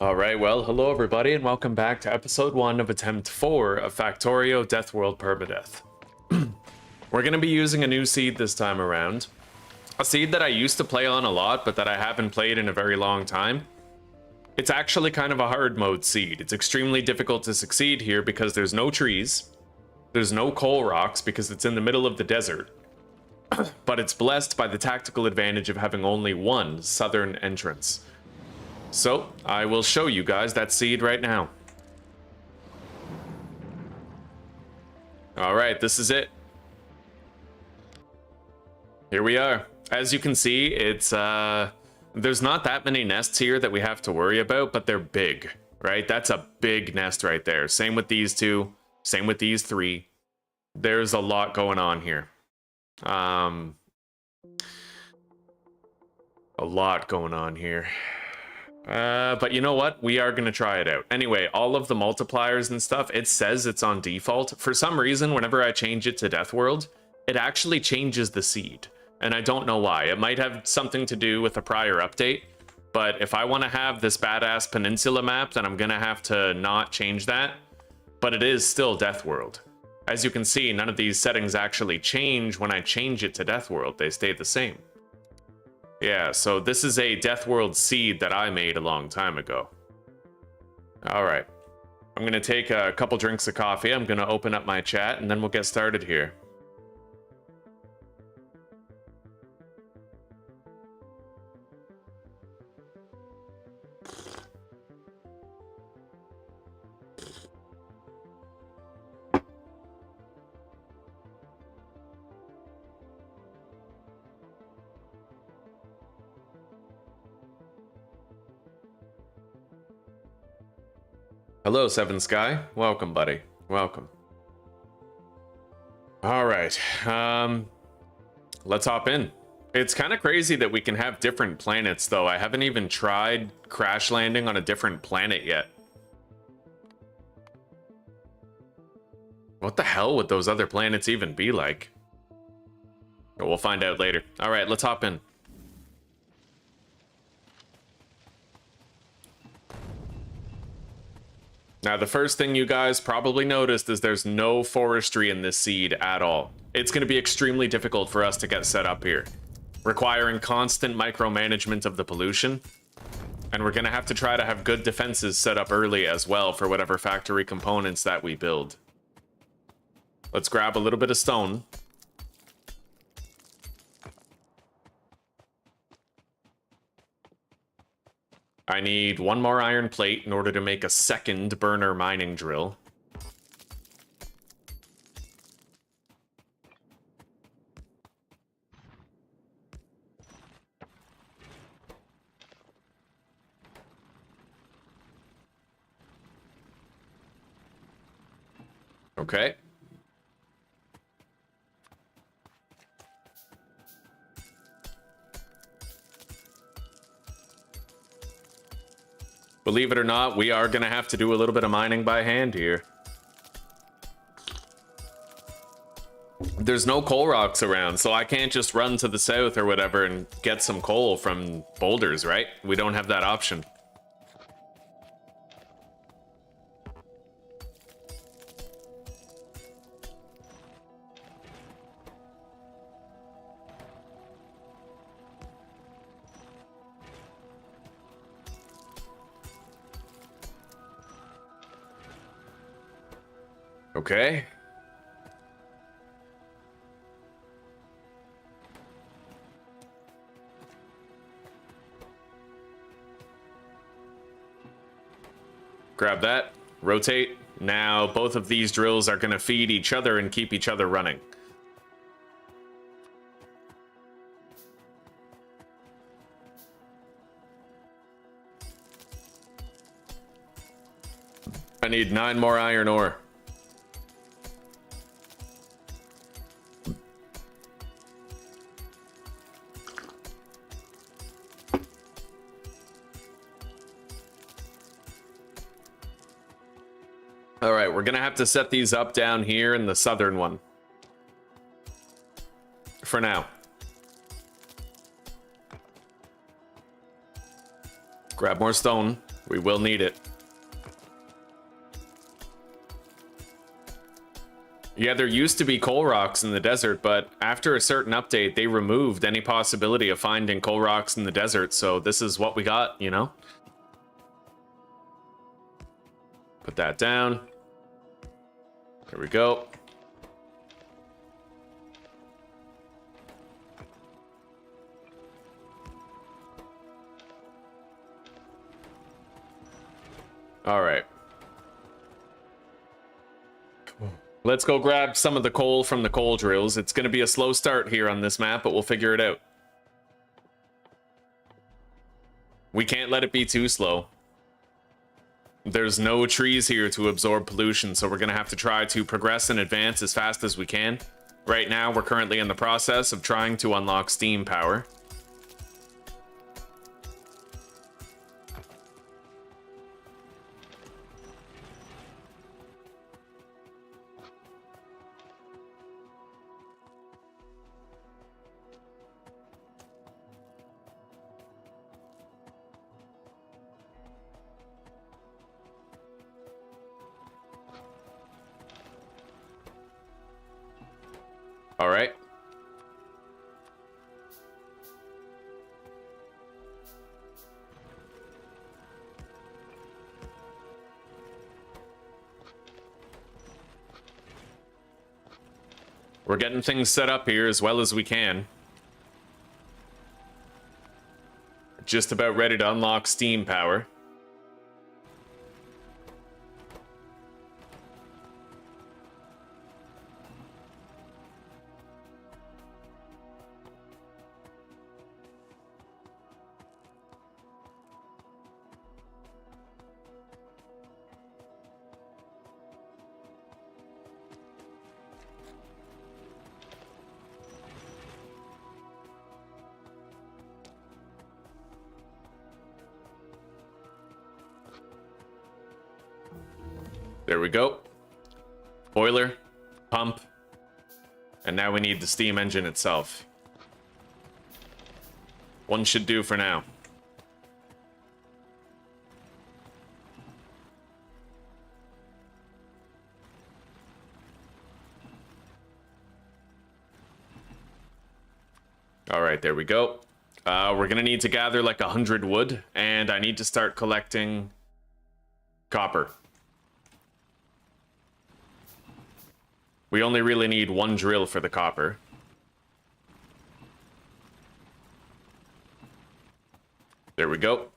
Alright, well, hello everybody, and welcome back to episode 1 of attempt 4 of Factorio Deathworld Permadeath. We're going to be using a new seed this time around. A seed that I used to play on a lot, but that I haven't played in a very long time. It's actually kind of a hard mode seed. It's extremely difficult to succeed here because there's no trees. There's no coal rocks because it's in the middle of the desert. But it's blessed by the tactical advantage of having only one southern entrance. So, I will show you guys that seed right now. Alright, this is it. Here we are. As you can see, it's, there's not that many nests here that we have to worry about, but they're big, right? That's a big nest right there. Same with these two, same with these three. There's a lot going on here. A lot going on here. But you know what? We are going to try it out. Anyway, all of the multipliers and stuff, it says it's on default. For some reason, whenever I change it to Deathworld, it actually changes the seed. And I don't know why. It might have something to do with a prior update. But if I want to have this badass peninsula map, then I'm going to have to not change that. But it is still Deathworld. As you can see, none of these settings actually change when I change it to Deathworld. They stay the same. Yeah, so this is a Deathworld seed that I made a long time ago. Alright. I'm going to take a couple drinks of coffee. I'm going to open up my chat, and then we'll get started here. Hello, Seven Sky. Welcome, buddy. Welcome. All right. Let's hop in. It's kind of crazy that we can have different planets, though. I haven't even tried crash landing on a different planet yet. What the hell would those other planets even be like? We'll find out later. All right, let's hop in. Now, the first thing you guys probably noticed is there's no forestry in this seed at all. It's going to be extremely difficult for us to get set up here, requiring constant micromanagement of the pollution. And we're going to have to try to have good defenses set up early as well for whatever factory components that we build. Let's grab a little bit of stone. I need one more iron plate in order to make a second burner mining drill. Okay. Believe it or not, we are going to have to do a little bit of mining by hand here. There's no coal rocks around, so I can't just run to the south or whatever and get some coal from boulders, right? We don't have that option. Okay. Grab that. Rotate. Now both of these drills are going to feed each other and keep each other running. I need 9 more iron ore. All right, we're gonna have to set these up down here in the southern one. For now. Grab more stone. We will need it. Yeah, there used to be coal rocks in the desert, but after a certain update, they removed any possibility of finding coal rocks in the desert, so this is what we got, you know? Put that down. There we go. All right. Let's go grab some of the coal from the coal drills. It's going to be a slow start here on this map, but we'll figure it out. We can't let it be too slow. There's no trees here to absorb pollution, so we're going to have to try to progress and advance as fast as we can. Right now, we're currently in the process of trying to unlock steam power. All right. We're getting things set up here as well as we can. Just about ready to unlock steam power. There we go. Boiler, pump, and now we need the steam engine itself. One should do for now. All right, there we go. We're gonna need to gather like 100 wood, and I need to start collecting copper. We only really need one drill for the copper. There we go.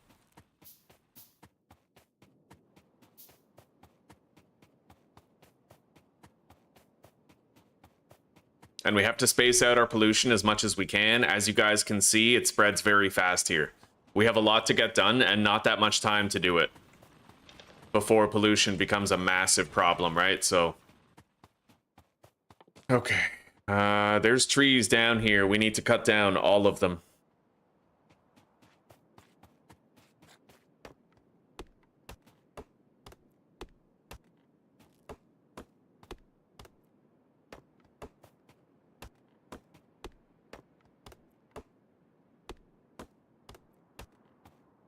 And we have to space out our pollution as much as we can. As you guys can see, it spreads very fast here. We have a lot to get done and not that much time to do it before pollution becomes a massive problem, right? So, okay. There's trees down here. We need to cut down all of them.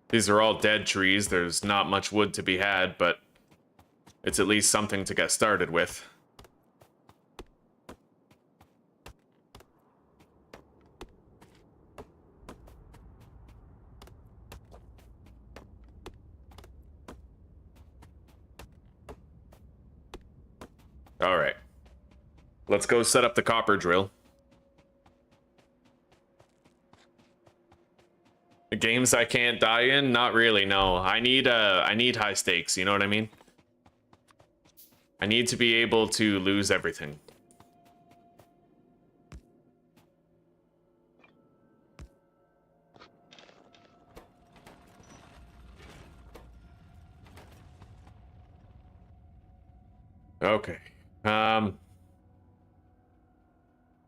These are all dead trees. There's not much wood to be had, but it's at least something to get started with. All right. Let's go set up the copper drill. The games I can't die in? Not really, no. I need high stakes, you know what I mean? I need to be able to lose everything. Okay.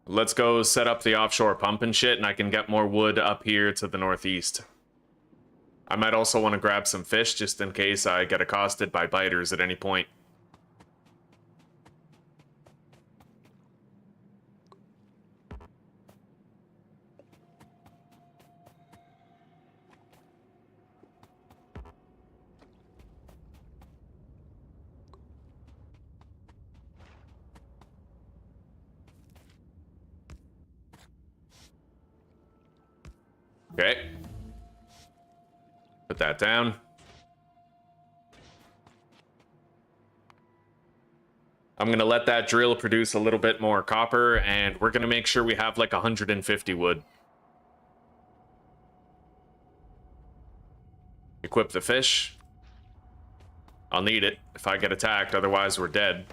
Let's go set up the offshore pump and shit, and I can get more wood up here to the northeast. I might also want to grab some fish just in case I get accosted by biters at any point. Okay. Put that down. I'm going to let that drill produce a little bit more copper, and we're going to make sure we have like 150 wood. Equip the fish. I'll need it if I get attacked, otherwise we're dead.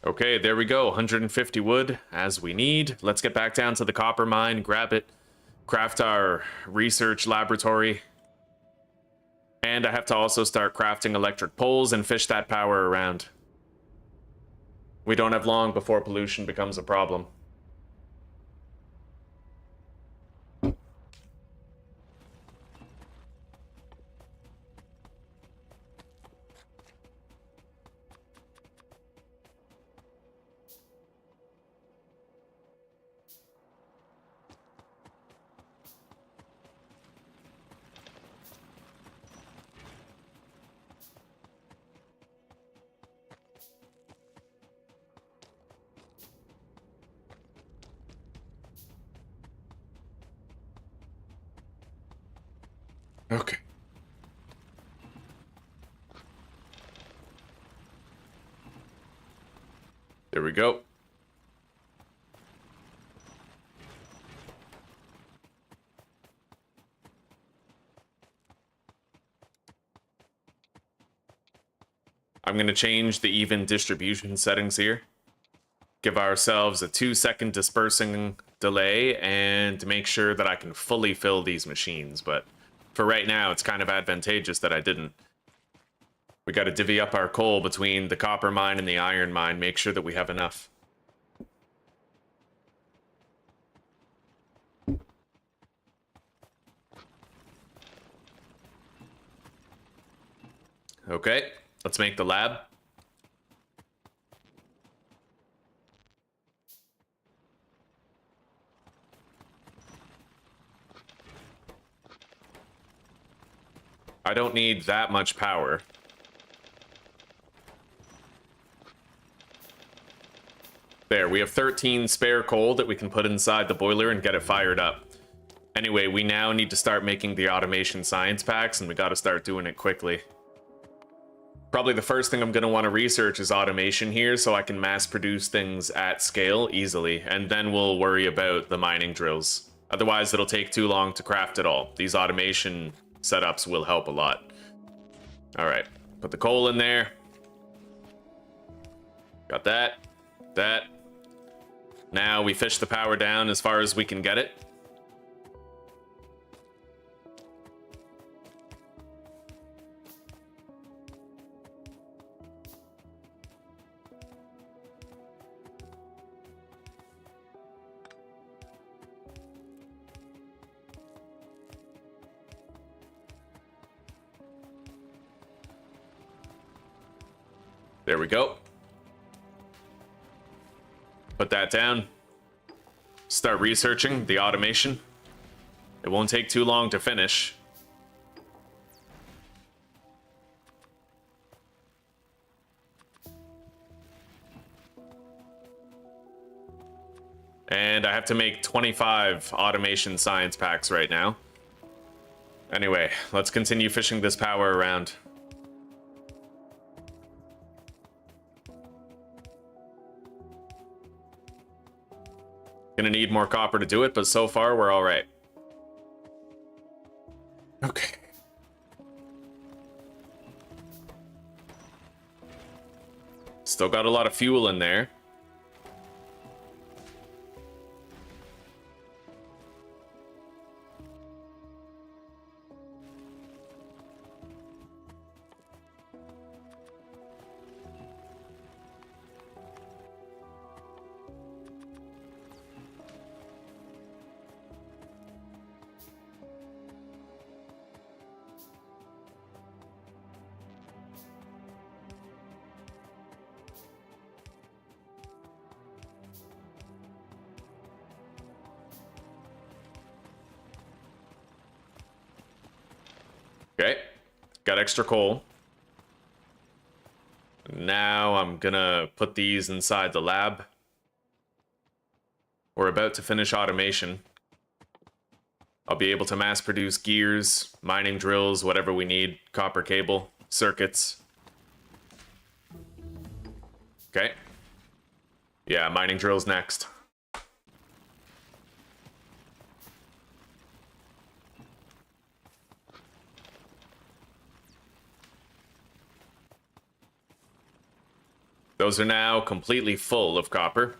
Okay, there we go. 150 wood, as we need. Let's get back down to the copper mine, grab it, craft our research laboratory. And I have to also start crafting electric poles and fish that power around. We don't have long before pollution becomes a problem. Okay. There we go. I'm going to change the even distribution settings here. Give ourselves a 2-second dispersing delay and make sure that I can fully fill these machines, but for right now, it's kind of advantageous that I didn't. We got to divvy up our coal between the copper mine and the iron mine, make sure that we have enough. Okay, let's make the lab. I don't need that much power. There, we have 13 spare coal that we can put inside the boiler and get it fired up. Anyway, we now need to start making the automation science packs, and we got to start doing it quickly. Probably the first thing I'm going to want to research is automation here, so I can mass produce things at scale easily, and then we'll worry about the mining drills. Otherwise, it'll take too long to craft it all. These automation setups will help a lot. All right, put the coal in there. Got that. That. Now we fish the power down as far as we can get it. There we go. Put that down. Start researching the automation. It won't take too long to finish. And I have to make 25 automation science packs right now. Anyway, let's continue fishing this power around. Gonna need more copper to do it, but so far we're all right. Okay. Still got a lot of fuel in there. Got extra coal. Now I'm gonna put these inside the lab. We're about to finish automation. I'll be able to mass produce gears, mining drills, whatever we need, copper cable, circuits. Okay. Yeah, mining drills next. Those are now completely full of copper.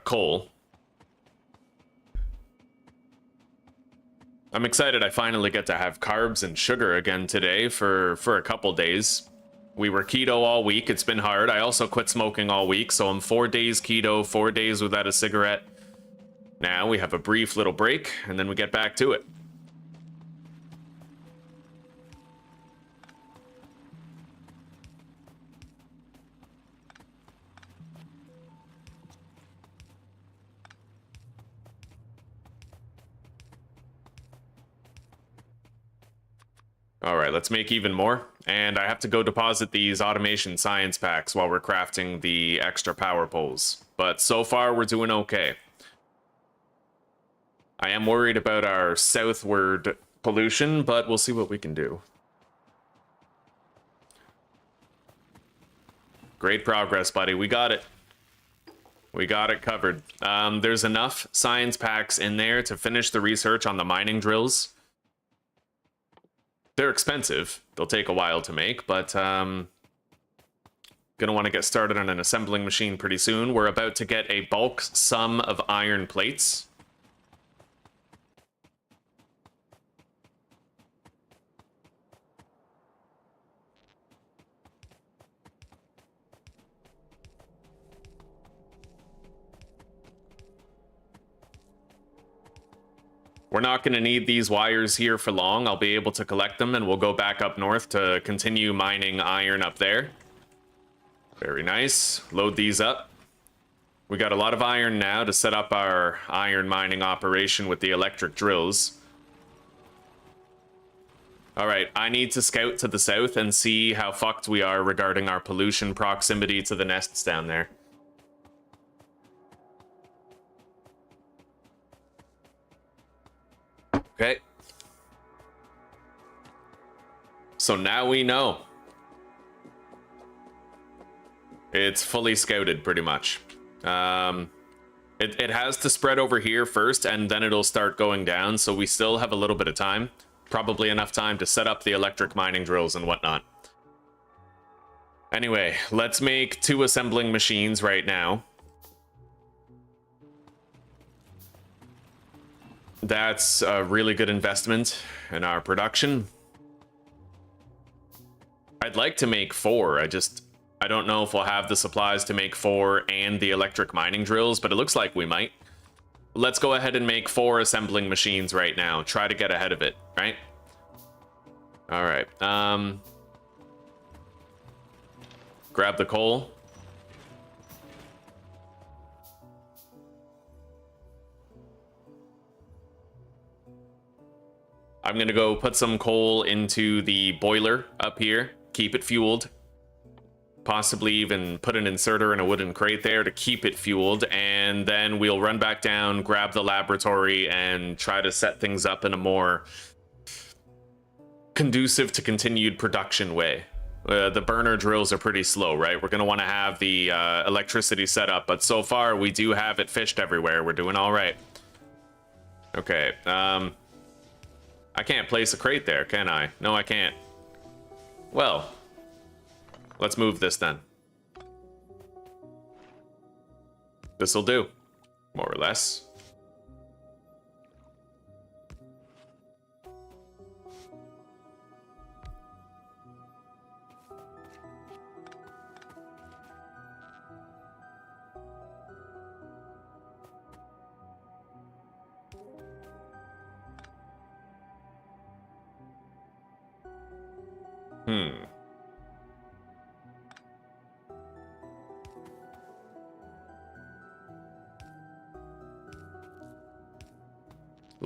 Coal. I'm excited I finally get to have carbs and sugar again today for a couple days. We were keto all week. It's been hard. I also quit smoking all week, so I'm 4 days keto, 4 days without a cigarette. Now we have a brief little break, and then we get back to it. All right, let's make even more. And I have to go deposit these automation science packs while we're crafting the extra power poles. But so far, we're doing okay. I am worried about our southward pollution, but we'll see what we can do. Great progress, buddy. We got it. We got it covered. There's enough science packs in there to finish the research on the mining drills. They're expensive. They'll take a while to make, but gonna want to get started on an assembling machine pretty soon. We're about to get a bulk sum of iron plates. We're not going to need these wires here for long. I'll be able to collect them, and we'll go back up north to continue mining iron up there. Very nice. Load these up. We got a lot of iron now to set up our iron mining operation with the electric drills. All right, I need to scout to the south and see how fucked we are regarding our pollution proximity to the nests down there. Okay. So now we know. It's fully scouted, pretty much. It has to spread over here first, and then it'll start going down, so we still have a little bit of time. Probably enough time to set up the electric mining drills and whatnot. Anyway, let's make 2 assembling machines right now. That's a really good investment in our production. I'd like to make 4. I don't know if we'll have the supplies to make 4 and the electric mining drills, but it looks like we might. Let's go ahead and make 4 assembling machines right now. Try to get ahead of it, right? All right. Grab the coal. I'm going to go put some coal into the boiler up here, keep it fueled. Possibly even put an inserter in a wooden crate there to keep it fueled, and then we'll run back down, grab the laboratory, and try to set things up in a more conducive to continued production way. The burner drills are pretty slow, right? We're going to want to have the electricity set up, but so far we do have it fished everywhere. We're doing all right. Okay, I can't place a crate there, can I? No, I can't. Well, let's move this then. This'll do, more or less.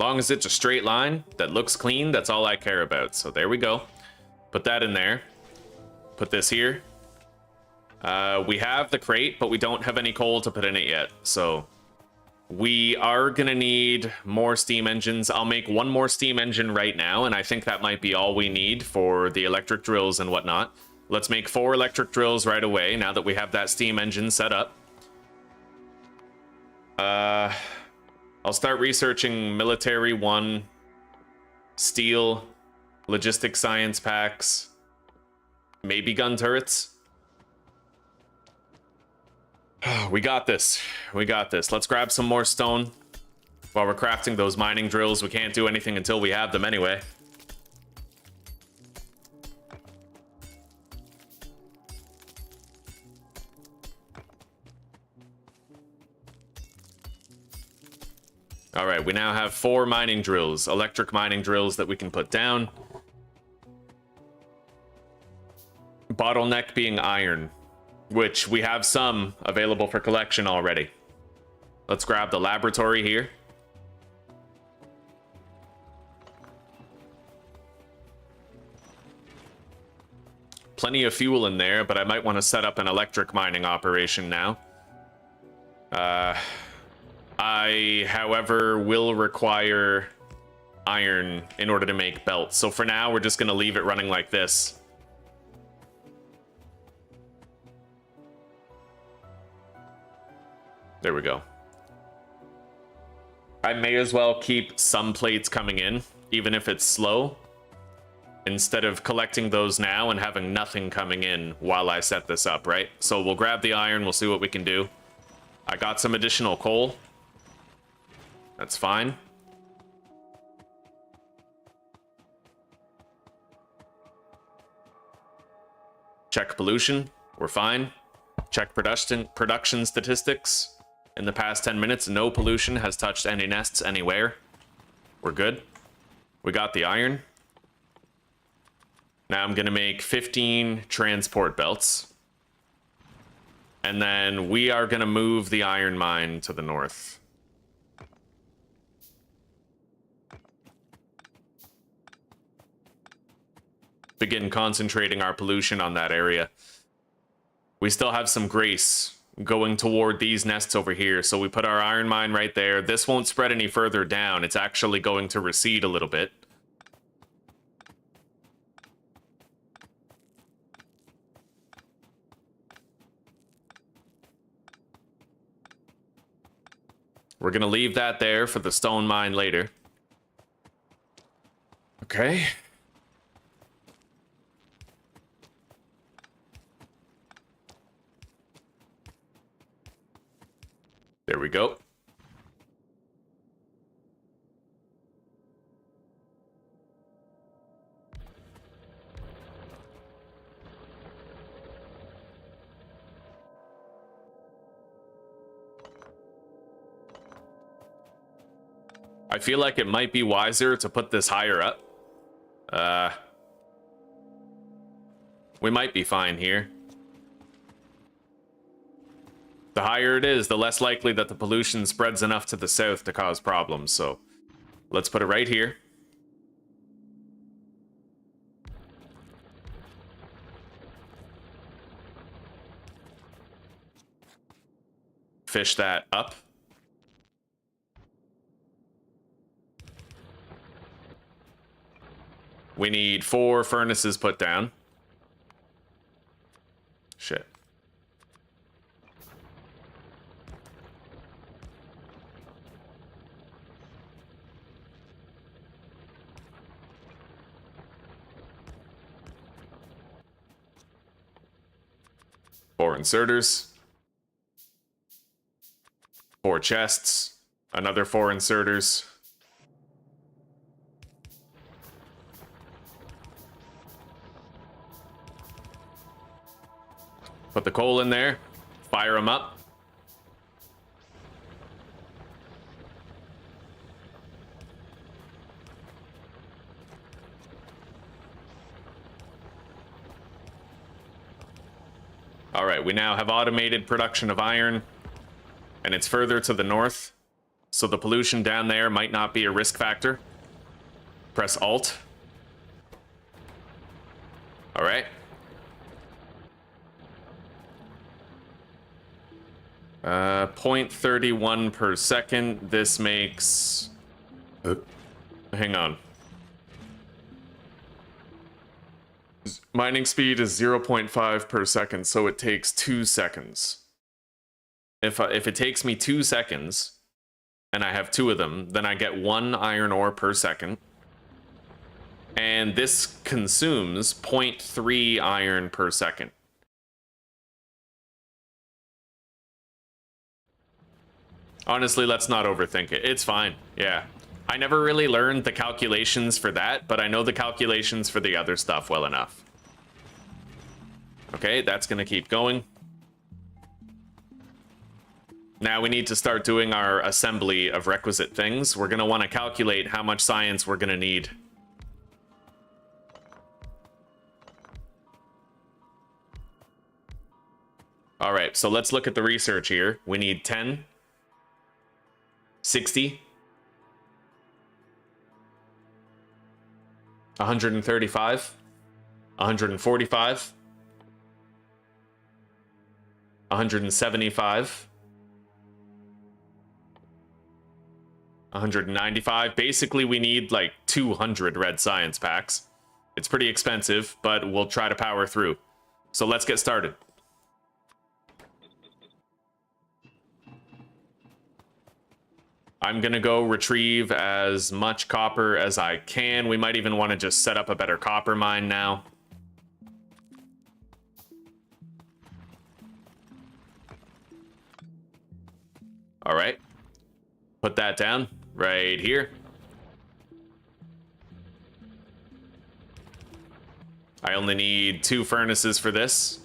long as it's a straight line that looks clean, that's all I care about. So there we go. Put that in there. Put this here. We have the crate, but we don't have any coal to put in it yet. So we are gonna need more steam engines. I'll make one more steam engine right now, and I think that might be all we need for the electric drills and whatnot. Let's make 4 electric drills right away, now that we have that steam engine set up. I'll start researching military 1, steel, logistic science packs, maybe gun turrets. We got this. We got this. Let's grab some more stone while we're crafting those mining drills. We can't do anything until we have them anyway. All right, we now have 4 mining drills, electric mining drills that we can put down. Bottleneck being iron, which we have some available for collection already. Let's grab the laboratory here. Plenty of fuel in there, but I might want to set up an electric mining operation now. I, however, will require iron in order to make belts. So for now, we're just going to leave it running like this. There we go. I may as well keep some plates coming in, even if it's slow, instead of collecting those now and having nothing coming in while I set this up, right? So we'll grab the iron, we'll see what we can do. I got some additional coal. That's fine. Check pollution, we're fine. Check production statistics. In the past 10 minutes, no pollution has touched any nests anywhere. We're good. We got the iron. Now I'm gonna make 15 transport belts. And then we are gonna move the iron mine to the north. Begin concentrating our pollution on that area. We still have some grace going toward these nests over here, so we put our iron mine right there. This won't spread any further down. It's actually going to recede a little bit. We're gonna leave that there for the stone mine later. Okay. There we go. I feel like it might be wiser to put this higher up. We might be fine here. The higher it is, the less likely that the pollution spreads enough to the south to cause problems. So let's put it right here. Fish that up. We need 4 furnaces put down. Shit. Four inserters. 4 chests. Another 4 inserters. Put the coal in there. Fire them up. All right, we now have automated production of iron, and it's further to the north. So the pollution down there might not be a risk factor. Press Alt. All right. 0.31 per second. This makes... hang on. Mining speed is 0.5 per second, so it takes 2 seconds. If it takes me 2 seconds, and I have 2 of them, then I get 1 iron ore per second. And this consumes 0.3 iron per second. Honestly, let's not overthink it. It's fine. Yeah. I never really learned the calculations for that, but I know the calculations for the other stuff well enough. Okay, that's going to keep going. Now we need to start doing our assembly of requisite things. We're going to want to calculate how much science we're going to need. All right, so let's look at the research here. We need 10, 60, 135, 145, 175, 195. Basically, we need like 200 red science packs. It's pretty expensive, but we'll try to power through. So let's get started. I'm gonna go retrieve as much copper as I can. We might even want to just set up a better copper mine now. All right. Put that down right here. I only need 2 furnaces for this.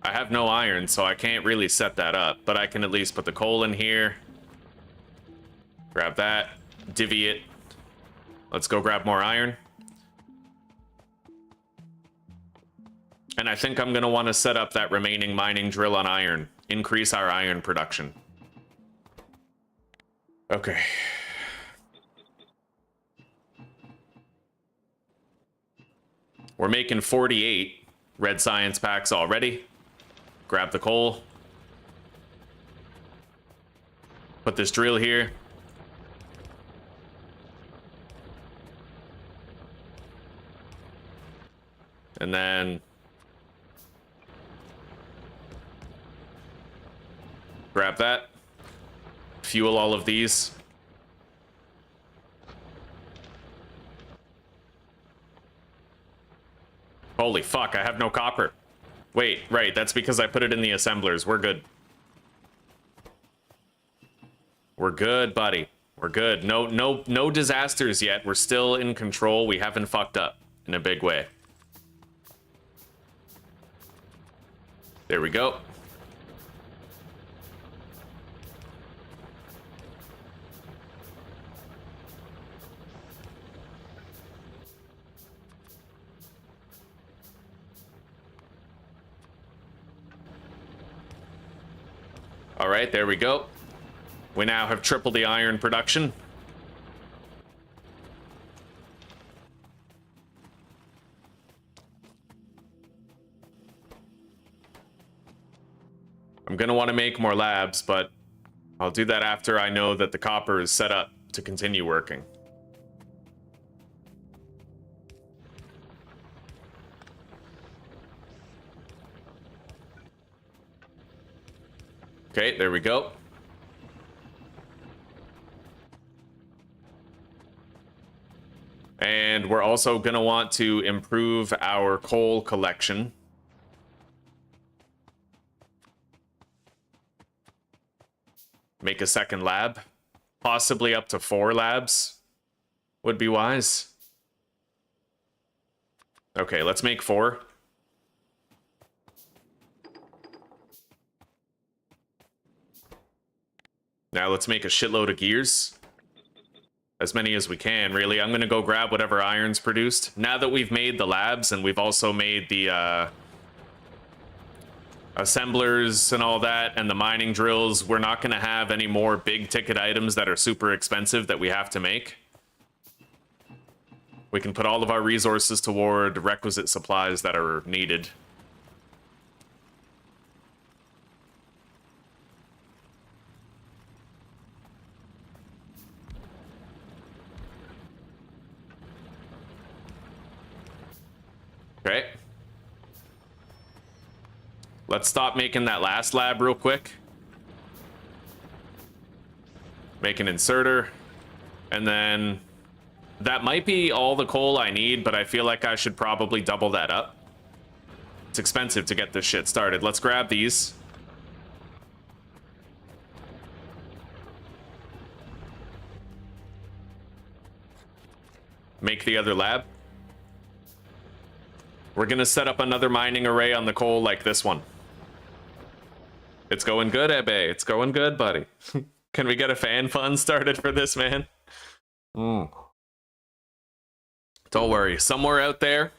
I have no iron, so I can't really set that up, but I can at least put the coal in here. Grab that, divvy it. Let's go grab more iron. And I think I'm gonna want to set up that remaining mining drill on iron. Increase our iron production. Okay. We're making 48 red science packs already. Grab the coal. Put this drill here. And then grab that. Fuel all of these. Holy fuck, I have no copper. Wait, right, that's because I put it in the assemblers. We're good. We're good, buddy. We're good. No disasters yet. We're still in control. We haven't fucked up in a big way. There we go. All right, there we go. We now have tripled the iron production. I'm going to want to make more labs, but I'll do that after I know that the copper is set up to continue working. Okay, there we go. And we're also going to want to improve our coal collection. Make a second lab. Possibly up to 4 labs would be wise. Okay, let's make 4. Now let's make a shitload of gears. As many as we can, really. I'm going to go grab whatever iron's produced. Now that we've made the labs and we've also made the assemblers and all that and the mining drills, we're not going to have any more big ticket items that are super expensive that we have to make. We can put all of our resources toward requisite supplies that are needed. Okay. Let's stop making that last lab real quick. Make an inserter. And then that might be all the coal I need, but I feel like I should probably double that up. It's expensive to get this shit started. Let's grab these. Make the other lab. We're gonna set up another mining array on the coal like this one. It's going good, Ebe. It's going good, buddy. Can we get a fan fund started for this, man? Don't worry. Somewhere out there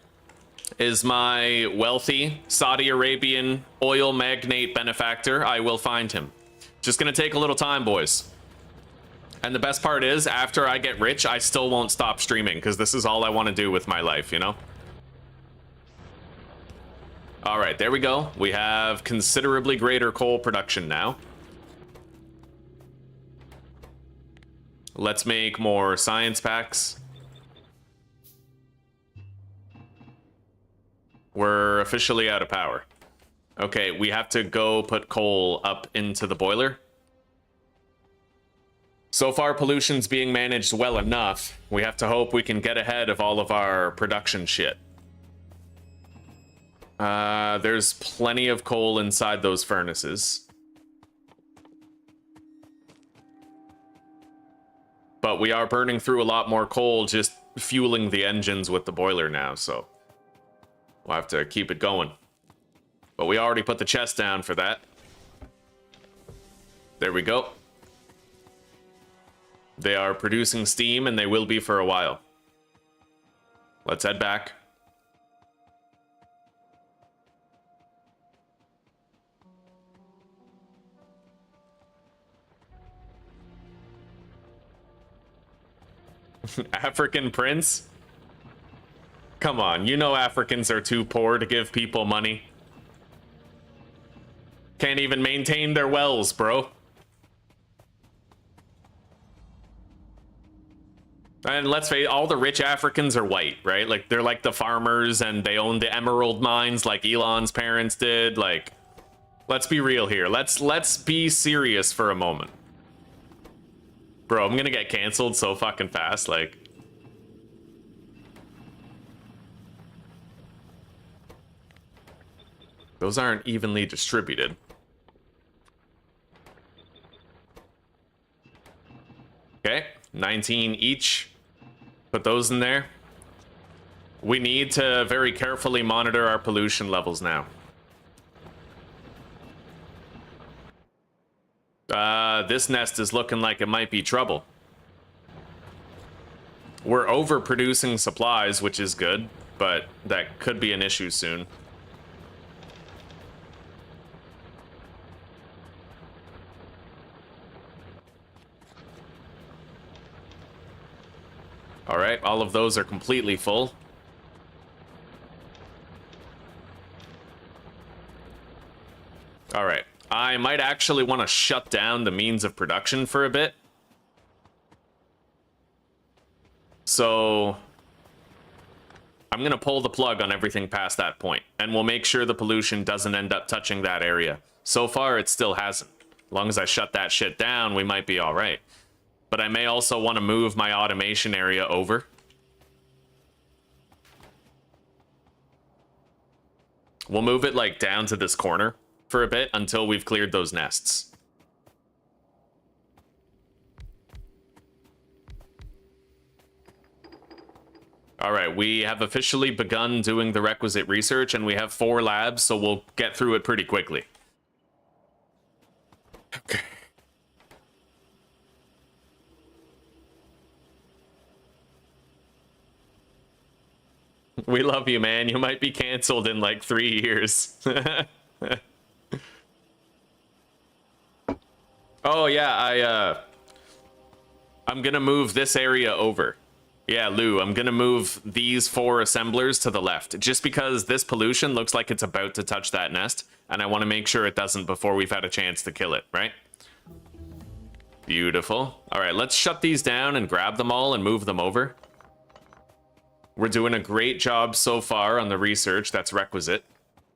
is my wealthy Saudi Arabian oil magnate benefactor. I will find him. Just gonna take a little time, boys. And the best part is, after I get rich, I still won't stop streaming, because this is all I want to do with my life, you know? All right, there we go. We have considerably greater coal production now. Let's make more science packs. We're officially out of power. Okay, we have to go put coal up into the boiler. So far, pollution's being managed well enough. We have to hope we can get ahead of all of our production shit. There's plenty of coal inside those furnaces. But we are burning through a lot more coal just fueling the engines with the boiler now, so we'll have to keep it going. But we already put the chest down for that. There we go. They are producing steam, and they will be for a while. Let's head back. African prince? Come on, you know Africans are too poor to give people money. Can't even maintain their wells, bro. And let's face it, all the rich Africans are white, right? Like, they're like the farmers and they own the emerald mines like Elon's parents did. Like, let's be real here. Let's be serious for a moment. Bro, I'm gonna get canceled so fucking fast, like. Those aren't evenly distributed. Okay, 19 each. Put those in there. We need to very carefully monitor our pollution levels now. This nest is looking like it might be trouble. We're overproducing supplies, which is good, but that could be an issue soon. All right, all of those are completely full. All right, I might actually want to shut down the means of production for a bit. So I'm going to pull the plug on everything past that point, and we'll make sure the pollution doesn't end up touching that area. So far, it still hasn't. As long as I shut that shit down, we might be all right. But I may also want to move my automation area over. We'll move it like down to this corner for a bit until we've cleared those nests. All right, we have officially begun doing the requisite research, and we have 4 labs, so we'll get through it pretty quickly. Okay. We love you, man. You might be canceled in like 3 years. Oh yeah, I'm gonna move this area over. Yeah, Lou, I'm gonna move these 4 assemblers to the left, just because this pollution looks like it's about to touch that nest, and I want to make sure it doesn't before we've had a chance to kill it, right? Beautiful. All right, let's shut these down and grab them all and move them over. We're doing a great job so far on the research that's requisite.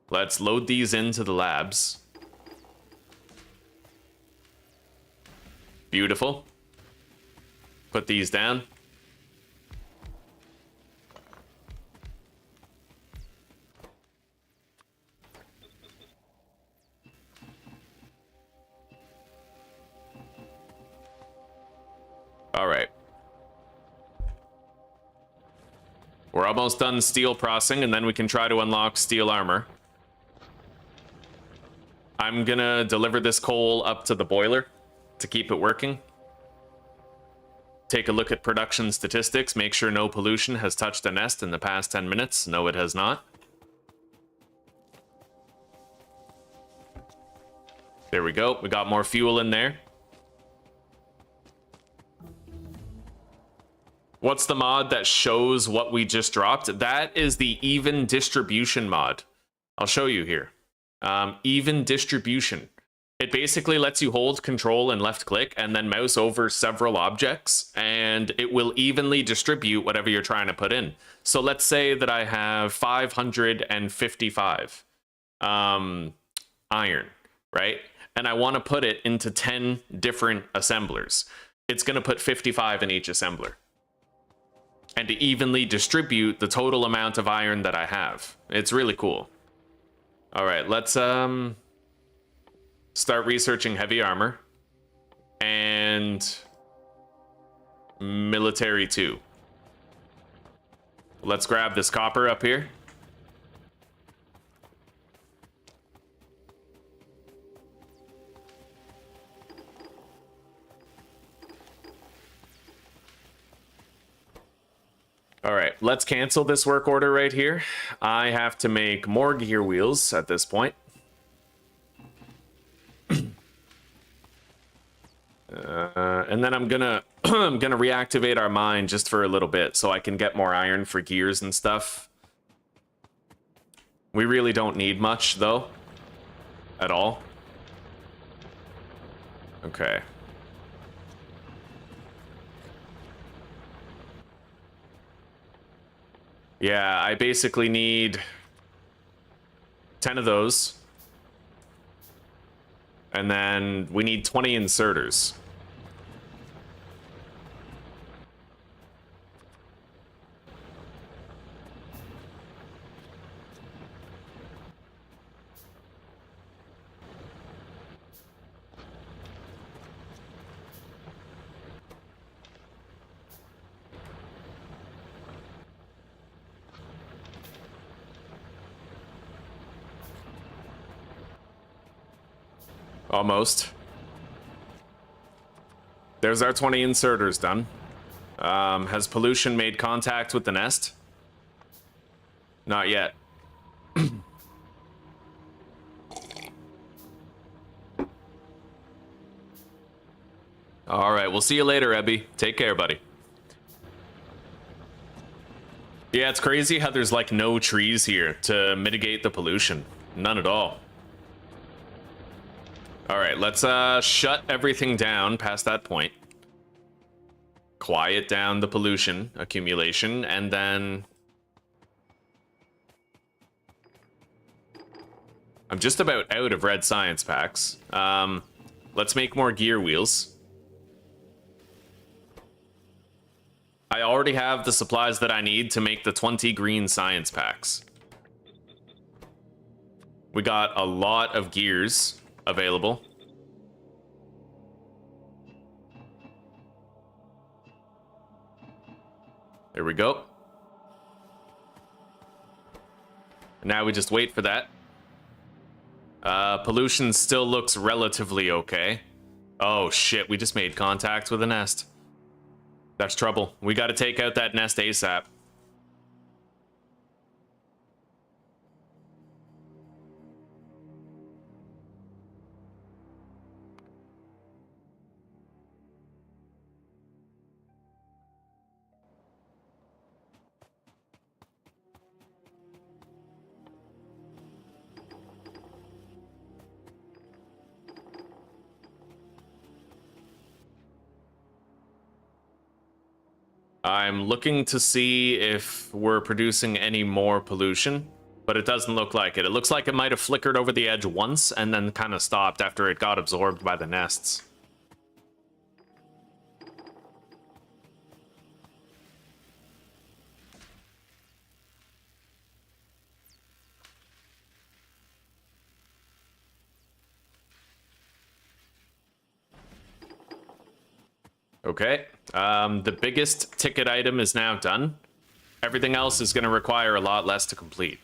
Let's load these into the labs. Beautiful. Put these down. All right. We're almost done steel processing, and then we can try to unlock steel armor. I'm gonna deliver this coal up to the boiler to keep it working. Take a look at production statistics. Make sure no pollution has touched a nest in the past 10 minutes. No, it has not. There we go. We got more fuel in there. What's the mod that shows what we just dropped? That is the even distribution mod. I'll show you here. Even distribution. It basically lets you hold control and left click and then mouse over several objects, and it will evenly distribute whatever you're trying to put in. So let's say that I have 555 iron, right? And I want to put it into 10 different assemblers. It's going to put 55 in each assembler, and to evenly distribute the total amount of iron that I have. It's really cool. All right, let's start researching heavy armor and military 2. Let's grab this copper up here. All right, let's cancel this work order right here. I have to make more gear wheels at this point. And then I'm gonna I'm gonna reactivate our mine just for a little bit so I can get more iron for gears and stuff. We really don't need much though, at all. Okay. Yeah, I basically need 10 of those. And then we need 20 inserters. Almost. There's our 20 inserters done. Has pollution made contact with the nest? Not yet. All right, we'll see you later, Ebby. Take care, buddy. Yeah, it's crazy how there's like no trees here to mitigate the pollution. None at all. All right, let's shut everything down past that point. Quiet down the pollution accumulation, and then I'm just about out of red science packs. Let's make more gear wheels. I already have the supplies that I need to make the 20 green science packs. We got a lot of gears available. There we go. Now we just wait for that. Pollution still looks relatively okay. Oh shit, we just made contact with a nest. That's trouble. We gotta take out that nest ASAP. I'm looking to see if we're producing any more pollution, but it doesn't look like it. It looks like it might have flickered over the edge once and then kind of stopped after it got absorbed by the nests. Okay, the biggest ticket item is now done. Everything else is going to require a lot less to complete.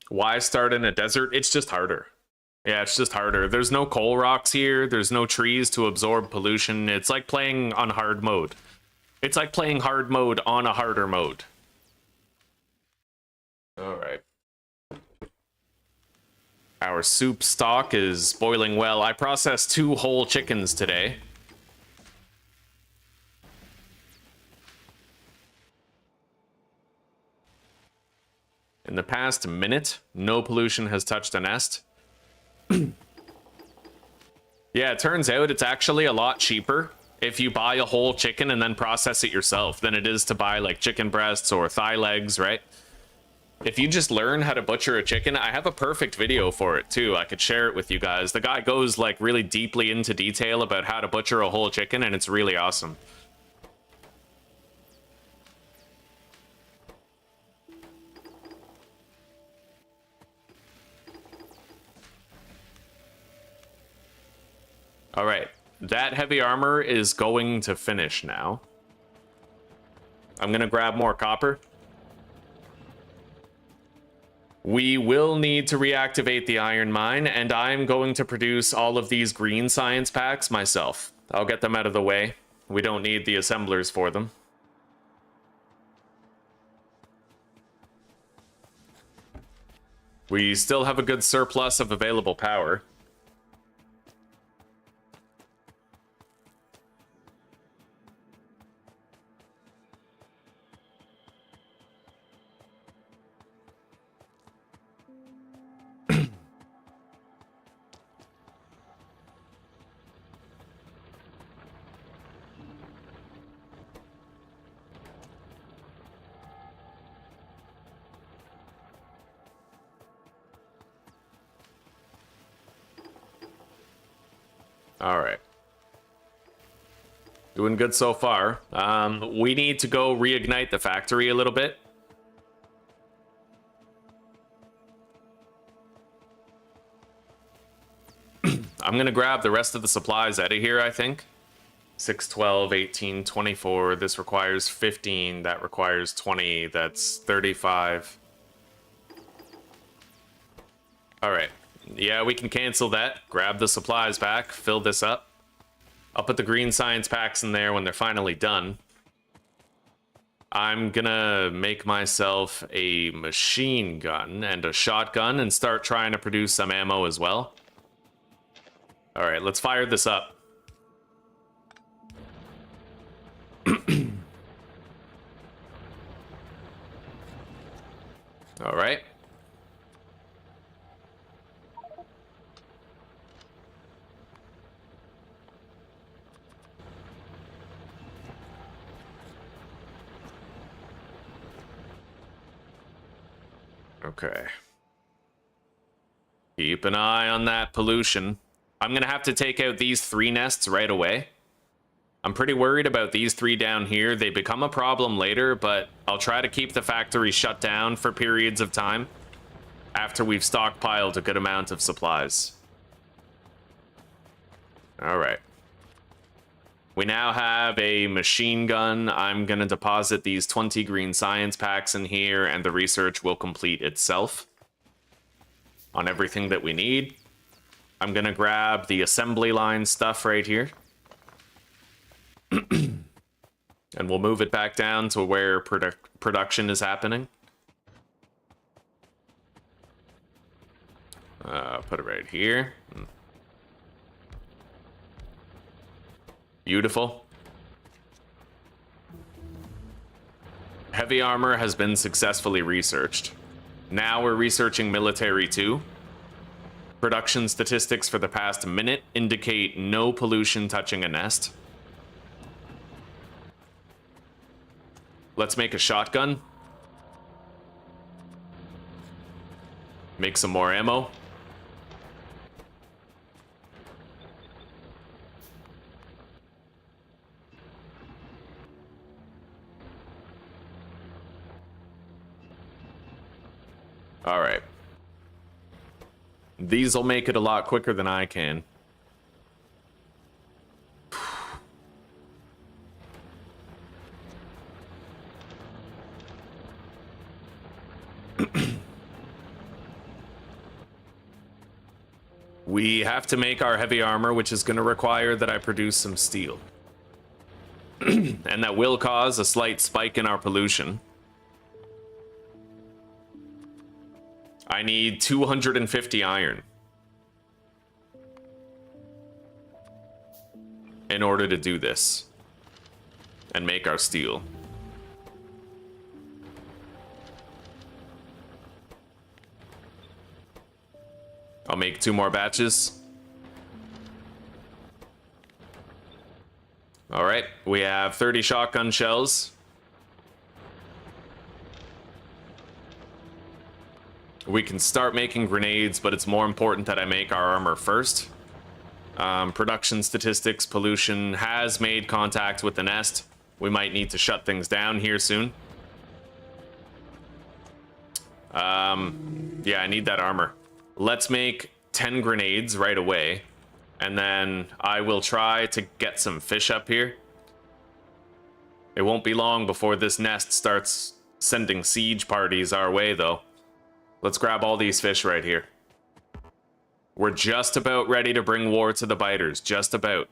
Why start in a desert? It's just harder. Yeah, it's just harder. There's no coal rocks here. There's no trees to absorb pollution. It's like playing on hard mode. It's like playing hard mode on a harder mode. All right. Our soup stock is boiling well. I processed 2 whole chickens today. In the past minute, no pollution has touched a nest. Yeah, it turns out it's actually a lot cheaper if you buy a whole chicken and then process it yourself than it is to buy like chicken breasts or thigh legs, right? If you just learn how to butcher a chicken, I have a perfect video for it too. I could share it with you guys. The guy goes like really deeply into detail about how to butcher a whole chicken, and it's really awesome. All right, that heavy armor is going to finish now. I'm gonna grab more copper. We will need to reactivate the iron mine, and I'm going to produce all of these green science packs myself. I'll get them out of the way. We don't need the assemblers for them. We still have a good surplus of available power. All right. Doing good so far. We need to go reignite the factory a little bit. I'm going to grab the rest of the supplies out of here, I think. 6, 12, 18, 24. This requires 15. That requires 20. That's 35. All right. Yeah, we can cancel that. Grab the supplies back. Fill this up. I'll put the green science packs in there when they're finally done. I'm gonna make myself a machine gun and a shotgun and start trying to produce some ammo as well. All right, let's fire this up. All right. Okay. Keep an eye on that pollution. I'm gonna have to take out these 3 nests right away. I'm pretty worried about these 3 down here. They become a problem later, but I'll try to keep the factory shut down for periods of time after we've stockpiled a good amount of supplies. All right. We now have a machine gun. I'm gonna deposit these 20 green science packs in here, and the research will complete itself on everything that we need. I'm gonna grab the assembly line stuff right here. And we'll move it back down to where production is happening. Put it right here. Beautiful. Heavy armor has been successfully researched. Now we're researching military too. Production statistics for the past minute indicate no pollution touching a nest. Let's make a shotgun. Make some more ammo. All right. These will make it a lot quicker than I can. We have to make our heavy armor, which is going to require that I produce some steel. And that will cause a slight spike in our pollution. I need 250 iron in order to do this and make our steel. I'll make 2 more batches. All right, we have 30 shotgun shells. We can start making grenades, but it's more important that I make our armor first. Production statistics, pollution has made contact with the nest. We might need to shut things down here soon. Yeah, I need that armor. Let's make 10 grenades right away, and then I will try to get some fish up here. It won't be long before this nest starts sending siege parties our way, though. Let's grab all these fish right here. We're just about ready to bring war to the biters, just about.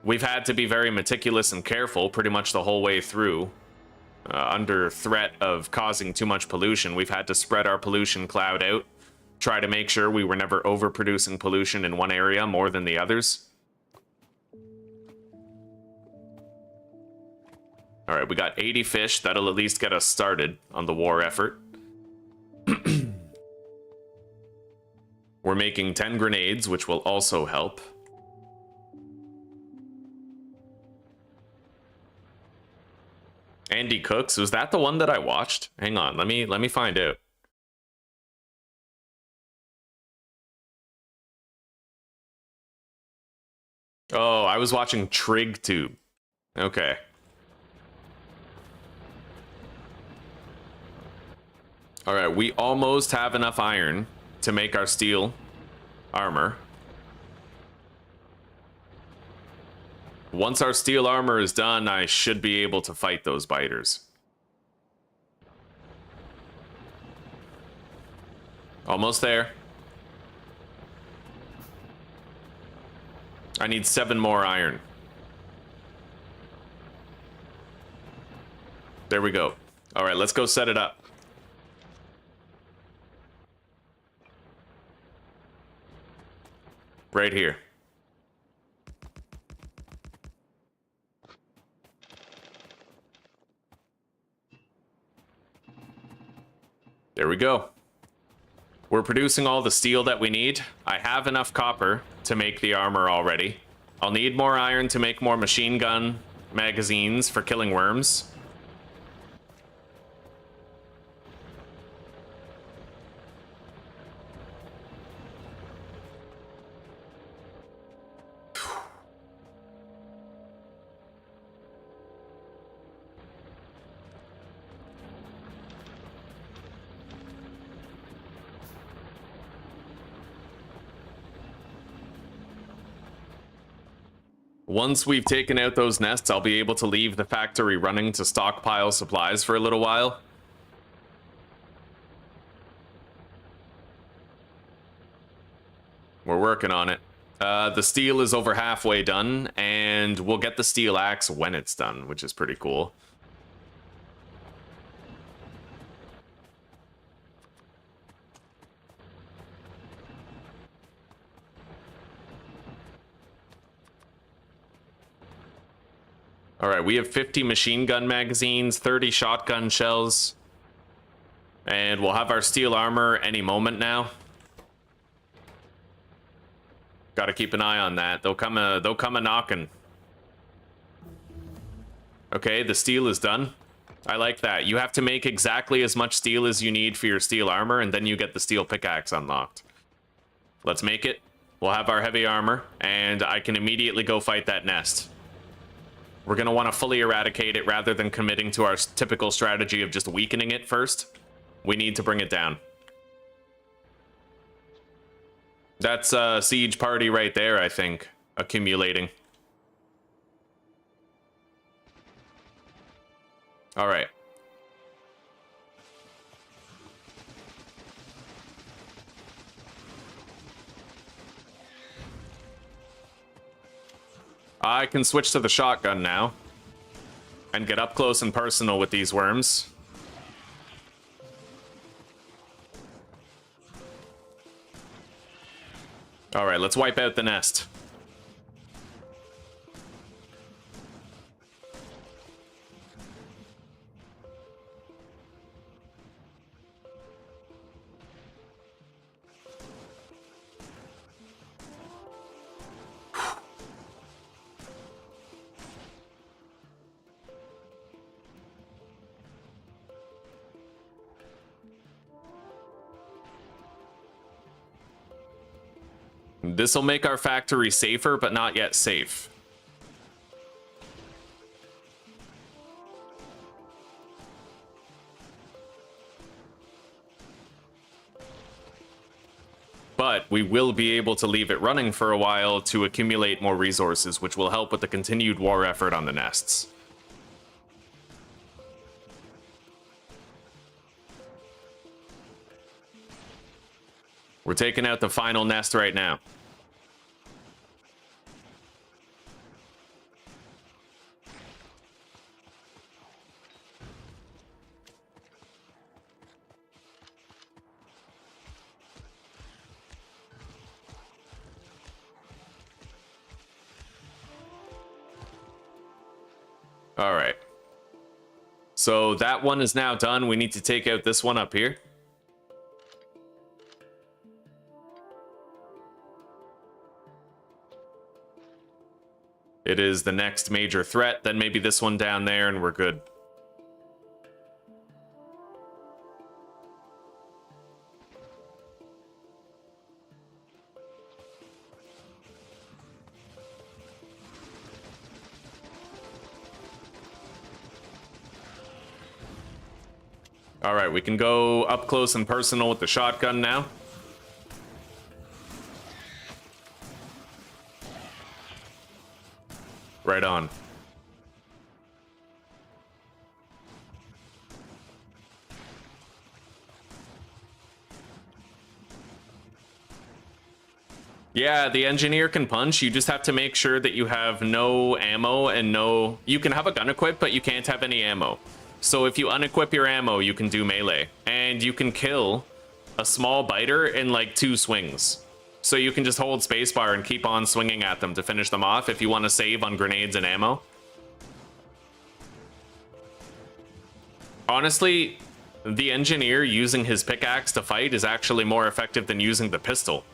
We've had to be very meticulous and careful pretty much the whole way through. Under threat of causing too much pollution, we've had to spread our pollution cloud out, try to make sure we were never overproducing pollution in one area more than the others. All right, we got 80 fish. That'll at least get us started on the war effort. We're making 10 grenades, which will also help. Andy Cooks, was that the one that I watched? Hang on, let me find out. Oh, I was watching TrigTube. Okay. All right, we almost have enough iron to make our steel armor. Once our steel armor is done, I should be able to fight those biters. Almost there. I need 7 more iron. There we go. All right, let's go set it up. Right here. There we go. We're producing all the steel that we need. I have enough copper to make the armor already. I'll need more iron to make more machine gun magazines for killing worms. Once we've taken out those nests, I'll be able to leave the factory running to stockpile supplies for a little while. We're working on it. The steel is over halfway done, and we'll get the steel axe when it's done, which is pretty cool. All right, we have 50 machine gun magazines, 30 shotgun shells. And we'll have our steel armor any moment now. Got to keep an eye on that. They'll come a knocking. Okay, the steel is done. I like that. You have to make exactly as much steel as you need for your steel armor, and then you get the steel pickaxe unlocked. Let's make it. We'll have our heavy armor, and I can immediately go fight that nest. We're going to want to fully eradicate it rather than committing to our typical strategy of just weakening it first. We need to bring it down. That's a siege party right there, I think, accumulating. All right. I can switch to the shotgun now and get up close and personal with these worms. All right, let's wipe out the nest. This will make our factory safer, but not yet safe. But we will be able to leave it running for a while to accumulate more resources, which will help with the continued war effort on the nests. We're taking out the final nest right now. All right. So that one is now done. We need to take out this one up here. It is the next major threat. Then maybe this one down there and we're good. All right, we can go up close and personal with the shotgun now. Right on. Yeah, the engineer can punch. You just have to make sure that you have no ammo and no... You can have a gun equipped, but you can't have any ammo. So if you unequip your ammo, you can do melee. And you can kill a small biter in like 2 swings. So you can just hold spacebar and keep on swinging at them to finish them off if you want to save on grenades and ammo. Honestly, the engineer using his pickaxe to fight is actually more effective than using the pistol.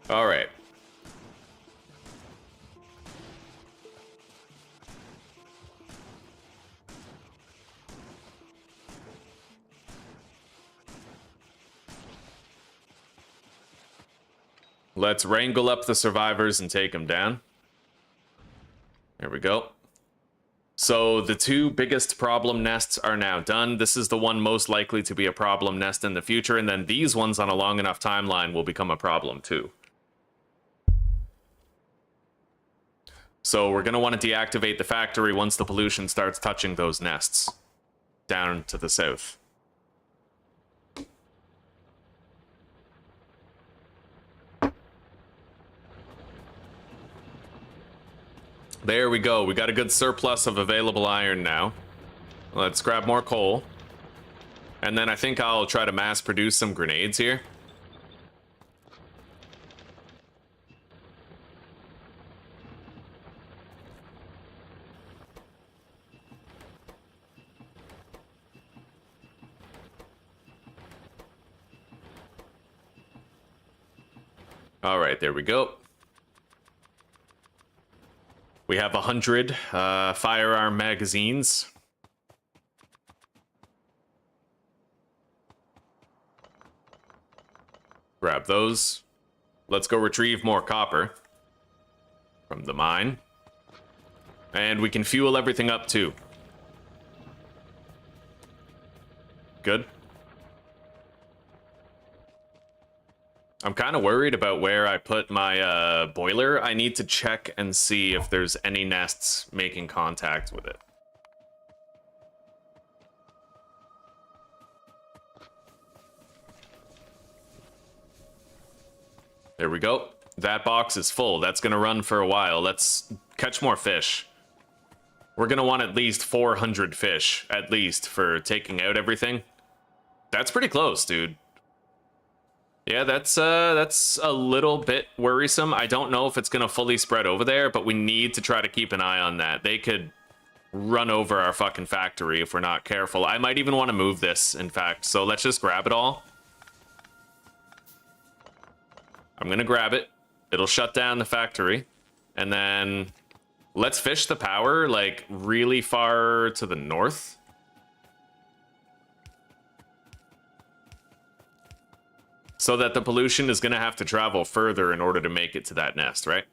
All right. Let's wrangle up the survivors and take them down. There we go. So the 2 biggest problem nests are now done. This is the one most likely to be a problem nest in the future, and then these ones on a long enough timeline will become a problem too. So we're going to want to deactivate the factory once the pollution starts touching those nests down to the south. There we go. We got a good surplus of available iron now. Let's grab more coal. And then I think I'll try to mass produce some grenades here. All right, there we go. We have 100 firearm magazines. Grab those. Let's go retrieve more copper from the mine. And we can fuel everything up too. Good. I'm kind of worried about where I put my boiler. I need to check and see if there's any nests making contact with it. There we go. That box is full. That's going to run for a while. Let's catch more fish. We're going to want at least 400 fish, at least, for taking out everything. That's pretty close, dude. Yeah, that's a little bit worrisome. I don't know if it's going to fully spread over there, but we need to try to keep an eye on that. They could run over our fucking factory if we're not careful. I might even want to move this, in fact. So let's just grab it all. I'm going to grab it. It'll shut down the factory. And then let's fish the power, like, really far to the north. So that the pollution is going to have to travel further in order to make it to that nest, right?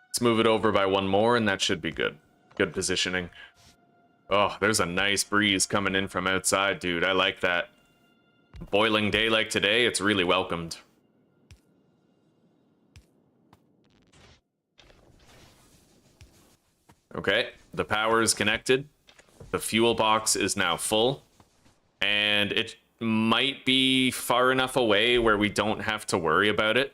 Let's move it over by one more, and that should be good. Good positioning. Oh, there's a nice breeze coming in from outside, dude. I like that. Boiling day like today, it's really welcomed. Okay, the power is connected. The fuel box is now full. And it might be far enough away where we don't have to worry about it.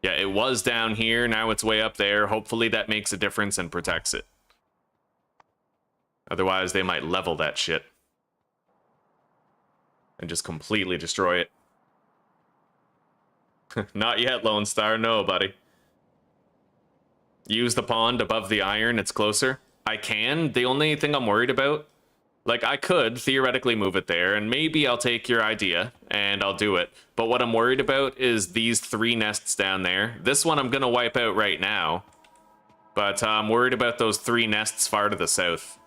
Yeah, it was down here, now it's way up there. Hopefully that makes a difference and protects it. Otherwise, they might level that shit. And just completely destroy it. Not yet, Lone Star. No, buddy. Use the pond above the iron, it's closer. I can. The only thing I'm worried about... Like, I could theoretically move it there, and maybe I'll take your idea, and I'll do it. But what I'm worried about is these 3 nests down there. This one I'm going to wipe out right now. But I'm worried about those 3 nests far to the south.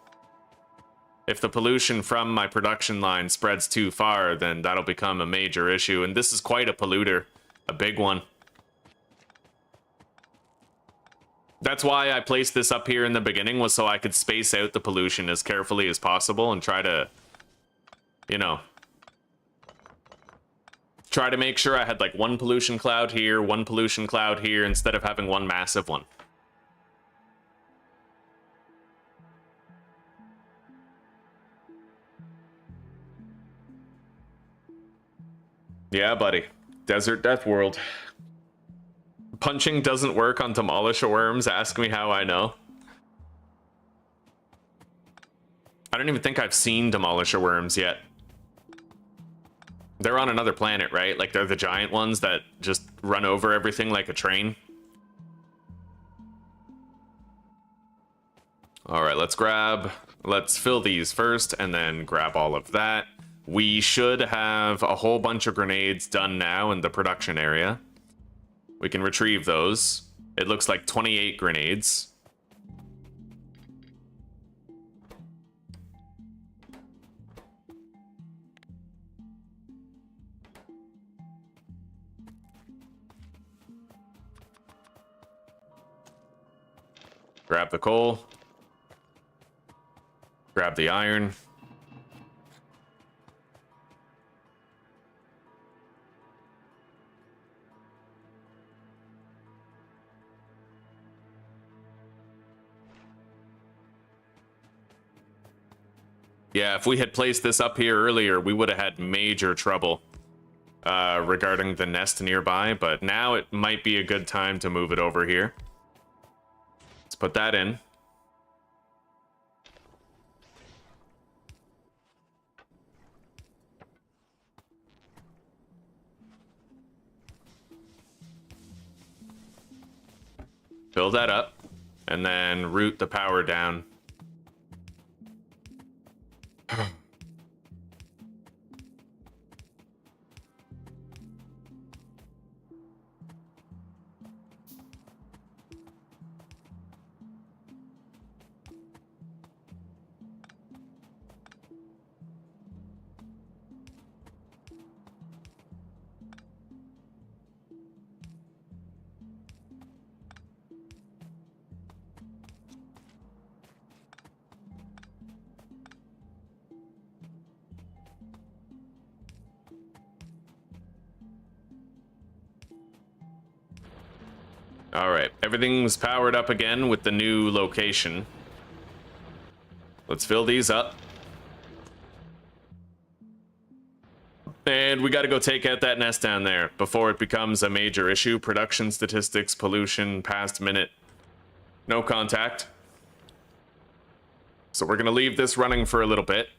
If the pollution from my production line spreads too far, then that'll become a major issue. And this is quite a polluter. A big one. That's why I placed this up here in the beginning, was so I could space out the pollution as carefully as possible and try to, you know, try to make sure I had like one pollution cloud here, one pollution cloud here, instead of having one massive one. Yeah, buddy. Desert Deathworld. Punching doesn't work on MaliCiouS. Ask me how I know. I don't even think I've seen MaliCiouS yet. They're on another planet, right? Like, they're the giant ones that just run over everything like a train. Alright, let's fill these first, and then grab all of that. We should have a whole bunch of grenades done now in the production area. We can retrieve those. It looks like 28 grenades. Grab the coal. grab the iron. Yeah, if we had placed this up here earlier, we would have had major trouble regarding the nest nearby, but now it might be a good time to move it over here. Let's put that in. Fill that up, and then route the power down. All right, everything's powered up again with the new location. Let's fill these up. And we got to go take out that nest down there before it becomes a major issue. Production statistics, pollution, past minute, no contact. So we're going to leave this running for a little bit.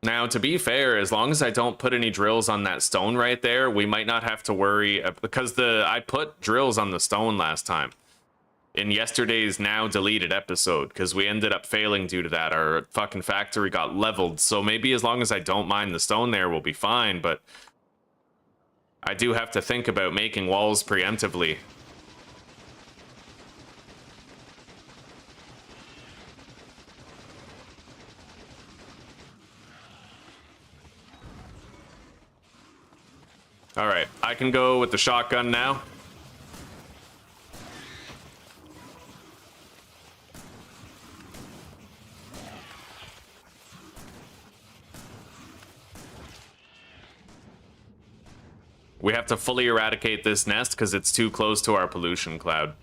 Now, to be fair, as long as I don't put any drills on that stone right there, we might not have to worry, because I put drills on the stone last time in yesterday's now deleted episode, because we ended up failing due to that. Our fucking factory got leveled, so maybe as long as I don't mine the stone there, we'll be fine, but I do have to think about making walls preemptively. All right, I can go with the shotgun now. We have to fully eradicate this nest because it's too close to our pollution cloud.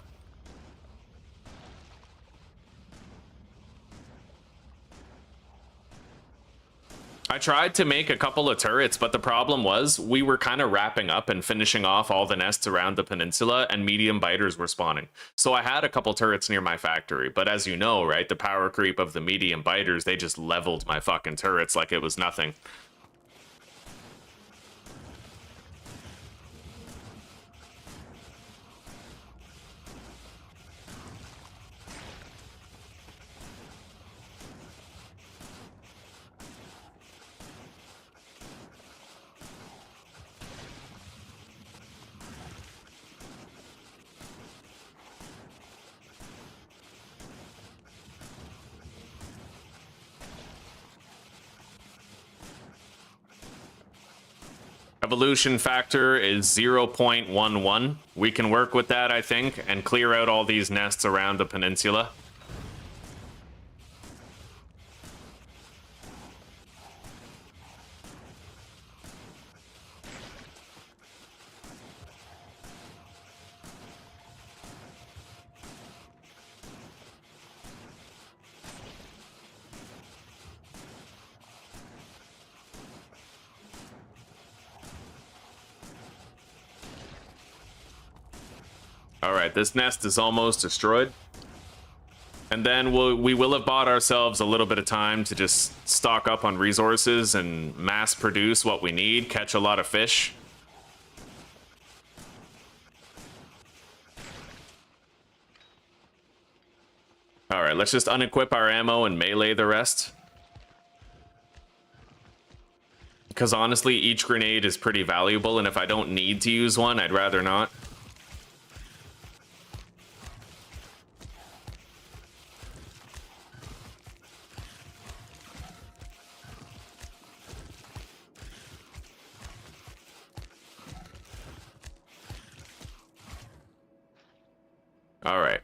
I tried to make a couple of turrets, but the problem was we were kind of wrapping up and finishing off all the nests around the peninsula, and medium biters were spawning. So I had a couple turrets near my factory, but as you know, right, the power creep of the medium biters, they just leveled my fucking turrets like it was nothing. Evolution factor is 0.11. We can work with that, I think, and clear out all these nests around the peninsula. Alright, this nest is almost destroyed. And then we will have bought ourselves a little bit of time to just stock up on resources and mass produce what we need, catch a lot of fish. Alright, let's just unequip our ammo and melee the rest. Because honestly, each grenade is pretty valuable, and if I don't need to use one, I'd rather not. All right.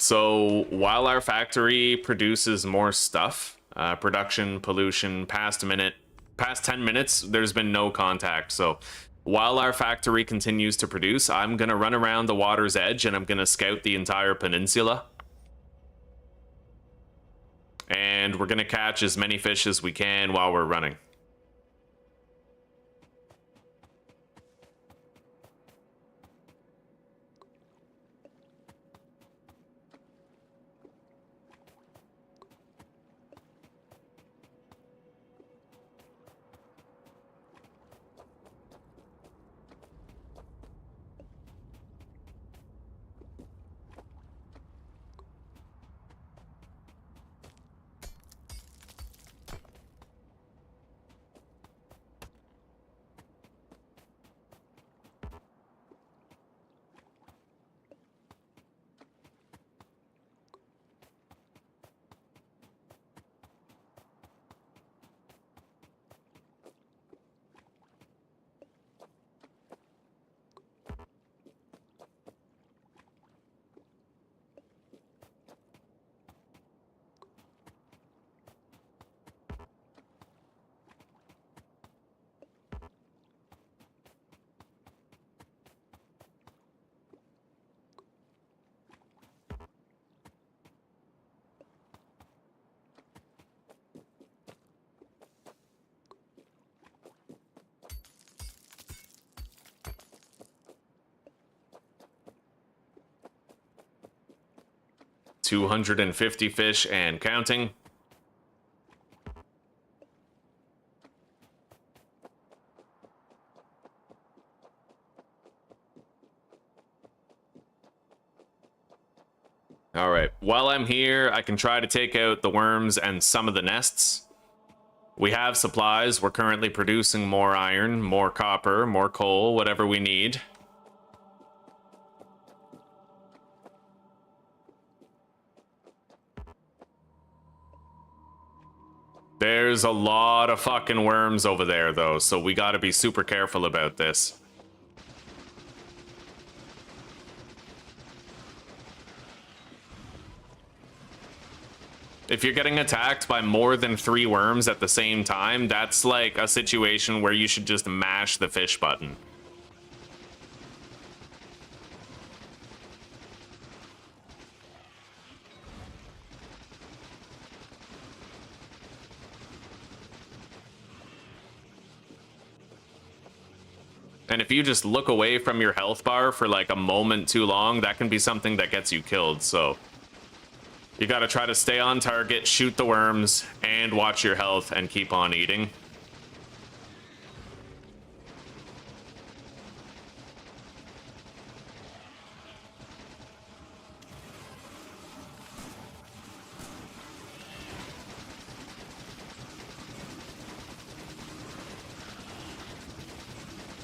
So while our factory produces more stuff, production, pollution, past 10 minutes, there's been no contact. So while our factory continues to produce, I'm going to run around the water's edge and I'm going to scout the entire peninsula. And we're going to catch as many fish as we can while we're running. $250 fish and counting. All right, while I'm here, I can try to take out the worms and some of the nests. We have supplies. We're currently producing more iron, more copper, more coal, whatever we need. There's a lot of fucking worms over there, though, so we gotta be super careful about this. If you're getting attacked by more than 3 worms at the same time, that's like a situation where you should just mash the fish button. And if you just look away from your health bar for like a moment too long, that can be something that gets you killed, so you gotta try to stay on target, shoot the worms, and watch your health and keep on eating.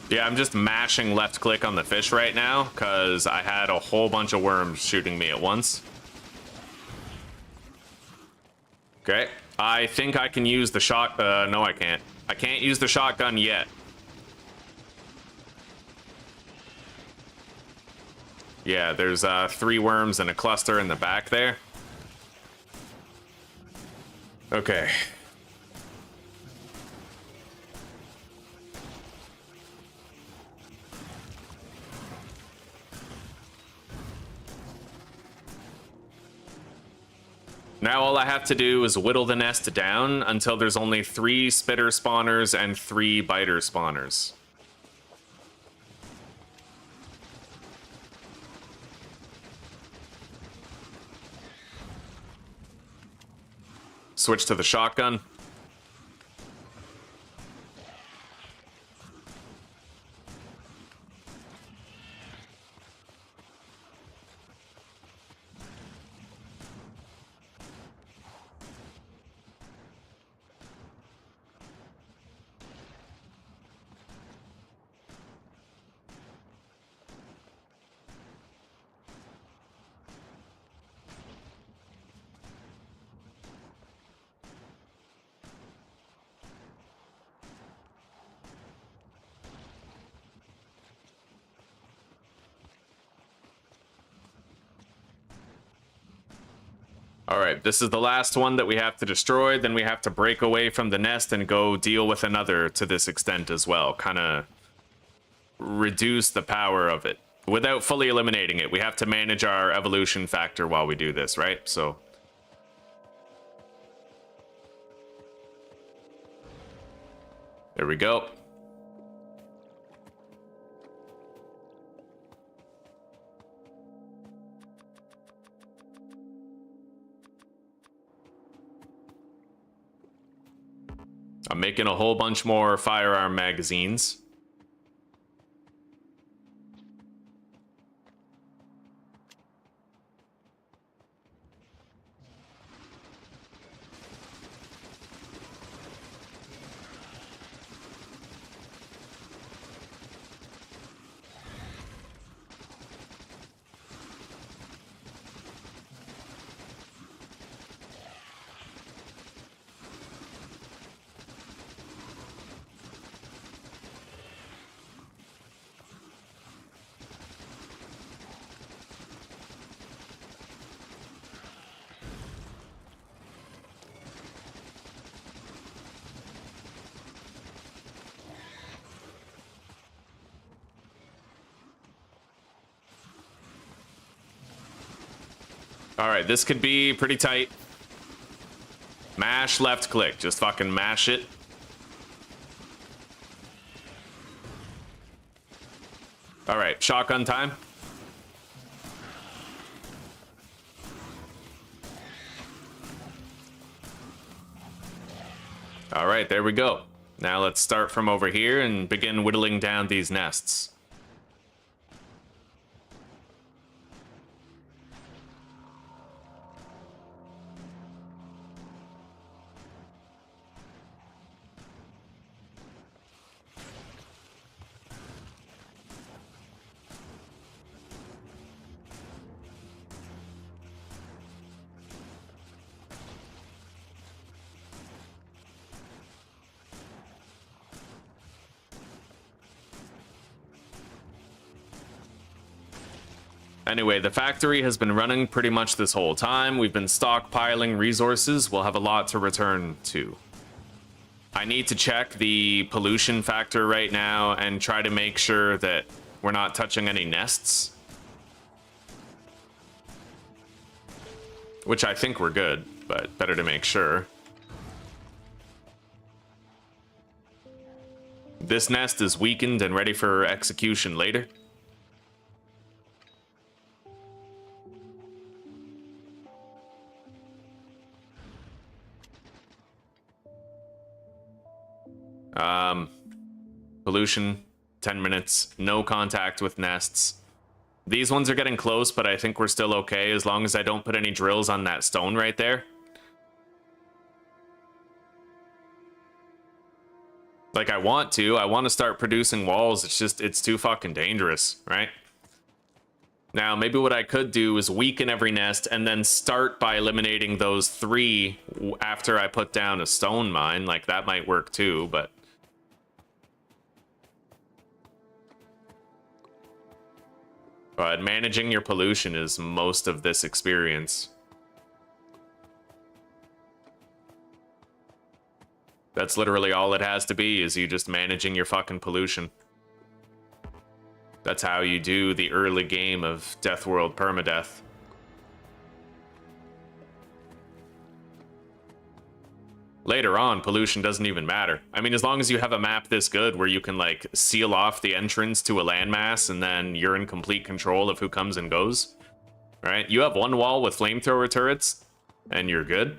Yeah, I'm just mashing left click on the fish right now because I had a whole bunch of worms shooting me at once. Okay, I think I can use the shot. No, I can't. I can't use the shotgun yet. Yeah, there's 3 worms and a cluster in the back there. Okay. Now all I have to do is whittle the nest down until there's only 3 spitter spawners and 3 biter spawners. Switch to the shotgun. All right, this is the last one that we have to destroy. Then we have to break away from the nest and go deal with another to this extent as well. Kind of reduce the power of it without fully eliminating it. We have to manage our evolution factor while we do this, right? So there we go. I'm making a whole bunch more firearm magazines. All right, this could be pretty tight. Mash left click, just fucking mash it. All right, shotgun time. All right, there we go. Now let's start from over here and begin whittling down these nests. Anyway, the factory has been running pretty much this whole time. We've been stockpiling resources. We'll have a lot to return to. I need to check the pollution factor right now and try to make sure that we're not touching any nests. Which I think we're good, but better to make sure. This nest is weakened and ready for execution later. Pollution, 10 minutes, no contact with nests. These ones are getting close, but I think we're still okay as long as I don't put any drills on that stone right there. Like, I want to start producing walls. It's just, it's too fucking dangerous, right? Now, maybe what I could do is weaken every nest and then start by eliminating those 3 after I put down a stone mine. Like, that might work too, but... But managing your pollution is most of this experience. That's literally all it has to be, is you just managing your fucking pollution. That's how you do the early game of Deathworld Permadeath. Later on, pollution doesn't even matter. I mean, as long as you have a map this good where you can, like, seal off the entrance to a landmass and then you're in complete control of who comes and goes, right? You have one wall with flamethrower turrets and you're good.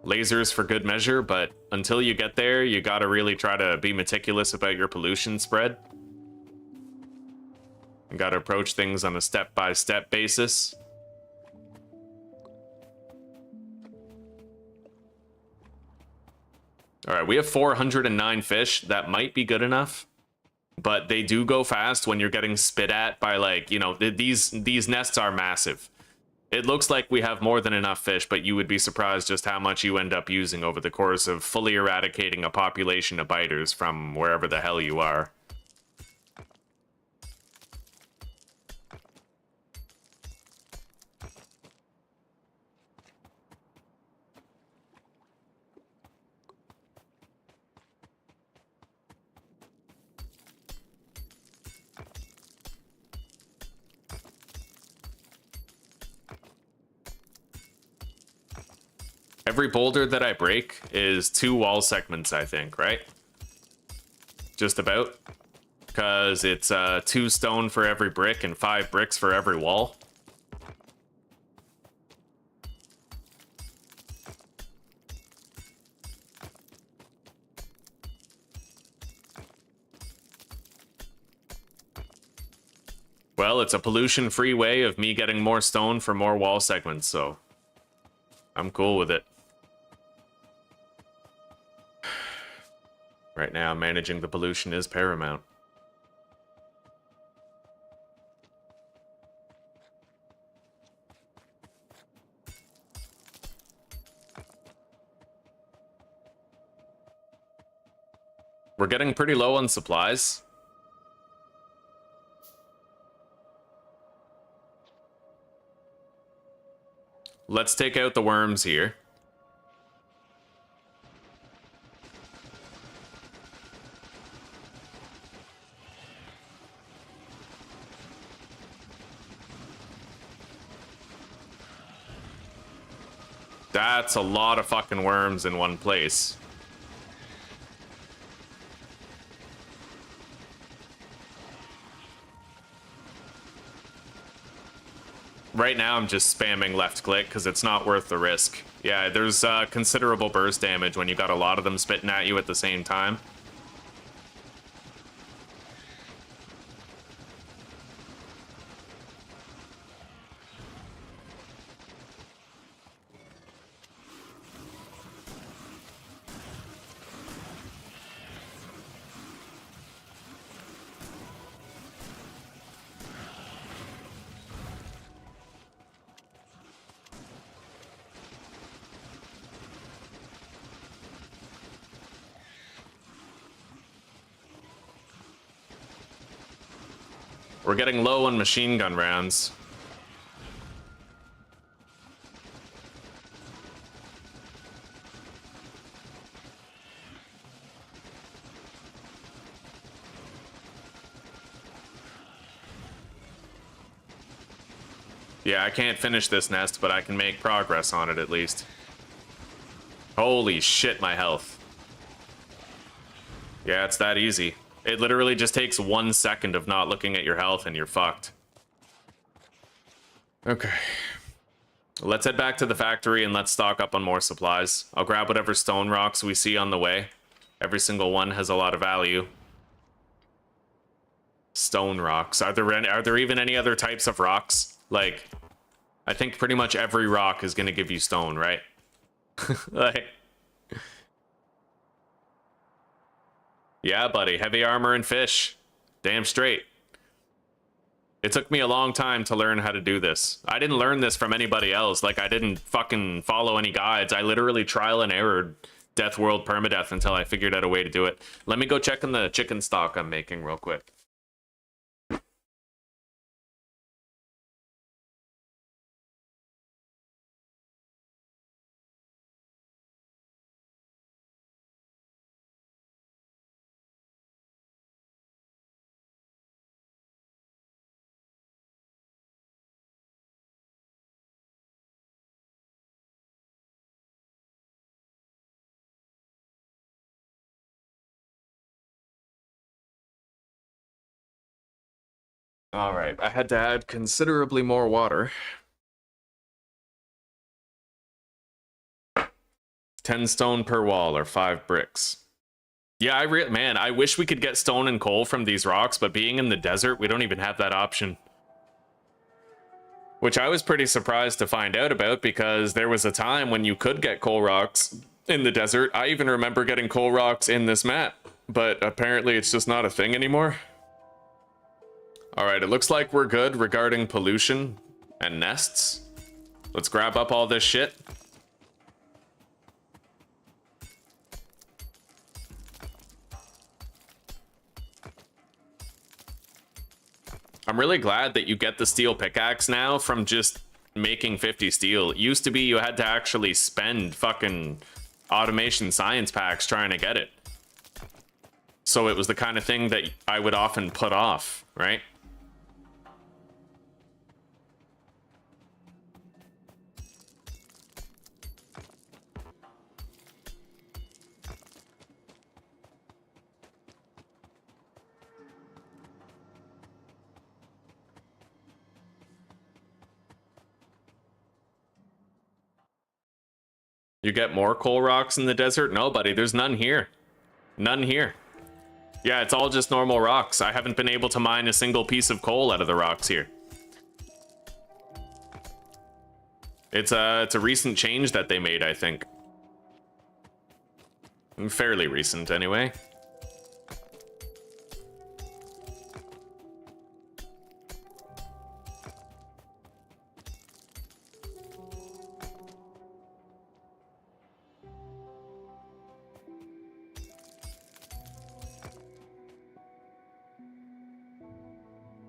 Lasers for good measure, but until you get there, you gotta really try to be meticulous about your pollution spread. You gotta approach things on a step-by-step basis. All right, we have 409 fish. That might be good enough, but they do go fast when you're getting spit at by, like, you know, these nests are massive. It looks like we have more than enough fish, but you would be surprised just how much you end up using over the course of fully eradicating a population of biters from wherever the hell you are. every boulder that I break is 2 wall segments, I think, right? Just about. Because it's 2 stone for every brick and 5 bricks for every wall. Well, it's a pollution-free way of me getting more stone for more wall segments, so I'm cool with it. Right now, managing the pollution is paramount. We're getting pretty low on supplies. Let's take out the worms here. That's a lot of fucking worms in one place. Right now, I'm just spamming left click because it's not worth the risk. Yeah, there's considerable burst damage when you got a lot of them spitting at you at the same time. We're getting low on machine gun rounds. Yeah, I can't finish this nest, but I can make progress on it at least. Holy shit, my health. Yeah, it's that easy. It literally just takes 1 second of not looking at your health and you're fucked. Okay. Let's head back to the factory and let's stock up on more supplies. I'll grab whatever stone rocks we see on the way. Every single one has a lot of value. Stone rocks. Are there even any other types of rocks? Like, I think pretty much every rock is gonna give you stone, right? Like... Yeah, buddy. Heavy armor and fish. Damn straight. It took me a long time to learn how to do this. I didn't learn this from anybody else. Like, I didn't fucking follow any guides. I literally trial and errored Deathworld Permadeath until I figured out a way to do it. Let me go check on the chicken stock I'm making real quick. All right, I had to add considerably more water. 10 stone per wall or 5 bricks. Yeah, man, I wish we could get stone and coal from these rocks, but being in the desert, we don't even have that option. Which I was pretty surprised to find out about, because there was a time when you could get coal rocks in the desert. I even remember getting coal rocks in this map, but apparently it's just not a thing anymore. Alright, it looks like we're good regarding pollution and nests. Let's grab up all this shit. I'm really glad that you get the steel pickaxe now from just making 50 steel. It used to be you had to actually spend fucking automation science packs trying to get it. So it was the kind of thing that I would often put off, right? You get more coal rocks in the desert? No, buddy, there's none here. None here. Yeah, it's all just normal rocks. I haven't been able to mine a single piece of coal out of the rocks here. It's a recent change that they made, I think. Fairly recent, anyway.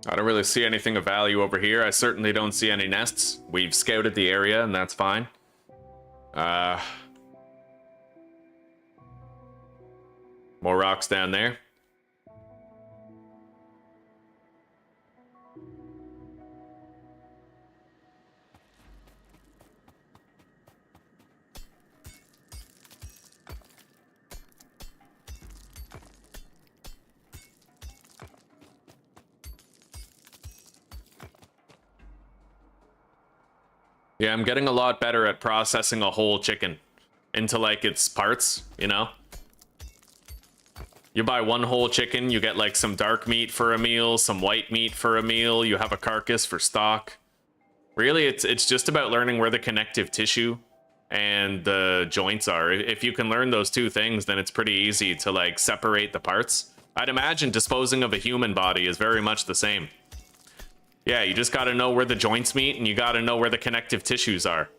I don't really see anything of value over here. I certainly don't see any nests. We've scouted the area, and that's fine. More rocks down there. Yeah, I'm getting a lot better at processing a whole chicken into, like, its parts, you know? You buy one whole chicken, you get, like, some dark meat for a meal, some white meat for a meal, you have a carcass for stock. Really, it's just about learning where the connective tissue and the joints are. If you can learn those two things, then it's pretty easy to, like, separate the parts. I'd imagine disposing of a human body is very much the same. Yeah, you just gotta know where the joints meet, and you gotta know where the connective tissues are.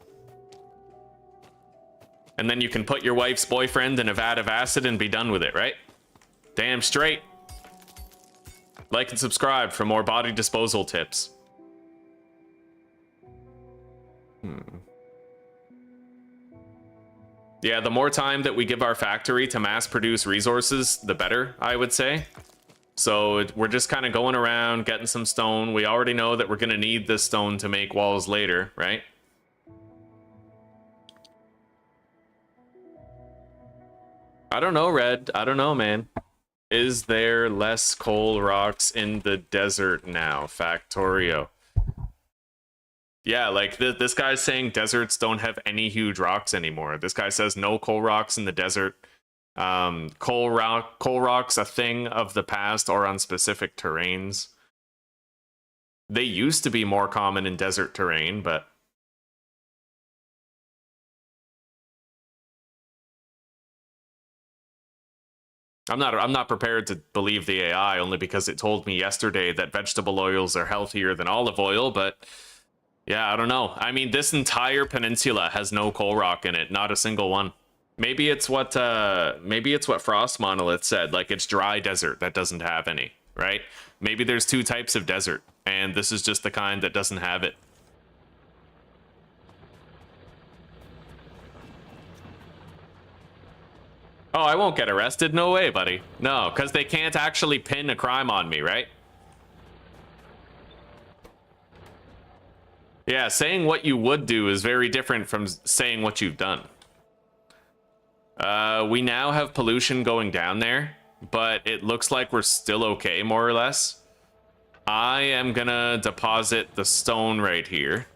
And then you can put your wife's boyfriend in a vat of acid and be done with it, right? Damn straight. Like and subscribe for more body disposal tips. Yeah, the more time that we give our factory to mass produce resources, the better, I would say. So we're just kind of going around, getting some stone. We already know that we're going to need this stone to make walls later, right? I don't know, Red. I don't know, man. Is there less coal rocks in the desert now? Factorio. Yeah, like this guy's saying deserts don't have any huge rocks anymore. This guy says no coal rocks in the desert. Coal rocks a thing of the past or on specific terrains. They used to be more common in desert terrain, but I'm not prepared to believe the AI only because it told me yesterday that vegetable oils are healthier than olive oil, but yeah, I don't know. I mean, this entire peninsula has no coal rock in it, not a single one. Maybe it's what Frost Monolith said, like it's dry desert that doesn't have any, right? Maybe there's two types of desert, and this is just the kind that doesn't have it. Oh, I won't get arrested? No way, buddy. No, because they can't actually pin a crime on me, right? Yeah, saying what you would do is very different from saying what you've done. We now have pollution going down there, but it looks like we're still okay, more or less. I am gonna deposit the stone right here,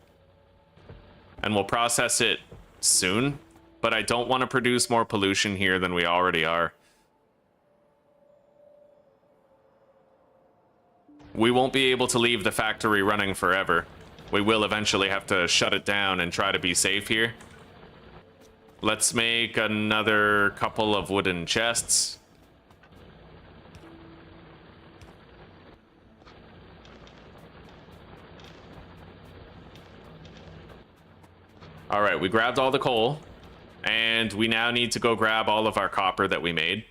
and we'll process it soon, but I don't want to produce more pollution here than we already are. We won't be able to leave the factory running forever. We will eventually have to shut it down and try to be safe here. Let's make another couple of wooden chests. All right, we grabbed all the coal, and we now need to go grab all of our copper that we made.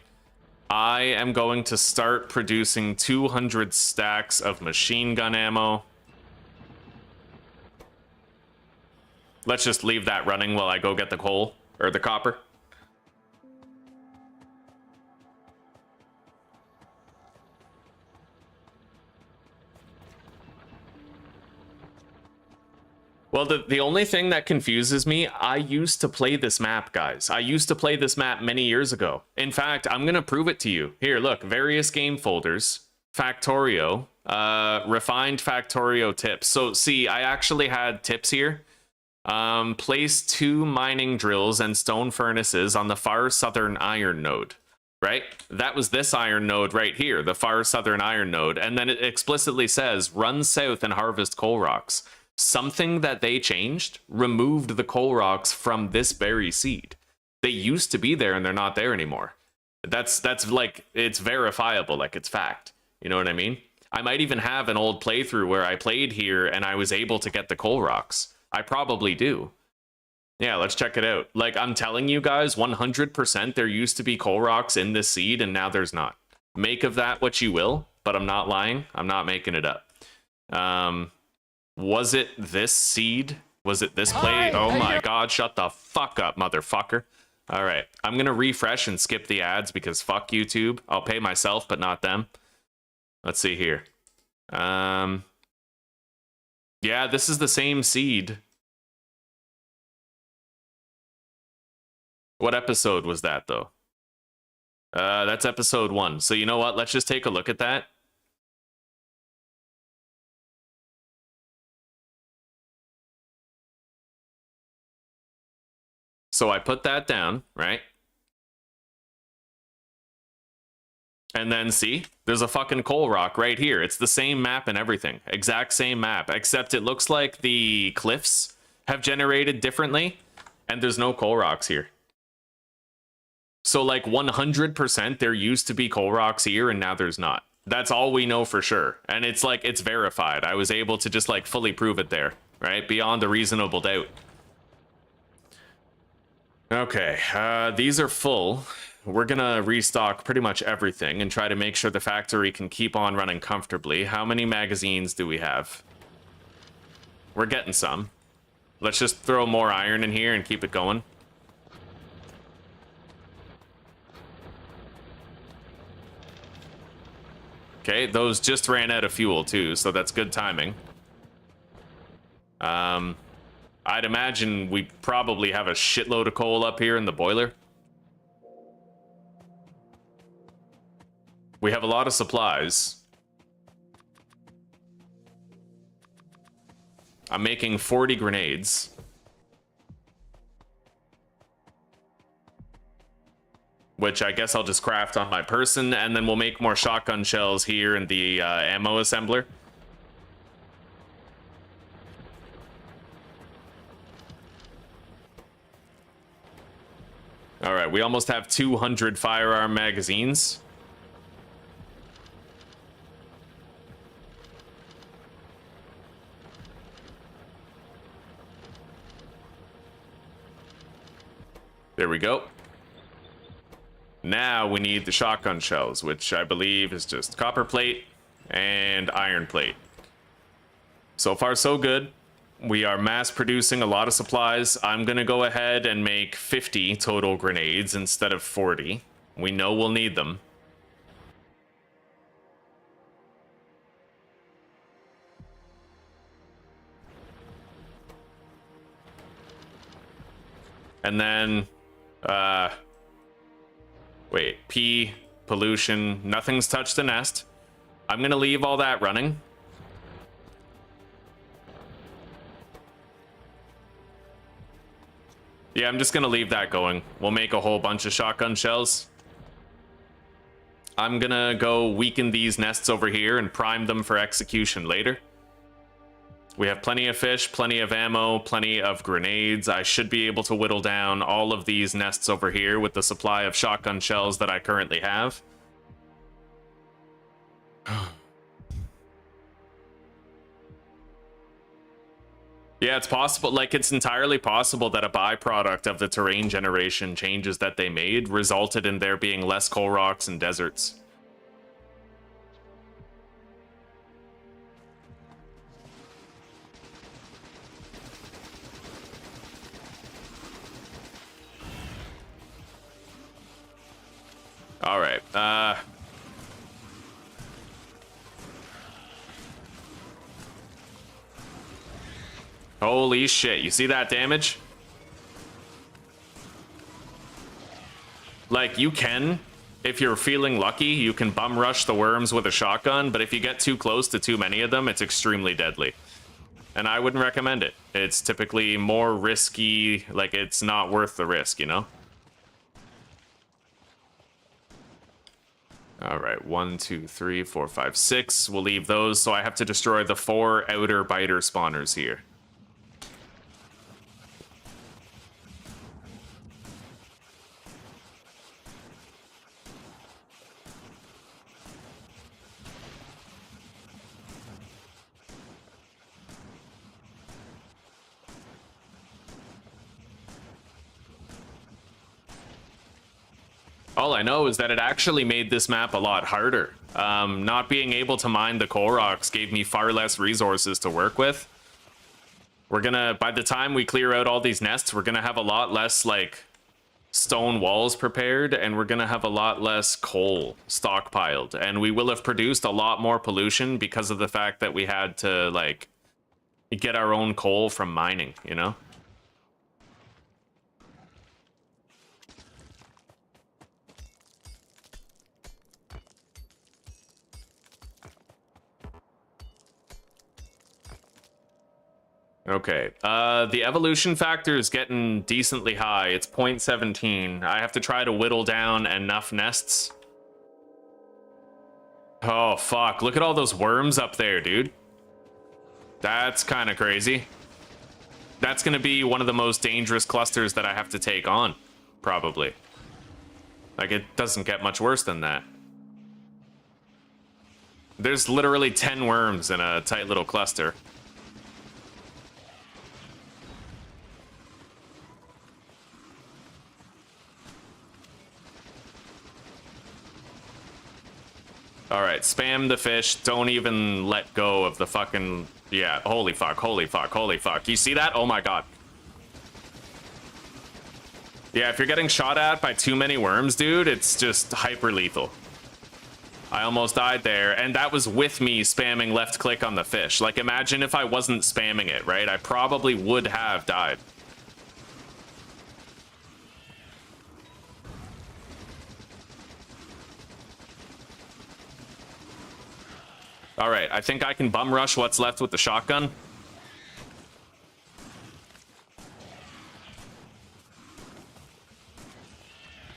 I am going to start producing 200 stacks of machine gun ammo. Let's just leave that running while I go get the coal. Or the copper. Well, the only thing that confuses me, I used to play this map, guys. I used to play this map many years ago. In fact, I'm going to prove it to you. Here, look, various game folders, Factorio, refined Factorio tips. So, see, I actually had tips here Place 2 mining drills and stone furnaces on the far southern iron node. Right? That was this iron node right here, the far southern iron node. And then it explicitly says, run south and harvest coal rocks. Something that they changed removed the coal rocks from this very seed. They used to be there and they're not there anymore. That's like, it's verifiable, like it's fact. You know what I mean? I might even have an old playthrough where I played here and I was able to get the coal rocks. I probably do. Yeah, let's check it out. Like, I'm telling you guys, 100% there used to be coal rocks in this seed, and now there's not. Make of that what you will, but I'm not lying. I'm not making it up. Was it this seed? Was it this play? Oh my god, shut the fuck up, motherfucker. All right, I'm going to refresh and skip the ads because fuck YouTube. I'll pay myself, but not them. Let's see here. Yeah, this is the same seed. What episode was that, though? That's episode 1. So you know what? Let's just take a look at that. So I put that down, right? And then see, there's a fucking coal rock right here. It's the same map and everything. Exact same map, except it looks like the cliffs have generated differently, and there's no coal rocks here. So like 100% there used to be coal rocks here and now there's not. That's all we know for sure. And it's like, it's verified. I was able to just like fully prove it there, right? Beyond a reasonable doubt. Okay, these are full. We're gonna restock pretty much everything and try to make sure the factory can keep on running comfortably. How many magazines do we have? We're getting some. Let's just throw more iron in here and keep it going. Okay, those just ran out of fuel too, so that's good timing. I'd imagine we probably have a shitload of coal up here in the boiler. We have a lot of supplies. I'm making 40 grenades. Which I guess I'll just craft on my person, and then we'll make more shotgun shells here in the ammo assembler. All right, we almost have 200 firearm magazines. There we go. Now we need the shotgun shells, which I believe is just copper plate and iron plate. So far, so good. We are mass producing a lot of supplies. I'm going to go ahead and make 50 total grenades instead of 40. We know we'll need them. And then, wait, P, pollution, nothing's touched the nest. I'm going to leave all that running. Yeah, I'm just going to leave that going. We'll make a whole bunch of shotgun shells. I'm going to go weaken these nests over here and prime them for execution later. We have plenty of fish, plenty of ammo, plenty of grenades. I should be able to whittle down all of these nests over here with the supply of shotgun shells that I currently have. Yeah, it's possible, like, it's entirely possible that a byproduct of the terrain generation changes that they made resulted in there being less coal rocks and deserts. All right, holy shit, you see that damage? Like, you can, if you're feeling lucky, you can bum rush the worms with a shotgun, but if you get too close to too many of them, it's extremely deadly. and I wouldn't recommend it. It's typically more risky, like it's not worth the risk, you know? All right, 1, 2, 3, 4, 5, 6. We'll leave those, so I have to destroy the 4 outer biter spawners here. All I know is that it actually made this map a lot harder. Not being able to mine the coal rocks gave me far less resources to work with. We're gonna, by the time we clear out all these nests, we're gonna have a lot less, like, stone walls prepared, and we're gonna have a lot less coal stockpiled. And we will have produced a lot more pollution because of the fact that we had to, like, get our own coal from mining, you know? Okay, the evolution factor is getting decently high. It's 0.17. I have to try to whittle down enough nests. Oh, fuck. Look at all those worms up there, dude. That's kind of crazy. That's going to be one of the most dangerous clusters that I have to take on, probably. Like, it doesn't get much worse than that. There's literally 10 worms in a tight little cluster. All right, spam the fish. Don't even let go of the fucking... Yeah, holy fuck, holy fuck, holy fuck. You see that? Oh my god. Yeah, if you're getting shot at by too many worms, dude, it's just hyper lethal. I almost died there, and that was with me spamming left click on the fish. Like, imagine if I wasn't spamming it, right? I probably would have died. All right, I think I can bum rush what's left with the shotgun.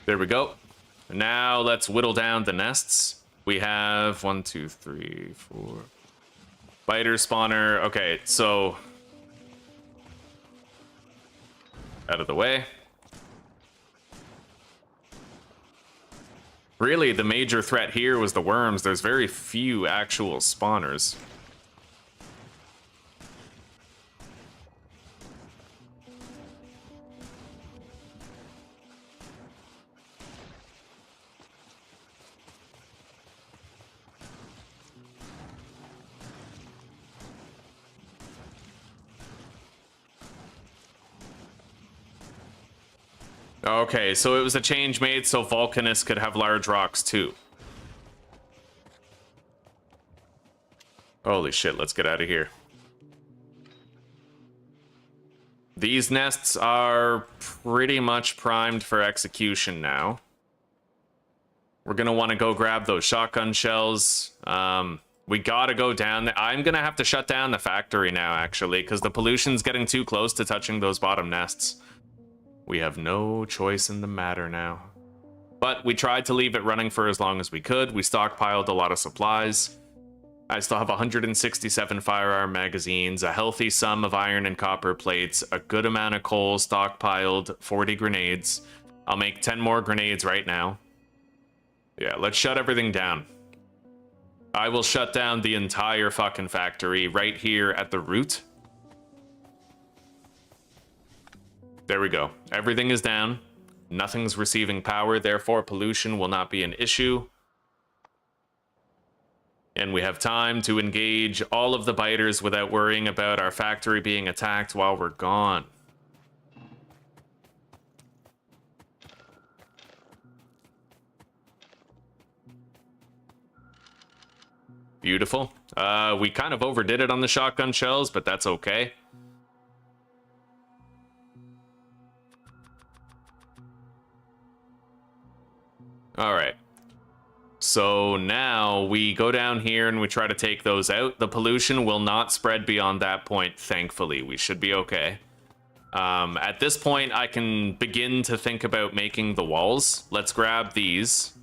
There we go. Now let's whittle down the nests. We have 1, 2, 3, 4. Biter spawner. Okay, so out of the way. Really, the major threat here was the worms. There's very few actual spawners. Okay, so it was a change made so volcanists could have large rocks too. Holy shit, let's get out of here. These nests are pretty much primed for execution now. We're gonna want to go grab those shotgun shells. We gotta go down there. I'm gonna have to shut down the factory now, actually, because the pollution's getting too close to touching those bottom nests. We have no choice in the matter now. But we tried to leave it running for as long as we could. We stockpiled a lot of supplies. I still have 167 firearm magazines, a healthy sum of iron and copper plates, a good amount of coal stockpiled, 40 grenades. I'll make 10 more grenades right now. Yeah, let's shut everything down. I will shut down the entire fucking factory right here at the root. There we go. Everything is down. Nothing's receiving power, therefore pollution will not be an issue. And we have time to engage all of the biters without worrying about our factory being attacked while we're gone. Beautiful. We kind of overdid it on the shotgun shells, but that's okay. All right. So now we go down here and we try to take those out. The pollution will not spread beyond that point, thankfully. We should be okay. At this point, I can begin to think about making the walls. Let's grab these.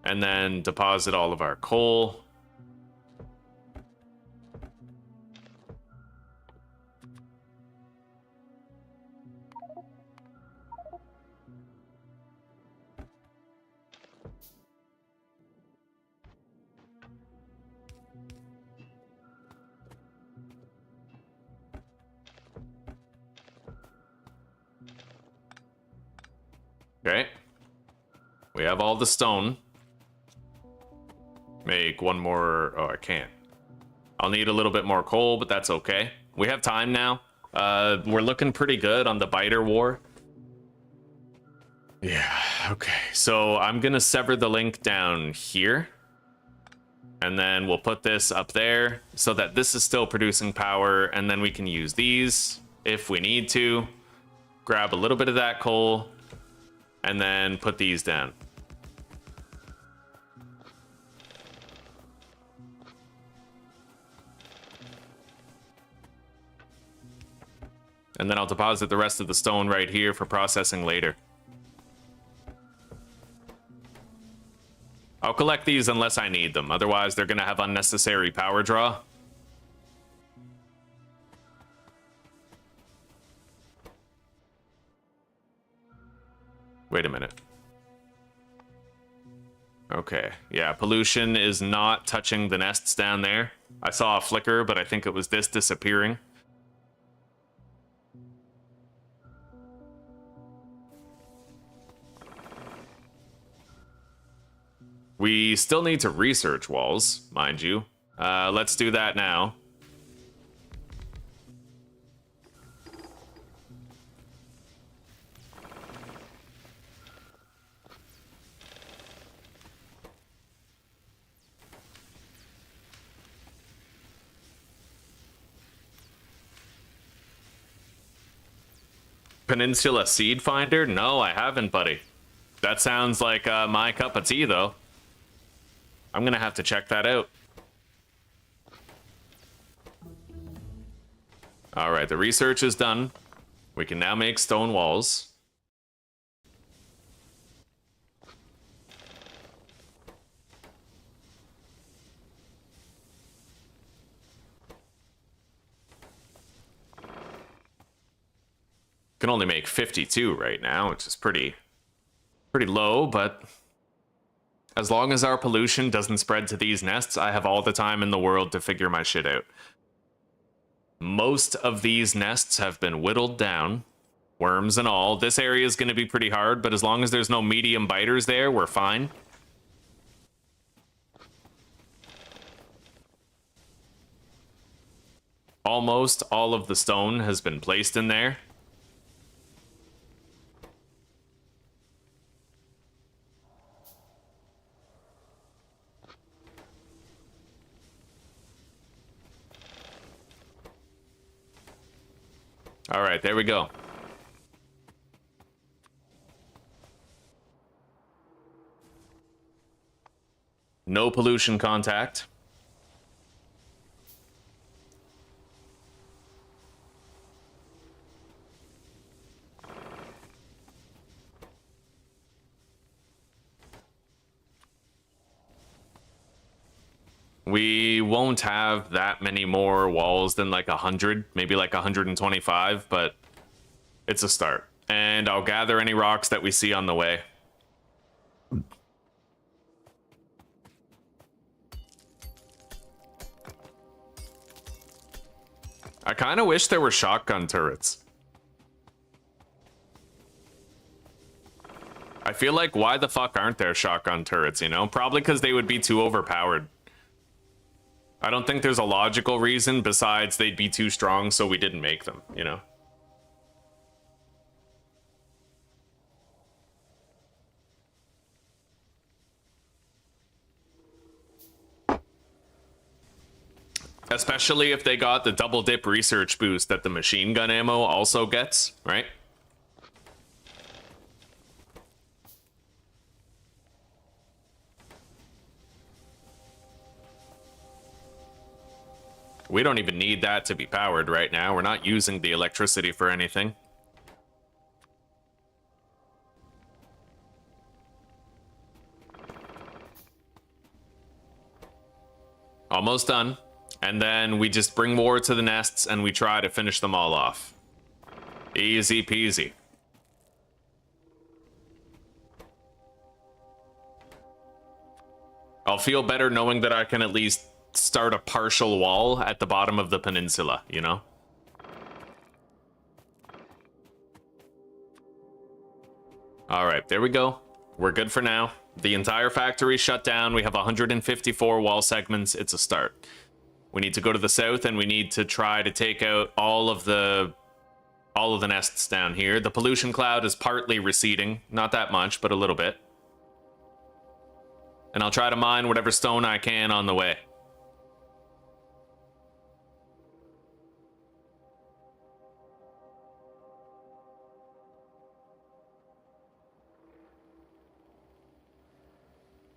And then deposit all of our coal. Okay. We have all the stone. Make one more. Oh, I can't. I'll need a little bit more coal, but that's okay. We have time now. We're looking pretty good on the biter war. Yeah, okay. So I'm gonna sever the link down here. And then we'll put this up there so that this is still producing power, and then we can use these if we need to. Grab a little bit of that coal. And then put these down. And then I'll deposit the rest of the stone right here for processing later. I'll collect these unless I need them. Otherwise, they're going to have unnecessary power draw. Wait a minute. Okay, yeah, pollution is not touching the nests down there. I saw a flicker, but I think it was this disappearing. We still need to research walls, mind you. Let's do that now. Peninsula Seed Finder? No, I haven't, buddy. That sounds like my cup of tea, though. I'm gonna have to check that out. All right, the research is done. We can now make stone walls. Can only make 52 right now, which is pretty low, but as long as our pollution doesn't spread to these nests, I have all the time in the world to figure my shit out. Most of these nests have been whittled down, worms and all. This area is going to be pretty hard, but as long as there's no medium biters there, we're fine. Almost all of the stone has been placed in there. All right, there we go. No pollution contact. We won't have that many more walls than like 100, maybe like 125, but it's a start. And I'll gather any rocks that we see on the way. I kind of wish there were shotgun turrets. I feel like, why the fuck aren't there shotgun turrets, you know? Probably because they would be too overpowered. I don't think there's a logical reason besides they'd be too strong, so we didn't make them, you know? Especially if they got the double dip research boost that the machine gun ammo also gets, right? We don't even need that to be powered right now. We're not using the electricity for anything. Almost done. And then we just bring more to the nests and we try to finish them all off. Easy peasy. I'll feel better knowing that I can at least start a partial wall at the bottom of the peninsula, you know? All right, there we go. We're good for now. The entire factory shut down. We have 154 wall segments. It's a start. We need to go to the south and we need to try to take out all of the nests down here. The pollution cloud is partly receding. Not that much, but a little bit. And I'll try to mine whatever stone I can on the way.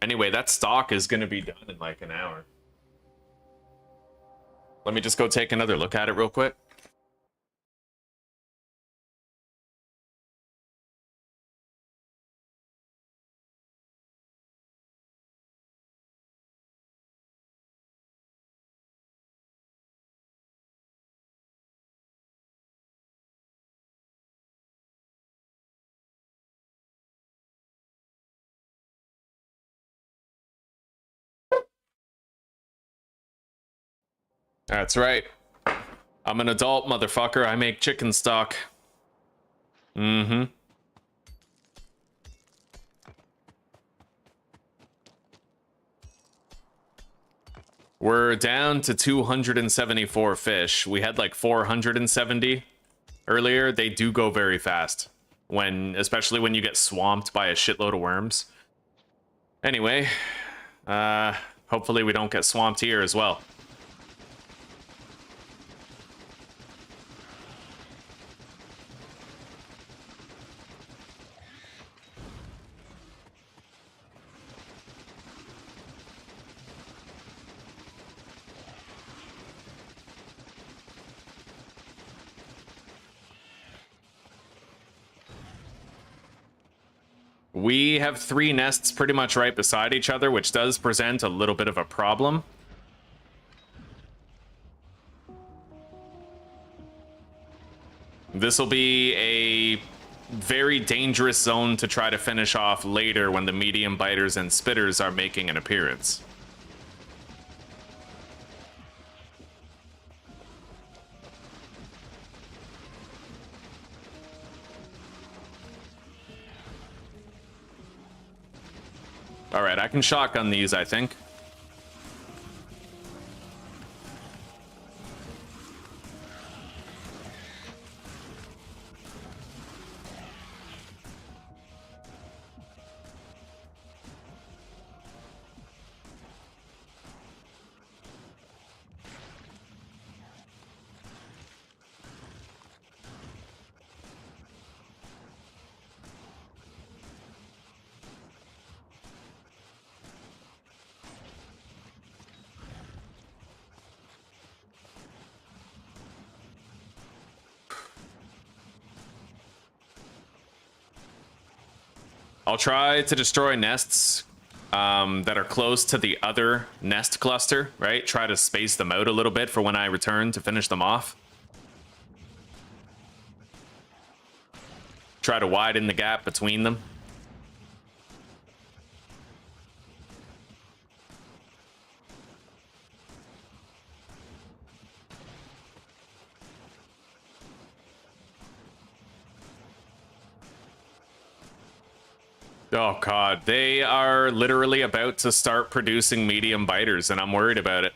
Anyway, that stock is going to be done in like an hour. Let me just go take another look at it real quick. That's right. I'm an adult, motherfucker. I make chicken stock. Mm-hmm. We're down to 274 fish. We had like 470 earlier. They do go very fast, especially when you get swamped by a shitload of worms. Anyway, hopefully we don't get swamped here as well. We have 3 nests pretty much right beside each other, which does present a little bit of a problem. This will be a very dangerous zone to try to finish off later when the medium biters and spitters are making an appearance. All right, I can shotgun these, I think. I'll try to destroy nests that are close to the other nest cluster, right? Try to space them out a little bit for when I return to finish them off. Try to widen the gap between them. Oh god, they are literally about to start producing medium biters, and I'm worried about it.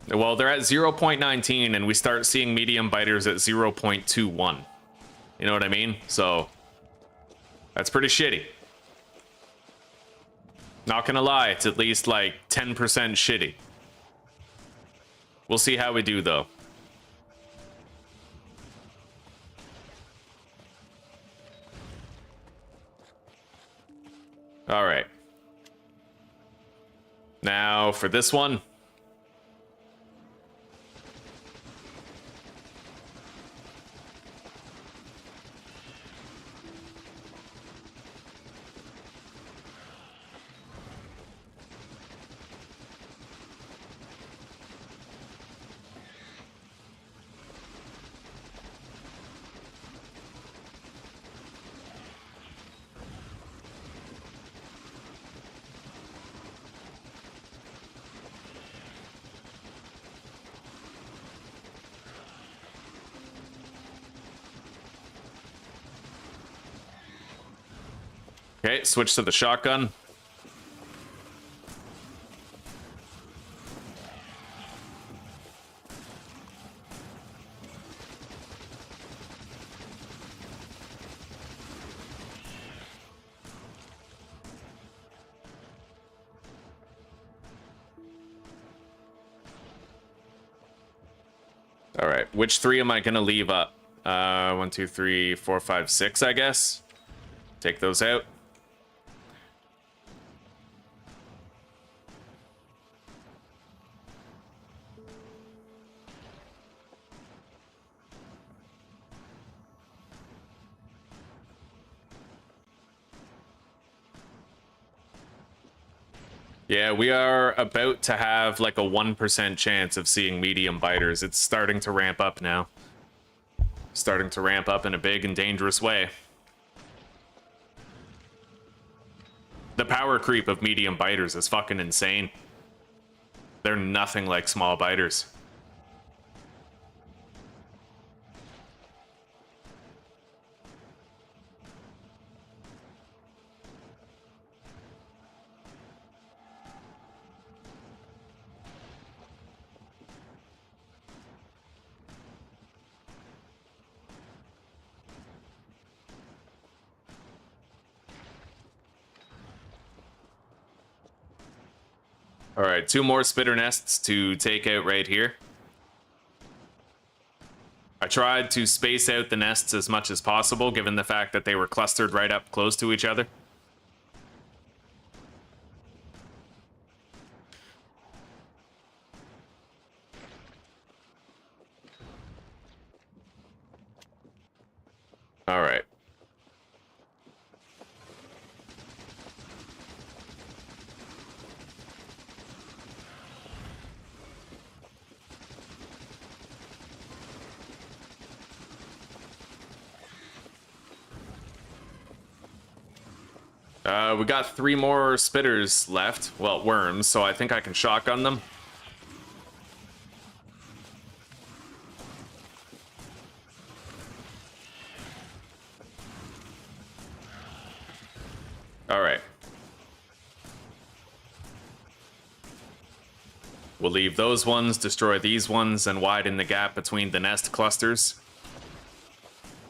Well, they're at 0.19, and we start seeing medium biters at 0.21. You know what I mean? So, that's pretty shitty. Not gonna lie, it's at least like 10% shitty. We'll see how we do, though. All right. Now for this one. Okay, switch to the shotgun. All right, which 3 am I gonna leave up? 1, 2, 3, 4, 5, 6, I guess. Take those out. Yeah, we are about to have like a 1% chance of seeing medium biters. It's starting to ramp up now. Starting to ramp up in a big and dangerous way. The power creep of medium biters is fucking insane. They're nothing like small biters. All right, 2 more spitter nests to take out right here. I tried to space out the nests as much as possible, given the fact that they were clustered right up close to each other. All right. We got 3 more spitters left. Well, worms, so I think I can shotgun them. All right. We'll leave those ones, destroy these ones, and widen the gap between the nest clusters.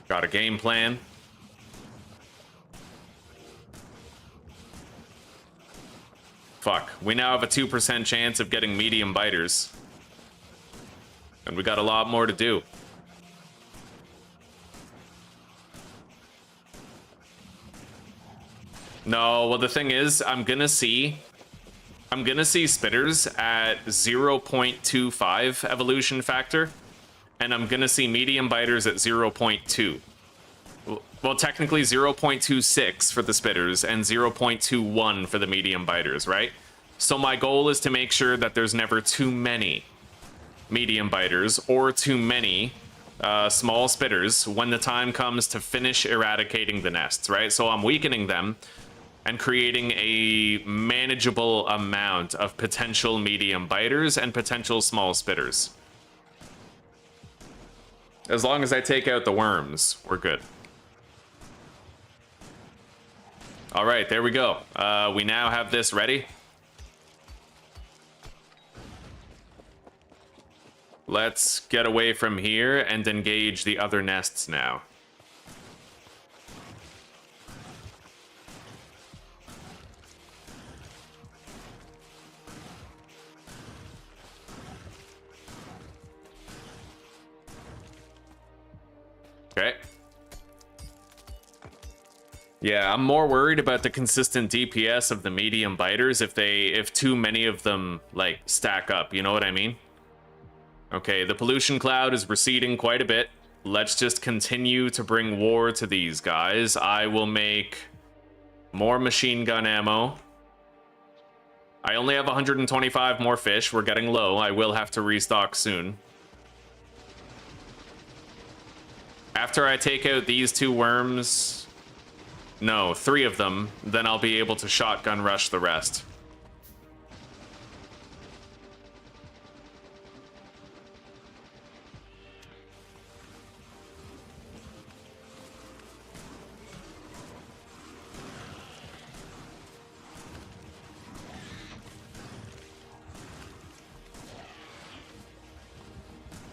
Got a game plan. Fuck, we now have a 2% chance of getting medium biters. And we got a lot more to do. No, well the thing is, I'm gonna see spitters at 0.25 evolution factor, and I'm gonna see medium biters at 0.2. Well, technically 0.26 for the spitters and 0.21 for the medium biters, right? So my goal is to make sure that there's never too many medium biters or too many small spitters when the time comes to finish eradicating the nests, right? So I'm weakening them and creating a manageable amount of potential medium biters and potential small spitters. As long as I take out the worms, we're good. All right, there we go. We now have this ready. Let's get away from here and engage the other nests now. Okay. Yeah, I'm more worried about the consistent DPS of the medium biters if too many of them like stack up, you know what I mean? Okay, the pollution cloud is receding quite a bit. Let's just continue to bring war to these guys. I will make more machine gun ammo. I only have 125 more fish. We're getting low. I will have to restock soon. After I take out these 2 worms... No, 3 of them, then I'll be able to shotgun rush the rest.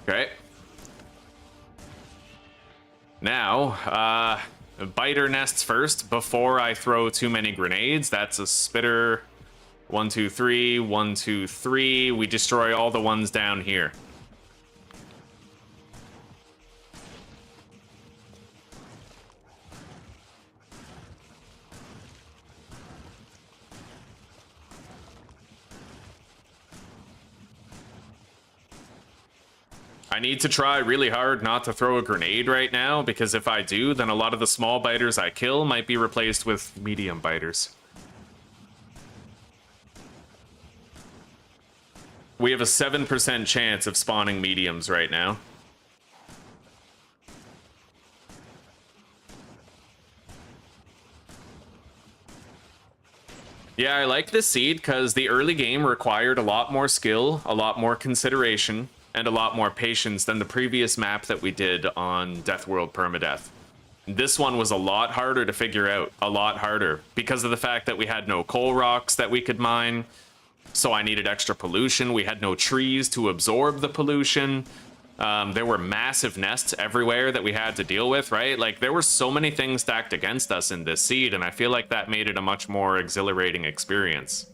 Okay. Now, biter nests first before I throw too many grenades. That's a spitter. 1, 2, 3. 1, 2, 3. We destroy all the ones down here. I need to try really hard not to throw a grenade right now, because if I do, then a lot of the small biters I kill might be replaced with medium biters. We have a 7% chance of spawning mediums right now. Yeah, I like this seed because the early game required a lot more skill, a lot more consideration, and a lot more patience than the previous map that we did on Deathworld Permadeath. This one was a lot harder to figure out, a lot harder, because of the fact that we had no coal rocks that we could mine, so I needed extra pollution. We had no trees to absorb the pollution. There were massive nests everywhere that we had to deal with, right? Like, there were so many things stacked against us in this seed, and I feel like that made it a much more exhilarating experience.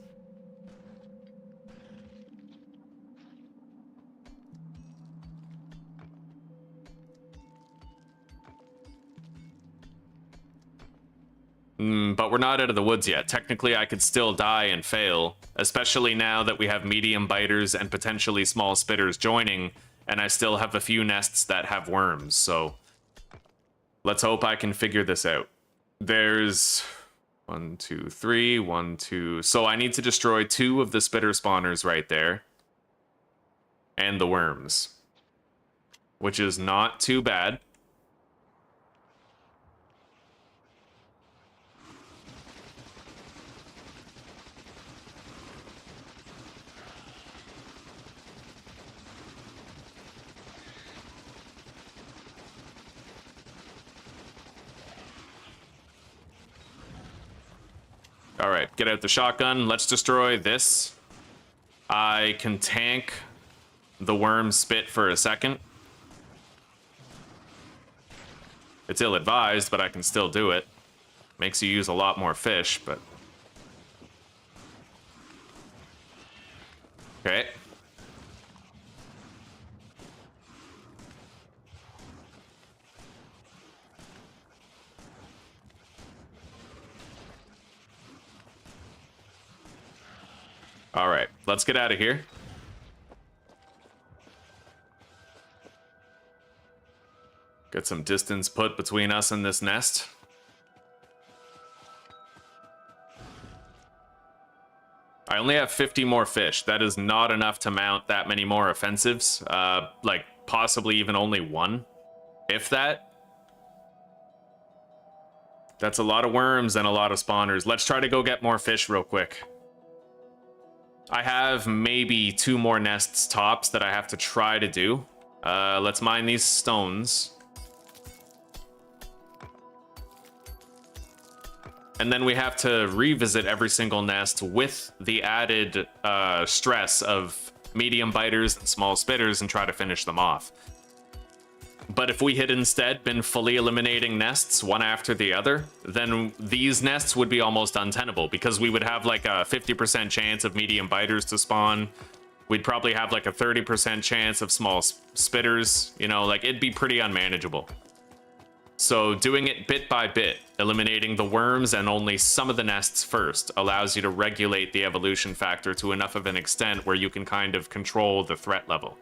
But we're not out of the woods yet. Technically, I could still die and fail, especially now that we have medium biters and potentially small spitters joining, and I still have a few nests that have worms, so let's hope I can figure this out. There's 1, 2, 3, 1, 2. So I need to destroy 2 of the spitter spawners right there, and the worms, which is not too bad. All right, get out the shotgun. Let's destroy this. I can tank the worm spit for a second. It's ill-advised, but I can still do it. Makes you use a lot more fish, but... Okay. All right, let's get out of here. Get some distance put between us and this nest. I only have 50 more fish. That is not enough to mount that many more offensives. Like, possibly even only 1, if that. That's a lot of worms and a lot of spawners. Let's try to go get more fish real quick. I have maybe 2 more nests tops that I have to try to do. Let's mine these stones. And then we have to revisit every single nest with the added stress of medium biters and small spitters and try to finish them off. But if we had instead been fully eliminating nests one after the other, then these nests would be almost untenable because we would have like a 50% chance of medium biters to spawn. We'd probably have like a 30% chance of small spitters, you know, like it'd be pretty unmanageable. So doing it bit by bit, eliminating the worms and only some of the nests first, allows you to regulate the evolution factor to enough of an extent where you can kind of control the threat level.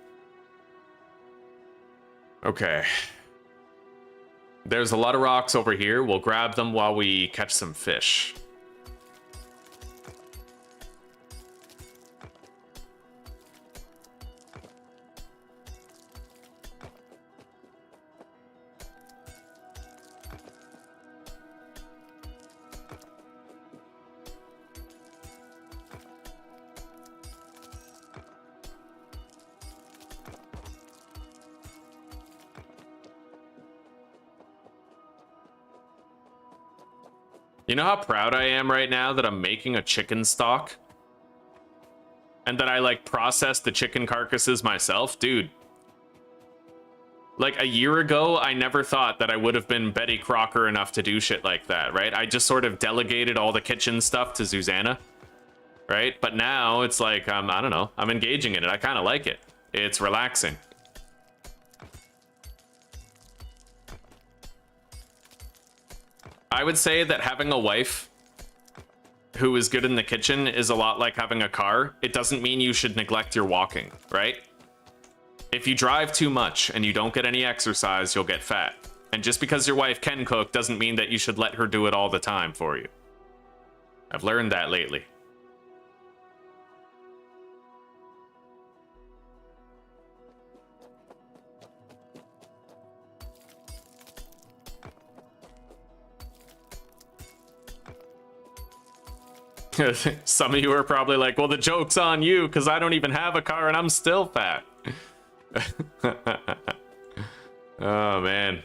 Okay. There's a lot of rocks over here. We'll grab them while we catch some fish. You know how proud I am right now that I'm making a chicken stock? And that I, like, process the chicken carcasses myself? Dude, Like, a year ago, I never thought that I would have been Betty Crocker enough to do shit like that, right? I just sort of delegated all the kitchen stuff to Susanna, right? But now it's like, I don't know, I'm engaging in it. I kind of like it. It's relaxing. I would say that having a wife who is good in the kitchen is a lot like having a car. It doesn't mean you should neglect your walking, right? If you drive too much and you don't get any exercise, you'll get fat. And just because your wife can cook doesn't mean that you should let her do it all the time for you. I've learned that lately. Some of you are probably like, well, the joke's on you because I don't even have a car and I'm still fat. Oh, man.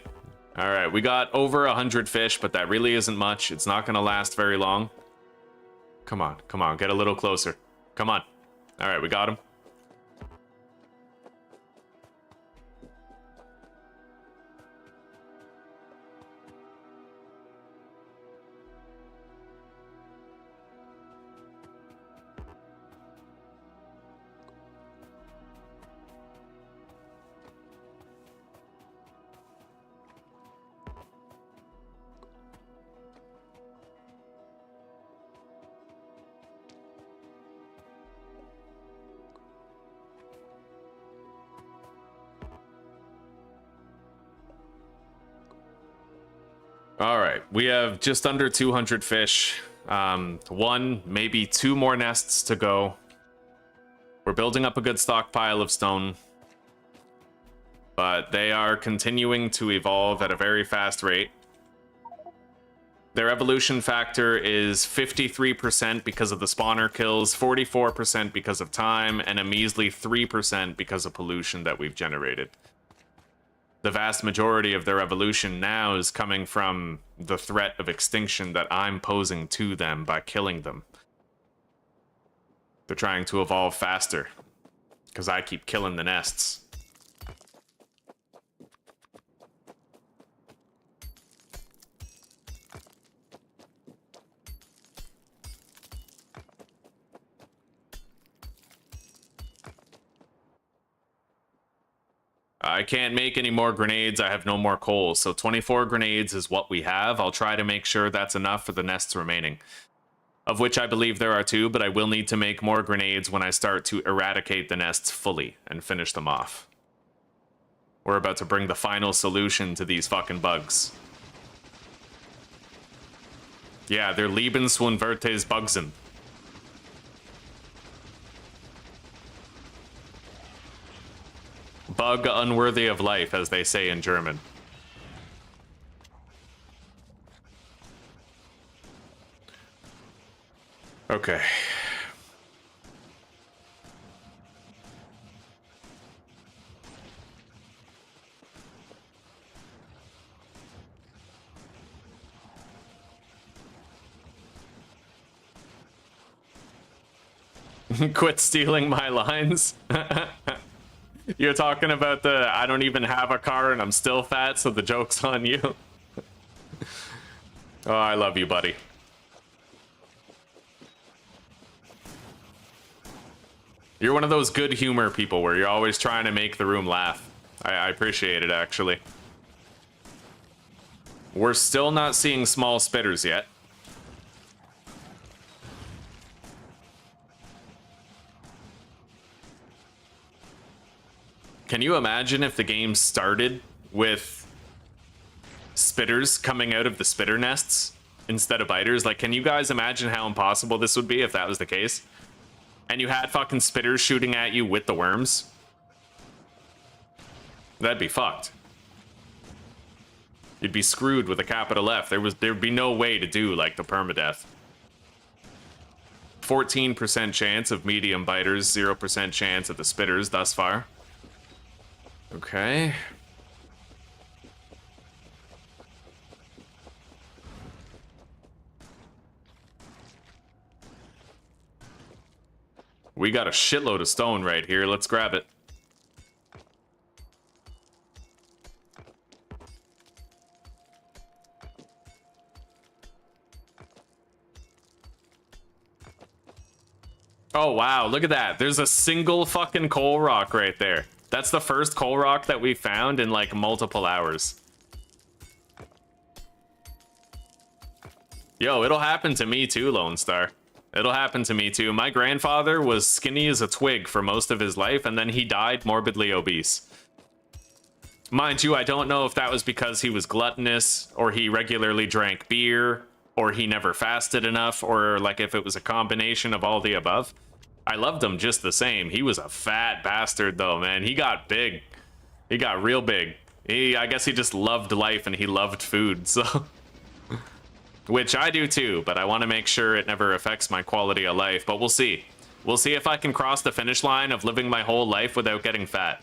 All right, we got over 100 fish, but that really isn't much. It's not going to last very long. Come on, get a little closer. Come on. All right, we got him. All right, we have just under 200 fish. One, maybe two more nests to go. We're building up a good stockpile of stone, but they are continuing to evolve at a very fast rate. Their evolution factor is 53% because of the spawner kills, 44% because of time, and a measly 3% because of pollution that we've generated. The vast majority of their evolution now is coming from the threat of extinction that I'm posing to them by killing them. They're trying to evolve faster because I keep killing the nests. I can't make any more grenades. I have no more coal. So 24 grenades is what we have. I'll try to make sure that's enough for the nests remaining. Of which I believe there are 2, but I will need to make more grenades when I start to eradicate the nests fully and finish them off. We're about to bring the final solution to these fucking bugs. Yeah, they're Lebenswunvertes Bugsen. Bug unworthy of life, as they say in German. Okay. Quit stealing my lines. You're talking about the I don't even have a car and I'm still fat, so the joke's on you. Oh, I love you, buddy. You're one of those good humor people where you're always trying to make the room laugh. I appreciate it, actually. We're still not seeing small spitters yet. Can you imagine if the game started with spitters coming out of the spitter nests instead of biters? Like, can you guys imagine how impossible this would be if that was the case? And you had fucking spitters shooting at you with the worms? That'd be fucked. You'd be screwed with a capital F. There'd be no way to do like the permadeath. 14% chance of medium biters, 0% chance of the spitters thus far. Okay. We got a shitload of stone right here. Let's grab it. Oh, wow. Look at that. There's a single fucking coal rock right there. That's the first coal rock that we found in, like, multiple hours. Yo, it'll happen to me too, Lone Star. It'll happen to me too. My grandfather was skinny as a twig for most of his life, and then he died morbidly obese. Mind you, I don't know if that was because he was gluttonous, or he regularly drank beer, or he never fasted enough, or like if it was a combination of all the above. I loved him just the same. He was a fat bastard though, man. He got big. He got real big. I guess he just loved life and he loved food, so... Which I do too, but I want to make sure it never affects my quality of life, but we'll see. We'll see if I can cross the finish line of living my whole life without getting fat.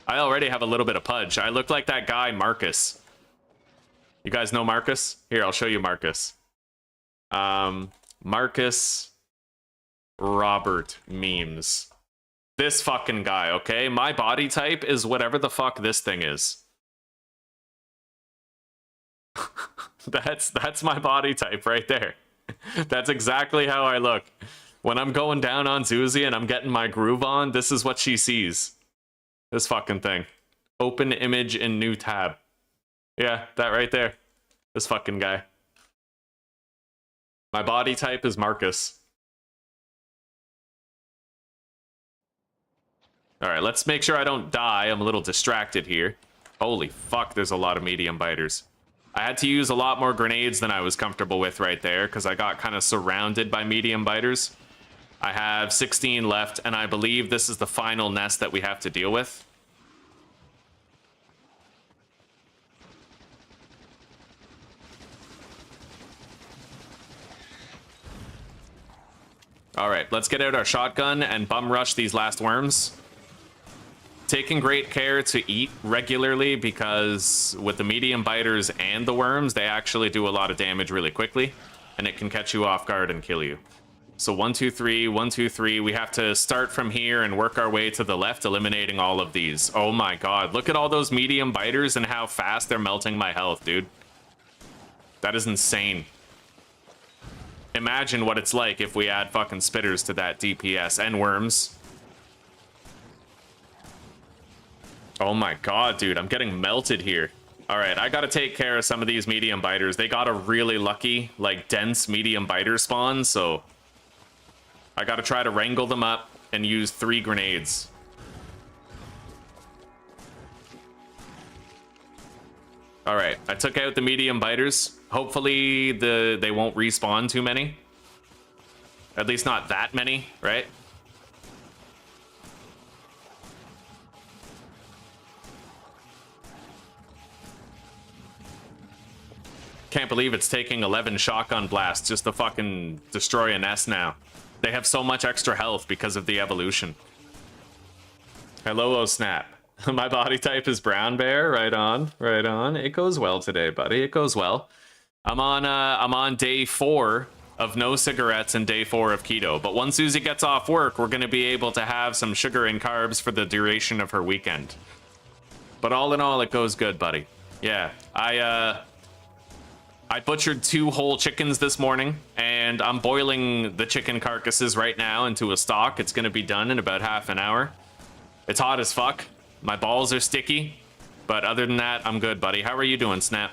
I already have a little bit of pudge. I look like that guy, Marcus. You guys know Marcus? Here, I'll show you Marcus. Marcus Robert memes. This fucking guy, okay? My body type is whatever the fuck this thing is. That's my body type right there. That's exactly how I look. When I'm going down on Zuzi and I'm getting my groove on, this is what she sees. This fucking thing. Open image in new tab. Yeah, that right there. This fucking guy. My body type is Marcus. Alright, let's make sure I don't die. I'm a little distracted here. Holy fuck, there's a lot of medium biters. I had to use a lot more grenades than I was comfortable with right there because I got kind of surrounded by medium biters. I have 16 left, and I believe this is the final nest that we have to deal with. All right, let's get out our shotgun and bum rush these last worms. Taking great care to eat regularly because with the medium biters and the worms, they actually do a lot of damage really quickly, and it can catch you off guard and kill you. So 1, 2, 3, 1, 2, 3. We have to start from here and work our way to the left, eliminating all of these. Oh my god, look at all those medium biters and how fast they're melting my health, dude. That is insane. Imagine what it's like if we add fucking spitters to that DPS and worms. Oh my god, dude, I'm getting melted here. All right, I gotta take care of some of these medium biters. They got a really lucky, like, dense medium biter spawn, so I gotta try to wrangle them up and use 3 grenades. All right, I took out the medium biters. Hopefully they won't respawn too many. At least not that many, right? Can't believe it's taking 11 shotgun blasts just to fucking destroy a nest now. They have so much extra health because of the evolution. Hello, oh snap. My body type is brown bear. Right on, right on. It goes well today, buddy. It goes well. I'm on day 4 of no cigarettes and day 4 of keto. But once Susie gets off work, we're gonna be able to have some sugar and carbs for the duration of her weekend. But all in all, it goes good, buddy. Yeah, I butchered 2 whole chickens this morning, and I'm boiling the chicken carcasses right now into a stock. It's gonna be done in about half an hour. It's hot as fuck. My balls are sticky, but other than that, I'm good, buddy. How are you doing, Snap?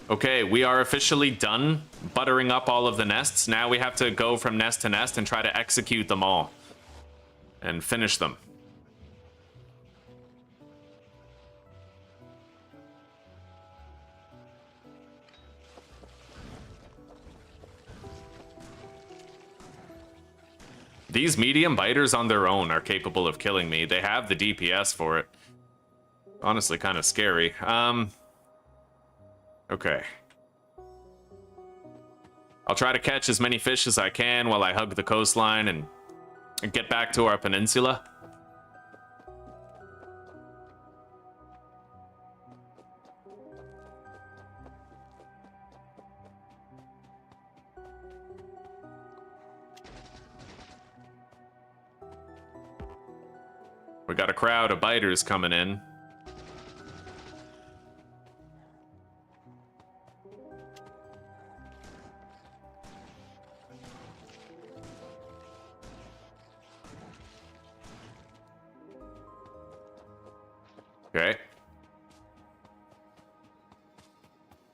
Okay, we are officially done buttering up all of the nests. Now we have to go from nest to nest and try to execute them all and finish them. These medium biters on their own are capable of killing me. They have the DPS for it. Honestly, kind of scary. Okay. I'll try to catch as many fish as I can while I hug the coastline and get back to our peninsula. We got a crowd of biters coming in. Okay.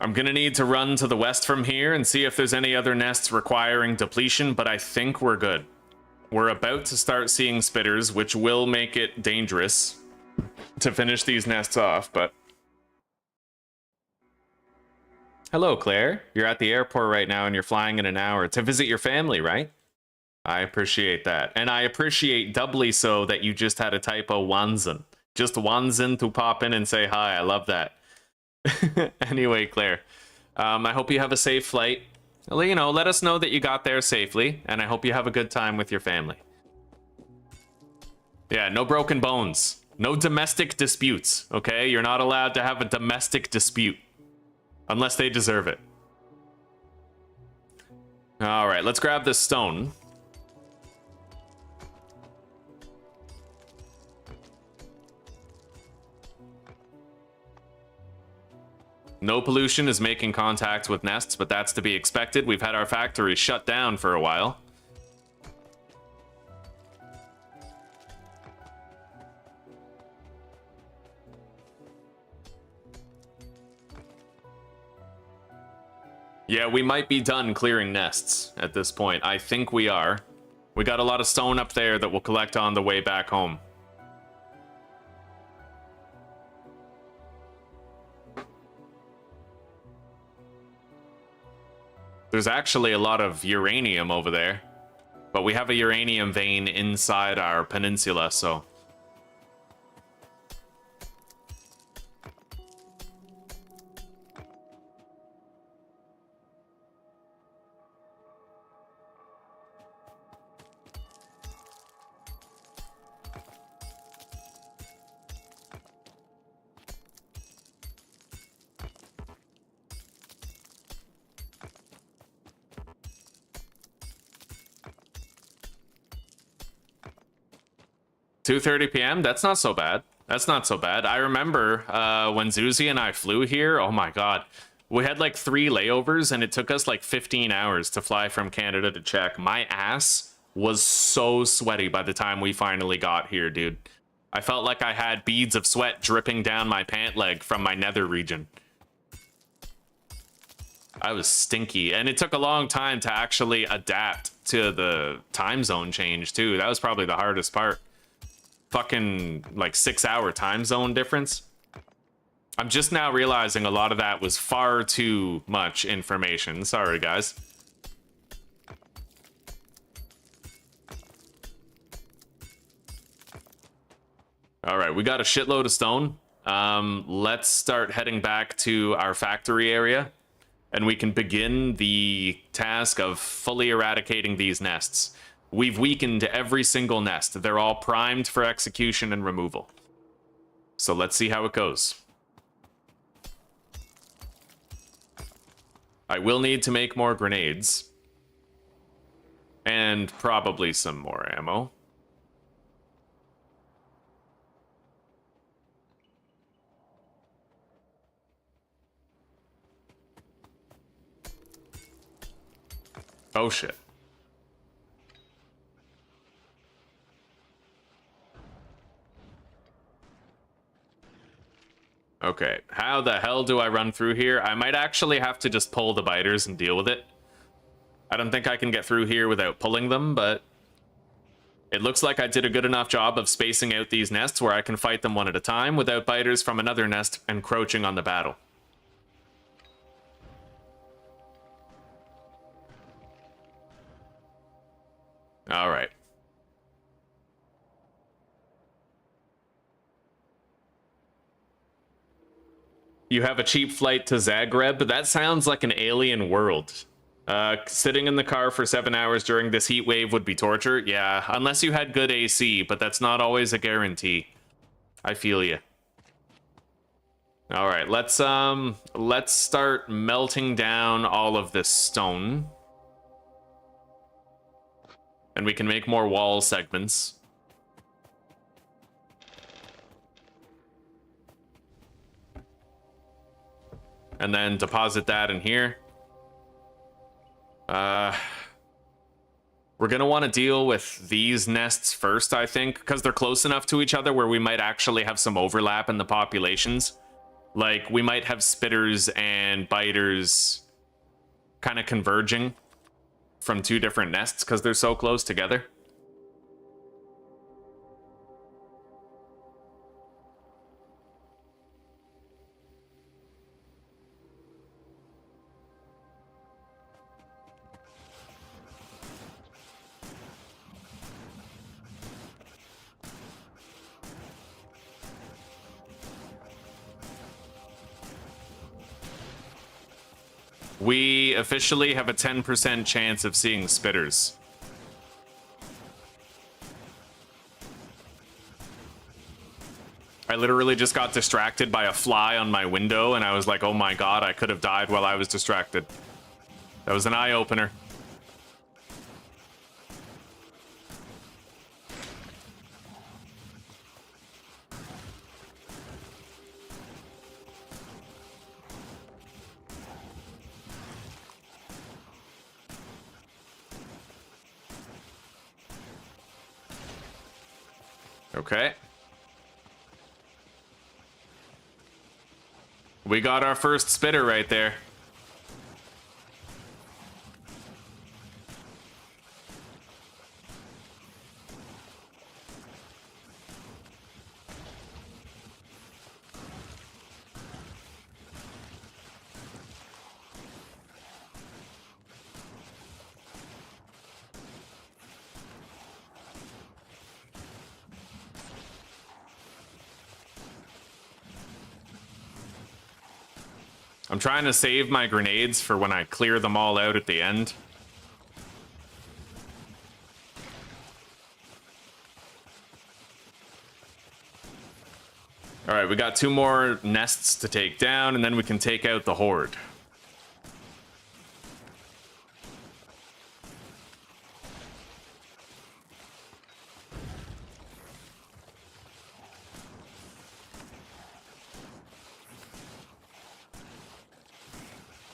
I'm gonna need to run to the west from here and see if there's any other nests requiring depletion, but I think we're good. We're about to start seeing spitters, which will make it dangerous to finish these nests off, but... Hello, Claire. You're at the airport right now and you're flying in an hour to visit your family, right? I appreciate that. And I appreciate doubly so that you just had a typo Wanzen. Just Wanzen to pop in and say hi. I love that. Anyway, Claire, I hope you have a safe flight. You know, let us know that you got there safely, and I hope you have a good time with your family. Yeah, no broken bones. No domestic disputes, okay? You're not allowed to have a domestic dispute. Unless they deserve it. Alright, let's grab this stone. No pollution is making contact with nests, but that's to be expected. We've had our factory shut down for a while. Yeah, we might be done clearing nests at this point. I think we are. We got a lot of stone up there that we'll collect on the way back home. There's actually a lot of uranium over there, but we have a uranium vein inside our peninsula, so... $2:30 p.m. That's not so bad. That's not so bad. I remember when Zuzi and I flew here. Oh my god, we had like 3 layovers, and it took us like 15 hours to fly from Canada to Czech. My ass was so sweaty by the time we finally got here, dude. I felt like I had beads of sweat dripping down my pant leg from my nether region. I was stinky, and it took a long time to actually adapt to the time zone change too. That was probably the hardest part. Fucking like 6-hour time zone difference. I'm just now realizing a lot of that was far too much information. Sorry, guys. All right, we got a shitload of stone. Let's start heading back to our factory area, and we can begin the task of fully eradicating these nests. We've weakened every single nest. They're all primed for execution and removal. So let's see how it goes. I will need to make more grenades. And probably some more ammo. Oh shit. Okay, how the hell do I run through here? I might actually have to just pull the biters and deal with it. I don't think I can get through here without pulling them, but it looks like I did a good enough job of spacing out these nests where I can fight them one at a time without biters from another nest encroaching on the battle. All right. You have a cheap flight to Zagreb? That sounds like an alien world. Sitting in the car for 7 hours during this heat wave would be torture. Yeah, unless you had good AC, but that's not always a guarantee. I feel you. All right, let's start melting down all of this stone. And we can make more wall segments. And then deposit that in here. We're going to want to deal with these nests first, I think, because they're close enough to each other where we might actually have some overlap in the populations. Like, we might have spitters and biters kind of converging from two different nests because they're so close together. We officially have a 10% chance of seeing spitters. I literally just got distracted by a fly on my window, and I was like, oh my god, I could have died while I was distracted. That was an eye-opener. Okay. We got our first spitter right there. I'm trying to save my grenades for when I clear them all out at the end. All right, we got 2 more nests to take down, and then we can take out the horde.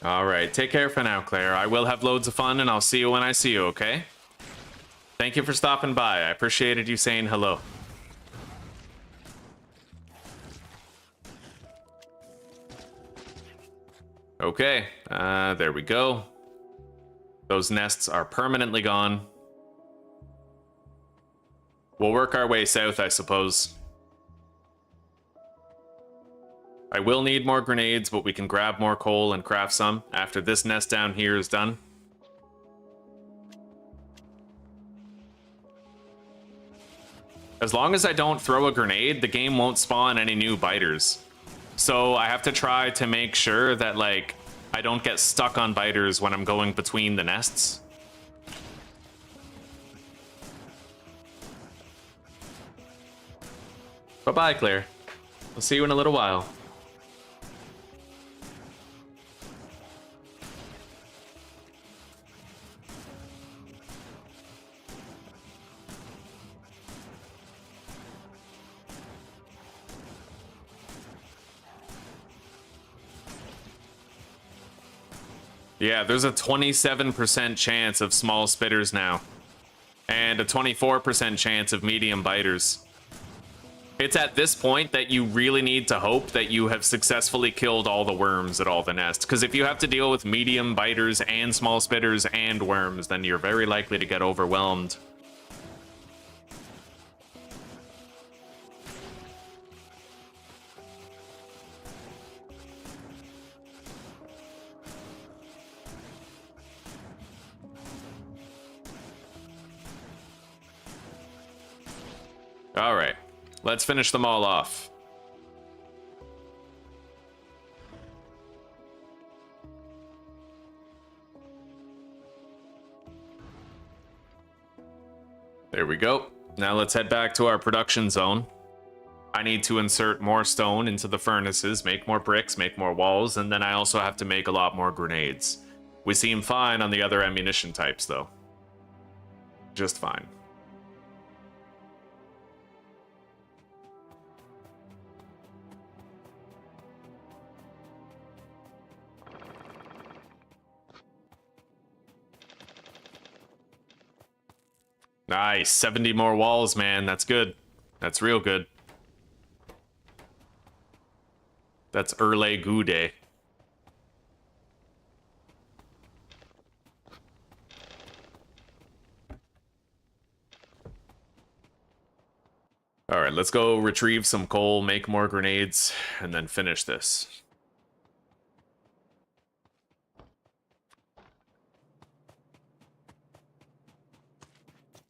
All right, take care for now, Claire. I will have loads of fun, and I'll see you when I see you, okay? Thank you for stopping by. I appreciated you saying hello. Okay, there we go. Those nests are permanently gone. We'll work our way south, I suppose. I will need more grenades, but we can grab more coal and craft some after this nest down here is done. As long as I don't throw a grenade, the game won't spawn any new biters. So I have to try to make sure that, like, I don't get stuck on biters when I'm going between the nests. Bye-bye, Claire. I'll see you in a little while. Yeah, there's a 27% chance of small spitters now. And a 24% chance of medium biters. It's at this point that you really need to hope that you have successfully killed all the worms at all the nests. Because if you have to deal with medium biters and small spitters and worms, then you're very likely to get overwhelmed. All right, let's finish them all off. There we go. Now let's head back to our production zone. I need to insert more stone into the furnaces, make more bricks, make more walls, and then I also have to make a lot more grenades. We seem fine on the other ammunition types, though. Just fine. Nice. 70 more walls, man. That's good. That's real good. That's Erle Gude. All right, let's go retrieve some coal, make more grenades, and then finish this.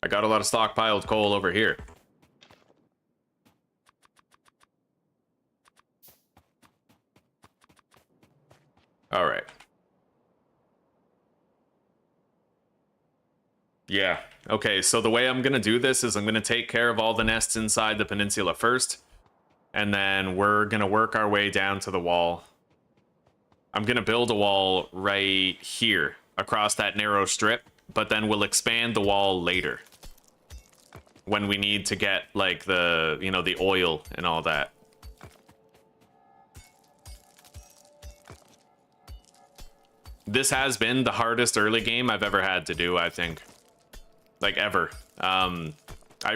I got a lot of stockpiled coal over here. All right. Yeah. Okay, so the way I'm going to do this is I'm going to take care of all the nests inside the peninsula first, and then we're going to work our way down to the wall. I'm going to build a wall right here across that narrow strip, but then we'll expand the wall later when we need to get, like, the, you know, the oil and all that. This has been the hardest early game I've ever had to do, I think. Like, ever. I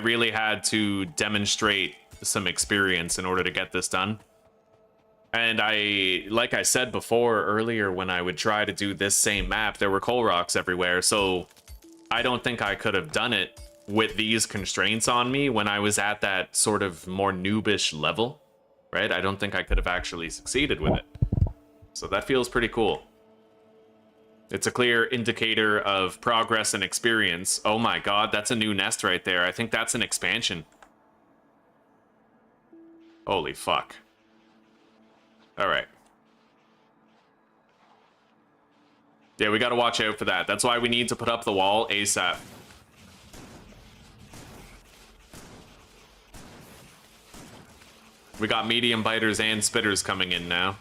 really had to demonstrate some experience in order to get this done. And like I said before, earlier, when I would try to do this same map, there were coal rocks everywhere, so I don't think I could have done it with these constraints on me when I was at that sort of more noobish level, right? I don't think I could have actually succeeded with it. So that feels pretty cool. It's a clear indicator of progress and experience. Oh my god, that's a new nest right there. I think that's an expansion. Holy fuck. Alright. Yeah, we gotta watch out for that. That's why we need to put up the wall ASAP. We got medium biters and spitters coming in now.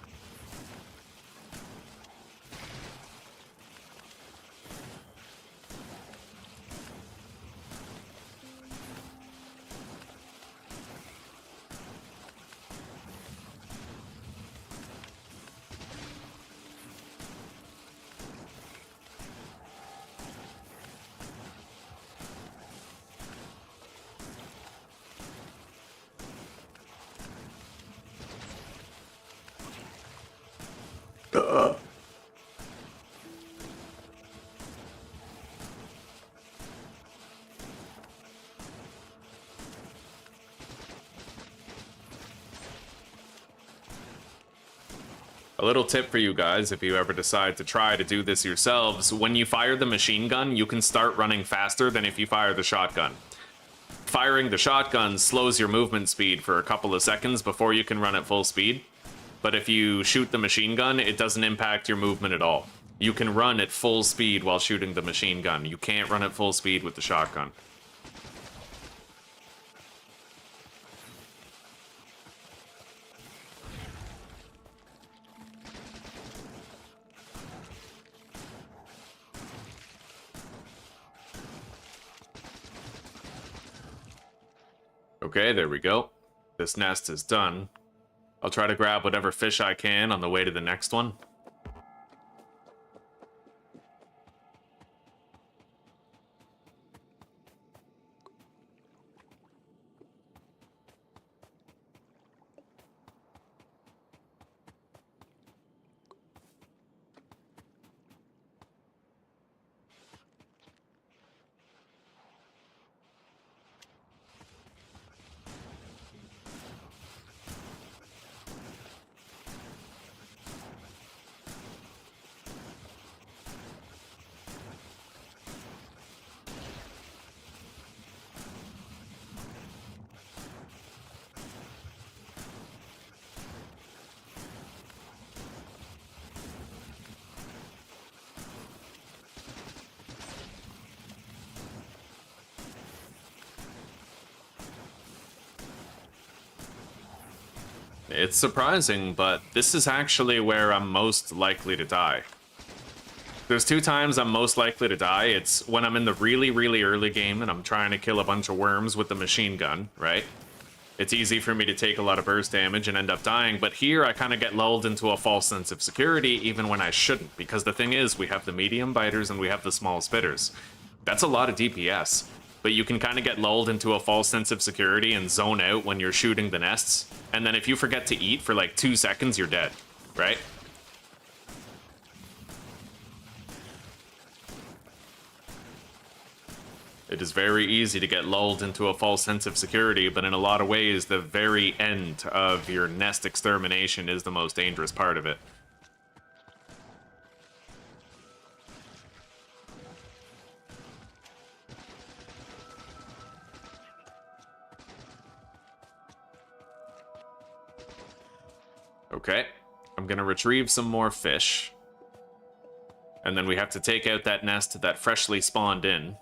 A little tip for you guys, if you ever decide to try to do this yourselves, when you fire the machine gun, you can start running faster than if you fire the shotgun. Firing the shotgun slows your movement speed for a couple of seconds before you can run at full speed. But if you shoot the machine gun, it doesn't impact your movement at all. You can run at full speed while shooting the machine gun. You can't run at full speed with the shotgun. Okay, there we go. This nest is done. I'll try to grab whatever fish I can on the way to the next one. It's surprising, but this is actually where I'm most likely to die. There's two times I'm most likely to die. It's when I'm in the really, really early game and I'm trying to kill a bunch of worms with the machine gun, right? It's easy for me to take a lot of burst damage and end up dying, but here I kind of get lulled into a false sense of security even when I shouldn't, because the thing is, we have the medium biters and we have the small spitters. That's a lot of DPS. but you can kind of get lulled into a false sense of security and zone out when you're shooting the nests. And then if you forget to eat for like 2 seconds, you're dead, right? It is very easy to get lulled into a false sense of security, but in a lot of ways, the very end of your nest extermination is the most dangerous part of it. Okay, I'm gonna retrieve some more fish. And then we have to take out that nest that freshly spawned in.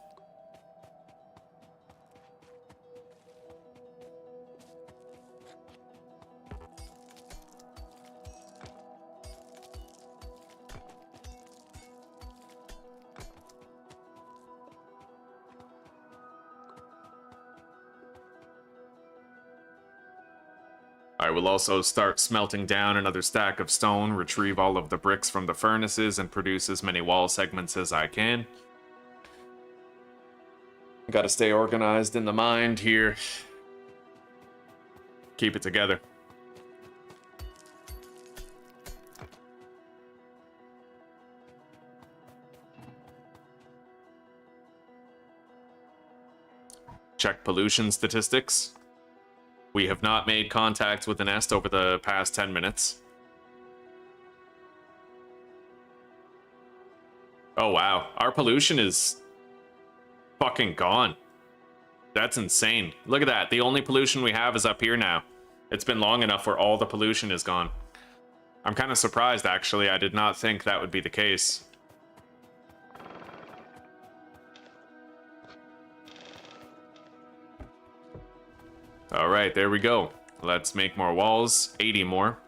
I will also start smelting down another stack of stone, retrieve all of the bricks from the furnaces, and produce as many wall segments as I can. Gotta stay organized in the mind here. Keep it together. Check pollution statistics. We have not made contact with the nest over the past 10 minutes. Oh wow, our pollution is fucking gone. That's insane. Look at that, the only pollution we have is up here now. It's been long enough where all the pollution is gone. I'm kind of surprised, actually. I did not think that would be the case. All right, there we go. Let's make more walls, 80 more.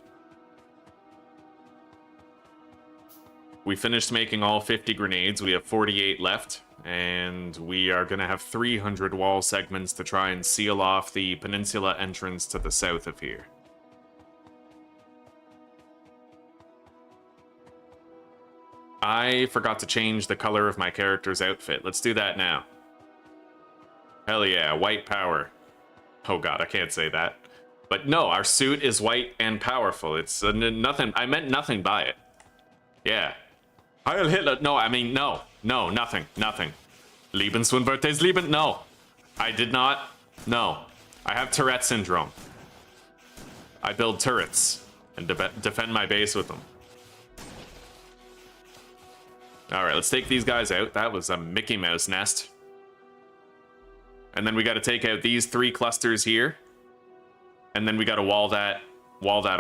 We finished making all 50 grenades. We have 48 left, and we are gonna have 300 wall segments to try and seal off the peninsula entrance to the south of here. I forgot to change the color of my character's outfit. Let's do that now. Hell yeah, white power. Oh god, I can't say that. But no, our suit is white and powerful. It's nothing. I meant nothing by it. Yeah. Heil Hitler. No, I mean, no. No, nothing. Nothing. Lebenswunvertes Leben. No. I did not. No. I have Tourette syndrome. I build turrets and defend my base with them. Alright, let's take these guys out. That was a Mickey Mouse nest. And then we got to take out these 3 clusters here. And then we got to wall that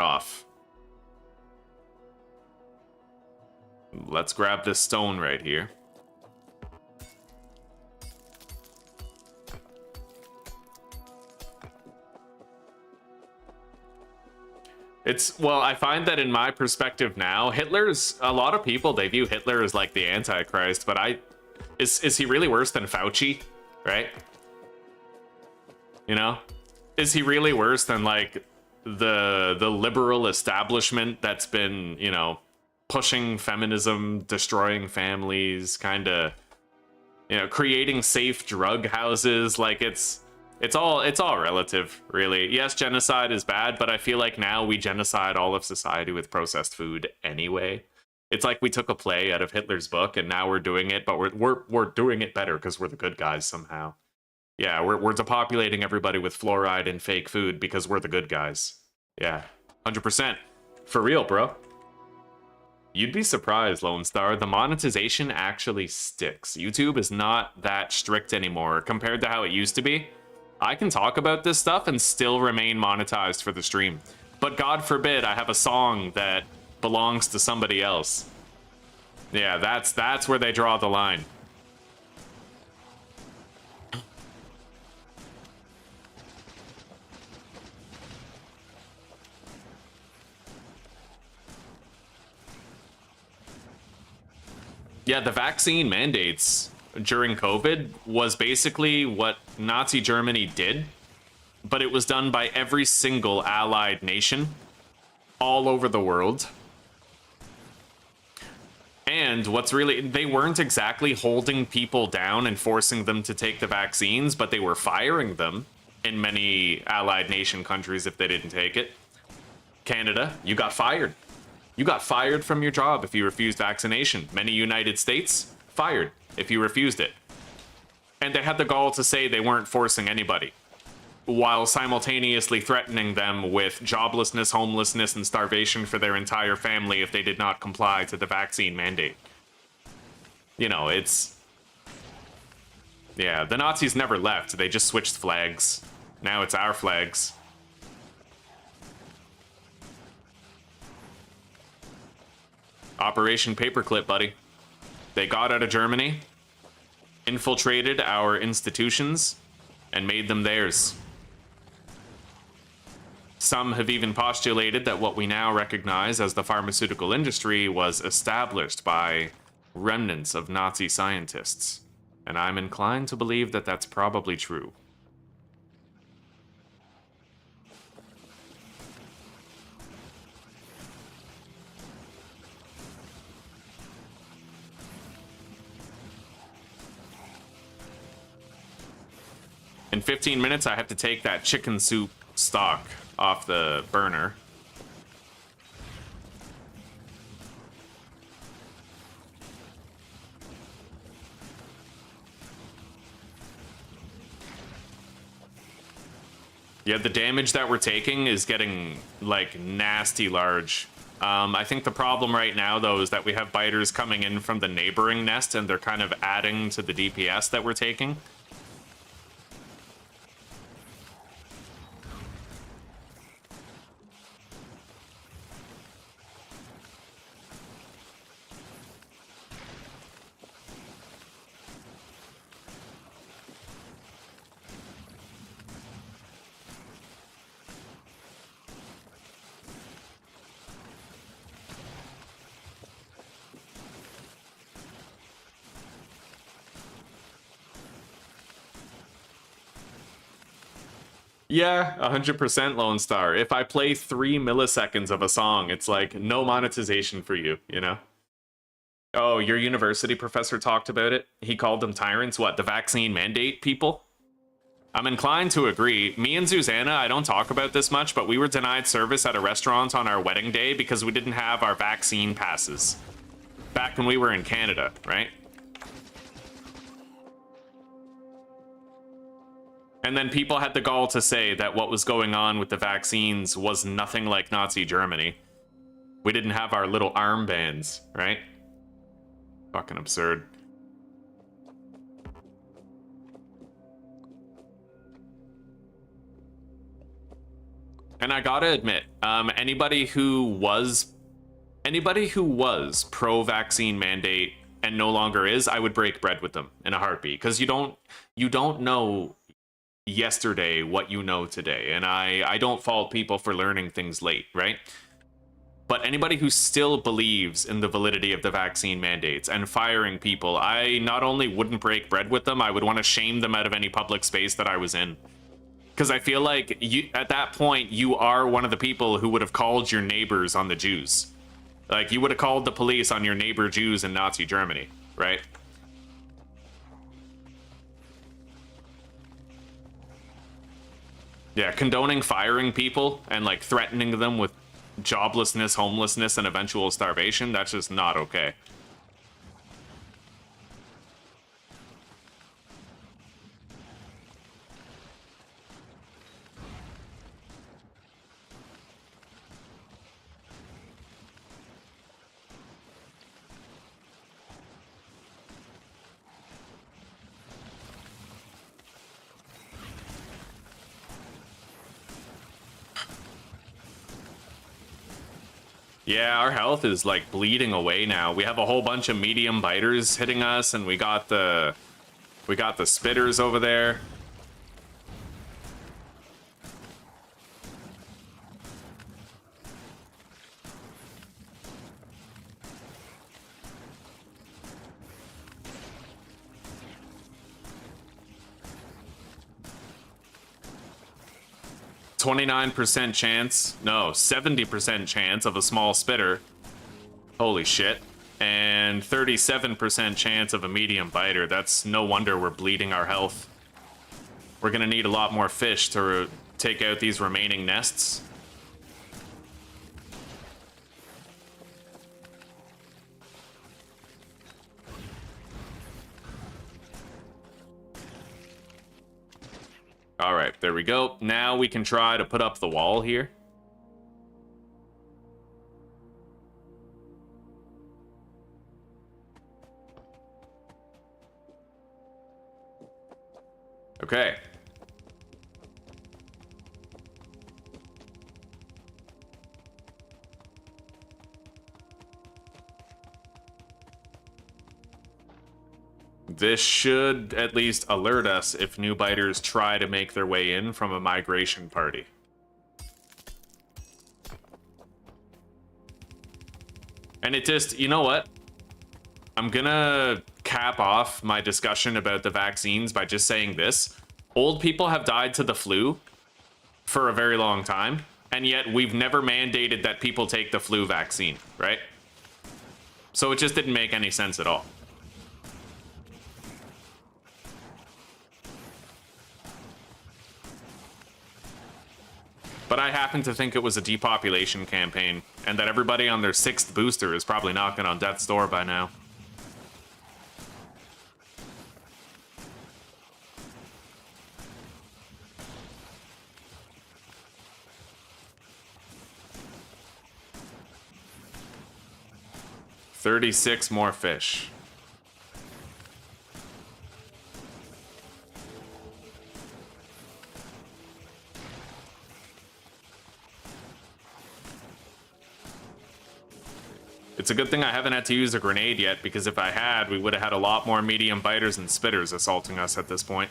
off. Let's grab this stone right here. Well, I find that in my perspective now, a lot of people, they view Hitler as like the Antichrist, but is he really worse than Fauci, right? You know, is he really worse than like the liberal establishment that's been, you know, pushing feminism, destroying families, kind of, you know, creating safe drug houses? Like it's all relative, really. Yes, genocide is bad, but I feel like now we genocide all of society with processed food anyway. It's like we took a play out of Hitler's book and now we're doing it, but we're doing it better because we're the good guys somehow. Yeah, we're depopulating everybody with fluoride and fake food because we're the good guys. Yeah, 100%. For real, bro. You'd be surprised, Lone Star. The monetization actually sticks. YouTube is not that strict anymore compared to how it used to be. I can talk about this stuff and still remain monetized for the stream. But God forbid I have a song that belongs to somebody else. Yeah, that's where they draw the line. Yeah, the vaccine mandates during COVID was basically what Nazi Germany did, but it was done by every single allied nation all over the world. And what's really, they weren't exactly holding people down and forcing them to take the vaccines, but they were firing them in many allied nation countries if they didn't take it. Canada, you got fired. You got fired from your job if you refused vaccination. Many United States, fired if you refused it. And they had the gall to say they weren't forcing anybody, while simultaneously threatening them with joblessness, homelessness, and starvation for their entire family if they did not comply to the vaccine mandate. You know, it's... Yeah, the Nazis never left. They just switched flags. Now it's our flags. Operation Paperclip, buddy. They got out of Germany, infiltrated our institutions, and made them theirs. Some have even postulated that what we now recognize as the pharmaceutical industry was established by remnants of Nazi scientists. And I'm inclined to believe that that's probably true. In 15 minutes, I have to take that chicken soup stock off the burner. Yeah, the damage that we're taking is getting, like, nasty large. I think the problem right now, though, is that we have biters coming in from the neighboring nest, and they're kind of adding to the DPS that we're taking. Yeah, 100% Lone Star. If I play 3 milliseconds of a song, it's like no monetization for you, you know? Oh, your university professor talked about it? He called them tyrants? What, the vaccine mandate people? I'm inclined to agree. Me and Susanna, I don't talk about this much, but we were denied service at a restaurant on our wedding day because we didn't have our vaccine passes. Back when we were in Canada, right? And then people had the gall to say that what was going on with the vaccines was nothing like Nazi Germany. We didn't have our little armbands, right? Fucking absurd. And I gotta admit, anybody who was pro-vaccine mandate and no longer is, I would break bread with them in a heartbeat, because you don't know yesterday what you know today, and I don't fault people for learning things late, right? But anybody who still believes in the validity of the vaccine mandates and firing people, I not only wouldn't break bread with them, I would want to shame them out of any public space that I was in. Because I feel like you, at that point, you are one of the people who would have called your neighbors on the Jews. Like, you would have called the police on your neighbor Jews in Nazi Germany, right? Yeah, condoning firing people and, like, threatening them with joblessness, homelessness, and eventual starvation, that's just not okay. Yeah, our health is like bleeding away now. We have a whole bunch of medium biters hitting us, and we got the spitters over there. .29% chance, no, 70% chance of a small spitter. Holy shit. and 37% chance of a medium biter. That's no wonder we're bleeding our health. We're gonna need a lot more fish to take out these remaining nests. All right, there we go. Now we can try to put up the wall here. Okay. This should at least alert us if new biters try to make their way in from a migration party. And it just, you know what? I'm gonna cap off my discussion about the vaccines by just saying this. Old people have died to the flu for a very long time, and yet we've never mandated that people take the flu vaccine, right? So it just didn't make any sense at all. But I happen to think it was a depopulation campaign, and that everybody on their 6th booster is probably knocking on death's door by now. $36 more fish. It's a good thing I haven't had to use a grenade yet, because if I had, we would have had a lot more medium biters and spitters assaulting us at this point.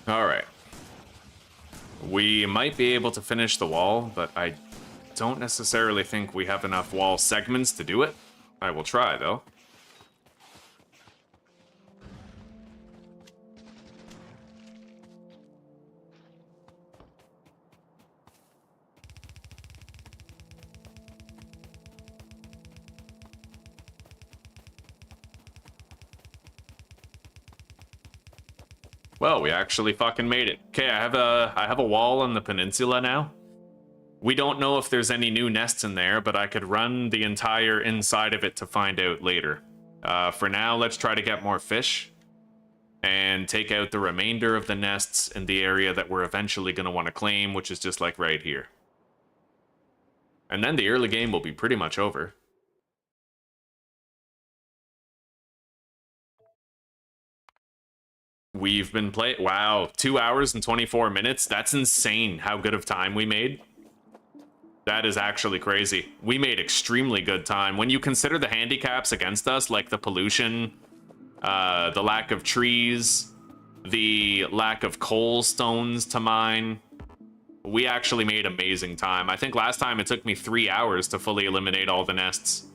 Alright. We might be able to finish the wall, but I don't necessarily think we have enough wall segments to do it. I will try, though. Well, we actually fucking made it. Okay, I have a wall on the peninsula now. We don't know if there's any new nests in there, but I could run the entire inside of it to find out later. For now, let's try to get more fish and take out the remainder of the nests in the area that we're eventually going to want to claim, which is just like right here. And then the early game will be pretty much over. We've been playing... Wow, 2 hours and 24 minutes? That's insane how good of time we made. That is actually crazy. We made extremely good time. When you consider the handicaps against us, like the pollution, the lack of trees, the lack of coal stones to mine, we actually made amazing time. I think last time it took me 3 hours to fully eliminate all the nests.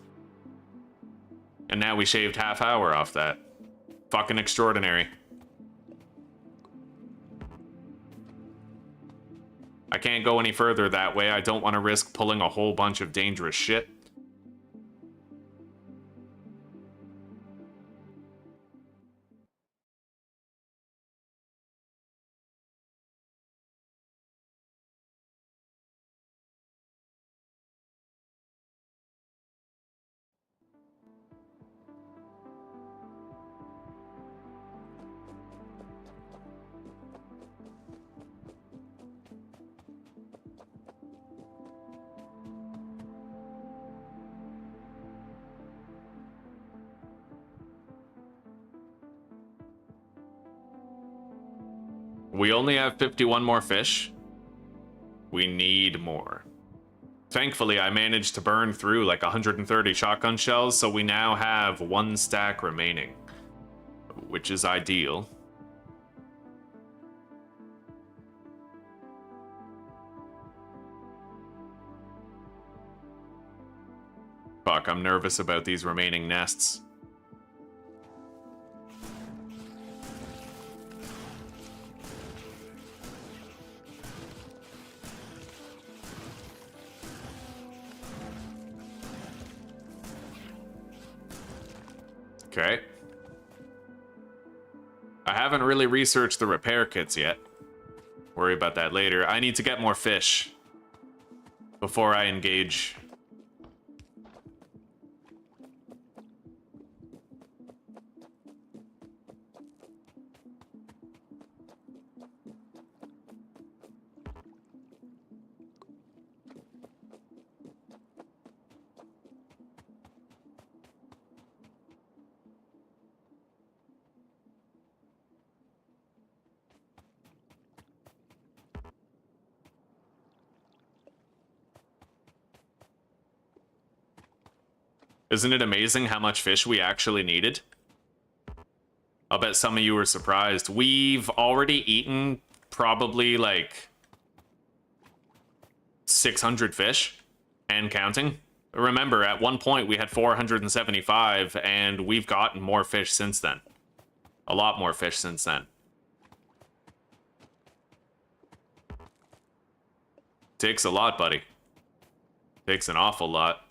And now we shaved half hour off that. Fucking extraordinary. I can't go any further that way. I don't want to risk pulling a whole bunch of dangerous shit. We only have 51 more fish. We need more. Thankfully, I managed to burn through like 130 shotgun shells, so we now have 1 stack remaining, which is ideal. fuck, I'm nervous about these remaining nests. Okay. I haven't really researched the repair kits yet. Worry about that later. I need to get more fish before I engage. Isn't it amazing how much fish we actually needed? I'll bet some of you were surprised. We've already eaten probably like 600 fish and counting. Remember, at one point we had 475 and we've gotten more fish since then. A lot more fish since then. Takes a lot, buddy. Takes an awful lot.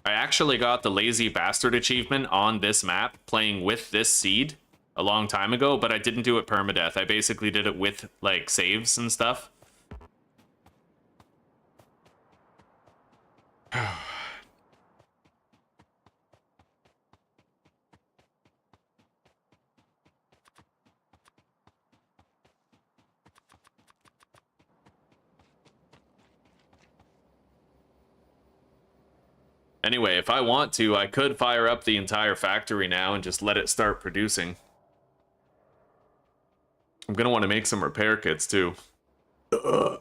I actually got the Lazy Bastard achievement on this map playing with this seed a long time ago, but I didn't do it permadeath. I basically did it with, like, saves and stuff. Anyway, if I want to, I could fire up the entire factory now and just let it start producing. I'm gonna want to make some repair kits too. I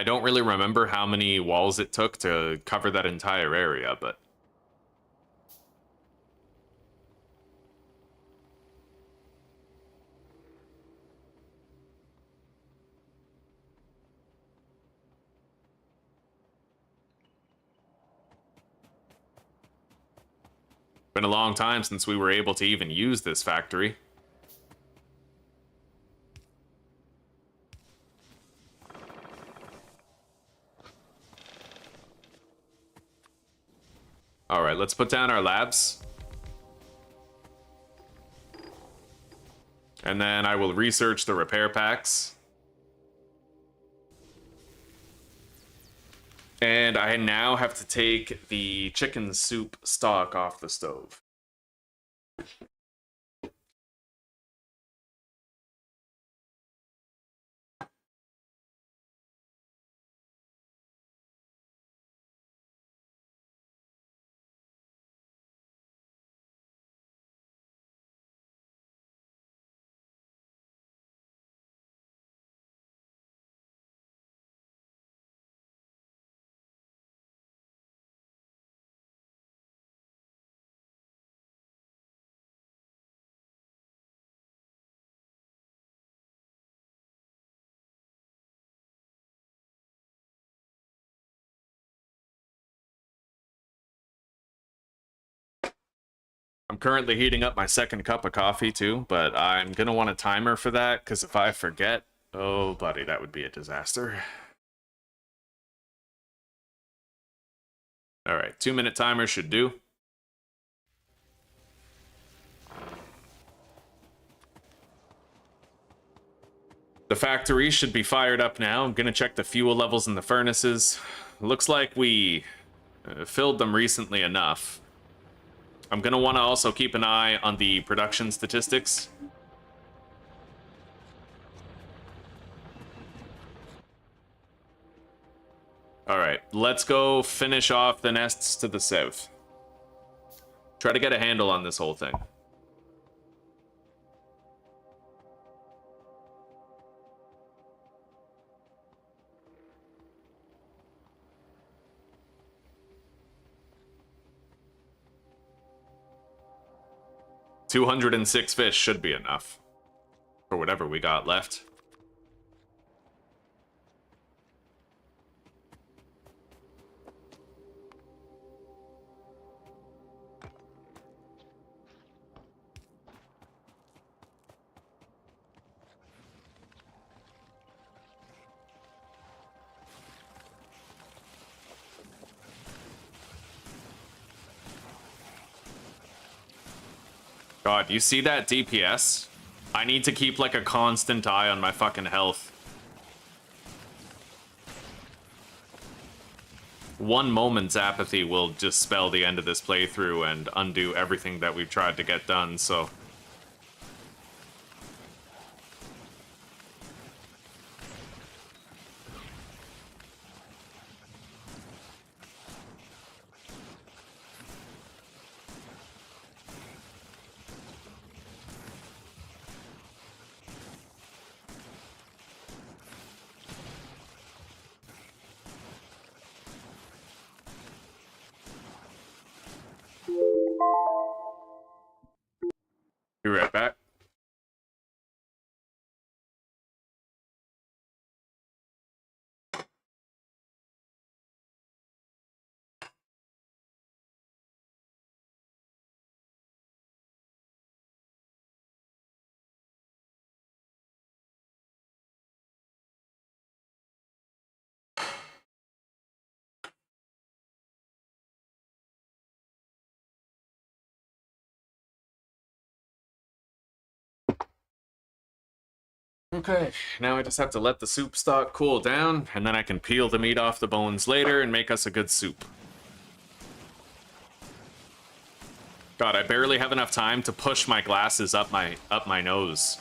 don't really remember how many walls it took to cover that entire area, but... been a long time since we were able to even use this factory. All right, let's put down our labs. And then I will research the repair packs. And I now have to take the chicken soup stock off the stove. I'm currently heating up my second cup of coffee too, but I'm gonna want a timer for that, because if I forget, oh buddy, that would be a disaster. All right, 2-minute timer should do. The factory should be fired up now. I'm gonna check the fuel levels in the furnaces. Looks like we filled them recently enough. I'm gonna want to also keep an eye on the production statistics. All right, let's go finish off the nests to the south. Try to get a handle on this whole thing. 206 fish should be enough. For whatever we got left. God, you see that DPS? I need to keep like a constant eye on my fucking health. One moment's apathy will just spell the end of this playthrough and undo everything that we've tried to get done, so... Be right back. Okay, now I just have to let the soup stock cool down, and then I can peel the meat off the bones later and make us a good soup. God, I barely have enough time to push my glasses up my nose.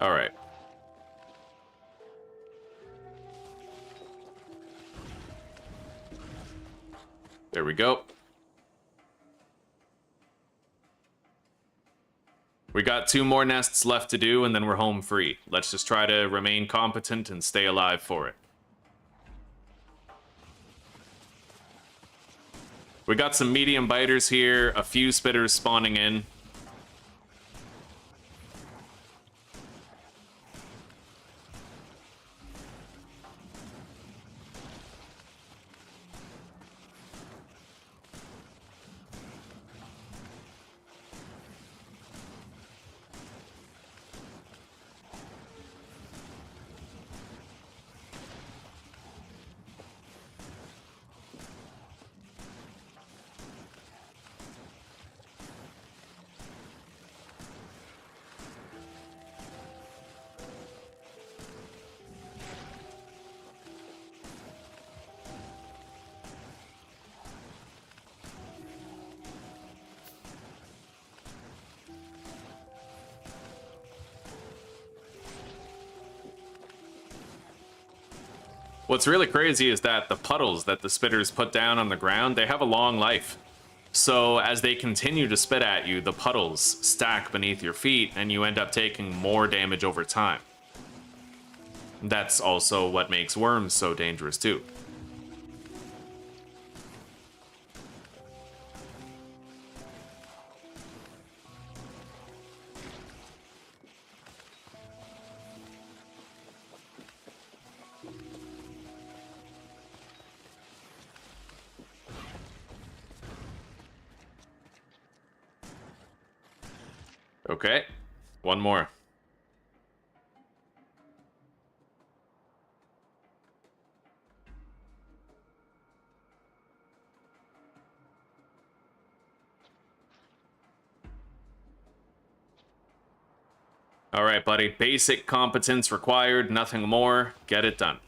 All right. There we go. We got 2 more nests left to do, and then we're home free. Let's just try to remain competent and stay alive for it. We got some medium biters here, a few spitters spawning in. What's really crazy is that the puddles that the spitters put down on the ground, they have a long life. So as they continue to spit at you, the puddles stack beneath your feet and you end up taking more damage over time. That's also what makes worms so dangerous too. Okay, one more. All right, buddy. Basic competence required, nothing more. Get it done.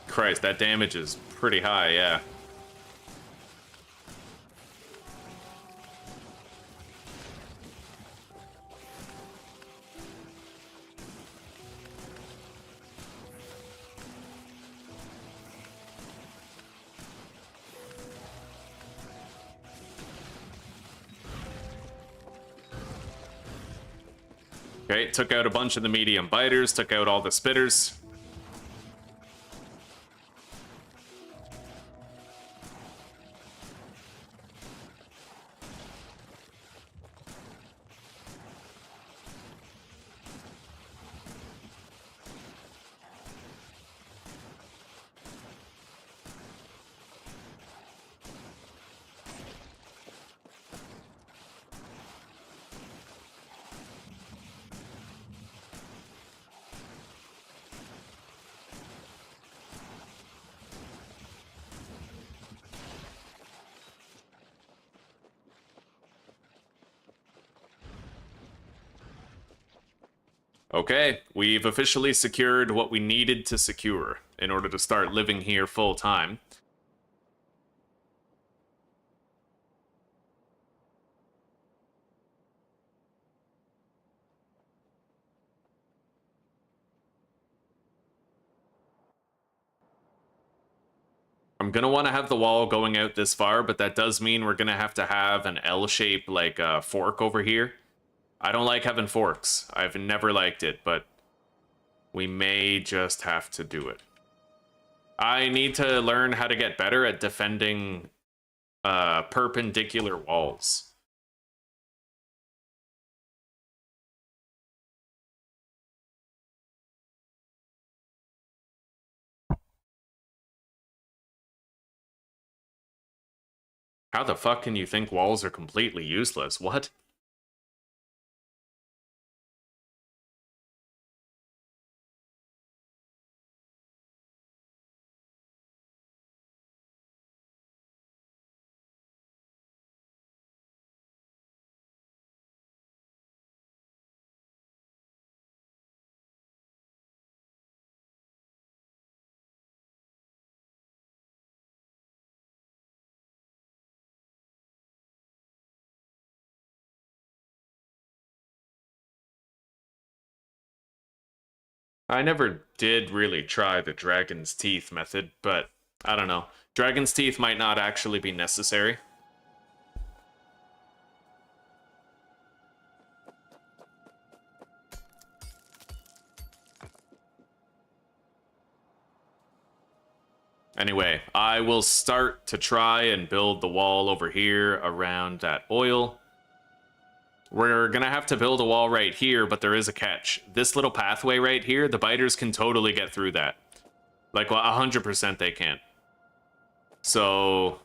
Christ, that damage is pretty high, yeah. Okay, took out a bunch of the medium biters, took out all the spitters. Okay, we've officially secured what we needed to secure in order to start living here full time. I'm gonna want to have the wall going out this far, but that does mean we're gonna have to have an L-shape, like a fork over here. I don't like having forks. I've never liked it, but we may just have to do it. I need to learn how to get better at defending perpendicular walls. How the fuck can you think walls are completely useless? What? I never did really try the dragon's teeth method, but I don't know. Dragon's teeth might not actually be necessary. Anyway, I will start to try and build the wall over here around that oil. We're gonna have to build a wall right here, but there is a catch. This little pathway right here, the biters can totally get through that. Like, well, 100% they can. So...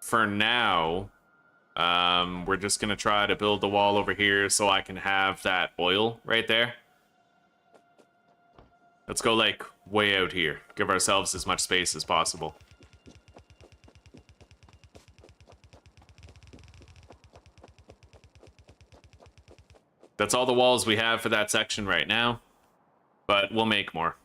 for now, we're just gonna try to build the wall over here so I can have that oil right there. Let's go, like, way out here. Give ourselves as much space as possible. That's all the walls we have for that section right now, but we'll make more.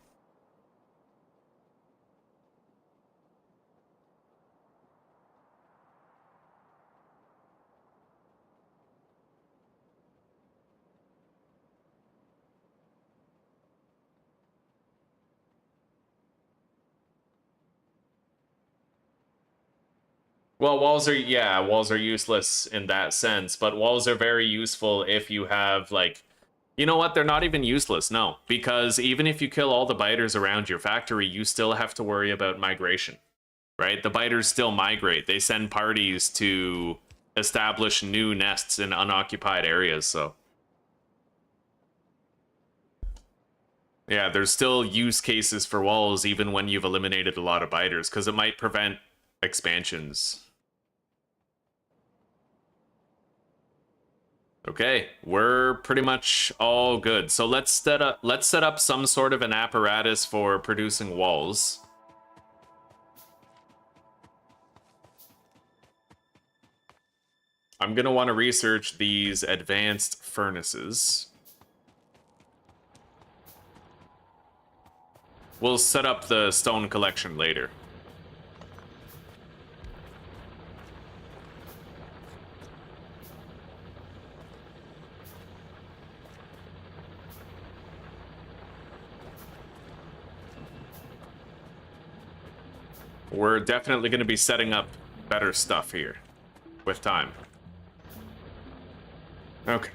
Well, walls are useless in that sense, but walls are very useful if you have, like, you know what, they're not even useless, no, because even if you kill all the biters around your factory, you still have to worry about migration, right? The biters still migrate. They send parties to establish new nests in unoccupied areas, so. Yeah, there's still use cases for walls even when you've eliminated a lot of biters, because it might prevent expansions. Okay, we're pretty much all good. So let's set up some sort of an apparatus for producing walls. I'm gonna want to research these advanced furnaces. We'll set up the stone collection later. We're definitely going to be setting up better stuff here with time. Okay.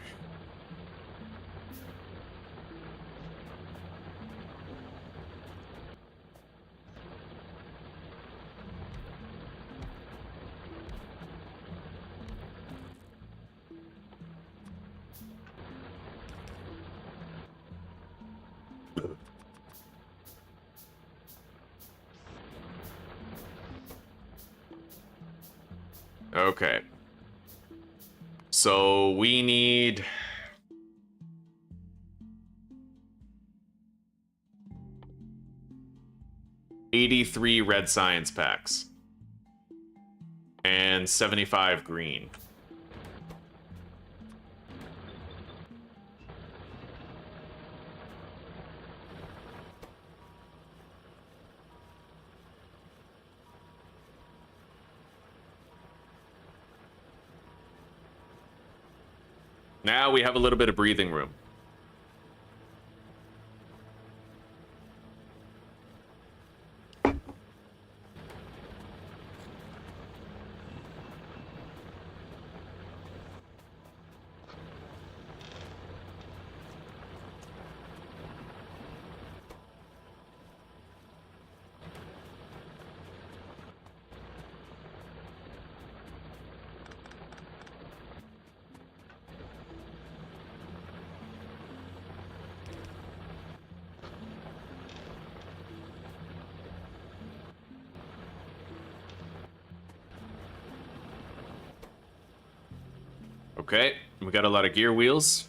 Okay. So we need... $83 red science packs. And 75 green. Now we have a little bit of breathing room. Okay, we got a lot of gear wheels.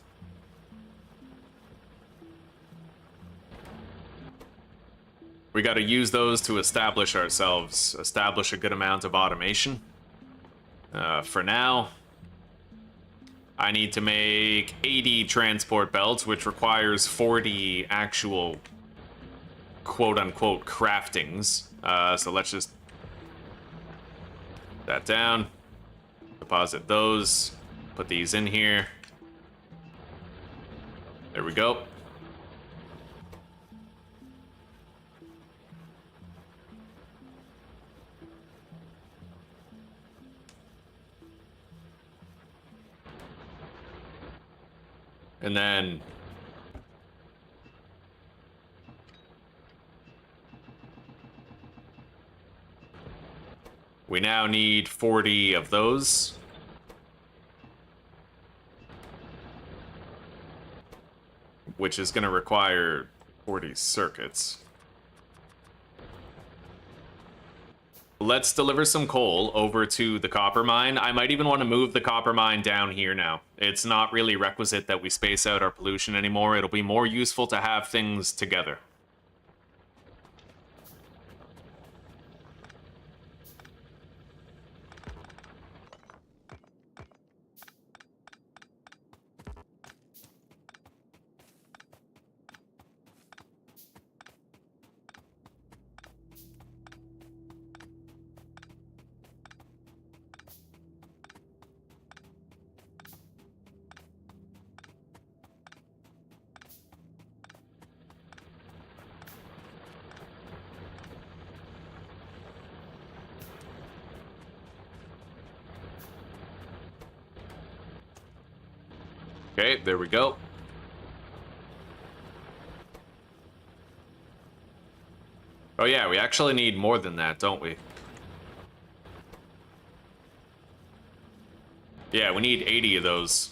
We got to use those to establish ourselves, establish a good amount of automation. For now, I need to make 80 transport belts, which requires 40 actual quote-unquote craftings. So let's just put that down, deposit those. Put these in here. There we go. And then we now need 40 of those. Which is going to require 40 circuits. Let's deliver some coal over to the copper mine. I might even want to move the copper mine down here now. It's not really requisite that we space out our pollution anymore. It'll be more useful to have things together. Okay, there we go. Oh yeah, we actually need more than that, don't we? Yeah, we need 80 of those.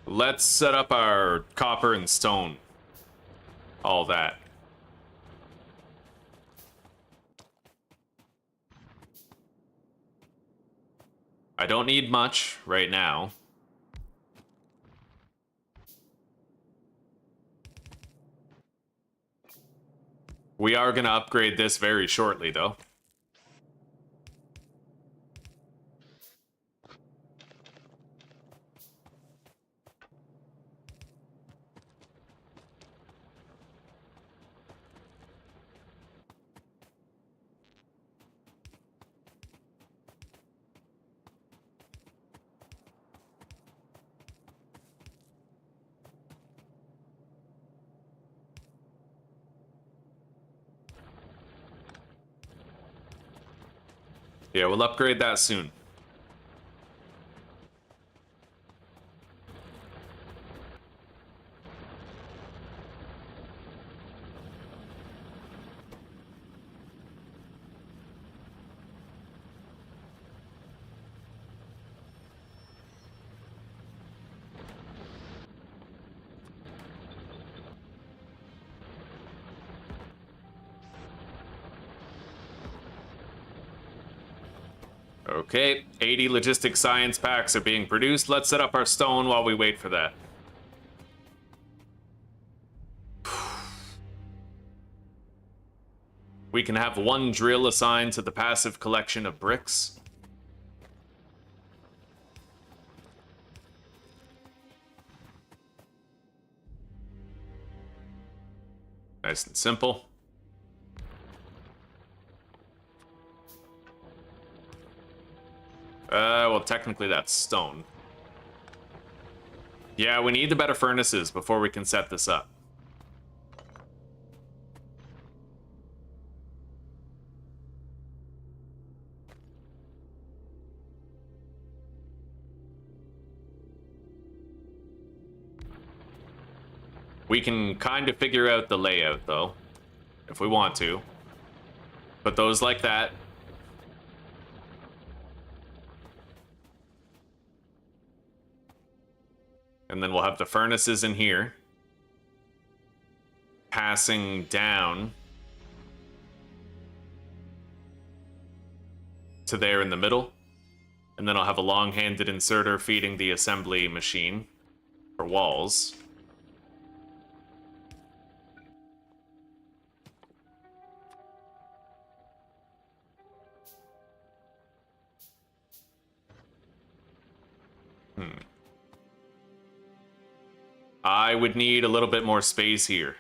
Let's set up our copper and stone. All that. I don't need much right now. We are going to upgrade this very shortly, though. Yeah, we'll upgrade that soon. Okay, 80 logistic science packs are being produced. Let's set up our stone while we wait for that. We can have one drill assigned to the passive collection of bricks. Nice and simple. Well, technically that's stone. Yeah, we need the better furnaces before we can set this up. We can kind of figure out the layout, though, if we want to. Put those like that. And then we'll have the furnaces in here. Passing down to there in the middle. And then I'll have a long-handed inserter feeding the assembly machine for walls. I would need a little bit more space here.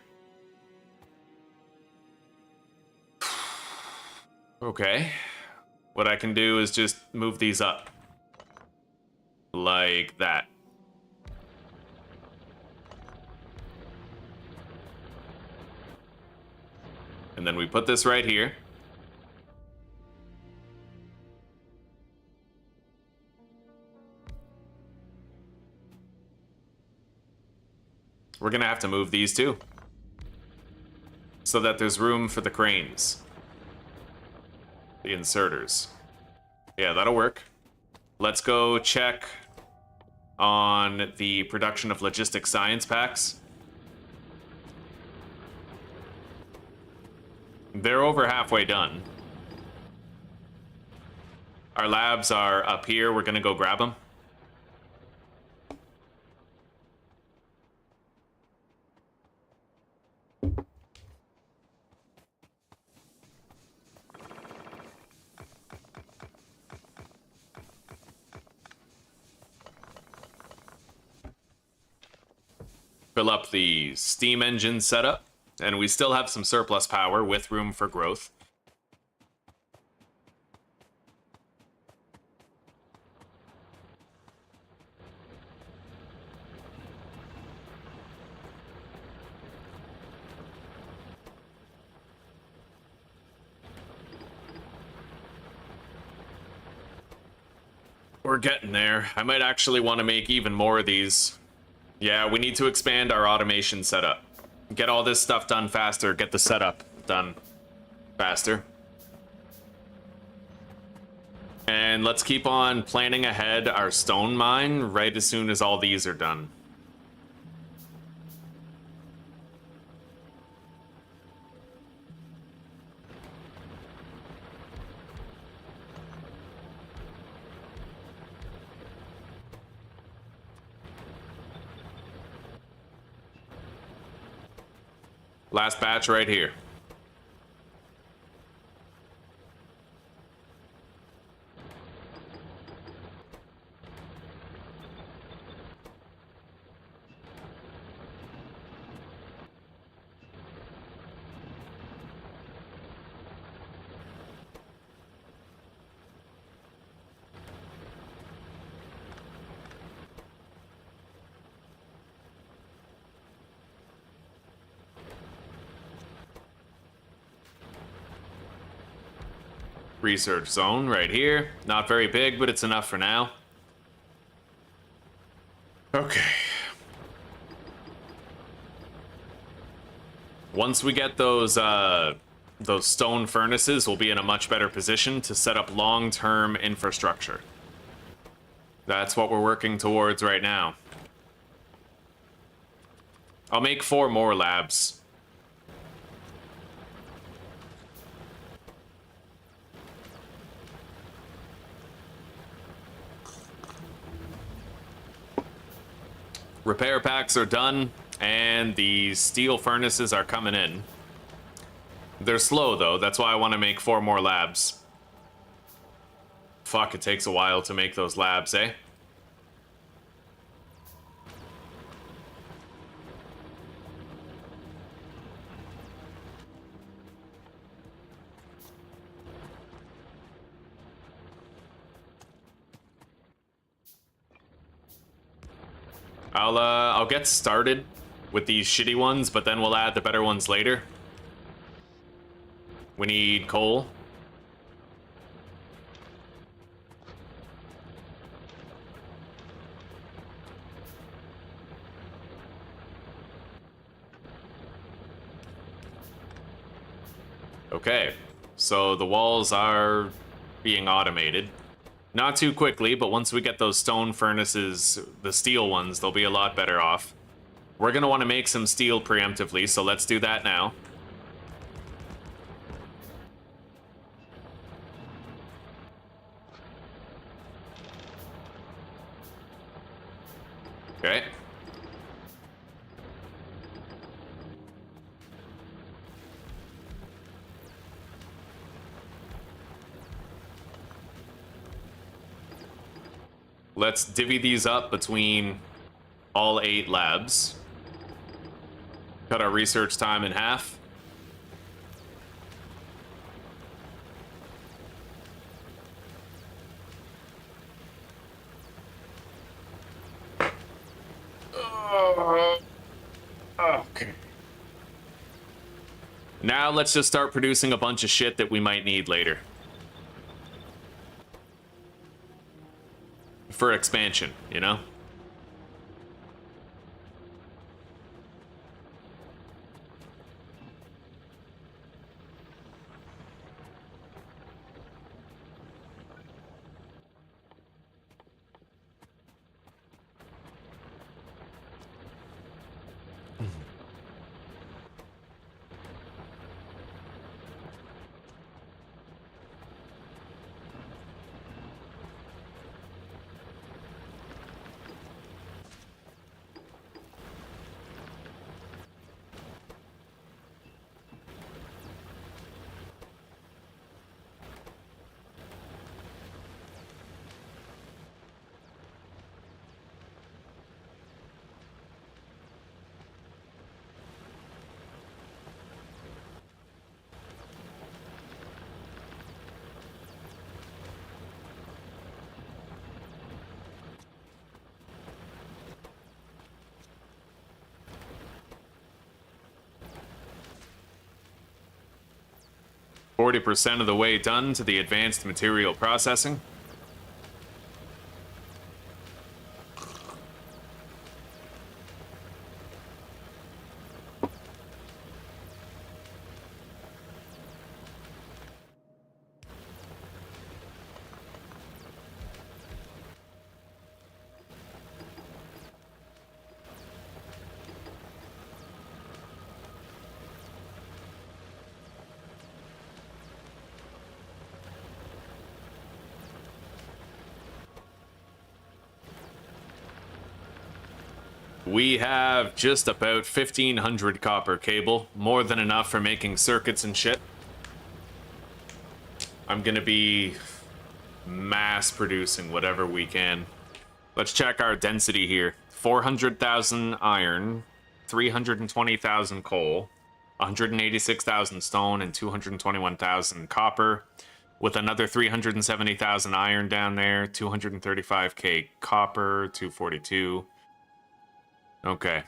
Okay. What I can do is just move these up. Like that. And then we put this right here. We're gonna have to move these too, so that there's room for the cranes. The inserters. Yeah, that'll work. Let's go check on the production of logistic science packs. They're over halfway done. Our labs are up here. We're gonna go grab them. Fill up the steam engine setup, and we still have some surplus power with room for growth. We're getting there. I might actually want to make even more of these. Yeah, we need to expand our automation setup. Get all this stuff done faster, get the setup done faster. And let's keep on planning ahead our stone mine right as soon as all these are done. Last batch right here. Research zone right here. Not very big, but it's enough for now. Okay. Once we get those stone furnaces, we'll be in a much better position to set up long-term infrastructure. That's what we're working towards right now. I'll make 4 more labs. Repair packs are done, and the steel furnaces are coming in. They're slow, though. That's why I want to make 4 more labs. Fuck, it takes a while to make those labs, eh? I'll get started with these shitty ones, but then we'll add the better ones later. We need coal. Okay, so the walls are being automated. Not too quickly, but once we get those stone furnaces, the steel ones, they'll be a lot better off. We're going to want to make some steel preemptively, so let's do that now. Okay. Let's divvy these up between all 8 labs. Cut our research time in half. Okay. Now let's just start producing a bunch of shit that we might need later. For expansion, you know? %40 of the way done to the advanced material processing. We have just about 1,500 copper cable, more than enough for making circuits and shit. I'm gonna be mass producing whatever we can. Let's check our density here. 400,000 iron, 320,000 coal, 186,000 stone, and 221,000 copper, with another 370,000 iron down there, 235k copper, 242. Okay.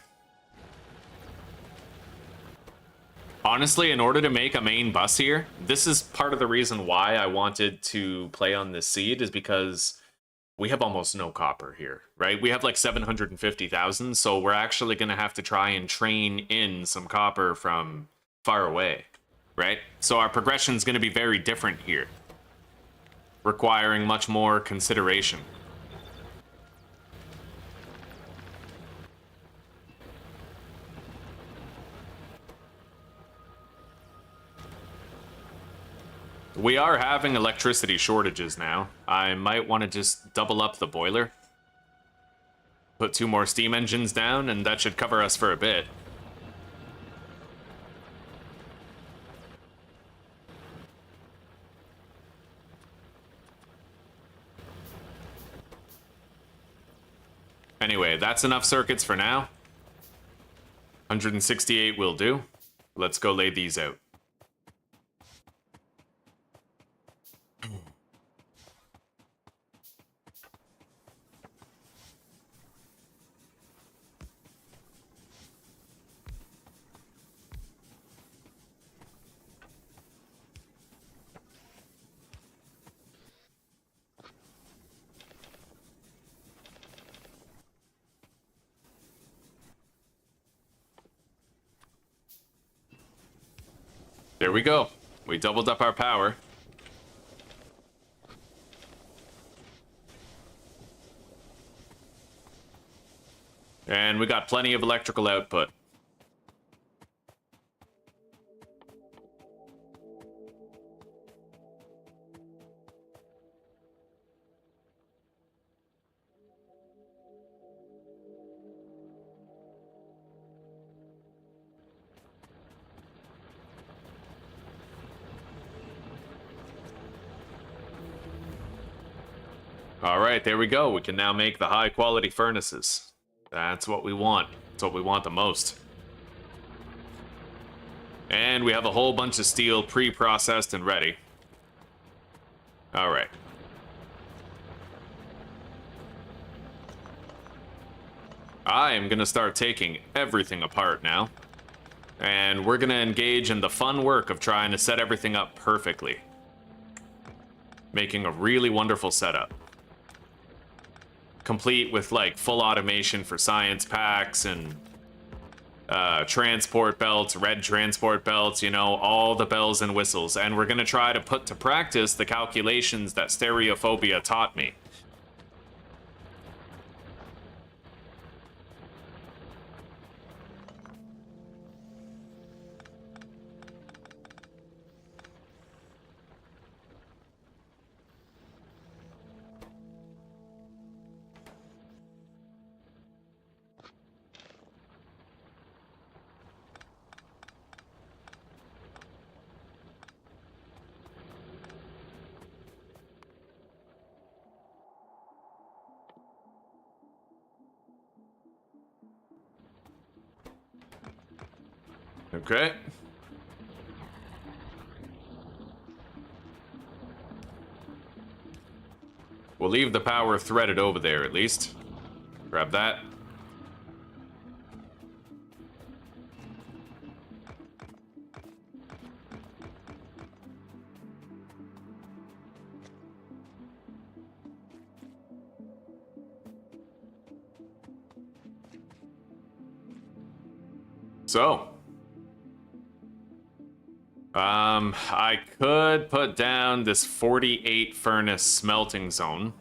Honestly, in order to make a main bus here, this is part of the reason why I wanted to play on this seed, is because we have almost no copper here, right? We have like 750,000, so we're actually going to have to try and train in some copper from far away, right? So our progression is going to be very different here, requiring much more consideration. We are having electricity shortages now. I might want to just double up the boiler. Put 2 more steam engines down, and that should cover us for a bit. Anyway, that's enough circuits for now. 168 will do. Let's go lay these out. There we go. We doubled up our power. And we got plenty of electrical output. All right, there we go. We can now make the high quality furnaces. That's what we want. That's what we want the most. And we have a whole bunch of steel pre-processed and ready. All right. I am going to start taking everything apart now. And we're going to engage in the fun work of trying to set everything up perfectly. Making a really wonderful setup. Complete with like full automation for science packs and transport belts, red transport belts, you know, all the bells and whistles. And we're going to try to put to practice the calculations that stereophobia taught me. Okay. We'll leave the power threaded over there at least. Grab that. So, I could put down this 48 furnace smelting zone.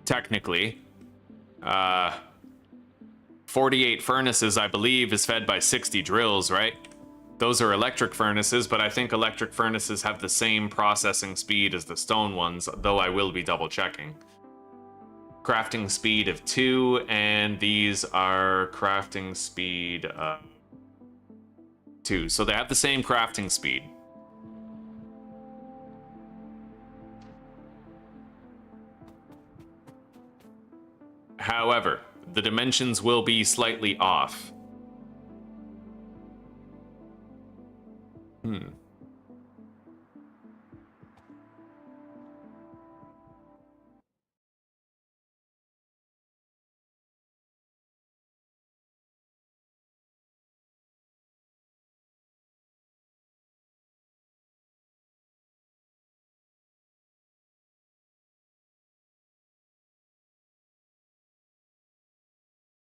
Technically. 48 furnaces, I believe, is fed by 60 drills, right? Those are electric furnaces, but I think electric furnaces have the same processing speed as the stone ones, though I will be double checking. Crafting speed of 2, and these are crafting speed of 2. So they have the same crafting speed. However, the dimensions will be slightly off.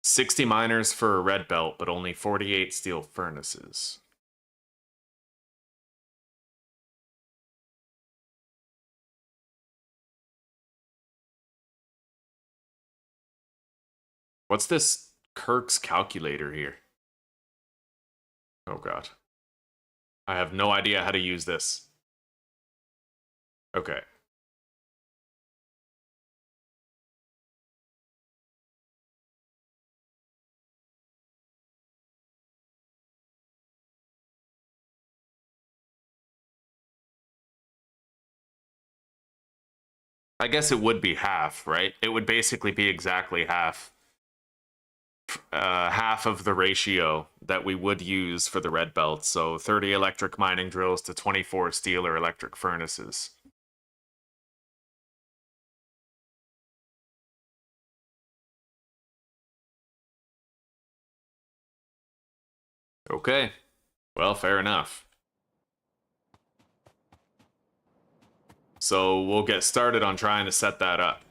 60 miners for a red belt, but only 48 steel furnaces. What's this Kirk's calculator here? Oh god. I have no idea how to use this. Okay. I guess it would be half, right? It would basically be exactly half. Half of the ratio that we would use for the red belt. So 30 electric mining drills to 24 steel or electric furnaces. Okay. Well, fair enough. So we'll get started on trying to set that up.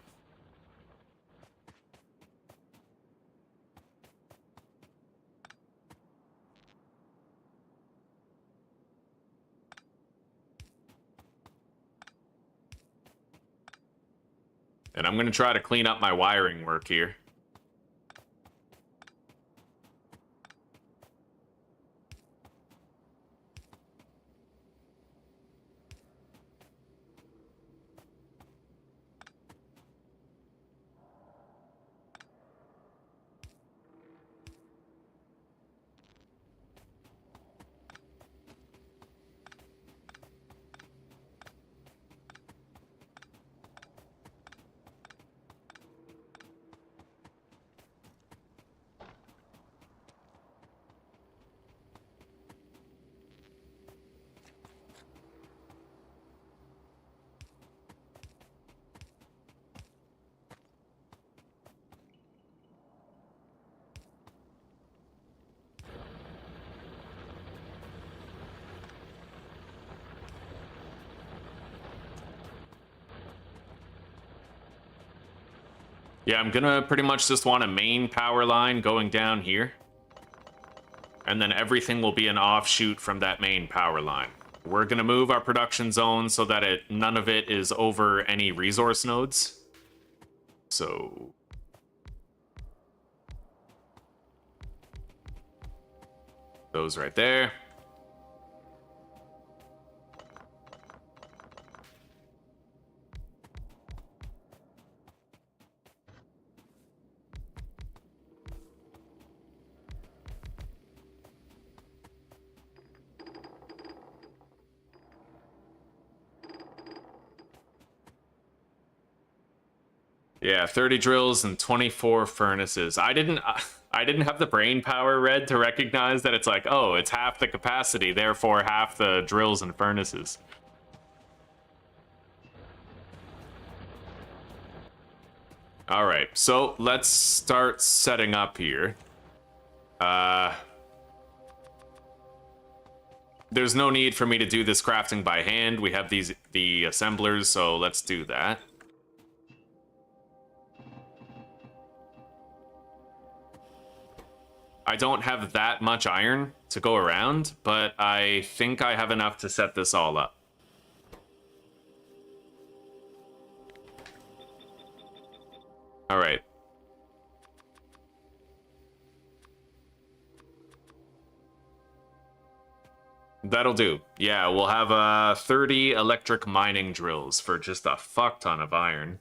And I'm going to try to clean up my wiring work here. Yeah, I'm gonna pretty much just want a main power line going down here. And then everything will be an offshoot from that main power line. We're gonna move our production zone so that none of it is over any resource nodes. So... those right there. Yeah, 30 drills and 24 furnaces. I didn't have the brain power red to recognize that it's like, oh, it's half the capacity, therefore half the drills and furnaces. All right, so let's start setting up here. There's no need for me to do this crafting by hand. We have the assemblers, so let's do that. I don't have that much iron to go around, but I think I have enough to set this all up. All right. That'll do. Yeah, we'll have 30 electric mining drills for just a fuck ton of iron.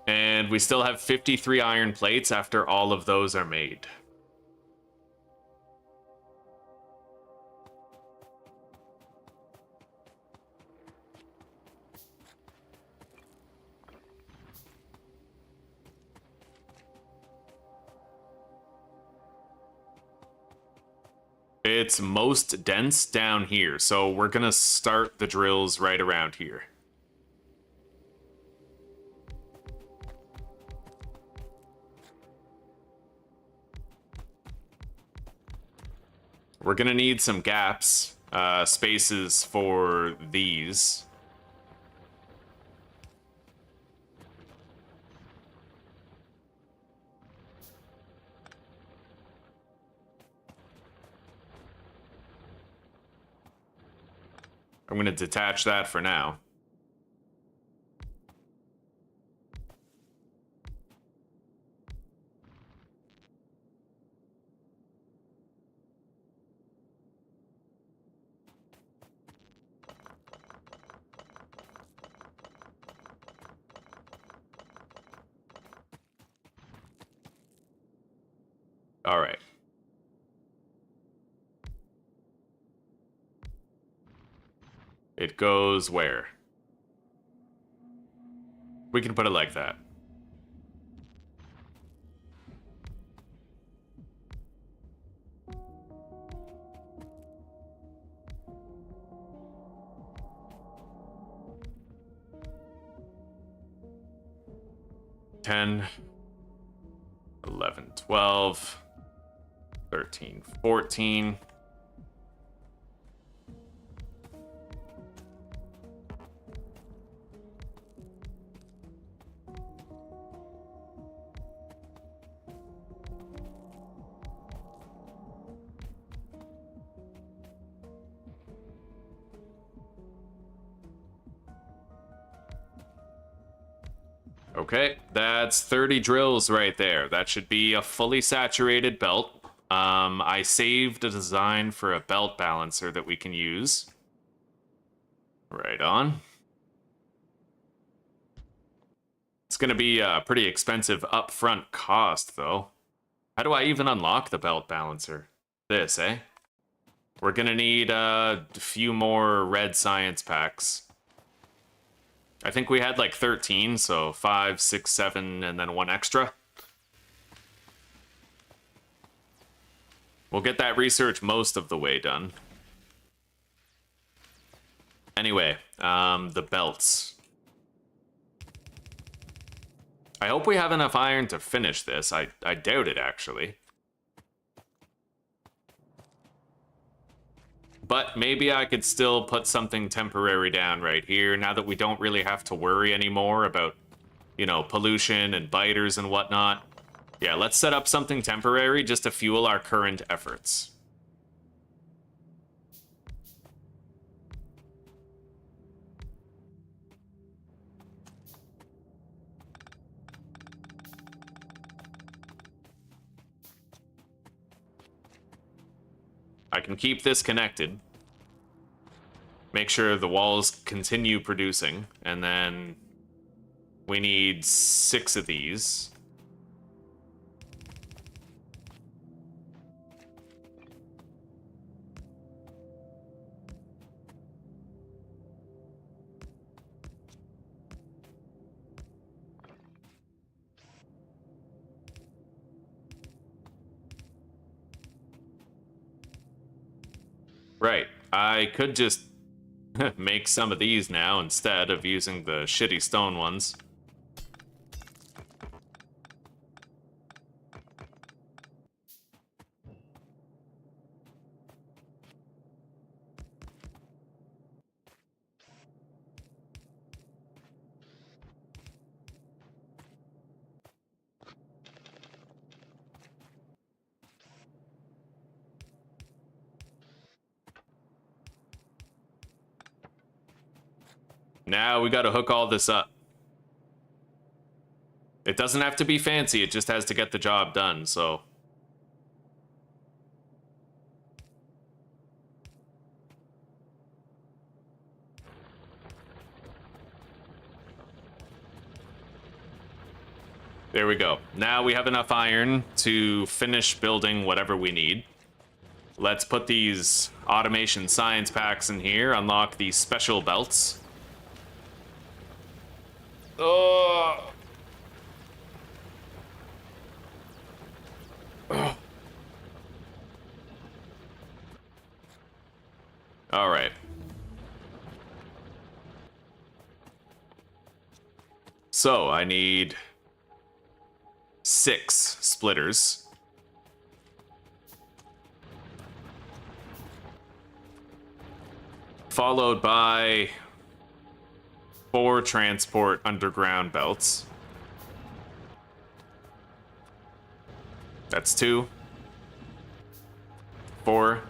And we still have 53 iron plates after all of those are made. It's most dense down here, so we're gonna start the drills right around here. We're gonna need some gaps, spaces for these. I'm going to detach that for now. All right. It goes where? We can put it like that. $10, $11, $12, $13, $14. Okay, that's 30 drills right there. That should be a fully saturated belt. I saved a design for a belt balancer that we can use. Right on. It's going to be a pretty expensive upfront cost, though. How do I even unlock the belt balancer? This, eh? We're going to need a few more red science packs. I think we had like 13, so 5, 6, 7, and then 1 extra. We'll get that research most of the way done. Anyway, the belts. I hope we have enough iron to finish this. I doubt it, actually. But maybe I could still put something temporary down right here now that we don't really have to worry anymore about, you know, pollution and biters and whatnot. Yeah, let's set up something temporary just to fuel our current efforts. I can keep this connected. Make sure the walls continue producing, and then we need 6 of these. Right, I could just make some of these now instead of using the shitty stone ones. Now we gotta hook all this up. It doesn't have to be fancy, it just has to get the job done, so... There we go. Now we have enough iron to finish building whatever we need. Let's put these automation science packs in here, unlock these special belts. Oh. Oh. All right. So I need 6 splitters. Followed by 4 transport underground belts. That's 2. 4.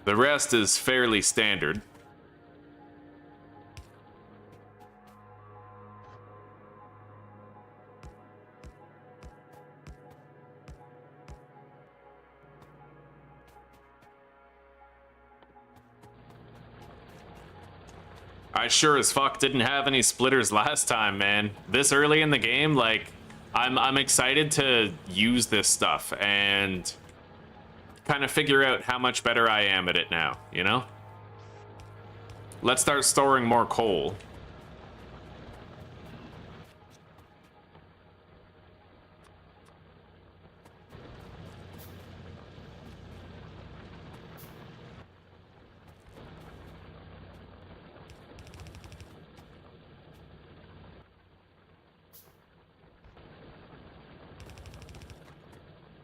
The rest is fairly standard. I sure as fuck didn't have any splitters last time, man. This early in the game, like, I'm excited to use this stuff and kind of figure out how much better I am at it now, you know? Let's start storing more coal.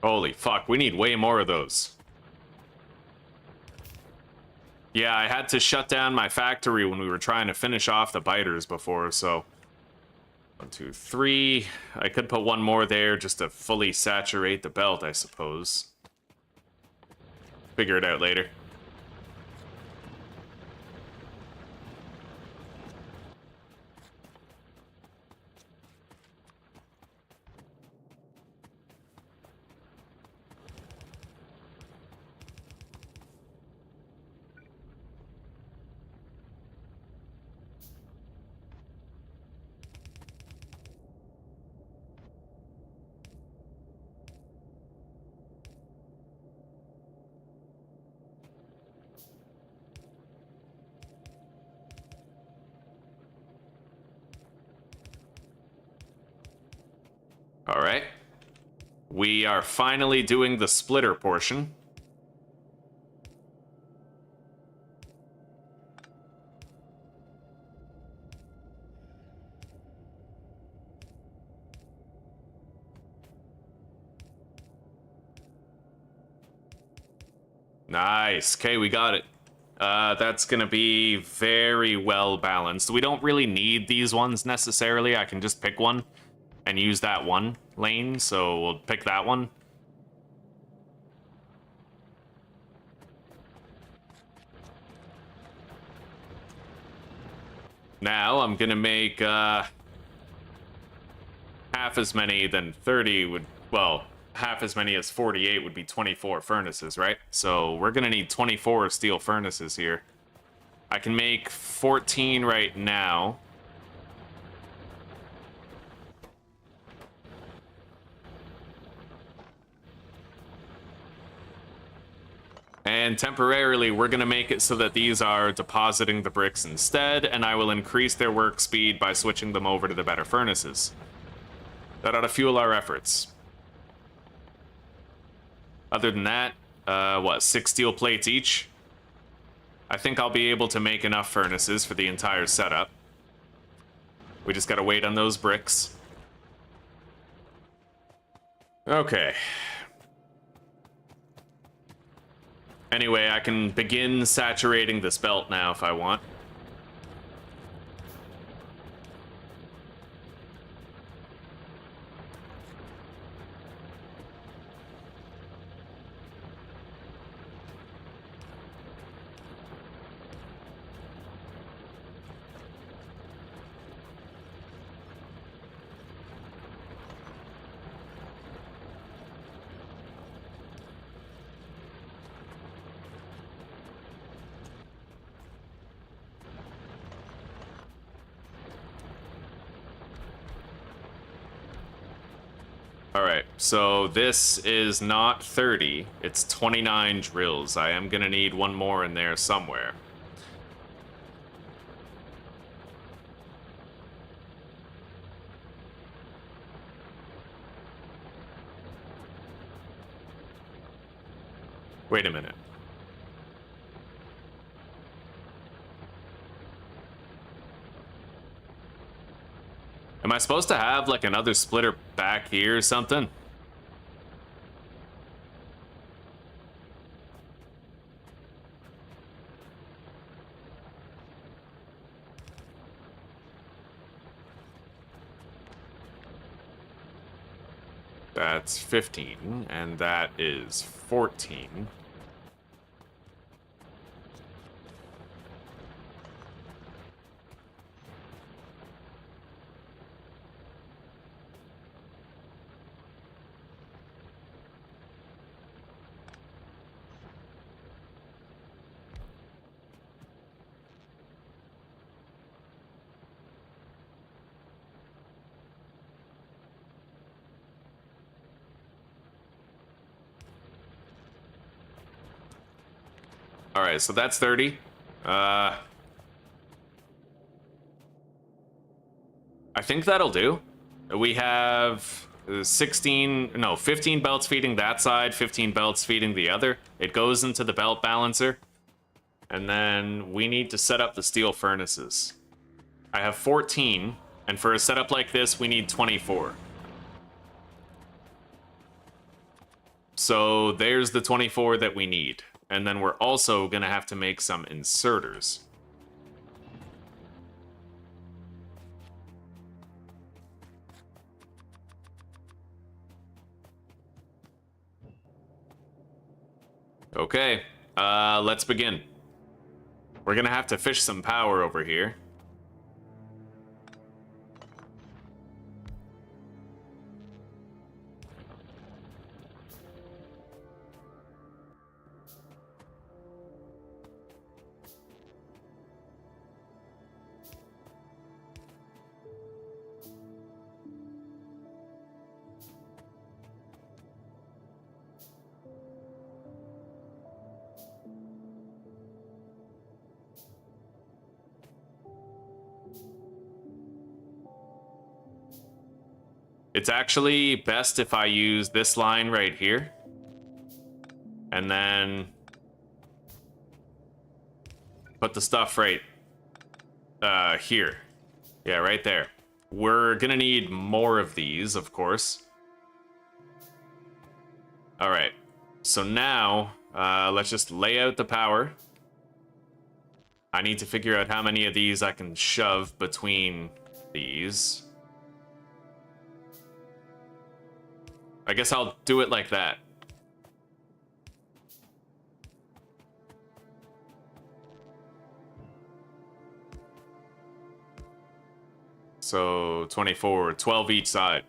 Holy fuck, we need way more of those. Yeah, I had to shut down my factory when we were trying to finish off the biters before, so... 1, 2, 3. I could put one more there just to fully saturate the belt, I suppose. Figure it out later. All right. We are finally doing the splitter portion. Nice. Okay, we got it. That's gonna be very well balanced. We don't really need these ones necessarily. I can just pick one and use that one lane, so we'll pick that one. Now I'm gonna make half as many than 30 would, well, half as many as 48 would be 24 furnaces, right? So we're gonna need 24 steel furnaces here. I can make 14 right now. And temporarily, we're going to make it so that these are depositing the bricks instead, and I will increase their work speed by switching them over to the better furnaces. That ought to fuel our efforts. Other than that, what, 6 steel plates each? I think I'll be able to make enough furnaces for the entire setup. We just gotta wait on those bricks. Okay. Anyway, I can begin saturating this belt now if I want. Alright, so this is not 30, it's 29 drills. I am gonna need one more in there somewhere. Wait a minute. Am I supposed to have, like, another splitter back here or something? That's 15, and that is 14. All right, so that's 30. I think that'll do. We have 15 belts feeding that side, 15 belts feeding the other. It goes into the belt balancer. And then we need to set up the steel furnaces. I have 14, and for a setup like this, we need 24. So there's the 24 that we need. And then we're also gonna have to make some inserters. Okay, let's begin. We're gonna have to fish some power over here. It's actually best if I use this line right here. And then put the stuff right here. Yeah, right there. We're gonna need more of these, of course. All right, so now let's just lay out the power. I need to figure out how many of these I can shove between these. I guess I'll do it like that. So 24, 12 each side.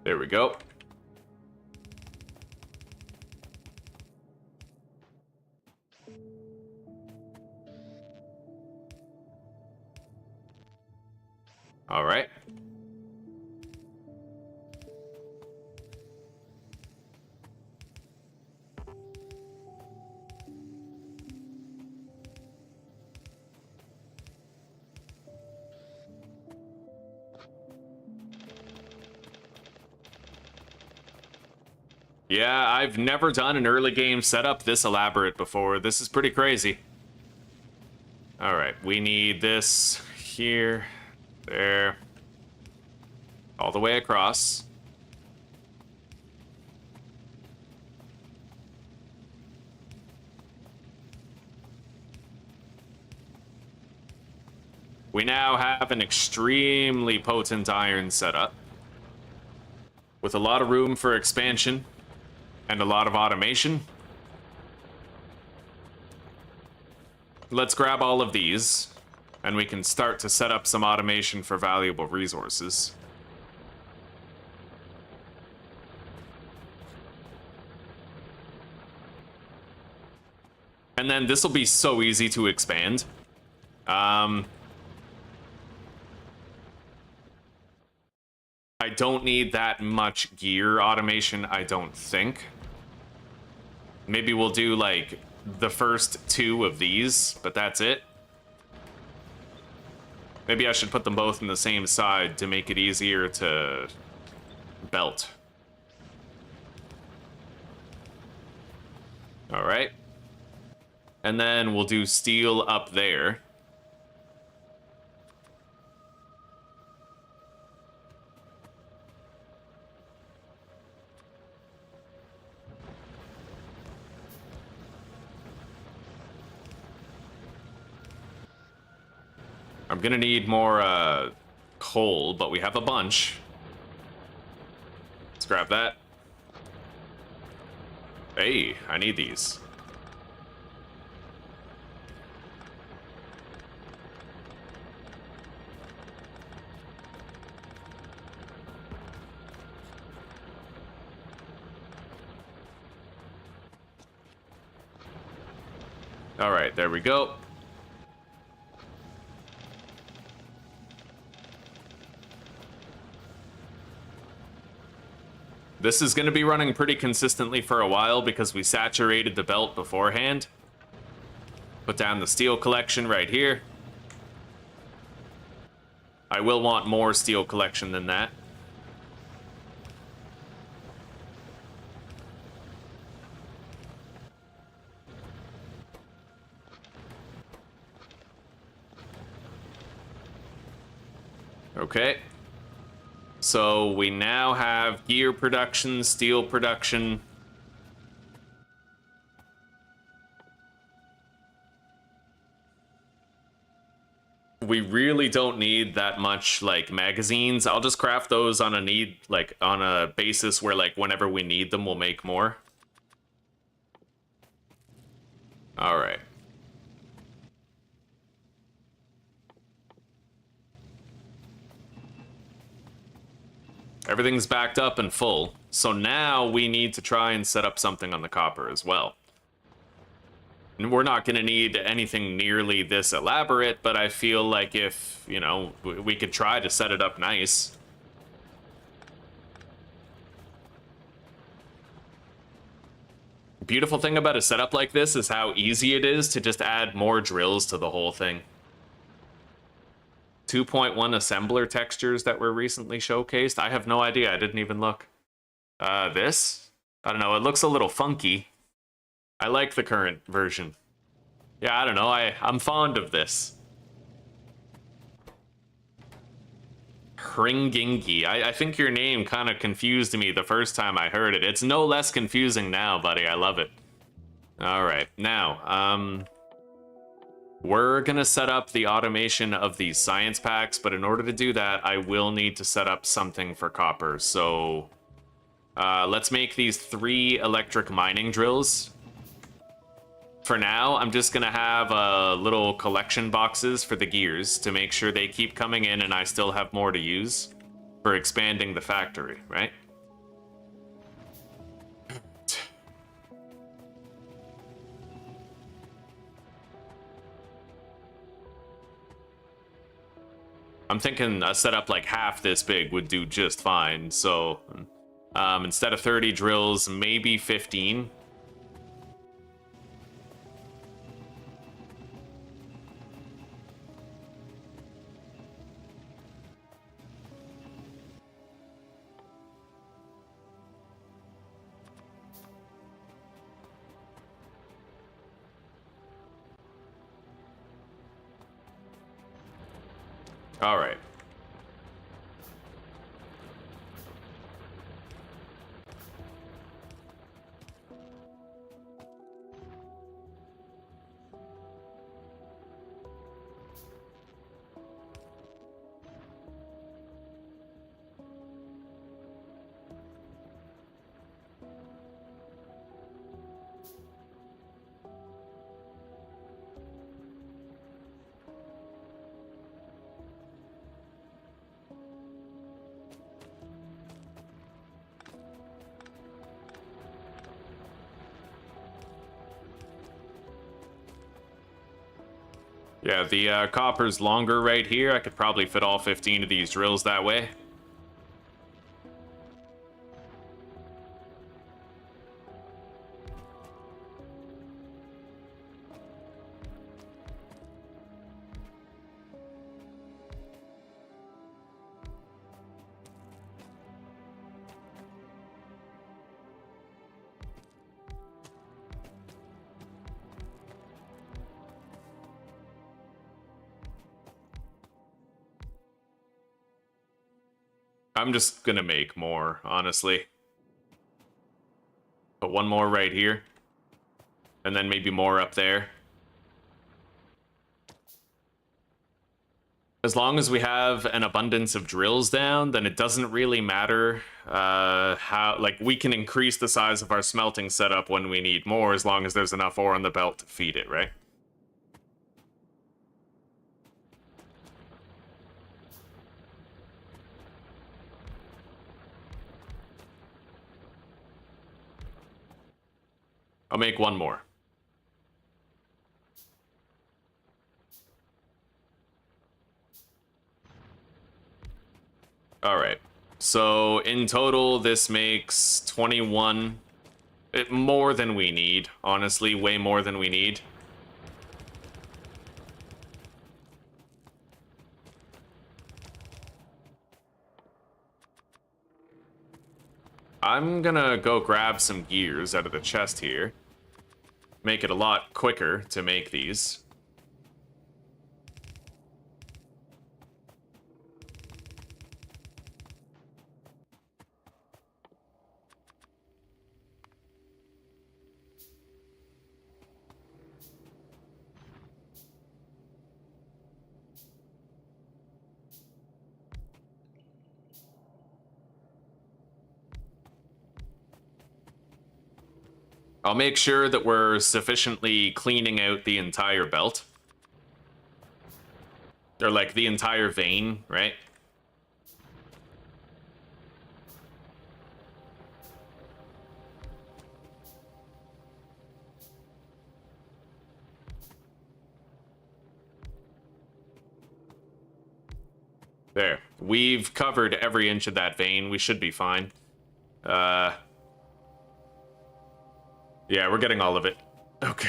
There we go. All right. Yeah, I've never done an early game setup this elaborate before. This is pretty crazy. All right, we need this here, there, all the way across. We now have an extremely potent iron setup with a lot of room for expansion and a lot of automation. Let's grab all of these, and we can start to set up some automation for valuable resources. And then this will be so easy to expand. I don't need that much gear automation, I don't think. Maybe we'll do, like, the first 2 of these, but that's it. Maybe I should put them both in the same side to make it easier to belt. All right. And then we'll do steel up there. I'm gonna need more coal, but we have a bunch. Let's grab that. Hey, I need these. All right, there we go. This is going to be running pretty consistently for a while because we saturated the belt beforehand. Put down the steel collection right here. I will want more steel collection than that. Okay. So we now have gear production, steel production. We really don't need that much like magazines. I'll just craft those on a basis where like whenever we need them, we'll make more. All right. Everything's backed up and full. So now we need to try and set up something on the copper as well. And we're not going to need anything nearly this elaborate, but I feel like if, you know, we could try to set it up nice. Beautiful thing about a setup like this is how easy it is to just add more drills to the whole thing. 2.1 assembler textures that were recently showcased. I have no idea. I didn't even look. This? I don't know. It looks a little funky. I like the current version. Yeah, I don't know. I'm fond of this. Hringingi. I think your name kind of confused me the first time I heard it. It's no less confusing now, buddy. I love it. All right. Now, we're going to set up the automation of these science packs, but in order to do that, I will need to set up something for copper. So let's make these 3 electric mining drills. For now, I'm just going to have little collection boxes for the gears to make sure they keep coming in and I still have more to use for expanding the factory, right? I'm thinking a setup like half this big would do just fine. So instead of 30 drills, maybe 15. All right. Yeah, the copper's longer right here. I could probably fit all 15 of these drills that way. I'm just gonna make more, honestly. Put one more right here. And then maybe more up there. As long as we have an abundance of drills down, then it doesn't really matter how, like, we can increase the size of our smelting setup when we need more, as long as there's enough ore on the belt to feed it, right? I'll make one more. All right. So in total, this makes 21. More than we need, honestly, way more than we need. I'm gonna go grab some gears out of the chest here. Make it a lot quicker to make these. I'll make sure that we're sufficiently cleaning out the entire belt. Or like the entire vein, right? There. We've covered every inch of that vein. We should be fine. Yeah, we're getting all of it. Okay.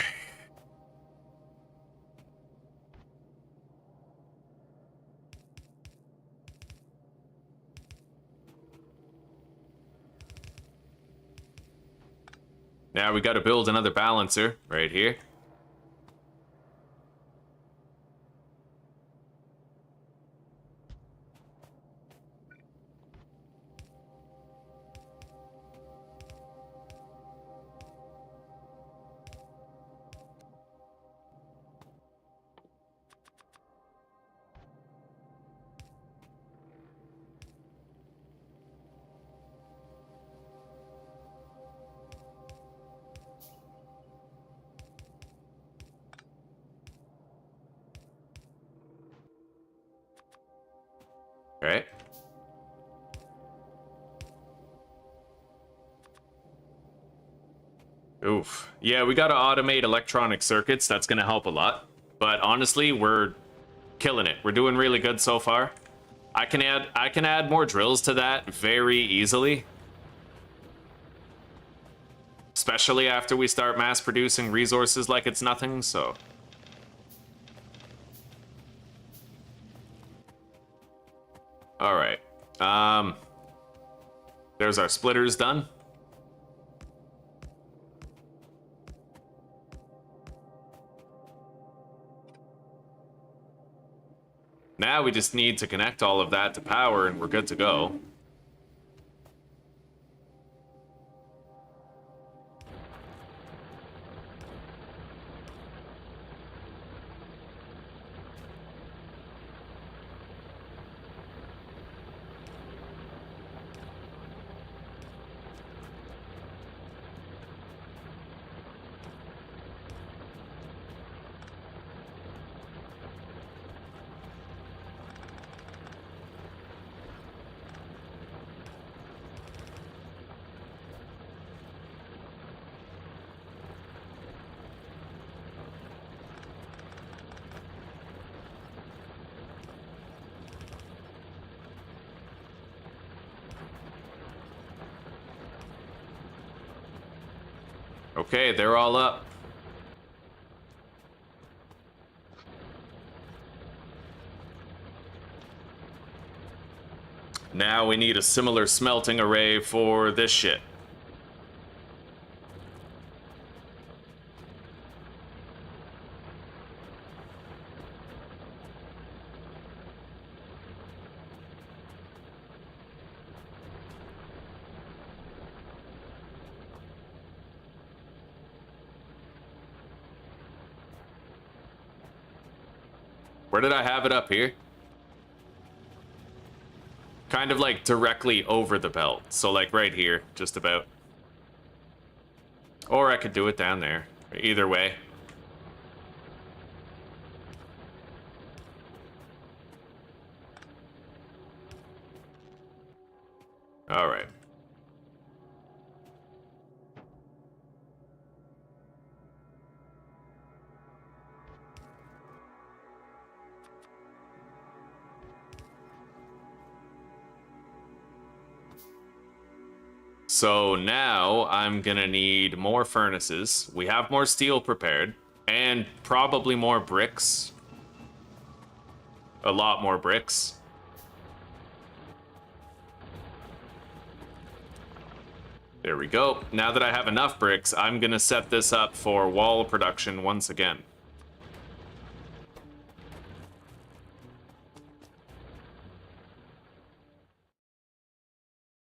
Now we gotta build another balancer right here. Right. Oof. Yeah, we gotta automate electronic circuits. That's gonna help a lot. But honestly, we're killing it. We're doing really good so far. I can add more drills to that very easily. Especially after we start mass producing resources like it's nothing, so. All right. There's our splitters done. Now we just need to connect all of that to power and we're good to go. Okay, they're all up. Now we need a similar smelting array for this shit. Where did I have it up here? Kind of like directly over the belt. So like right here, just about. Or I could do it down there. Either way. All right. So now I'm gonna need more furnaces. We have more steel prepared, and probably more bricks. A lot more bricks. There we go. Now that I have enough bricks, I'm gonna set this up for wall production once again.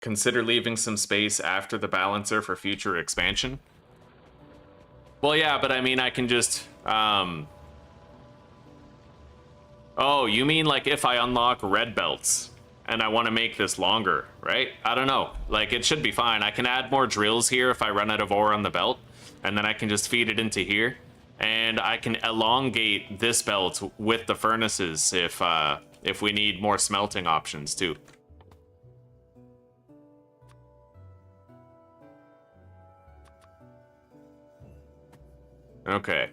Consider leaving some space after the balancer for future expansion. Well, yeah, but I mean, I can just, Oh, you mean like if I unlock red belts and I want to make this longer, right? I don't know. Like, it should be fine. I can add more drills here if I run out of ore on the belt, and then I can just feed it into here. And I can elongate this belt with the furnaces if we need more smelting options too. Okay.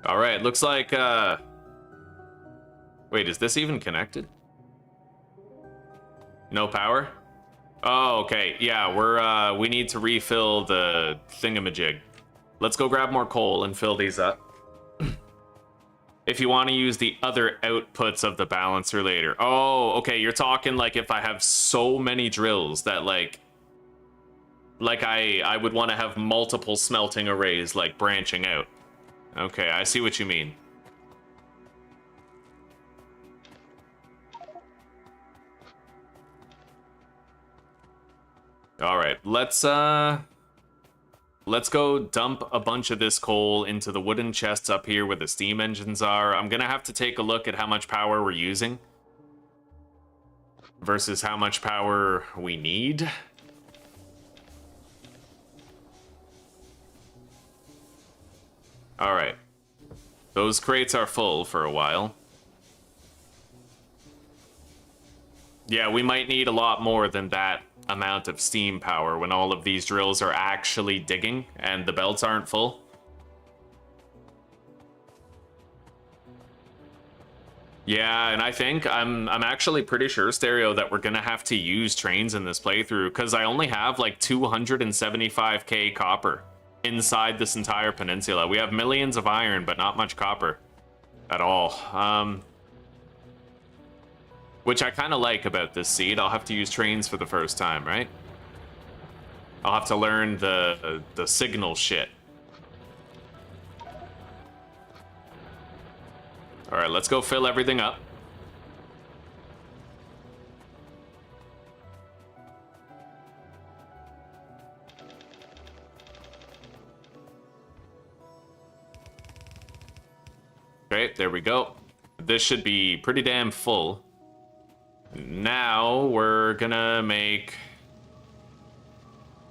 All right, looks like, wait, is this even connected? No power? Oh, okay, yeah, we need to refill the thingamajig. Let's go grab more coal and fill these up. If you want to use the other outputs of the balancer later. Oh, okay, you're talking like if I have so many drills that like I would want to have multiple smelting arrays like branching out. Okay, I see what you mean. All right, let's go dump a bunch of this coal into the wooden chests up here where the steam engines are. I'm gonna have to take a look at how much power we're using versus how much power we need. All right. Those crates are full for a while. Yeah, we might need a lot more than that amount of steam power when all of these drills are actually digging and the belts aren't full. Yeah, and I think I'm actually pretty sure, Stereo, that we're gonna have to use trains in this playthrough because I only have like 275k copper inside this entire peninsula. We have millions of iron, but not much copper at all. Which I kind of like about this seed. I'll have to use trains for the first time, right? I'll have to learn the signal shit. All right, let's go fill everything up. Okay, there we go. This should be pretty damn full. Now we're gonna make...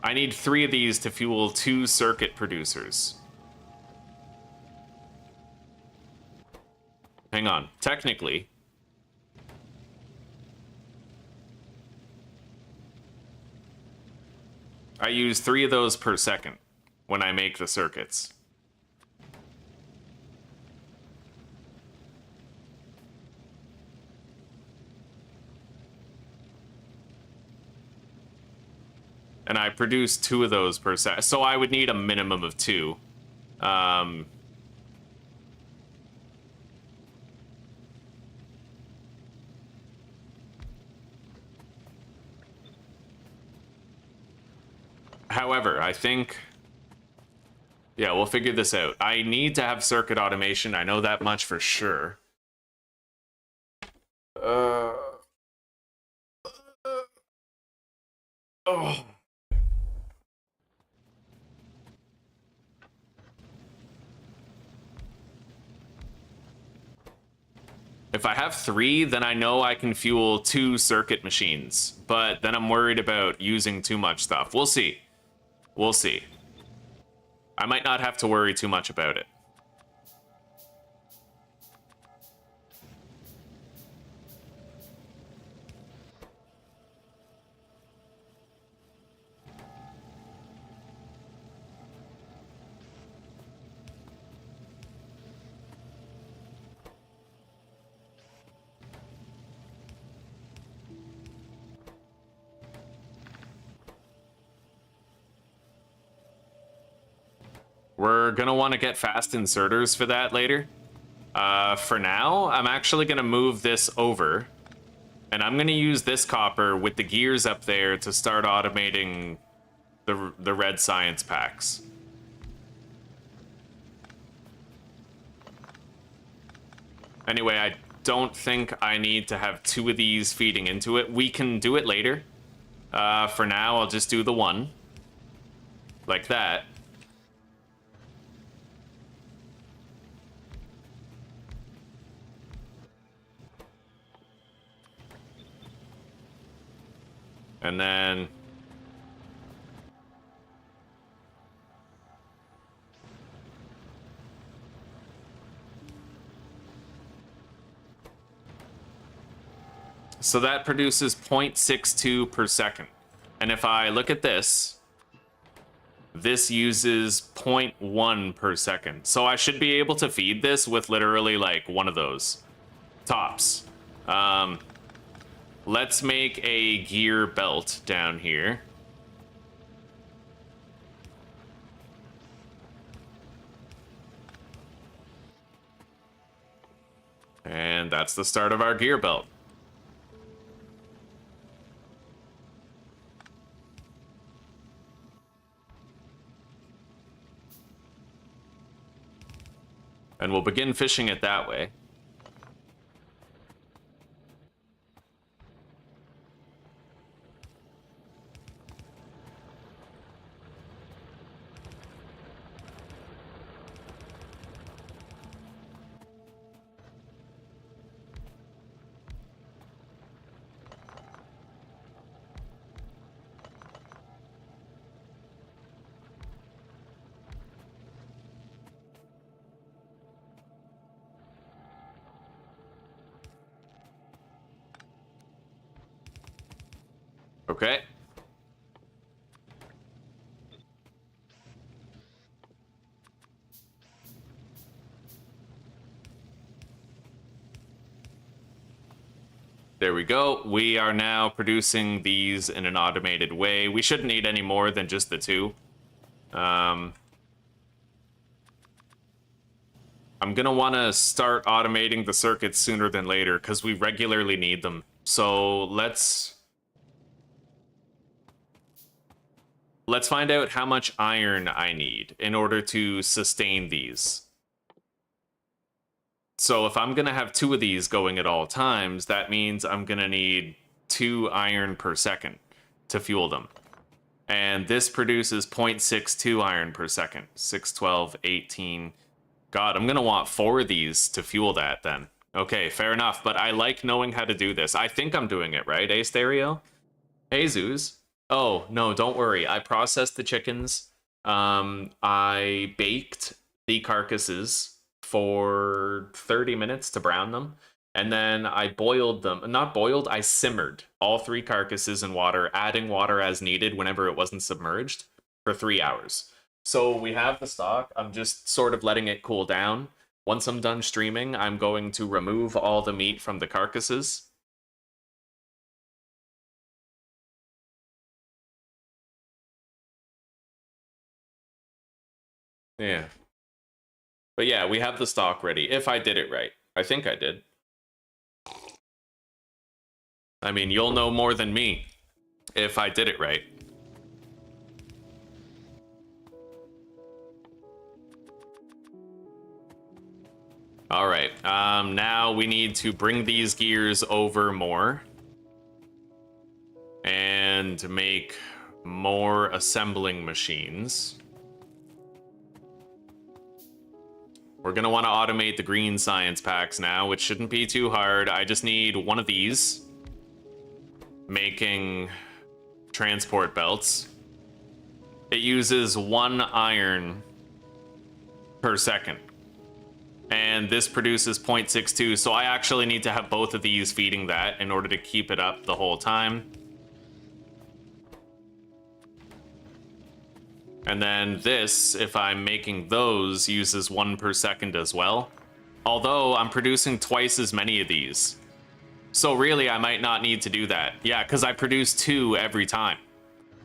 I need 3 of these to fuel 2 circuit producers. Hang on, technically... I use 3 of those per second when I make the circuits. And I produce 2 of those per second. So I would need a minimum of 2. However, I think Yeah, we'll figure this out. I need to have circuit automation. I know that much for sure. Oh. If I have 3, then I know I can fuel 2 circuit machines. But then I'm worried about using too much stuff. We'll see. We'll see. I might not have to worry too much about it. We're gonna want to get fast inserters for that later. For now, I'm actually gonna move this over. And I'm gonna use this copper with the gears up there to start automating the red science packs. Anyway, I don't think I need to have 2 of these feeding into it. We can do it later. For now, I'll just do the 1. Like that. And then... So that produces 0.62 per second. And if I look at this, this uses 0.1 per second. So I should be able to feed this with literally like one of those. Tops. Let's make a gear belt down here. And that's the start of our gear belt. And we'll begin fishing it that way. Okay. There we go. We are now producing these in an automated way. We shouldn't need any more than just the 2. I'm gonna want to start automating the circuits sooner than later because we regularly need them. So let's find out how much iron I need in order to sustain these. So if I'm gonna have 2 of these going at all times, that means I'm gonna need 2 iron per second to fuel them. And this produces 0.62 iron per second. 6, 12, 18. God, I'm gonna want 4 of these to fuel that then. Okay, fair enough, but I like knowing how to do this. I think I'm doing it right, eh, Stereo? Hey, Zeus. Oh, no, don't worry. I processed the chickens. I baked the carcasses for 30 minutes to brown them. And then I boiled them. Not boiled, I simmered all 3 carcasses in water, adding water as needed whenever it wasn't submerged for 3 hours. So we have the stock. I'm just sort of letting it cool down. Once I'm done streaming, I'm going to remove all the meat from the carcasses. Yeah. But yeah, we have the stock ready, if I did it right. I think I did. I mean, you'll know more than me if I did it right. All right, now we need to bring these gears over more and make more assembling machines. We're gonna want to automate the green science packs now, which shouldn't be too hard. I just need one of these, making transport belts. It uses 1 iron per second, and this produces 0.62, so I actually need to have both of these feeding that in order to keep it up the whole time. And then this, if I'm making those, uses 1 per second as well. Although I'm producing twice as many of these. So really, I might not need to do that. Yeah, because I produce 2 every time,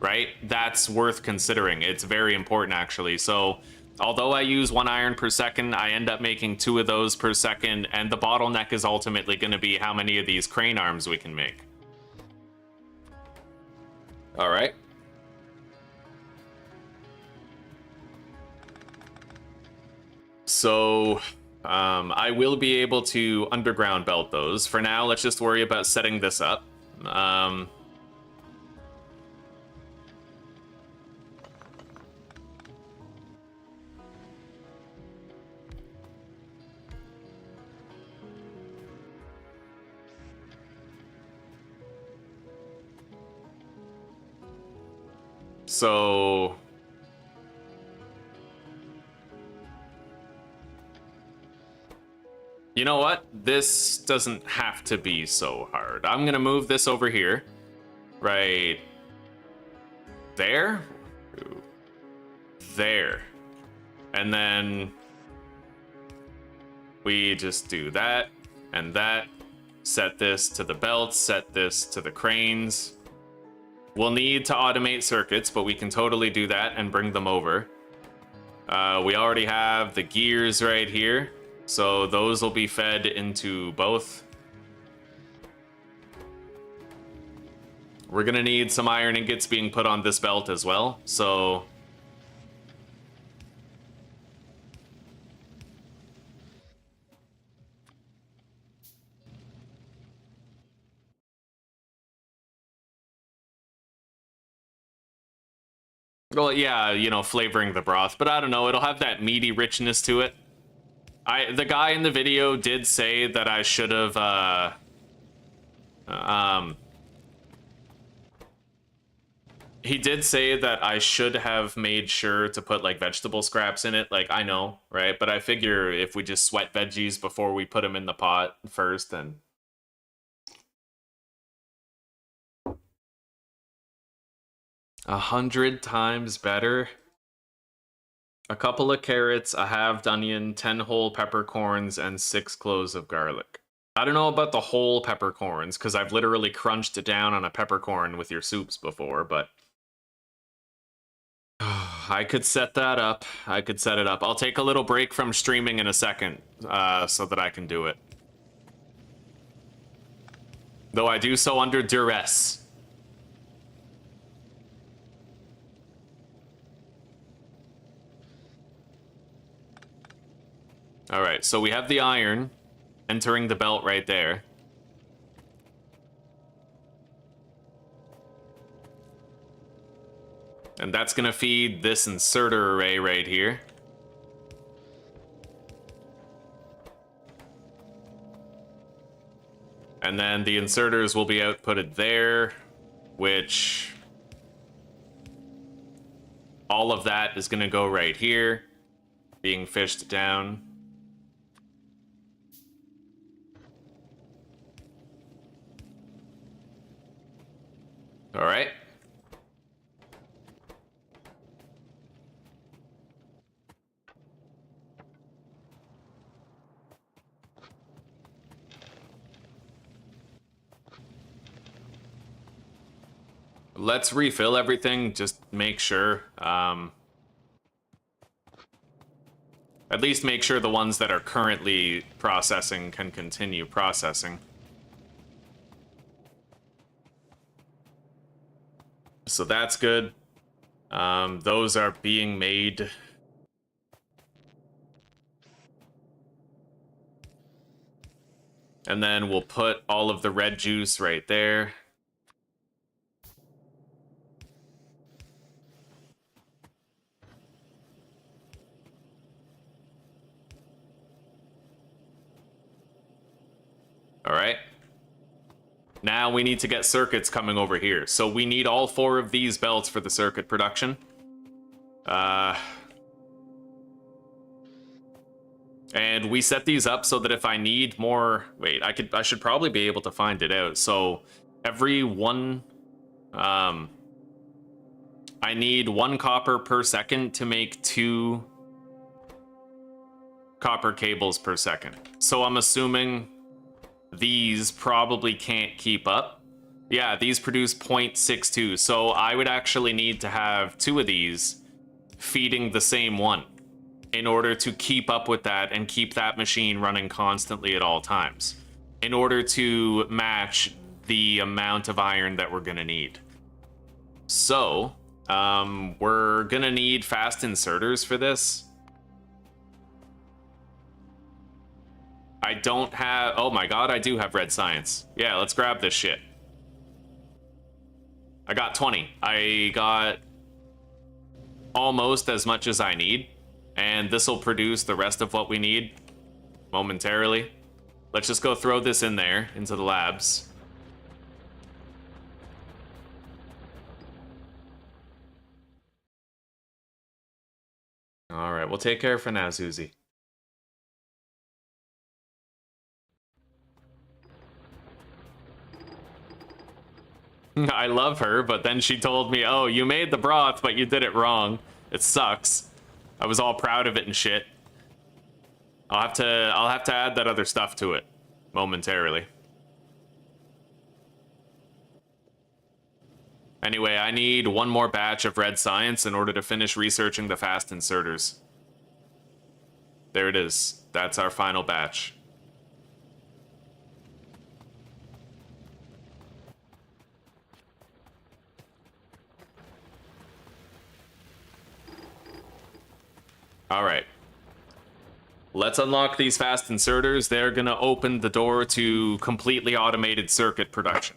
right? That's worth considering. It's very important, actually. So although I use 1 iron per second, I end up making 2 of those per second, and the bottleneck is ultimately going to be how many of these crane arms we can make. All right. So I will be able to underground belt those. For now, let's just worry about setting this up. So you know what? This doesn't have to be so hard. I'm gonna move this over here. Right there? There. And then we just do that and that. Set this to the belts, set this to the cranes. We'll need to automate circuits, but we can totally do that and bring them over. We already have the gears right here, so those will be fed into both. We're gonna need some iron ingots being put on this belt as well, so well, yeah, you know, flavoring the broth, but I don't know, it'll have that meaty richness to it. The guy in the video did say that I should have, he did say that I should have made sure to put, like, vegetable scraps in it. Like, I know, right? But I figure if we just sweat veggies before we put them in the pot first, then 100 times better. A couple of carrots, a halved onion, 10 whole peppercorns, and 6 cloves of garlic. I don't know about the whole peppercorns, because I've literally crunched it down on a peppercorn with your soups before, but I could set that up. I could set it up. I'll take a little break from streaming in a second, so that I can do it. Though I do so under duress. Alright, so we have the iron entering the belt right there. And that's gonna feed this inserter array right here. And then the inserters will be outputted there, which all of that is gonna go right here, being fished down. All right. Let's refill everything, just make sure. At least make sure the ones that are currently processing can continue processing. So that's good. Those are being made. And then we'll put all of the red juice right there. All right. Now we need to get circuits coming over here. So we need all 4 of these belts for the circuit production. And we set these up so that if I need more... Wait, I should probably be able to find it out. So every one... I need 1 copper per second to make 2 copper cables per second. So I'm assuming these probably can't keep up. Yeah, these produce 0.62. So I would actually need to have 2 of these feeding the same one in order to keep up with that and keep that machine running constantly at all times, in order to match the amount of iron that we're gonna need. So, we're gonna need fast inserters for this. I don't have... Oh my god, I do have red science. Yeah, let's grab this shit. I got 20. I got almost as much as I need. And this will produce the rest of what we need momentarily. Let's just go throw this in there, into the labs. Alright, we'll take care for now, Susie. I love her, but then she told me, oh, you made the broth, but you did it wrong. It sucks. I was all proud of it and shit. I'll have to add that other stuff to it momentarily. Anyway, I need 1 more batch of red science in order to finish researching the fast inserters. There it is. That's our final batch. All right. Let's unlock these fast inserters. They're going to open the door to completely automated circuit production.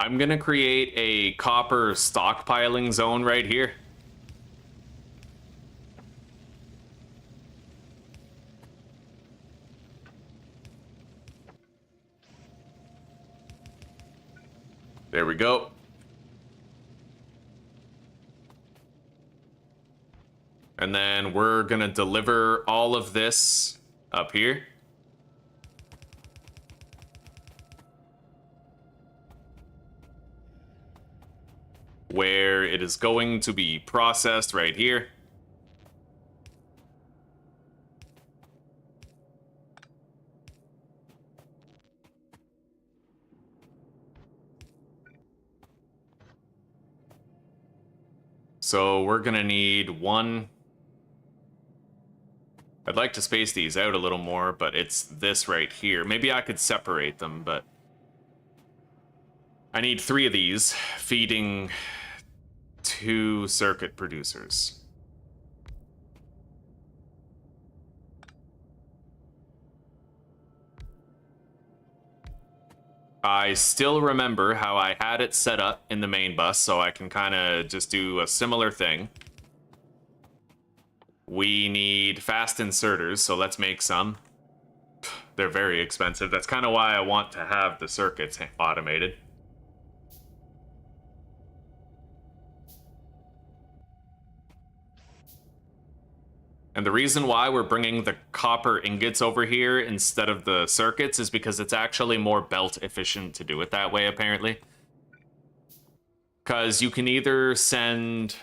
I'm gonna create a copper stockpiling zone right here. There we go. And then we're gonna deliver all of this up here. Where it is going to be processed right here. So we're gonna need 1. I'd like to space these out a little more, but it's this right here. Maybe I could separate them, but I need 3 of these feeding 2 circuit producers. I still remember how I had it set up in the main bus, so I can kind of just do a similar thing. We need fast inserters, so let's make some. They're very expensive. That's kind of why I want to have the circuits automated. And the reason why we're bringing the copper ingots over here instead of the circuits is because it's actually more belt efficient to do it that way, apparently. Because you can either send...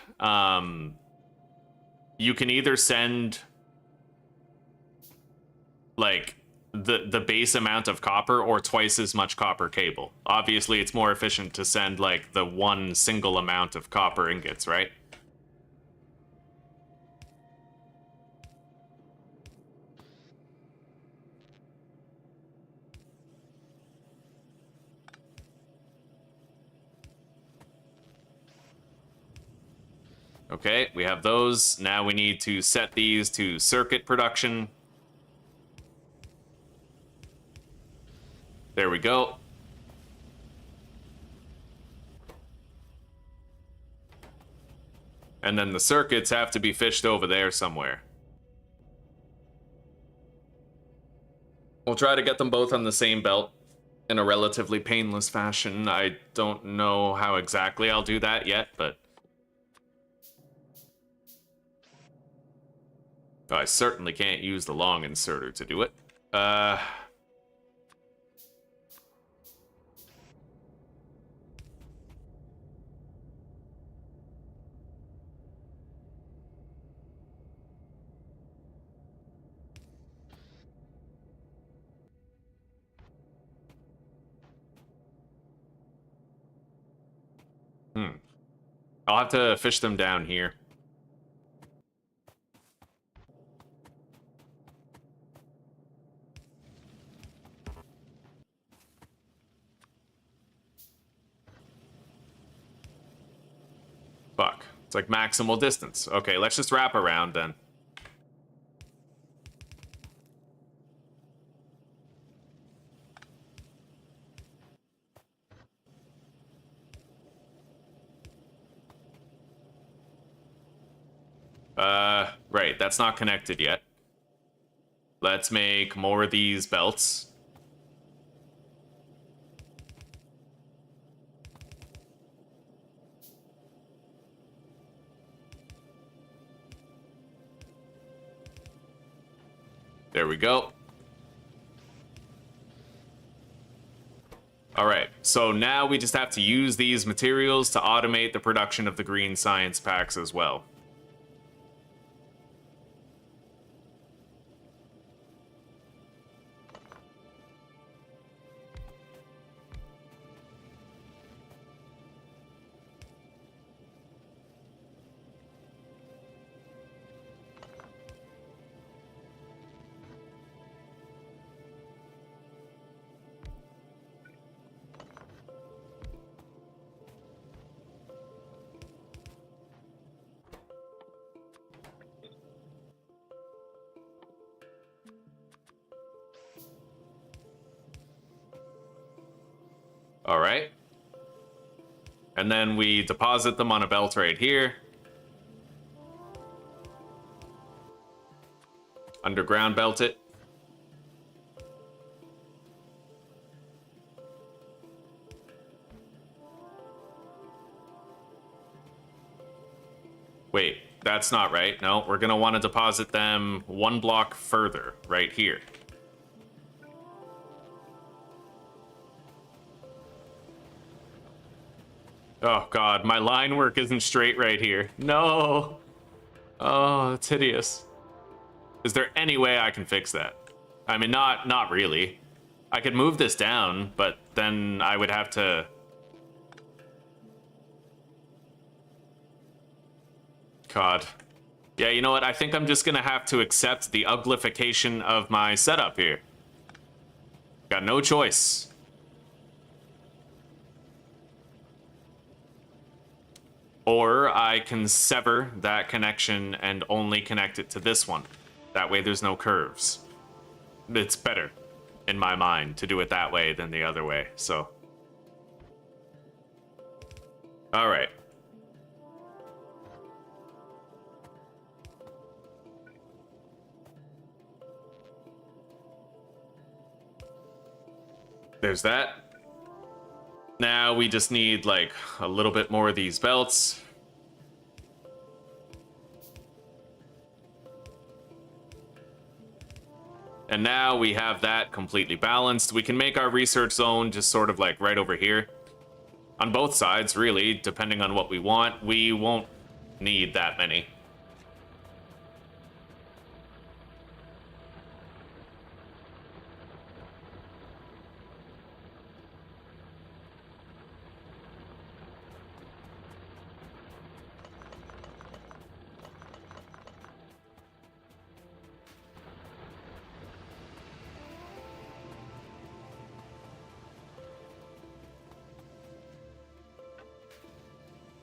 like, the base amount of copper or twice as much copper cable. Obviously, it's more efficient to send like the one single amount of copper ingots, right? Okay, we have those. Now we need to set these to circuit production. There we go. And then the circuits have to be fished over there somewhere. We'll try to get them both on the same belt in a relatively painless fashion. I don't know how exactly I'll do that yet, but I certainly can't use the long inserter to do it. I'll have to fish them down here. Fuck. It's like maximal distance. Okay, let's just wrap around then. Right, that's not connected yet. Let's make more of these belts. There we go. All right, so now we just have to use these materials to automate the production of the green science packs as well. All right. And then we deposit them on a belt right here. Underground belt it. Wait, that's not right. No, we're gonna want to deposit them one block further, right here. Oh god, my line work isn't straight right here. No! Oh, that's hideous. Is there any way I can fix that? I mean, not really. I could move this down, but then I would have to... God. Yeah, you know what? I think I'm just gonna have to accept the uglification of my setup here. Got no choice. Or I can sever that connection and only connect it to this one. That way there's no curves. It's better, in my mind, to do it that way than the other way, so. All right. There's that. Now we just need like a little bit more of these belts. And now we have that completely balanced. We can make our research zone just sort of like right over here. On both sides, really, depending on what we want. We won't need that many.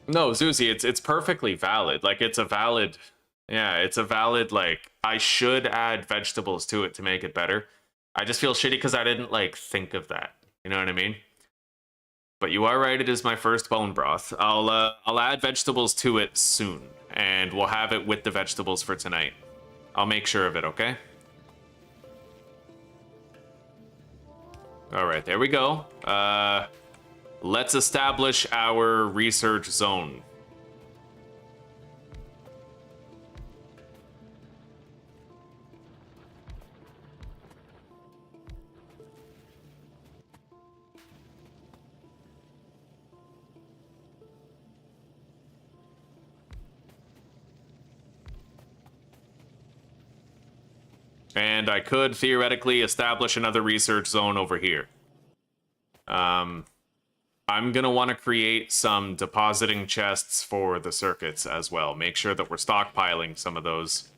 No, Zuzi, it's perfectly valid. Like, it's a valid... Yeah, it's a valid, like, I should add vegetables to it to make it better. I just feel shitty because I didn't, like, think of that. You know what I mean? But you are right, it is my first bone broth. I'll add vegetables to it soon, and we'll have it with the vegetables for tonight. I'll make sure of it, okay? Alright, there we go. Let's establish our research zone. And I could theoretically establish another research zone over here. I'm gonna want to create some depositing chests for the circuits as well. Make sure that we're stockpiling some of those.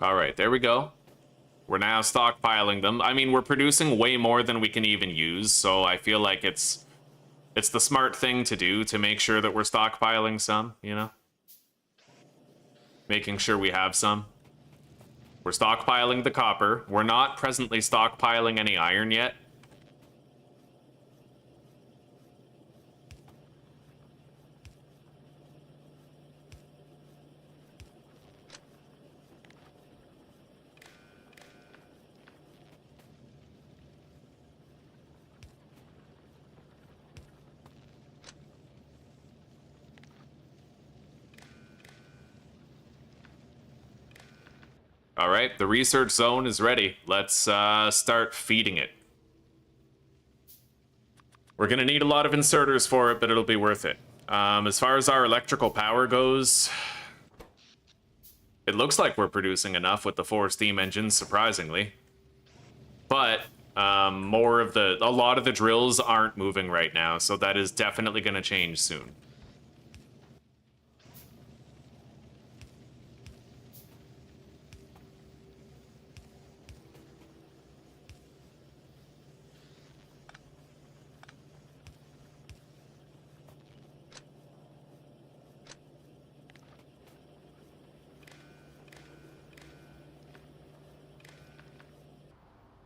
All right, there we go. We're now stockpiling them. I mean, we're producing way more than we can even use, so I feel like it's the smart thing to do to make sure that we're stockpiling some, you know? Making sure we have some. We're stockpiling the copper. We're not presently stockpiling any iron yet. All right, the research zone is ready. Let's start feeding it. We're gonna need a lot of inserters for it, but it'll be worth it. As far as our electrical power goes, it looks like we're producing enough with the 4 steam engines, surprisingly. But a lot of the drills aren't moving right now, so that is definitely gonna change soon.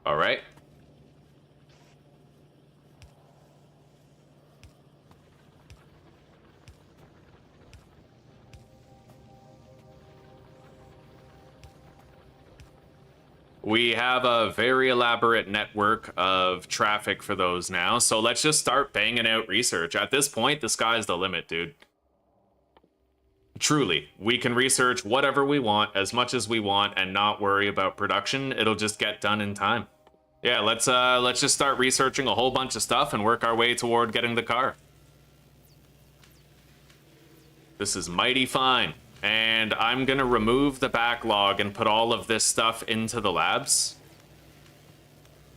All right. We have a very elaborate network of traffic for those now, so let's just start banging out research. At this point, the sky's the limit, dude. Truly, we can research whatever we want, as much as we want, and not worry about production. It'll just get done in time. Yeah, let's just start researching a whole bunch of stuff and work our way toward getting the car. This is mighty fine. And I'm gonna remove the backlog and put all of this stuff into the labs.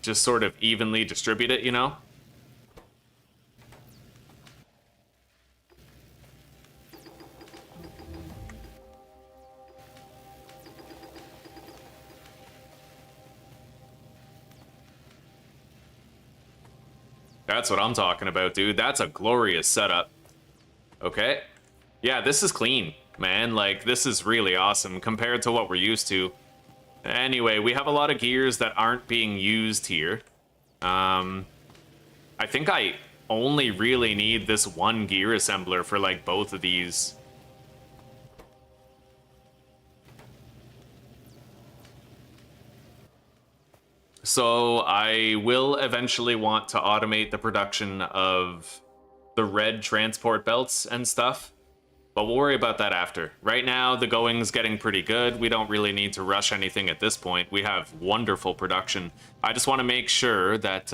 Just sort of evenly distribute it, you know? That's what I'm talking about, dude. That's a glorious setup. Okay. Yeah, this is clean, man. Like, this is really awesome compared to what we're used to. Anyway, we have a lot of gears that aren't being used here. I think I only really need this one gear assembler for, like, both of these. So I will eventually want to automate the production of the red transport belts and stuff, but we'll worry about that after. Right now, the going's getting pretty good. We don't really need to rush anything at this point. We have wonderful production. I just want to make sure that...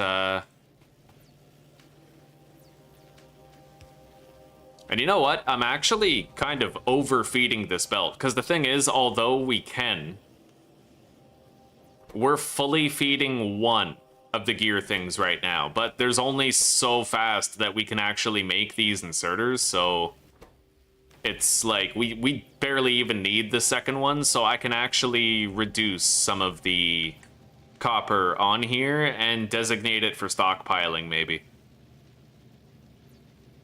And you know what? I'm actually kind of overfeeding this belt, because the thing is, although we can... We're fully feeding one of the gear things right now, but there's only so fast that we can actually make these inserters, so it's like we barely even need the second one, so I can actually reduce some of the copper on here and designate it for stockpiling, maybe.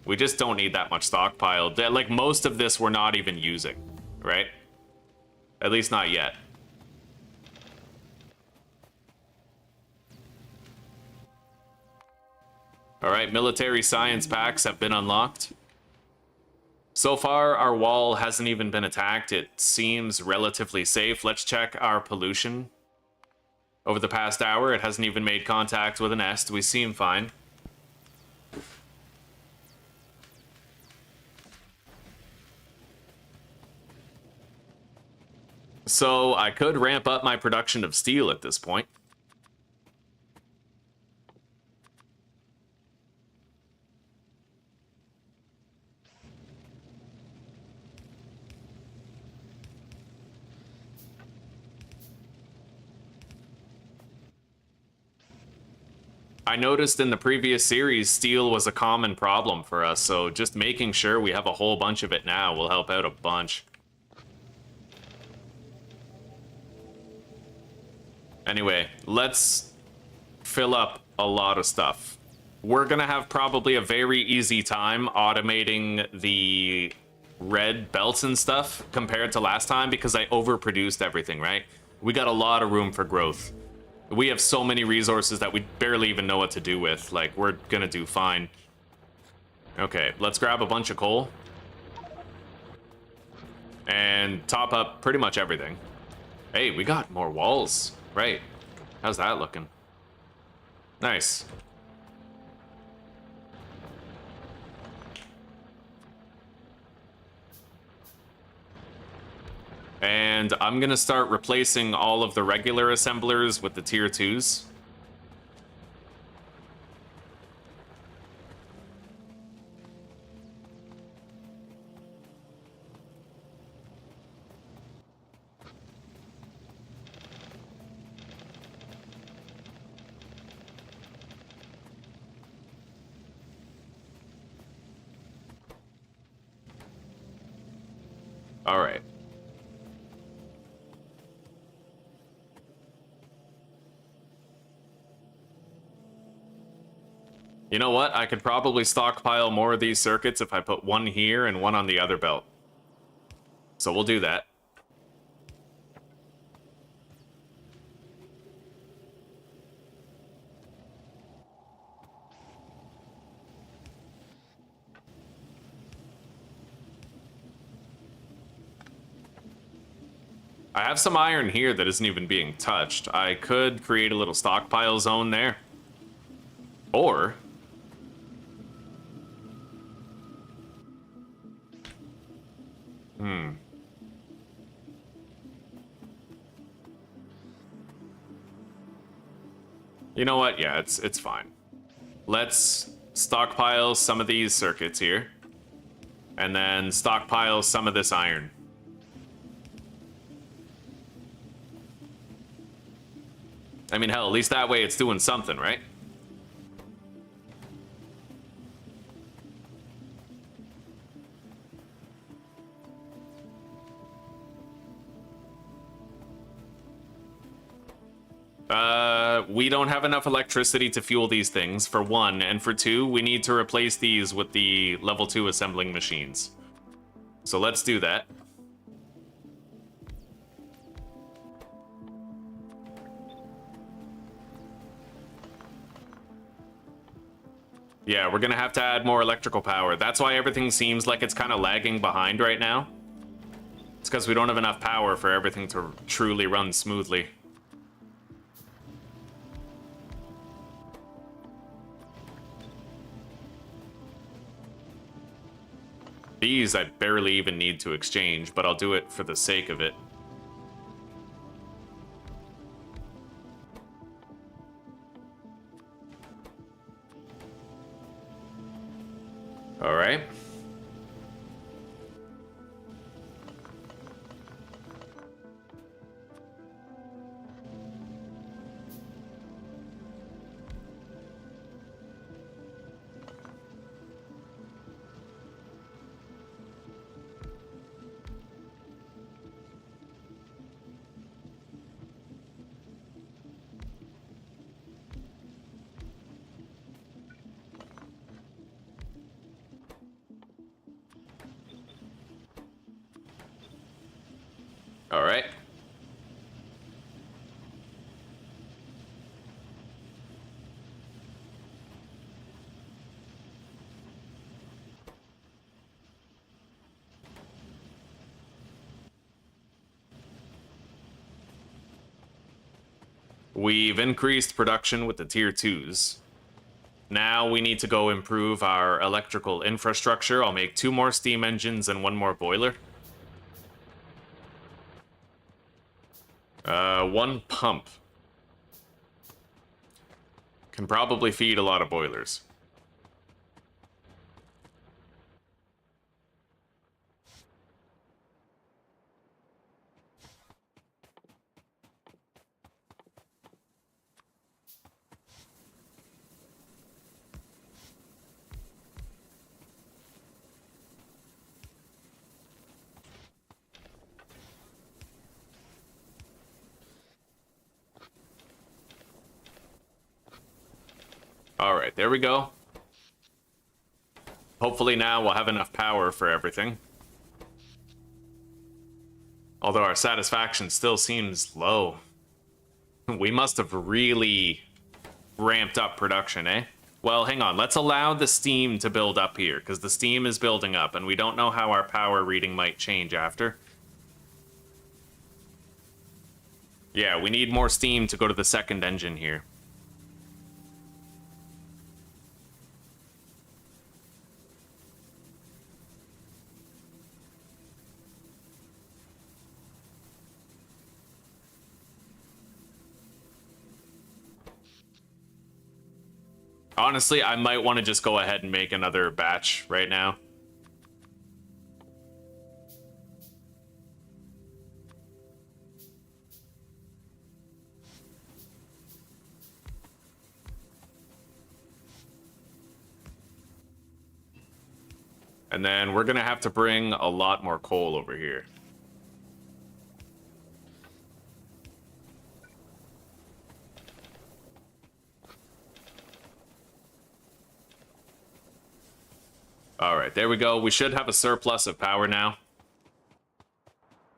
We just don't need that much stockpile. Like, most of this we're not even using, right? At least not yet. All right, military science packs have been unlocked. So far, our wall hasn't even been attacked. It seems relatively safe. Let's check our pollution. Over the past hour, it hasn't even made contact with an est. We seem fine. So I could ramp up my production of steel at this point. I noticed in the previous series, steel was a common problem for us, so just making sure we have a whole bunch of it now will help out a bunch. Anyway, let's fill up a lot of stuff. We're gonna have probably a very easy time automating the red belts and stuff compared to last time because I overproduced everything, right? We got a lot of room for growth. We have so many resources that we barely even know what to do with. Like, we're gonna do fine. Okay, let's grab a bunch of coal. And top up pretty much everything. Hey, we got more walls. Right. How's that looking? Nice. And I'm gonna start replacing all of the regular assemblers with the tier 2s. All right. You know what? I could probably stockpile more of these circuits if I put one here and one on the other belt. So we'll do that. I have some iron here that isn't even being touched. I could create a little stockpile zone there. Or... You know what? Yeah, it's fine. Let's stockpile some of these circuits here. And then stockpile some of this iron. I mean, hell, at least that way it's doing something, right? We don't have enough electricity to fuel these things, for one, and for two, we need to replace these with the level 2 assembling machines. So let's do that. Yeah, we're gonna have to add more electrical power. That's why everything seems like it's kind of lagging behind right now. It's because we don't have enough power for everything to truly run smoothly. These I barely even need to exchange, but I'll do it for the sake of it. All right. All right. We've increased production with the tier 2s. Now we need to go improve our electrical infrastructure. I'll make 2 more steam engines and 1 more boiler. 1 pump. Can probably feed a lot of boilers. Alright, there we go. Hopefully now we'll have enough power for everything. Although our satisfaction still seems low. We must have really ramped up production, eh? Well, hang on. Let's allow the steam to build up here, because the steam is building up, and we don't know how our power reading might change after. Yeah, we need more steam to go to the second engine here. Honestly, I might want to just go ahead and make another batch right now. And then we're going to have to bring a lot more coal over here. All right, there we go. We should have a surplus of power now.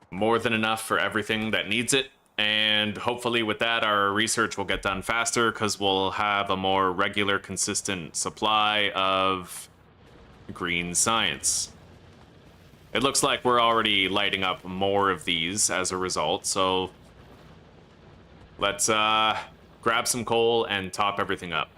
More than enough for everything that needs it. And hopefully with that, our research will get done faster because we'll have a more regular, consistent supply of green science. It looks like we're already lighting up more of these as a result, so let's grab some coal and top everything up.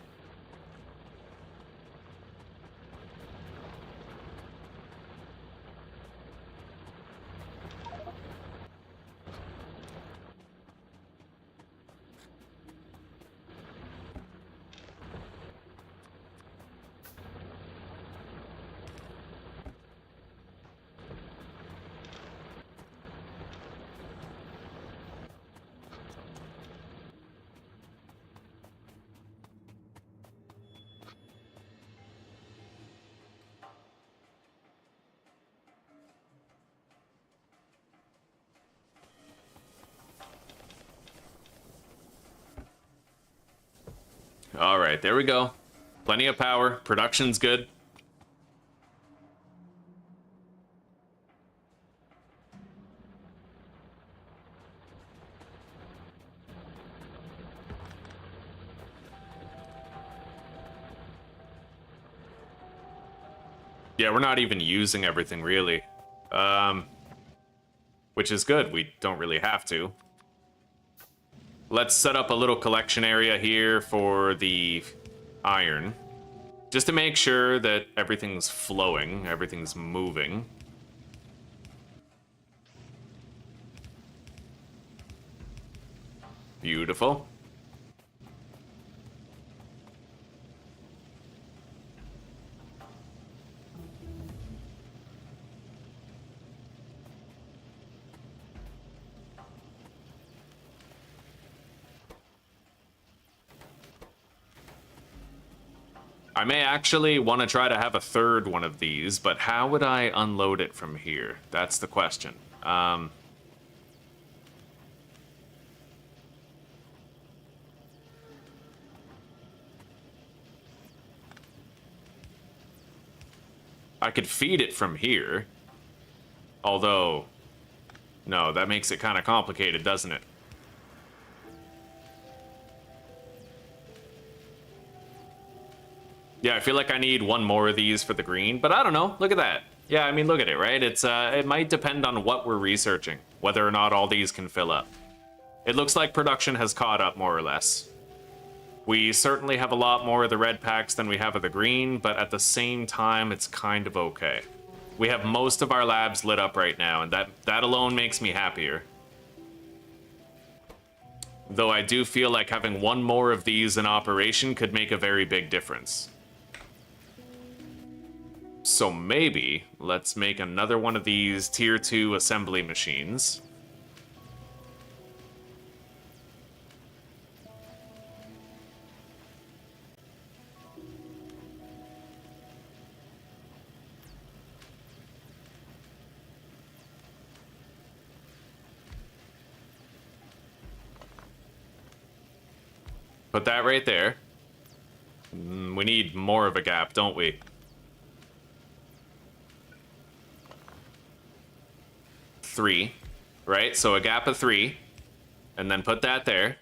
All right, there we go. Plenty of power. Production's good. Yeah, we're not even using everything, really. Which is good. We don't really have to. Let's set up a little collection area here for the iron. Just to make sure that everything's flowing, everything's moving. Beautiful. I may actually want to try to have a third one of these, but how would I unload it from here? That's the question. I could feed it from here, although No, that makes it kind of complicated, doesn't it? Yeah, I feel like I need one more of these for the green, but I don't know. Look at that. Yeah, I mean, look at it, right? It's it might depend on what we're researching, whether or not all these can fill up. It looks like production has caught up more or less. We certainly have a lot more of the red packs than we have of the green, but at the same time, it's kind of okay. We have most of our labs lit up right now, and that alone makes me happier. Though I do feel like having one more of these in operation could make a very big difference. So maybe let's make another one of these tier 2 assembly machines. Put that right there. We need more of a gap, don't we? Three, right? So a gap of 3, and then put that there.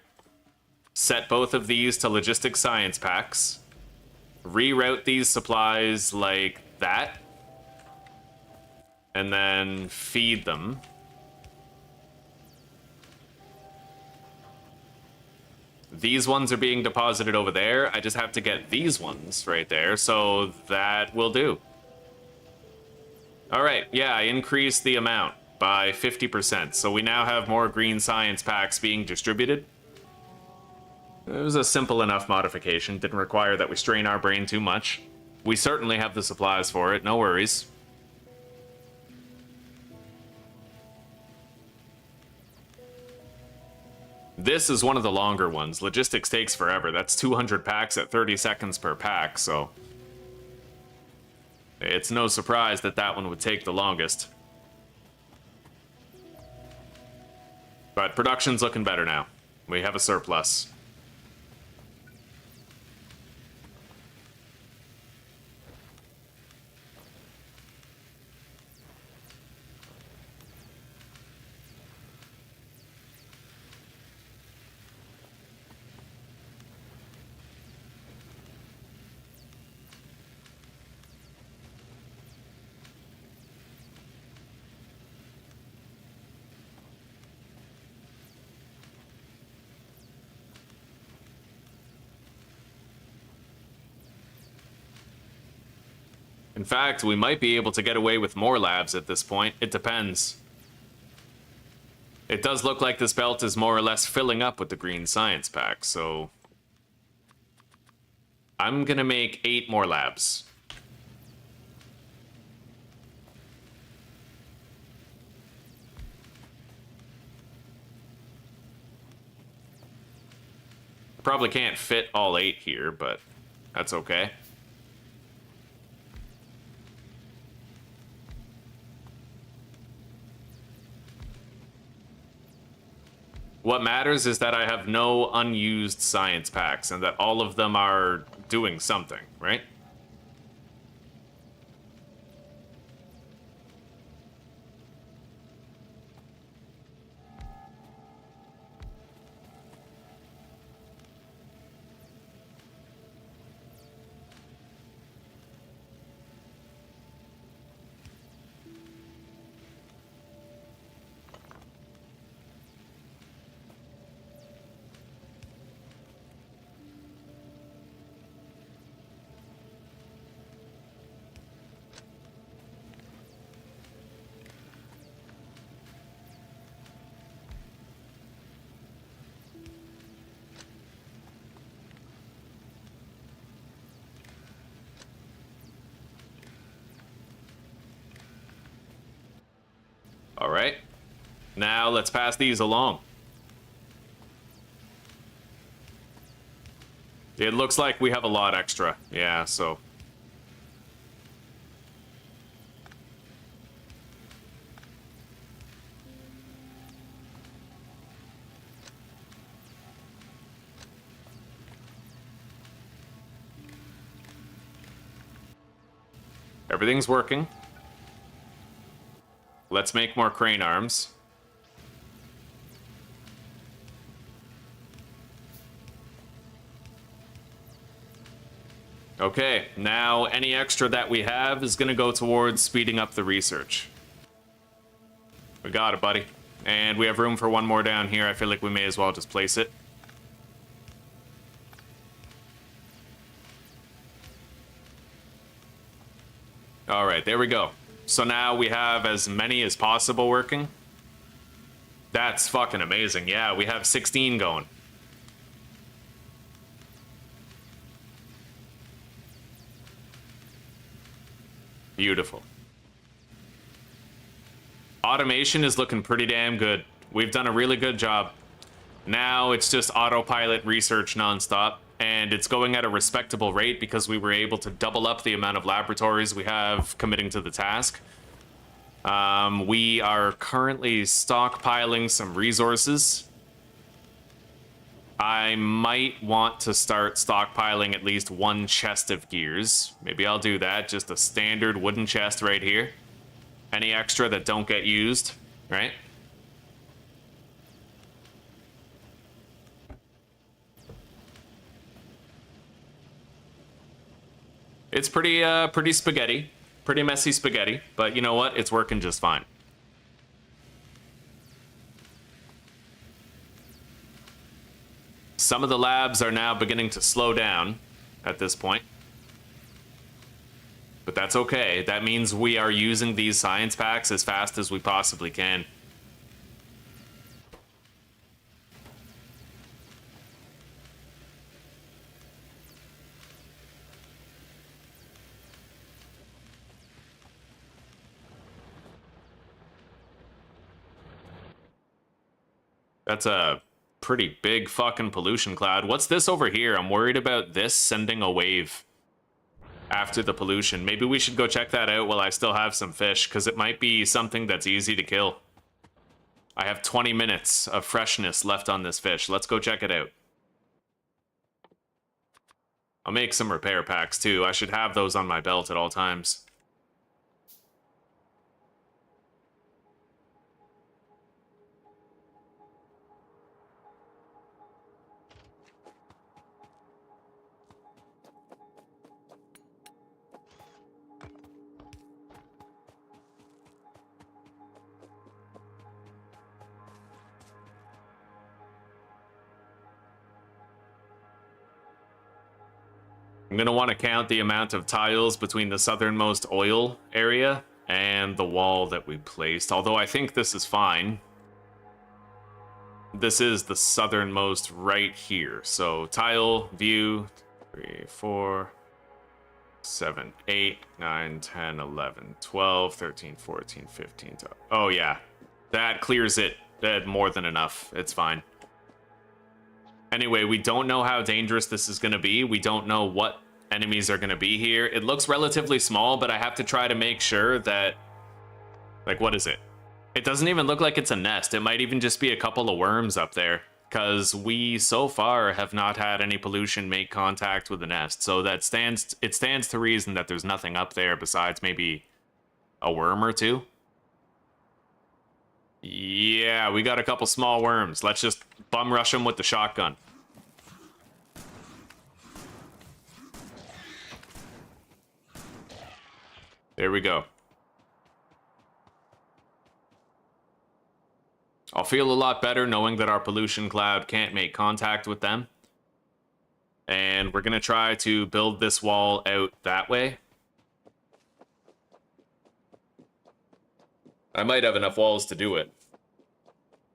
Set both of these to logistics science packs. Reroute these supplies like that. And then feed them. These ones are being deposited over there. I just have to get these ones right there, so that will do. All right, yeah, I increased the amount by 50%, so we now have more green science packs being distributed. It was a simple enough modification, didn't require that we strain our brain too much. We certainly have the supplies for it, no worries. This is one of the longer ones. Logistics takes forever. That's 200 packs at 30 seconds per pack, so it's no surprise that that one would take the longest. But production's looking better now. We have a surplus. In fact, we might be able to get away with more labs at this point. It depends. It does look like this belt is more or less filling up with the green science pack, so I'm gonna make 8 more labs. Probably can't fit all 8 here, but that's okay. What matters is that I have no unused science packs and that all of them are doing something, right? All right. Now let's pass these along. It looks like we have a lot extra. Yeah, so everything's working. Let's make more crane arms. Okay, now any extra that we have is gonna go towards speeding up the research. We got it, buddy. And we have room for one more down here. I feel like we may as well just place it. All right, there we go. So now we have as many as possible working. That's fucking amazing. Yeah, we have 16 going. Beautiful. Automation is looking pretty damn good. We've done a really good job. Now it's just autopilot research nonstop, and it's going at a respectable rate because we were able to double up the amount of laboratories we have committing to the task. We are currently stockpiling some resources. I might want to start stockpiling at least one chest of gears. Maybe I'll do that, just a standard wooden chest right here. Any extra that don't get used, right? It's pretty spaghetti. Pretty messy spaghetti, but you know what? It's working just fine. Some of the labs are now beginning to slow down at this point. But that's okay. That means we are using these science packs as fast as we possibly can. That's a pretty big fucking pollution cloud. What's this over here? I'm worried about this sending a wave after the pollution. Maybe we should go check that out while I still have some fish, because it might be something that's easy to kill. I have 20 minutes of freshness left on this fish. Let's go check it out. I'll make some repair packs too. I should have those on my belt at all times. I'm going to want to count the amount of tiles between the southernmost oil area and the wall that we placed, although I think this is fine. This is the southernmost right here. So tile, view, 3, 4, 7, 8, 9, 10, 11, 12, 13, 14, 15. Oh yeah, that clears it more than enough. It's fine. Anyway, we don't know how dangerous this is going to be. We don't know what enemies are going to be here. It looks relatively small, but I have to try to make sure that... Like, what is it? It doesn't even look like it's a nest. It might even just be a couple of worms up there, because we, so far, have not had any pollution make contact with the nest. So it stands to reason that there's nothing up there besides maybe a worm or two. Yeah, we got a couple small worms. Let's just bum rush them with the shotgun. There we go. I'll feel a lot better knowing that our pollution cloud can't make contact with them. And we're going to try to build this wall out that way. I might have enough walls to do it.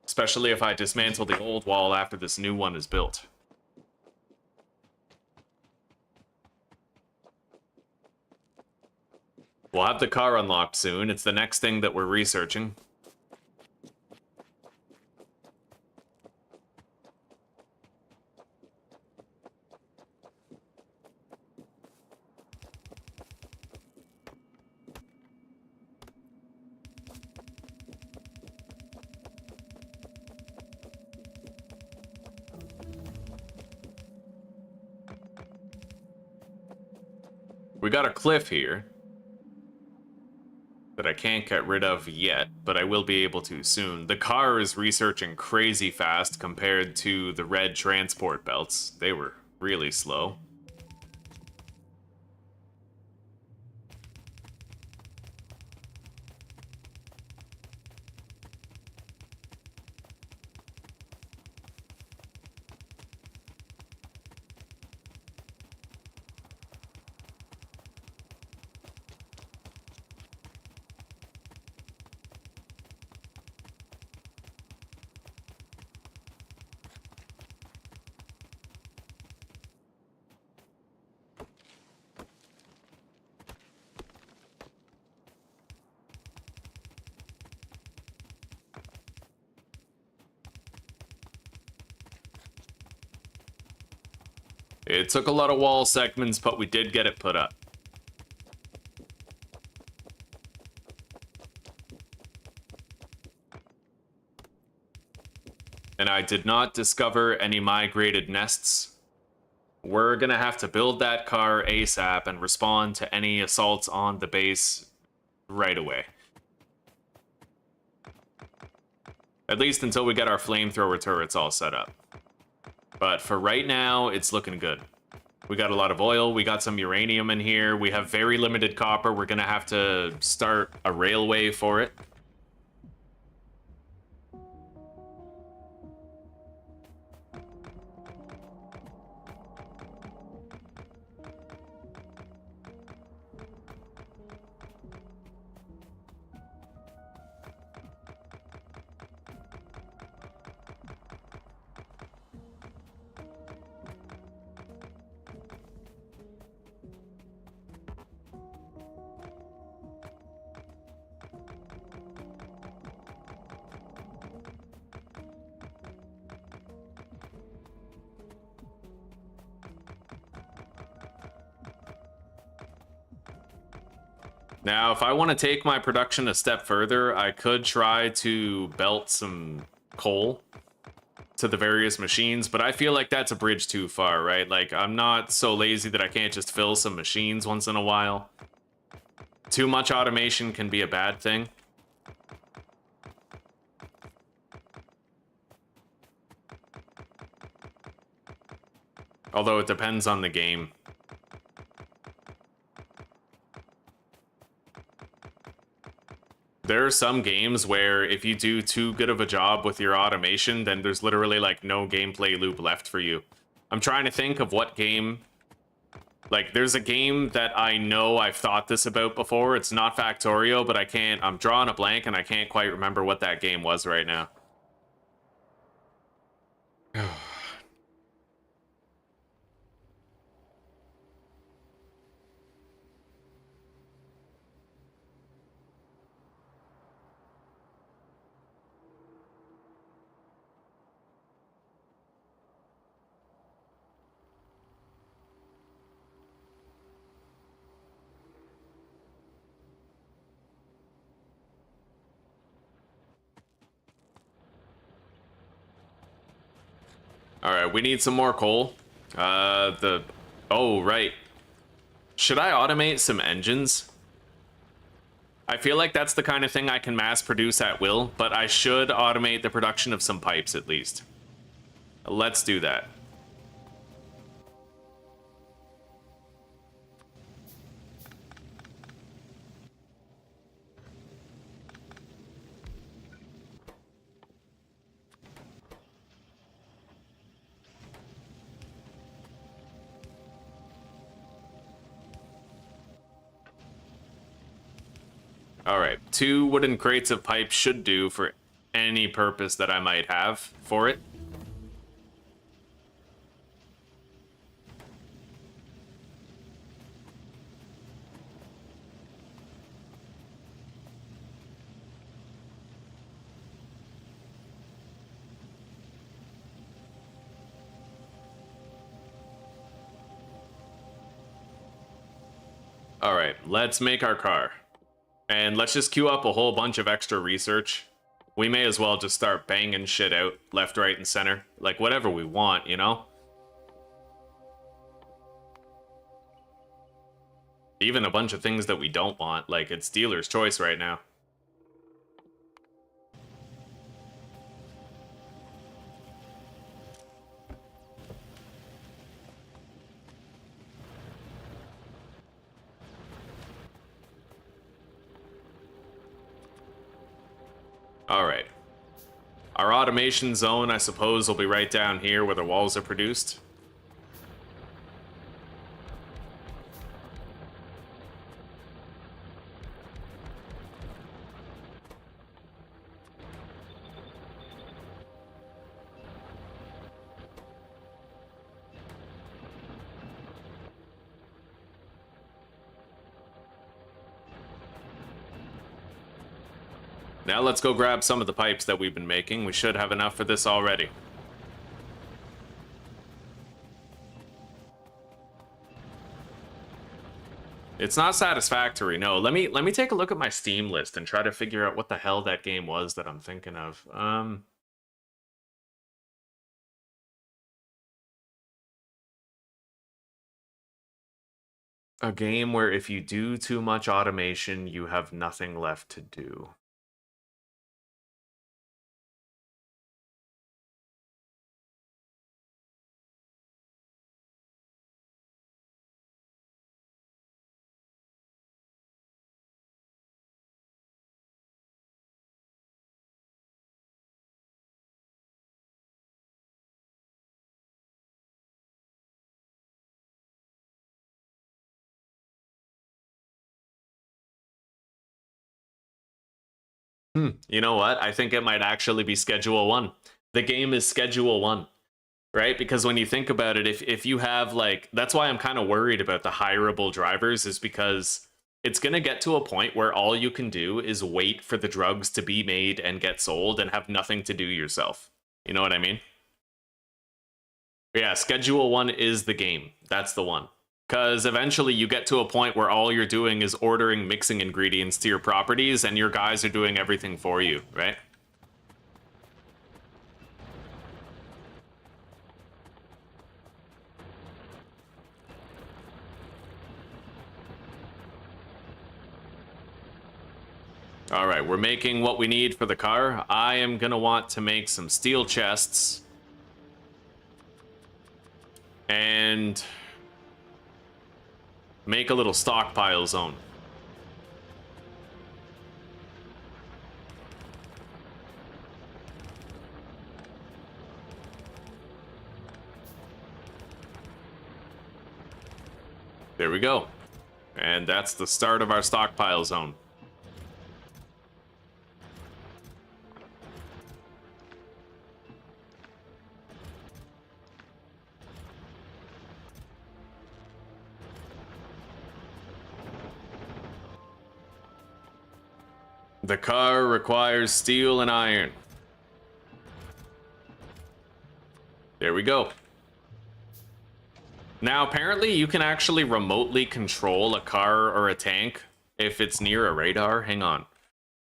Especially if I dismantle the old wall after this new one is built. We'll have the car unlocked soon. It's the next thing that we're researching. We got a cliff here that I can't get rid of yet, but I will be able to soon. The car is researching crazy fast compared to the red transport belts. They were really slow. It took a lot of wall segments, but we did get it put up. And I did not discover any migrated nests. We're gonna have to build that car ASAP and respond to any assaults on the base right away. At least until we get our flamethrower turrets all set up. But for right now, it's looking good. We got a lot of oil, we got some uranium in here, we have very limited copper, we're gonna have to start a railway for it. Now, if I want to take my production a step further, I could try to belt some coal to the various machines, but I feel like that's a bridge too far, right? Like, I'm not so lazy that I can't just fill some machines once in a while. Too much automation can be a bad thing. Although it depends on the game. There are some games where if you do too good of a job with your automation, then there's literally like no gameplay loop left for you. I'm trying to think of what game. Like, there's a game that I know I've thought this about before. It's not Factorio, but I'm drawing a blank and I can't quite remember what that game was right now. Alright, we need some more coal. Oh, right. Should I automate some engines? I feel like that's the kind of thing I can mass produce at will, but I should automate the production of some pipes at least. Let's do that. Alright, 2 wooden crates of pipe should do for any purpose that I might have for it. Alright, let's make our car. And let's just queue up a whole bunch of extra research. We may as well just start banging shit out left, right, and center. Like, whatever we want, you know? Even a bunch of things that we don't want. Like, it's dealer's choice right now. Alright. Our automation zone, I suppose, will be right down here where the walls are produced. Now let's go grab some of the pipes that we've been making. We should have enough for this already. It's not satisfactory. No, let me take a look at my Steam list and try to figure out what the hell that game was that I'm thinking of. A game where if you do too much automation, you have nothing left to do. You know what? I think it might actually be Schedule 1. The game is Schedule 1, right? Because when you think about it, if you have like, that's why I'm kind of worried about the hireable drivers, is because it's going to get to a point where all you can do is wait for the drugs to be made and get sold and have nothing to do yourself. You know what I mean? Yeah, Schedule 1 is the game. That's the one. Because eventually you get to a point where all you're doing is ordering mixing ingredients to your properties and your guys are doing everything for you, right? All right, we're making what we need for the car. I am going to want to make some steel chests. And make a little stockpile zone. There we go. And that's the start of our stockpile zone. The car requires steel and iron. There we go. Now, apparently, you can actually remotely control a car or a tank if it's near a radar. Hang on.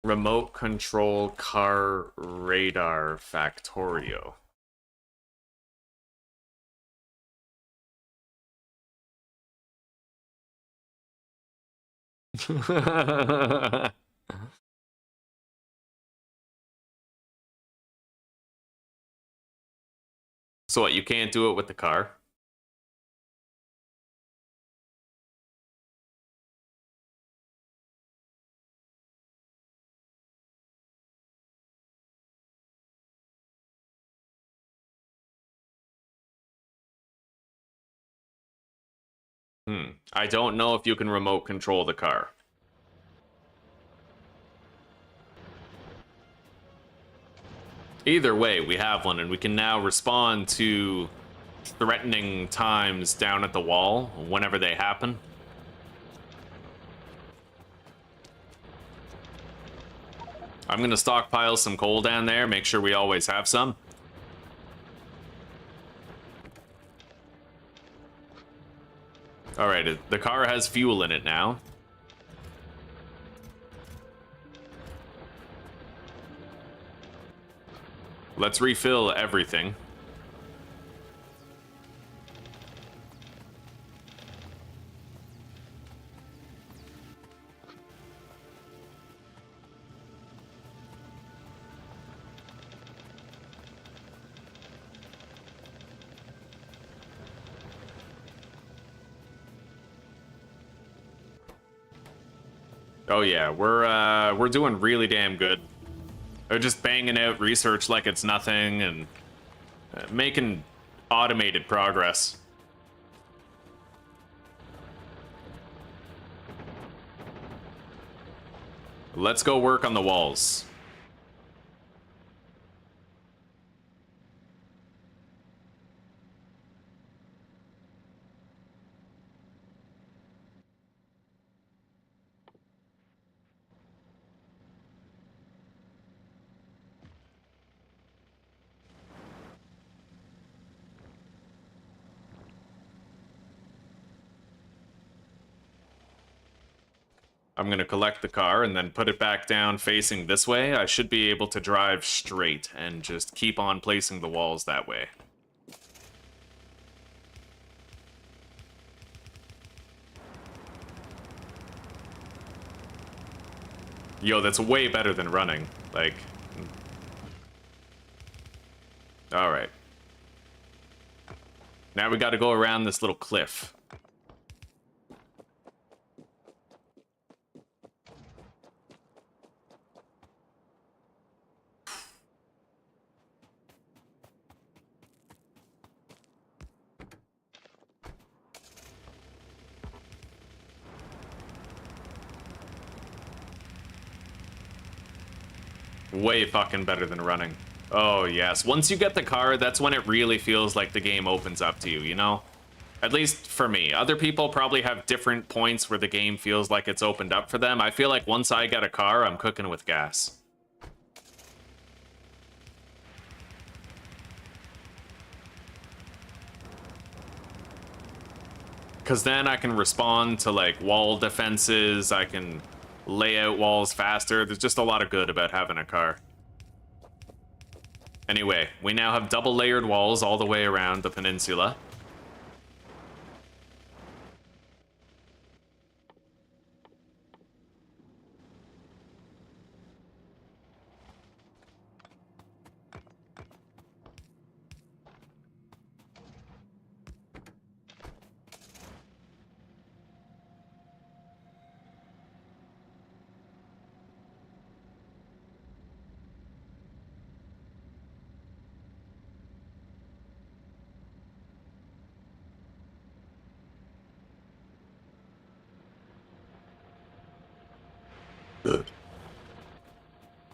Remote control car radar Factorio. So what, you can't do it with the car? I don't know if you can remote control the car. Either way, we have one, and we can now respond to threatening times down at the wall whenever they happen. I'm going to stockpile some coal down there, make sure we always have some. All right, the car has fuel in it now. Let's refill everything. Oh yeah, we're doing really damn good. They're just banging out research like it's nothing and making automated progress. Let's go work on the walls. I'm gonna collect the car and then put it back down facing this way. I should be able to drive straight and just keep on placing the walls that way. Yo, that's way better than running. Like... Alright. Now we gotta go around this little cliff. Way fucking better than running. Oh, yes. Once you get the car, that's when it really feels like the game opens up to you, you know? At least for me. Other people probably have different points where the game feels like it's opened up for them. I feel like once I get a car, I'm cooking with gas. Because then I can respond to, like, wall defenses. I can lay out walls faster. There's just a lot of good about having a car. Anyway, we now have double layered walls all the way around the peninsula.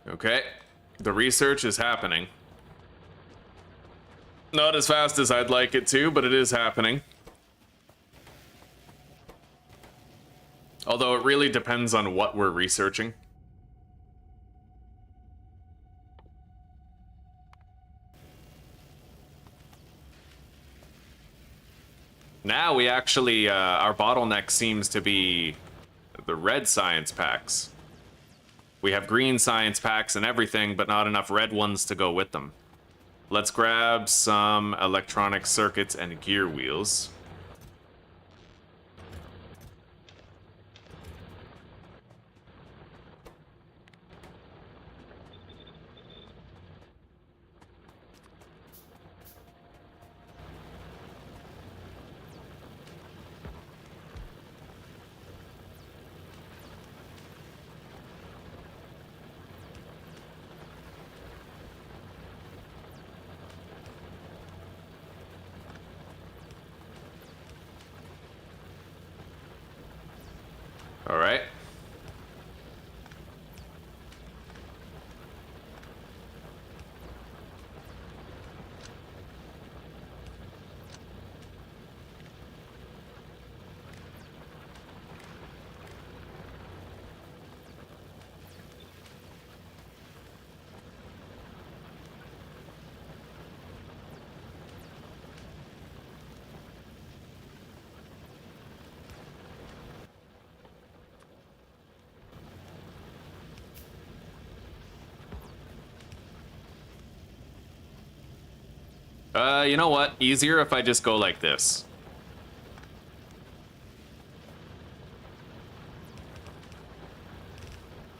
Okay, the research is happening. Not as fast as I'd like it to, but it is happening. Although it really depends on what we're researching. Now we actually, our bottleneck seems to be the red science packs. We have green science packs and everything, but not enough red ones to go with them. Let's grab some electronic circuits and gear wheels. All right. You know what? Easier if I just go like this.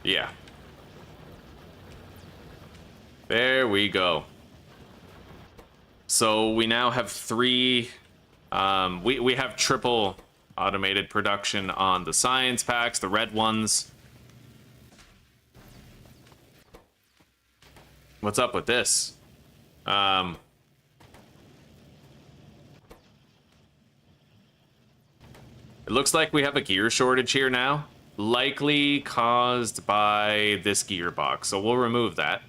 Yeah. There we go. So we now have three... we have triple automated production on the science packs, the red ones. What's up with this? It looks like we have a gear shortage here now, likely caused by this gearbox, so we'll remove that.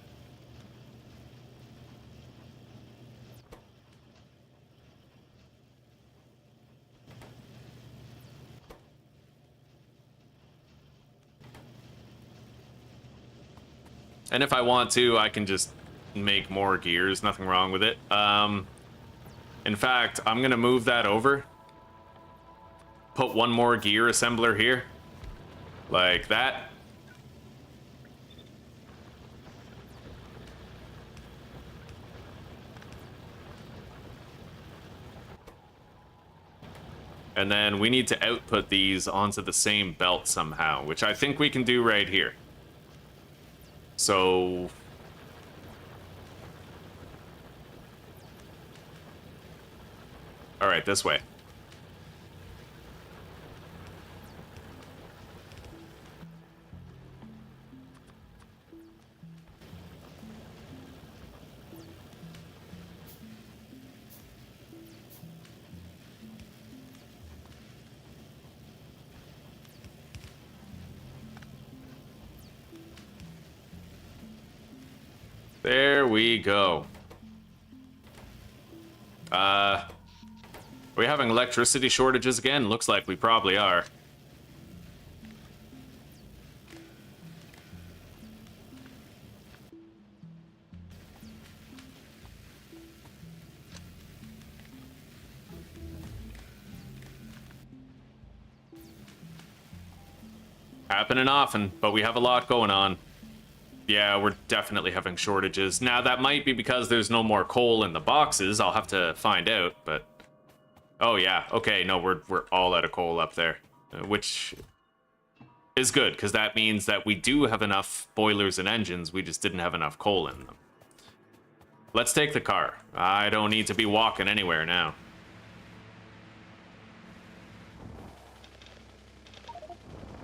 And if I want to, I can just make more gears, nothing wrong with it. In fact, I'm gonna move that over. Put one more gear assembler here. Like that. And then we need to output these onto the same belt somehow, which I think we can do right here. So... all right, this way. There we go. Are we having electricity shortages again? Looks like we probably are. Happening often, but we have a lot going on. Yeah, we're definitely having shortages. Now, that might be because there's no more coal in the boxes. I'll have to find out, but... oh, yeah. Okay, no, we're all out of coal up there. Which is good, because that means that we do have enough boilers and engines. We just didn't have enough coal in them. Let's take the car. I don't need to be walking anywhere now.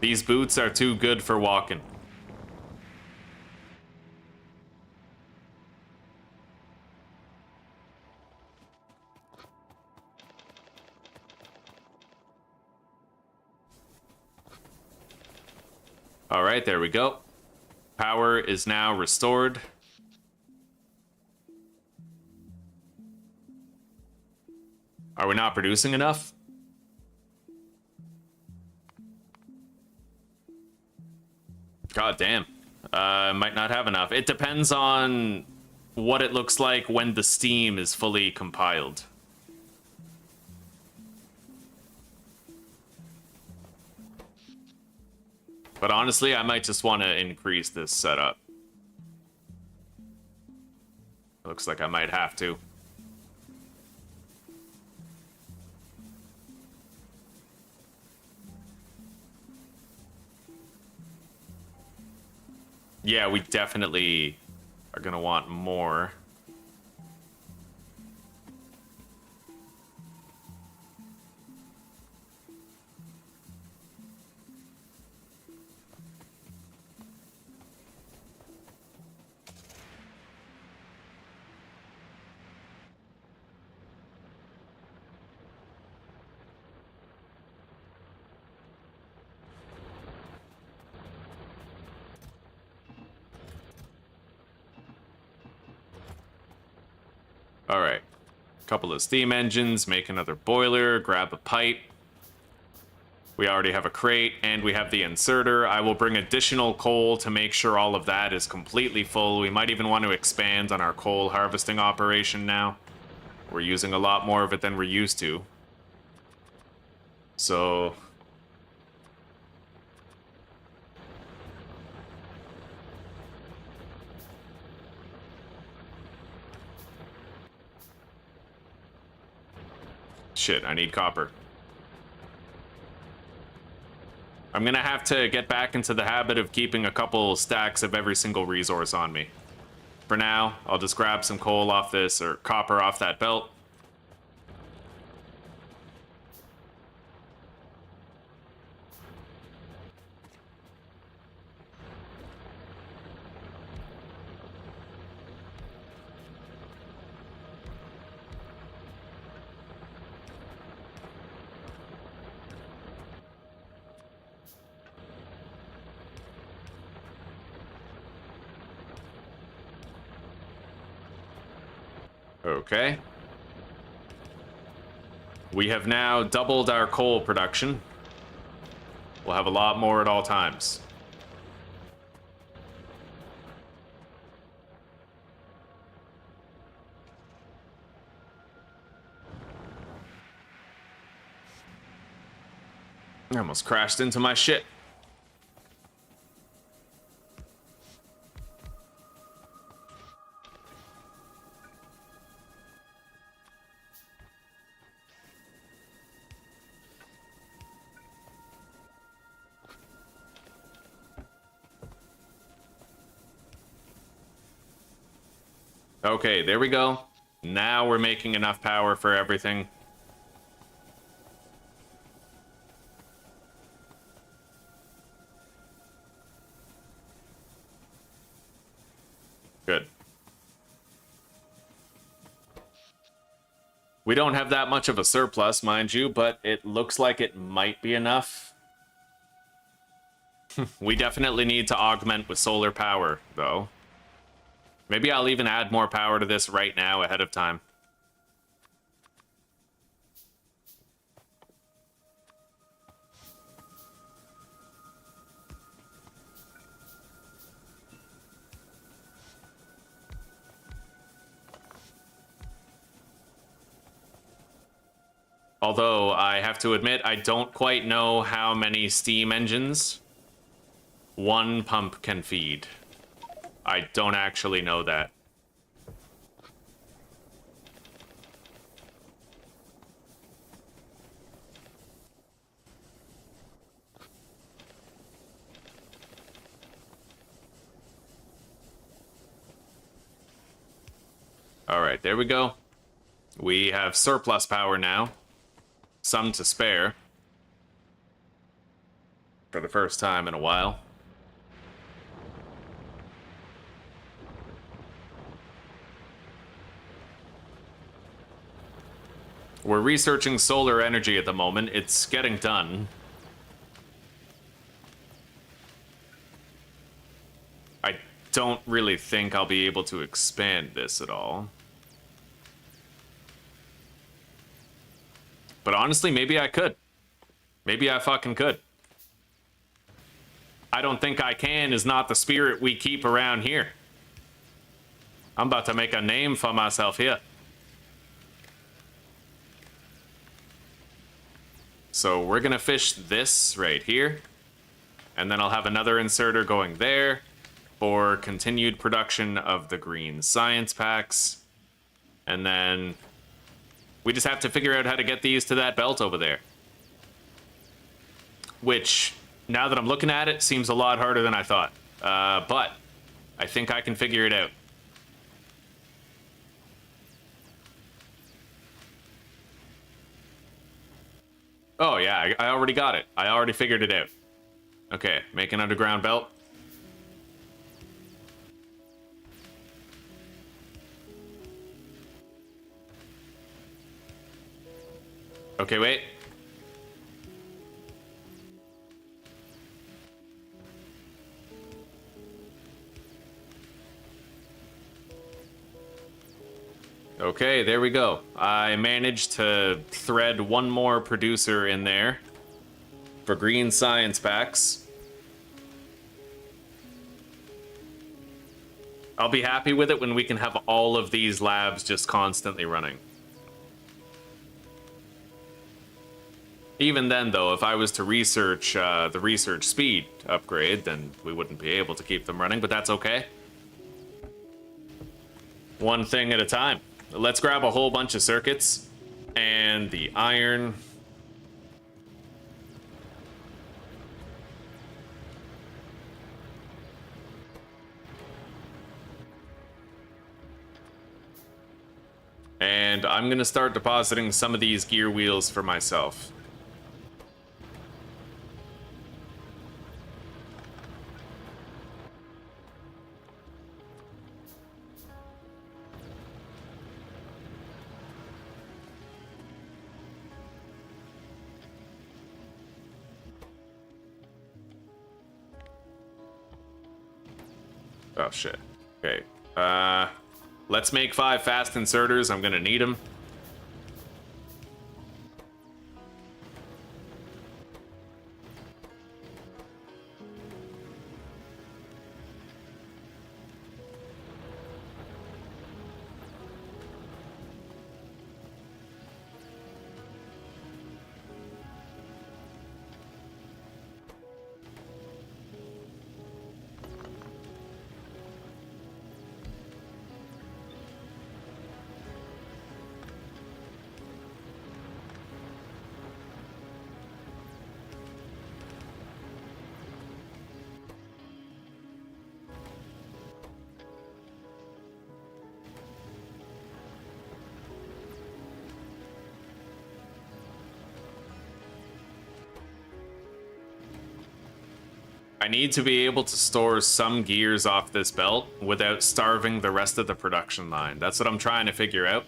These boots are too good for walking. All right, there we go. Power is now restored. Are we not producing enough? God damn. Might not have enough. It depends on what it looks like when the steam is fully compiled. But honestly, I might just want to increase this setup. Looks like I might have to. Yeah, we definitely are gonna want more. All right, couple of steam engines, make another boiler, grab a pipe. We already have a crate, and we have the inserter. I will bring additional coal to make sure all of that is completely full. We might even want to expand on our coal harvesting operation now. We're using a lot more of it than we're used to. So... shit, I need copper. I'm gonna have to get back into the habit of keeping a couple stacks of every single resource on me. For now, I'll just grab some coal off this, or copper off that belt. Okay. We have now doubled our coal production. We'll have a lot more at all times. I almost crashed into my shit. Okay, there we go. Now we're making enough power for everything. Good. We don't have that much of a surplus, mind you, but it looks like it might be enough. We definitely need to augment with solar power, though. Maybe I'll even add more power to this right now ahead of time. Although, I have to admit, I don't quite know how many steam engines one pump can feed. I don't actually know that. All right, there we go. We have surplus power now. Some to spare. For the first time in a while. We're researching solar energy at the moment. It's getting done. I don't really think I'll be able to expand this at all. But honestly, maybe I could. Maybe I fucking could. I don't think I can is not the spirit we keep around here. I'm about to make a name for myself here. So we're gonna fish this right here. And then I'll have another inserter going there for continued production of the green science packs. And then we just have to figure out how to get these to that belt over there. Which, now that I'm looking at it, seems a lot harder than I thought. But I think I can figure it out. Oh yeah, I already got it. I already figured it out. Okay, make an underground belt. Okay, wait. Okay, there we go. I managed to thread one more producer in there for green science packs. I'll be happy with it when we can have all of these labs just constantly running. Even then, though, if I was to research the research speed upgrade, then we wouldn't be able to keep them running, but that's okay. One thing at a time. Let's grab a whole bunch of circuits and the iron. And I'm gonna start depositing some of these gear wheels for myself. Oh shit. Okay. Let's make 5 fast inserters. I'm gonna need them. I need to be able to store some gears off this belt without starving the rest of the production line. That's what I'm trying to figure out.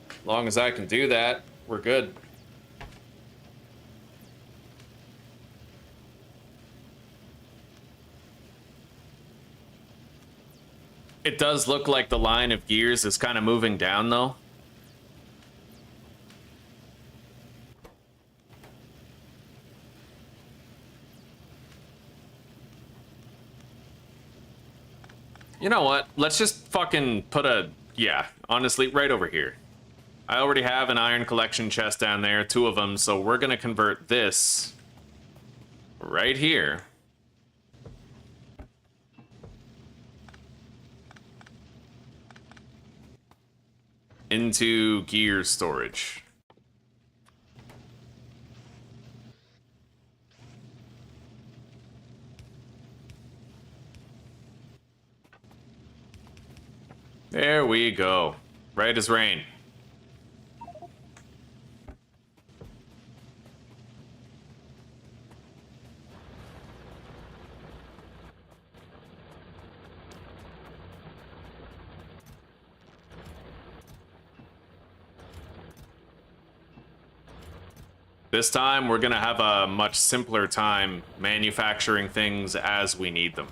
As long as I can do that, we're good. It does look like the line of gears is kind of moving down, though. You know what? Let's just fucking put a... Yeah, honestly, right over here. I already have an iron collection chest down there, 2 of them, so we're gonna convert this right here into gear storage. There we go. Right as rain. This time, we're gonna have a much simpler time manufacturing things as we need them.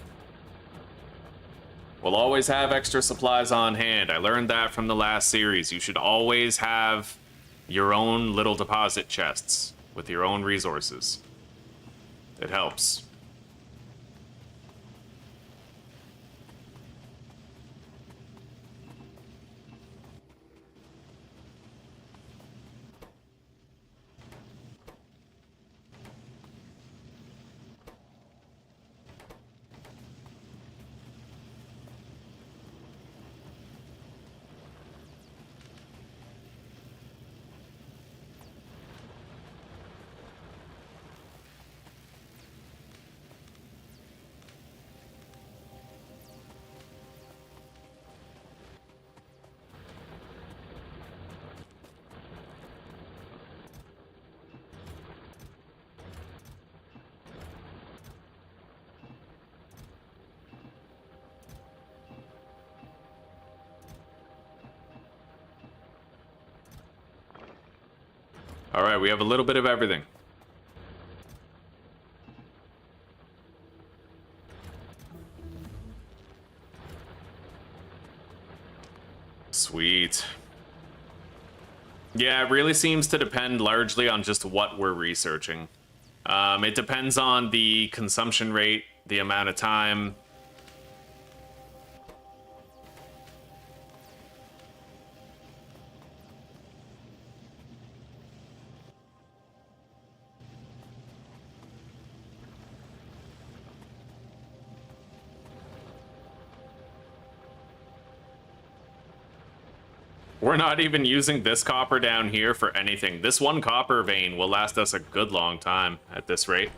We'll always have extra supplies on hand. I learned that from the last series. You should always have your own little deposit chests with your own resources. It helps. All right, we have a little bit of everything. Sweet. Yeah, it really seems to depend largely on just what we're researching. It depends on the consumption rate, the amount of time. We're not even using this copper down here for anything. This one copper vein will last us a good long time at this rate.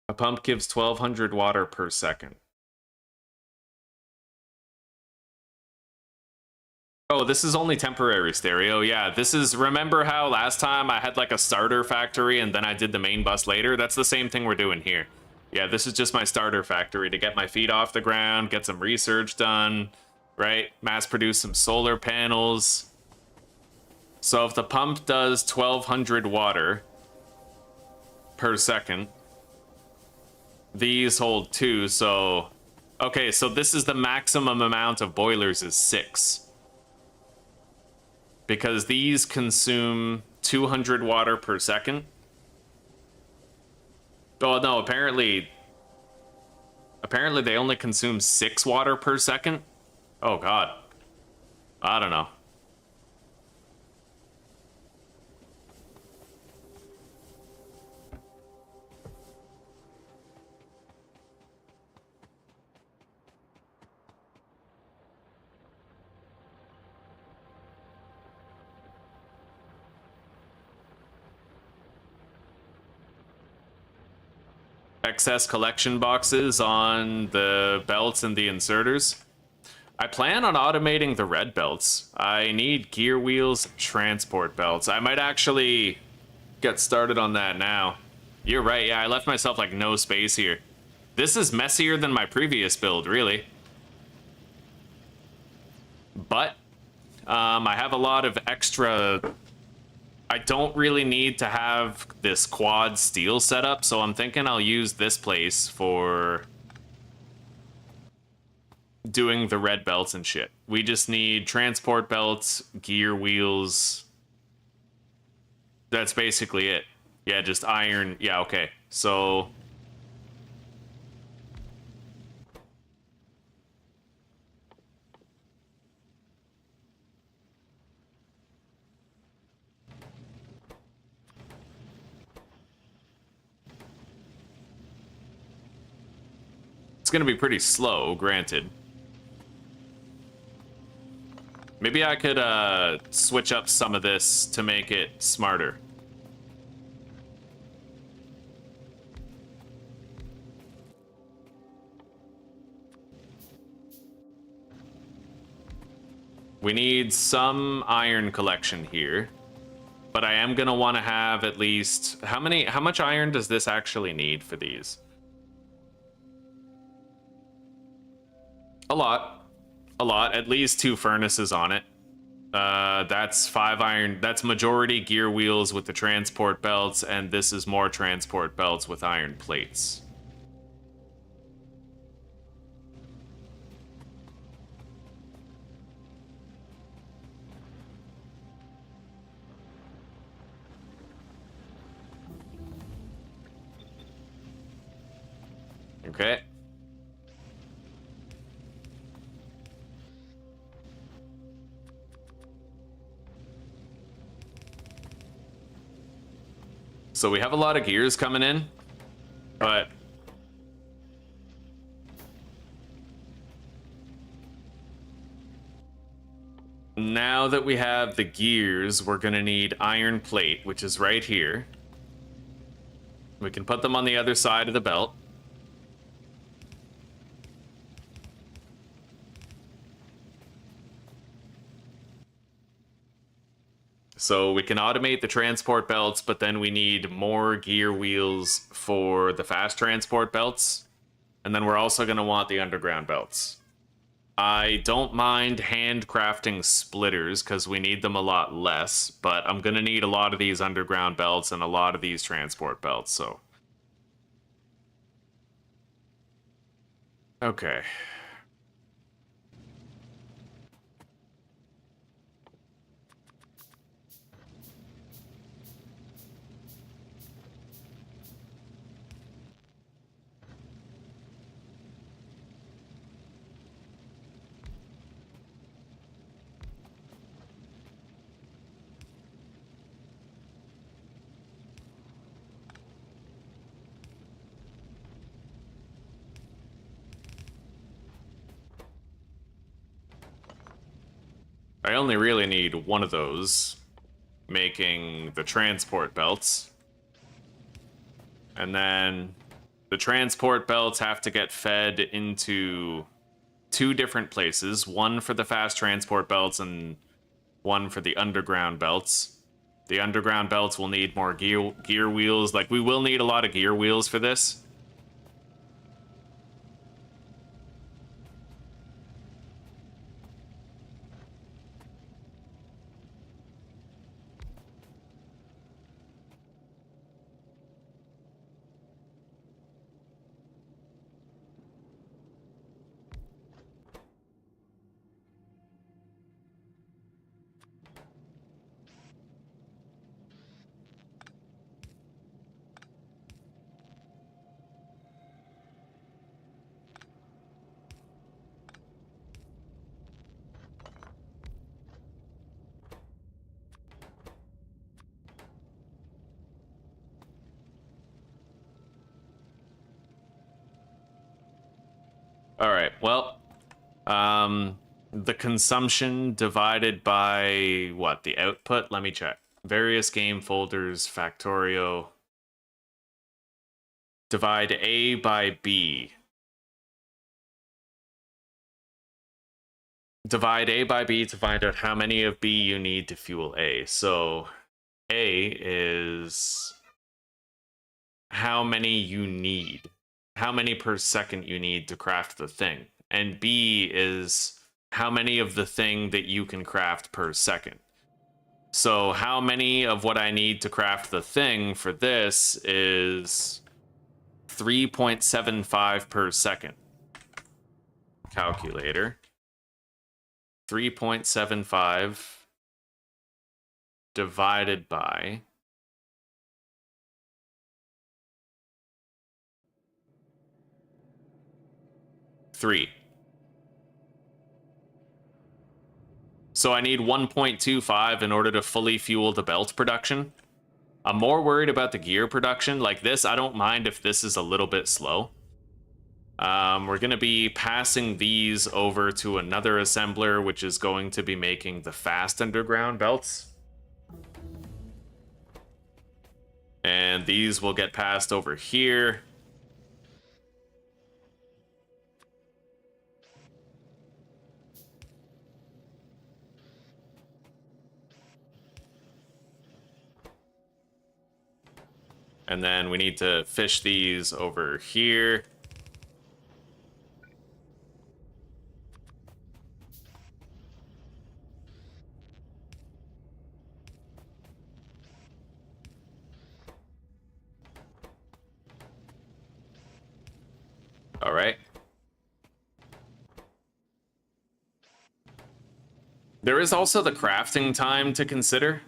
A pump gives 1200 water per second. Oh, this is only temporary stereo. Yeah, this is... Remember how last time I had like a starter factory and then I did the main bus later? That's the same thing we're doing here. Yeah, this is just my starter factory to get my feet off the ground, get some research done, right? Mass produce some solar panels. So if the pump does 1200 water per second, these hold 2, so... Okay, so this is the maximum amount of boilers is 6. Because these consume 200 water per second. Oh, no, apparently they only consume 6 water per second? Oh, God. I don't know. Excess collection boxes on the belts and the inserters. I plan on automating the red belts. I need gear wheels, transport belts. I might actually get started on that now. You're right, yeah, I left myself like no space here. This is messier than my previous build, really. But I have a lot of extra. I don't really need to have this quad steel setup, so I'm thinking I'll use this place for doing the red belts and shit. We just need transport belts, gear wheels. That's basically it. Yeah, just iron. Yeah, okay. So it's gonna be pretty slow, granted. Maybe I could switch up some of this to make it smarter. We need some iron collection here, but I am gonna want to have at least how much iron does this actually need for these? A lot, at least 2 furnaces on it. That's 5 iron. That's majority gear wheels with the transport belts, and this is more transport belts with iron plates. Okay. So we have a lot of gears coming in, but now that we have the gears, we're gonna need iron plate, which is right here. We can put them on the other side of the belt. So we can automate the transport belts, but then we need more gear wheels for the fast transport belts. And then we're also going to want the underground belts. I don't mind handcrafting splitters because we need them a lot less, but I'm going to need a lot of these underground belts and a lot of these transport belts, so. Okay. I only really need one of those, making the transport belts. And then the transport belts have to get fed into 2 different places, one for the fast transport belts and one for the underground belts. The underground belts will need more gear wheels. Like, we will need a lot of gear wheels for this. All right, well, the consumption divided by what? The output? Let me check. Various game folders, Factorio. Divide A by B. Divide A by B to find out how many of B you need to fuel A. So A is how many you need, how many per second you need to craft the thing. And B is how many of the thing that you can craft per second. So how many of what I need to craft the thing for this is 3.75 per second. Calculator. 3.75 divided by 3. So I need 1.25 in order to fully fuel the belt production. I'm more worried about the gear production. Like this, I don't mind if this is a little bit slow. We're going to be passing these over to another assembler, which is going to be making the fast underground belts. And these will get passed over here. And then we need to fish these over here. All right. There is also the crafting time to consider.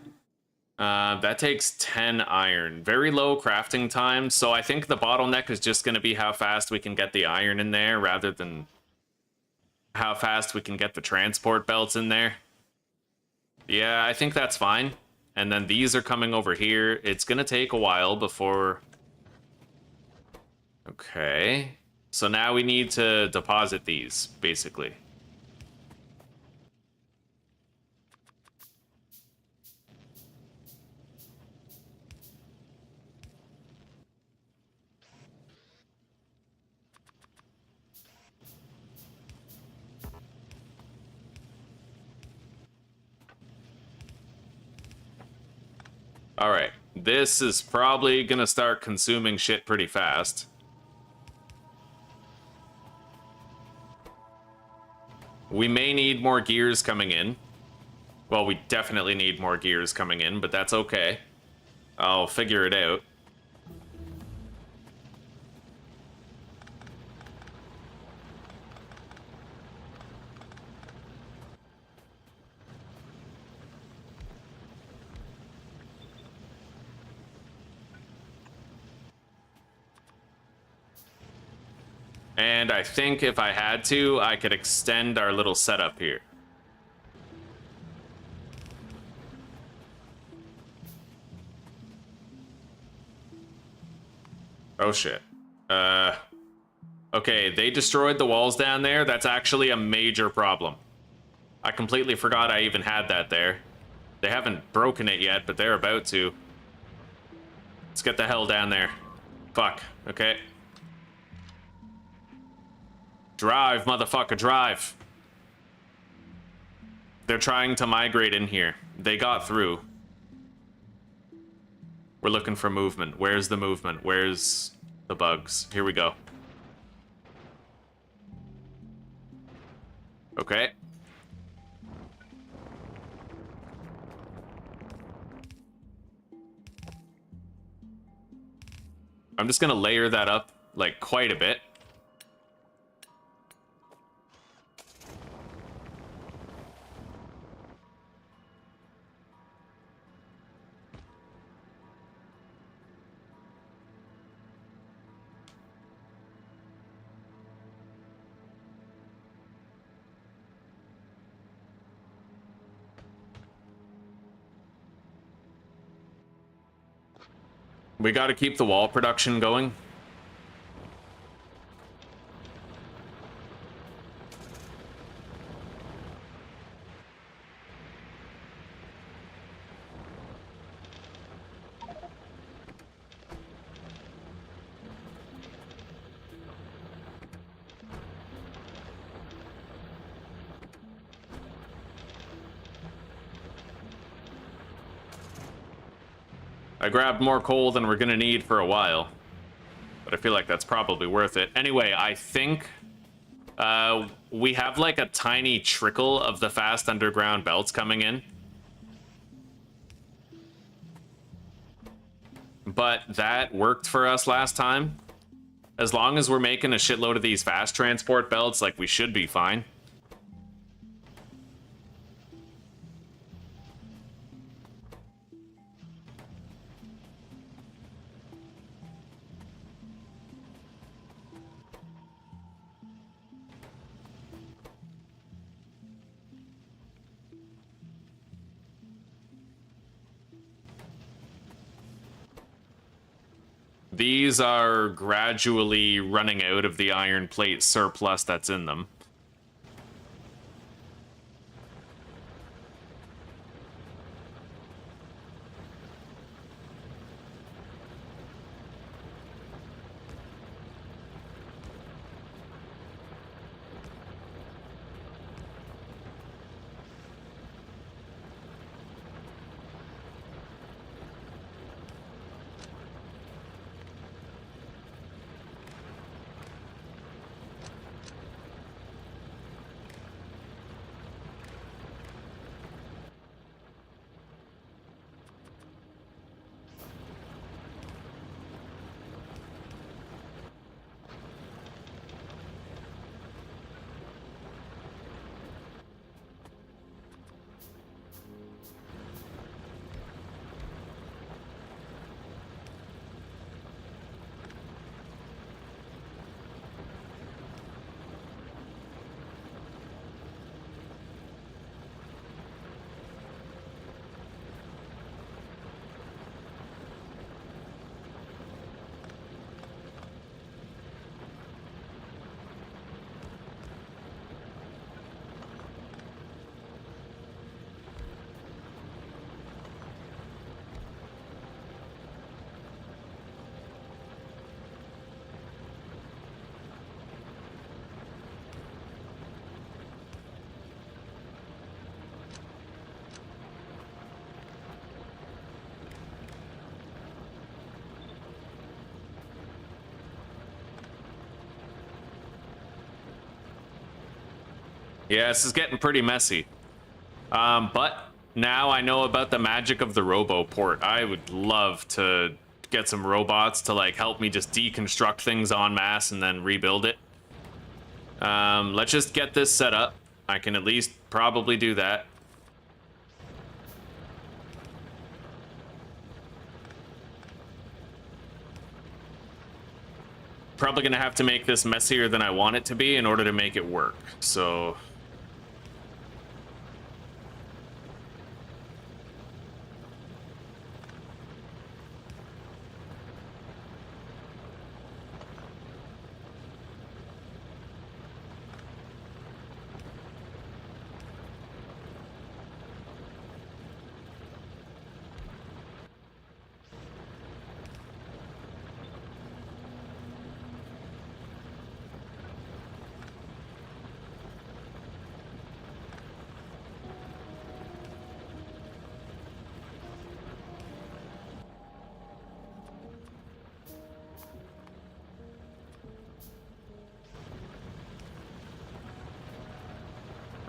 That takes 10 iron. Very low crafting time, so I think the bottleneck is just going to be how fast we can get the iron in there rather than how fast we can get the transport belts in there. Yeah, I think that's fine. And then these are coming over here. It's going to take a while before... Okay. So now we need to deposit these, basically. All right, this is probably gonna start consuming shit pretty fast. We may need more gears coming in. Well, we definitely need more gears coming in, but that's okay. I'll figure it out. And I think if I had to, I could extend our little setup here. Oh shit. Okay, they destroyed the walls down there. That's actually a major problem. I completely forgot I even had that there. They haven't broken it yet, but they're about to. Let's get the hell down there. Fuck, okay. Drive, motherfucker, drive. They're trying to migrate in here. They got through. We're looking for movement. Where's the movement? Where's the bugs? Here we go. Okay. I'm just gonna layer that up, like, quite a bit. We gotta keep the wall production going. I grabbed more coal than we're gonna need for a while. But I feel like that's probably worth it. Anyway, I think we have like a tiny trickle of the fast underground belts coming in. But that worked for us last time. As long as we're making a shitload of these fast transport belts, like, we should be fine. These are gradually running out of the iron plate surplus that's in them. Yeah, this is getting pretty messy. But now I know about the magic of the robo port. I would love to get some robots to like help me just deconstruct things en masse and then rebuild it. Let's just get this set up. I can at least probably do that. Probably gonna have to make this messier than I want it to be in order to make it work. So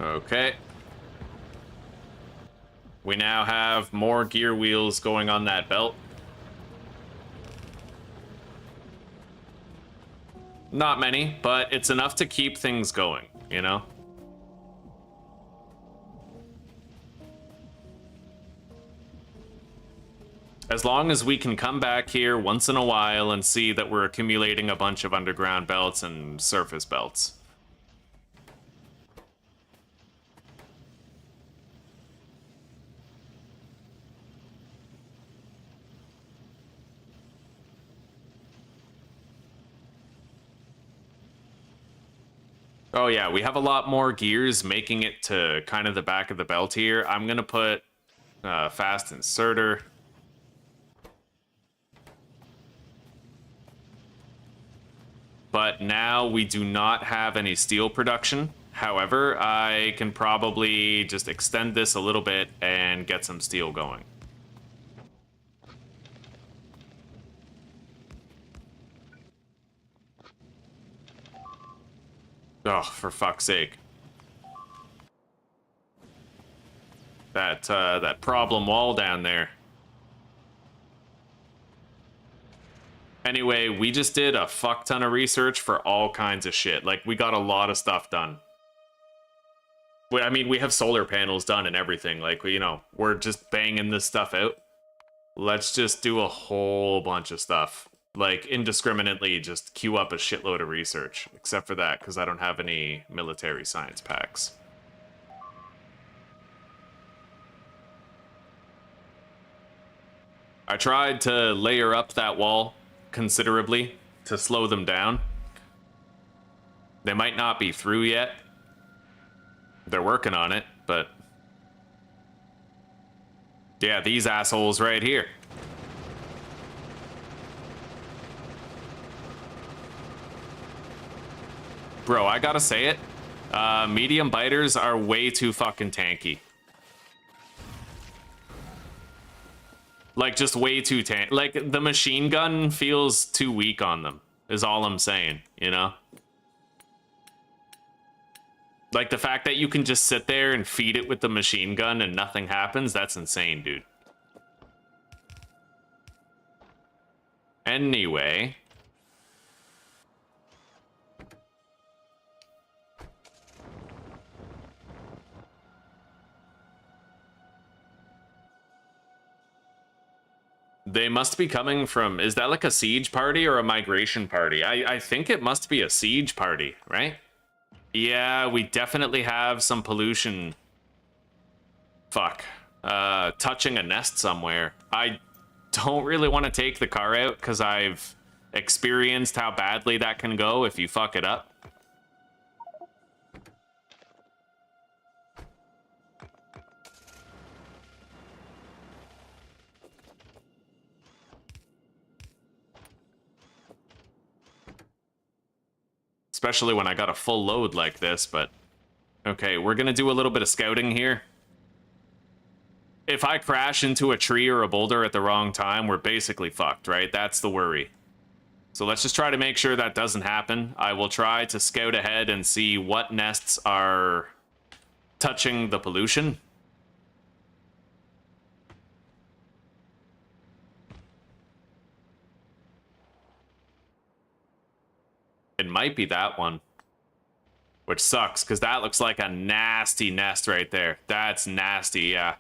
okay. We now have more gear wheels going on that belt. Not many, but it's enough to keep things going, you know? As long as we can come back here once in a while and see that we're accumulating a bunch of underground belts and surface belts. Oh yeah, we have a lot more gears making it to kind of the back of the belt here. I'm gonna put fast inserter. But now we do not have any steel production. However, I can probably just extend this a little bit and get some steel going. Oh, for fuck's sake. That problem wall down there. Anyway, we just did a fuck ton of research for all kinds of shit. Like, we got a lot of stuff done. I mean, we have solar panels done and everything. Like, you know, we're just banging this stuff out. Let's just do a whole bunch of stuff. Like, indiscriminately, just queue up a shitload of research. Except for that, because I don't have any military science packs. I tried to layer up that wall considerably to slow them down. They might not be through yet. They're working on it, but... yeah, these assholes right here. Bro, I gotta say it. Medium biters are way too fucking tanky. Like, just way too tanky. Like, the machine gun feels too weak on them, is all I'm saying, you know? Like, the fact that you can just sit there and feed it with the machine gun and nothing happens, that's insane, dude. Anyway... they must be coming from... is that like a siege party or a migration party? I think it must be a siege party, right? Yeah, we definitely have some pollution. Fuck. Touching a nest somewhere. I don't really want to take the car out because I've experienced how badly that can go if you fuck it up. Especially when I got a full load like this, but... okay, we're gonna do a little bit of scouting here. If I crash into a tree or a boulder at the wrong time, we're basically fucked, right? That's the worry. So let's just try to make sure that doesn't happen. I will try to scout ahead and see what nests are touching the pollution. It might be that one. Which sucks, because that looks like a nasty nest right there. That's nasty, yeah.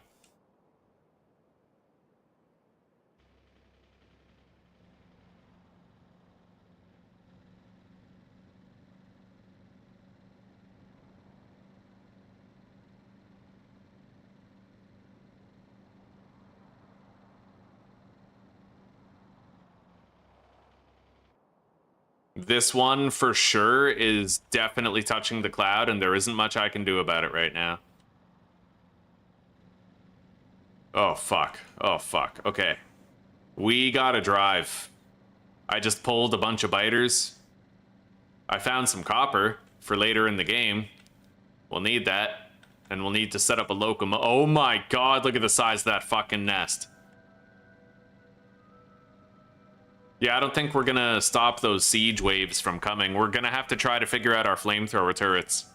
This one, for sure, is definitely touching the cloud, and there isn't much I can do about it right now. Oh, fuck. Oh, fuck. Okay. We gotta drive. I just pulled a bunch of biters. I found some copper for later in the game. We'll need that. And we'll need to set up a locomotive. Oh my god, look at the size of that fucking nest. Yeah, I don't think we're gonna stop those siege waves from coming. We're gonna have to try to figure out our flamethrower turrets.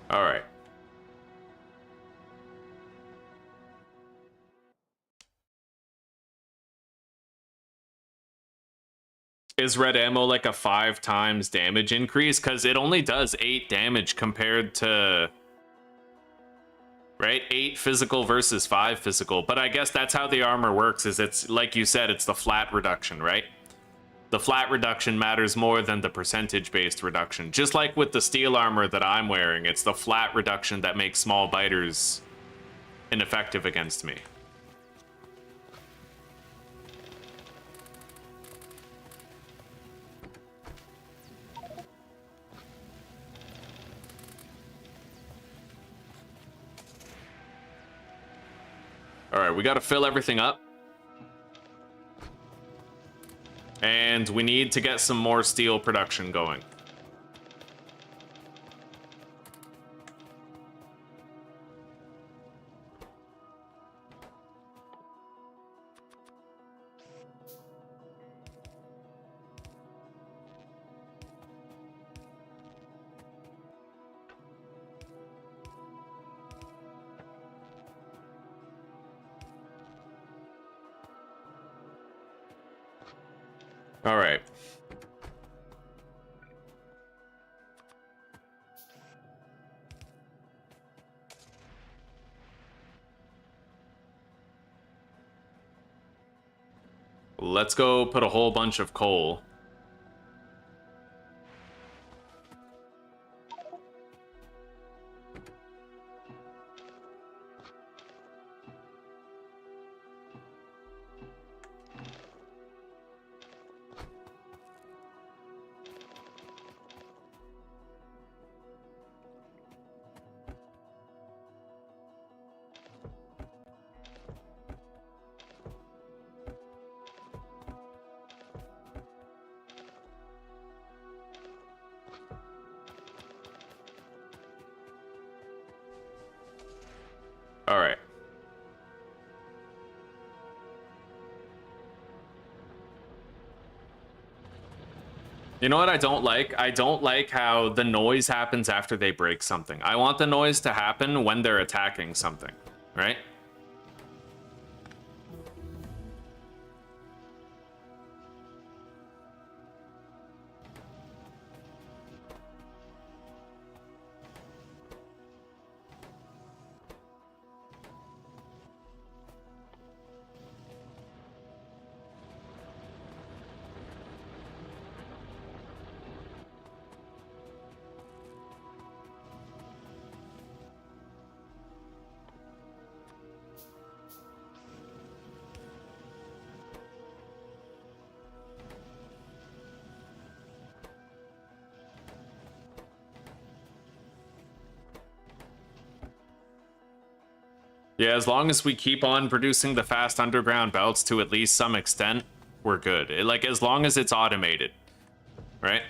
All right. Is red ammo like a 5 times damage increase? Because it only does 8 damage compared to... right? 8 physical versus 5 physical. But I guess that's how the armor works, is it's, like you said, it's the flat reduction, right? The flat reduction matters more than the percentage-based reduction. Just like with the steel armor that I'm wearing, it's the flat reduction that makes small biters ineffective against me. All right, we got to fill everything up. And we need to get some more steel production going. All right. Let's go put a whole bunch of coal. All right. You know what I don't like? I don't like how the noise happens after they break something. I want the noise to happen when they're attacking something, right? Yeah, as long as we keep on producing the fast underground belts to at least some extent, we're good. Like, as long as it's automated, right?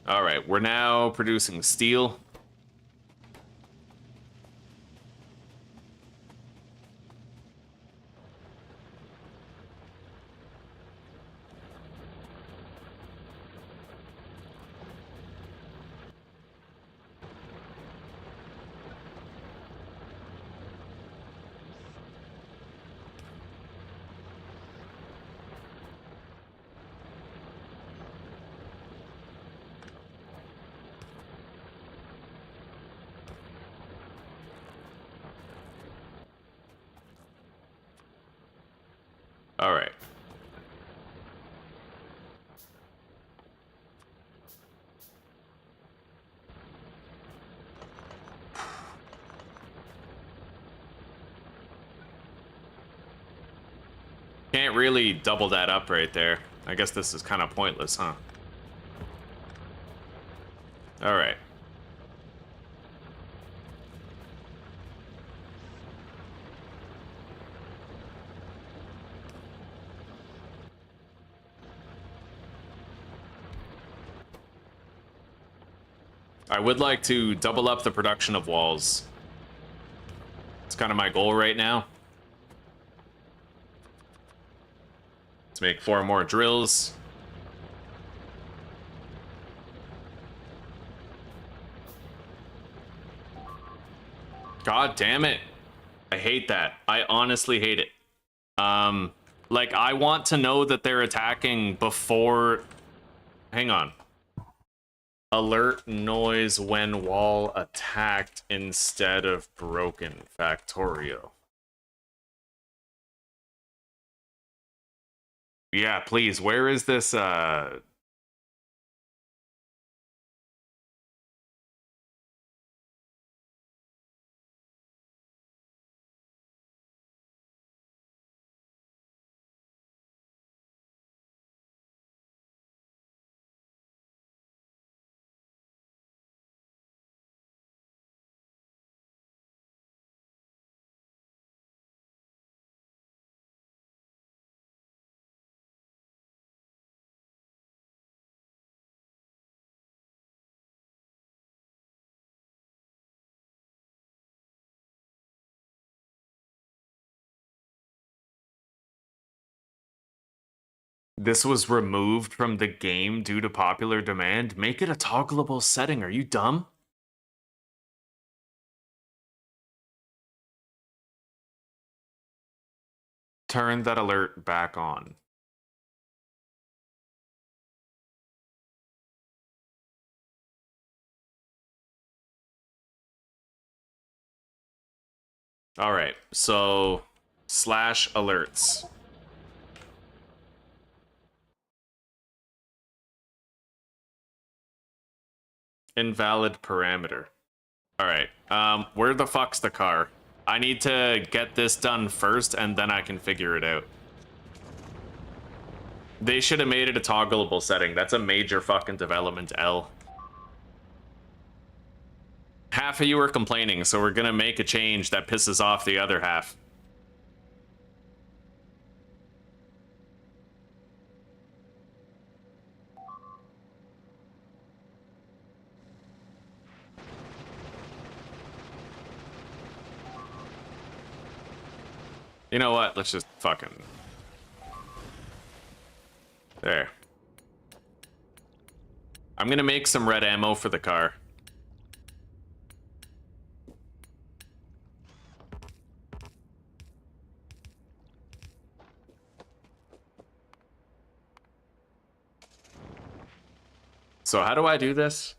All right, we're now producing steel. All right. Can't really double that up right there. I guess this is kind of pointless, huh? All right. I would like to double up the production of walls. It's kind of my goal right now. Let's make 4 more drills. God damn it. I hate that. I honestly hate it. Like, I want to know that they're attacking before... Hang on. Alert noise when wall attacked instead of broken. Factorio. Yeah, please. Where is this, This was removed from the game due to popular demand. Make it a toggleable setting. Are you dumb? Turn that alert back on. All right, so slash alerts. Invalid parameter. All right, where the fuck's the car? I need to get this done first, and then I can figure it out. They should have made it a toggleable setting. That's a major fucking development L. Half of you are complaining, so we're gonna make a change that pisses off the other half. You know what? Let's just fucking... There. I'm gonna make some red ammo for the car. So how do I do this?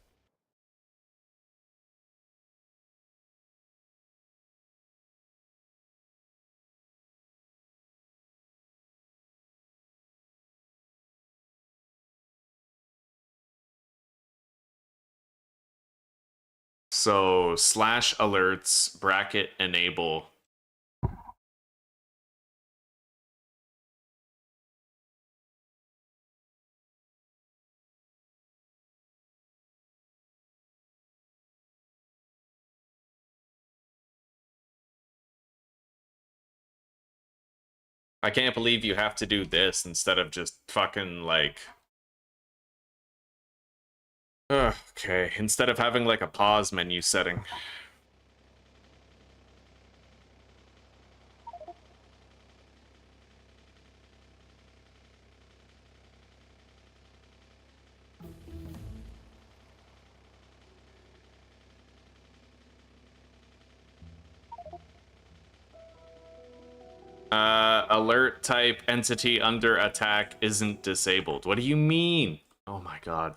So slash alerts bracket enable. I can't believe you have to do this instead of just fucking like... Okay, instead of having like a pause menu setting. Alert type entity under attack isn't disabled. What do you mean? Oh my god.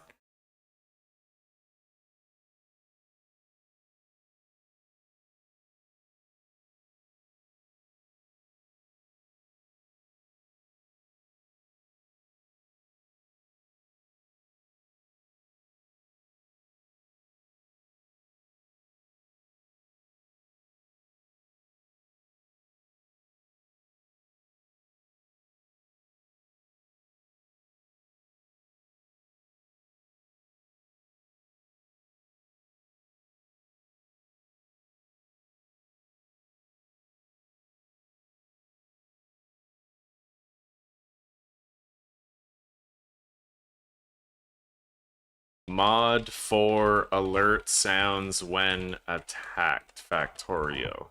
Mod for alert sounds when attacked. Factorio.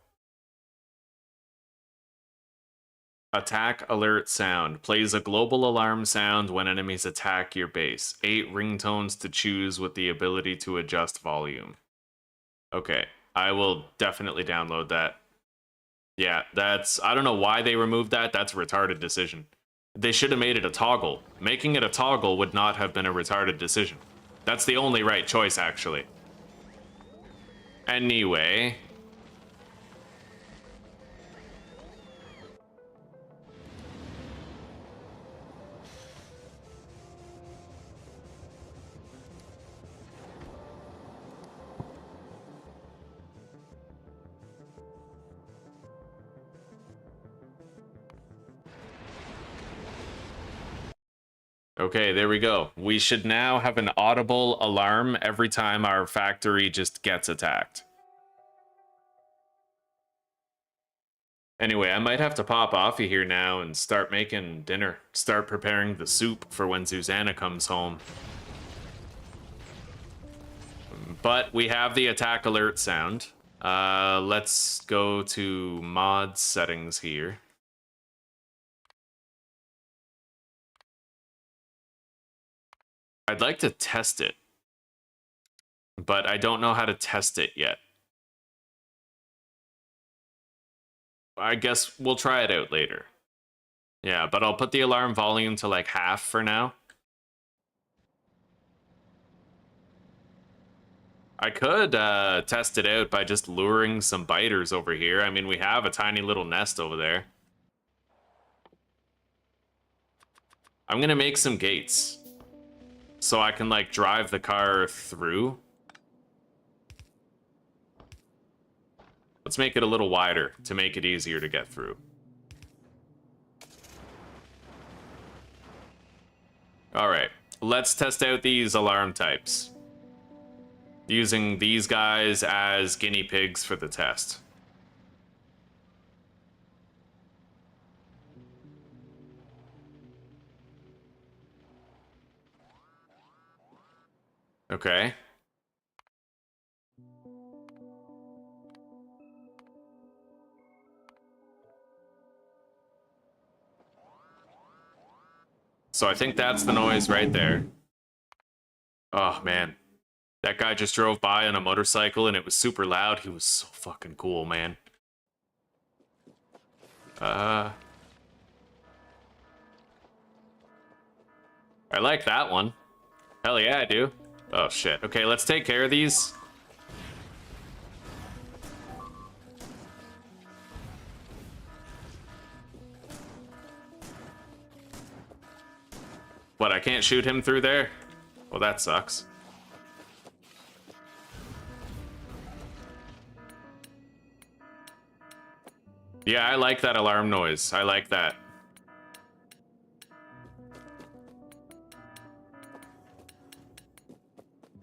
Attack alert sound. Plays a global alarm sound when enemies attack your base. 8 ringtones to choose with the ability to adjust volume. Okay, I will definitely download that. Yeah, that's... I don't know why they removed that. That's a retarded decision. They should have made it a toggle. Making it a toggle would not have been a retarded decision. That's the only right choice, actually. Anyway... Okay, there we go. We should now have an audible alarm every time our factory just gets attacked. Anyway, I might have to pop off of here now and start making dinner. Start preparing the soup for when Susanna comes home. But we have the attack alert sound. Let's go to mod settings here. I'd like to test it, but I don't know how to test it yet. I guess we'll try it out later. Yeah, but I'll put the alarm volume to like half for now. I could test it out by just luring some biters over here. I mean, we have a tiny little nest over there. I'm gonna make some gates so I can like drive the car through. Let's make it a little wider to make it easier to get through. All right, let's test out these alarm types, using these guys as guinea pigs for the test. Okay. So I think that's the noise right there. Oh, man. That guy just drove by on a motorcycle and it was super loud. He was so fucking cool, man. I like that one. Hell yeah, I do. Oh, shit. Okay, let's take care of these. What, I can't shoot him through there? Well, that sucks. Yeah, I like that alarm noise. I like that.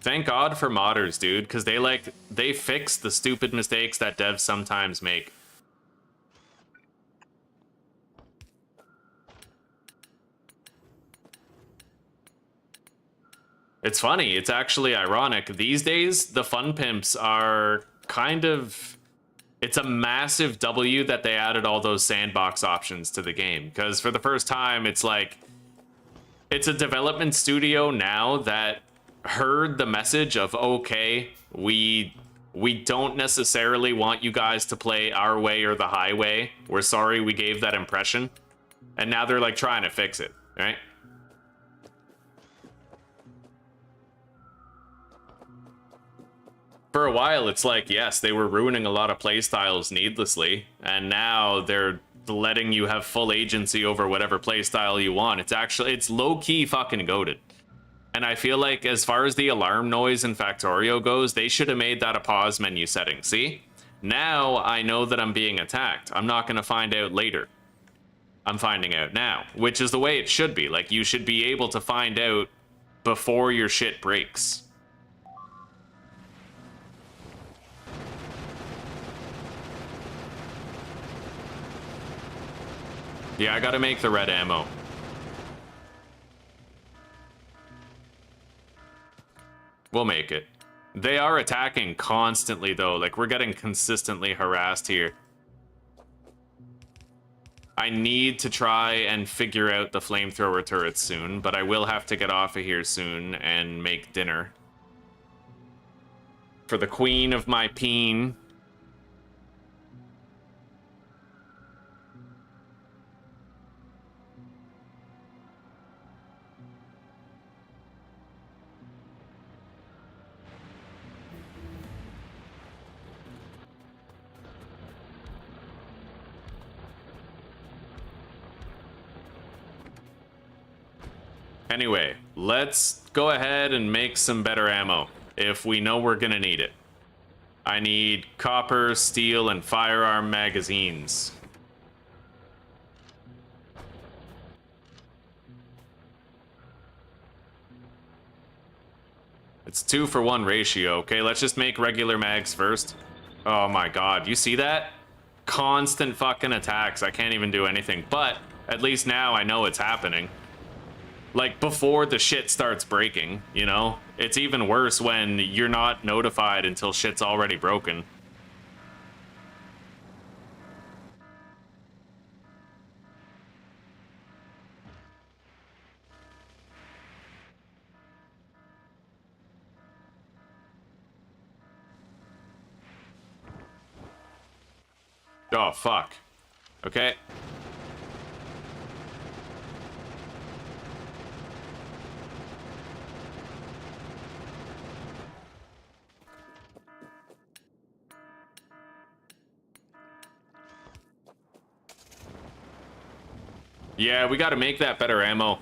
Thank God for modders, dude, because they fix the stupid mistakes that devs sometimes make. It's funny, it's actually ironic. These days, the fun pimps are kind of... It's a massive W that they added all those sandbox options to the game, because for the first time, it's like... It's a development studio now that heard the message of, okay, we don't necessarily want you guys to play our way or the highway. We're sorry we gave that impression. And now they're like trying to fix it, right? For a while, it's like, yes, they were ruining a lot of playstyles needlessly, and now they're letting you have full agency over whatever playstyle you want. It's low-key fucking goated. And I feel like as far as the alarm noise in Factorio goes, they should have made that a pause menu setting. See? Now I know that I'm being attacked. I'm not going to find out later. I'm finding out now, which is the way it should be. Like, you should be able to find out before your shit breaks. Yeah, I gotta make the red ammo. We'll make it. They are attacking constantly, though. Like, we're getting consistently harassed here. I need to try and figure out the flamethrower turrets soon, but I will have to get off of here soon and make dinner. For the queen of my peen. Anyway, let's go ahead and make some better ammo if we know we're gonna need it. I need copper, steel, and firearm magazines. It's 2-for-1 ratio. Okay, let's just make regular mags first. Oh my god, you see that? Constant fucking attacks. I can't even do anything, but at least now I know it's happening. Like, before the shit starts breaking, you know? It's even worse when you're not notified until shit's already broken. Oh, fuck. Okay. Yeah, we gotta make that better ammo.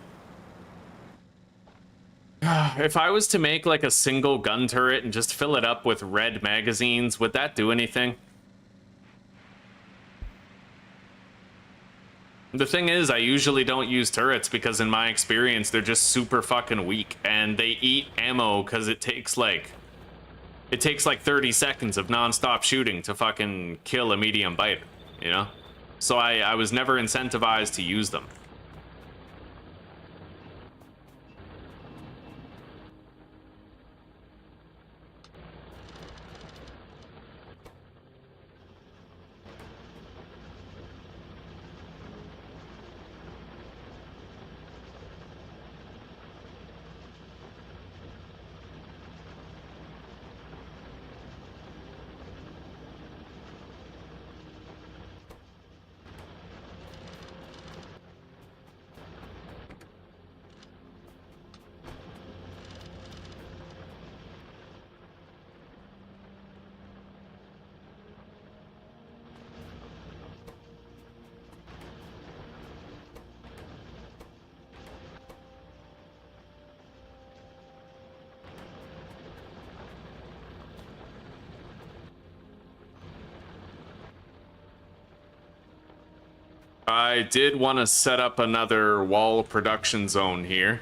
If I was to make like a single gun turret and just fill it up with red magazines, would that do anything? The thing is, I usually don't use turrets because in my experience, they're just super fucking weak and they eat ammo because it takes like 30 seconds of non-stop shooting to fucking kill a medium biter, you know? So I was never incentivized to use them. I did want to set up another wall production zone here.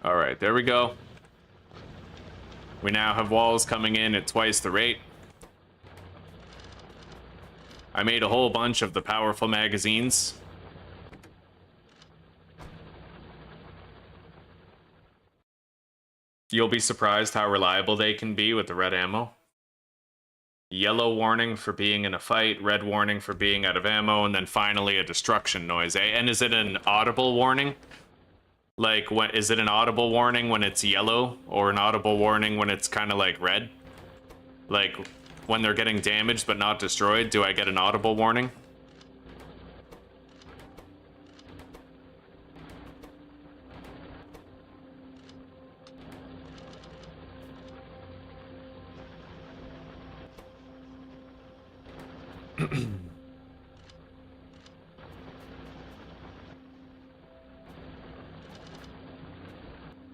All right, there we go. We now have walls coming in at twice the rate. I made a whole bunch of the powerful magazines. You'll be surprised how reliable they can be with the red ammo. Yellow warning for being in a fight, red warning for being out of ammo, and then finally a destruction noise, eh? And is it an audible warning? Like, when is it an audible warning when it's yellow, or an audible warning when it's kind of like red? Like, when they're getting damaged but not destroyed, do I get an audible warning?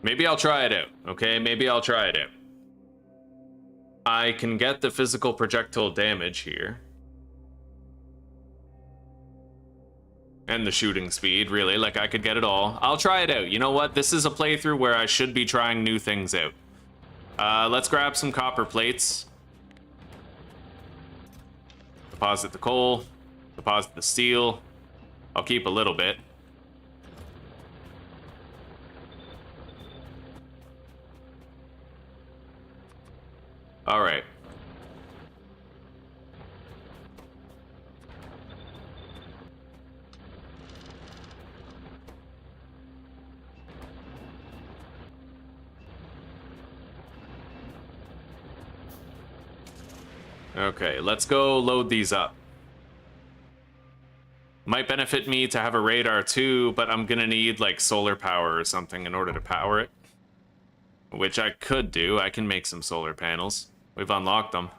Maybe I'll try it out, okay? Maybe I'll try it out. I can get the physical projectile damage here. And the shooting speed, really. Like, I could get it all. I'll try it out. You know what? This is a playthrough where I should be trying new things out. Let's grab some copper plates. Deposit the coal. Deposit the steel. I'll keep a little bit. All right. Okay, let's go load these up. Might benefit me to have a radar too, but I'm gonna need like solar power or something in order to power it. Which I could do. I can make some solar panels. We've unlocked them.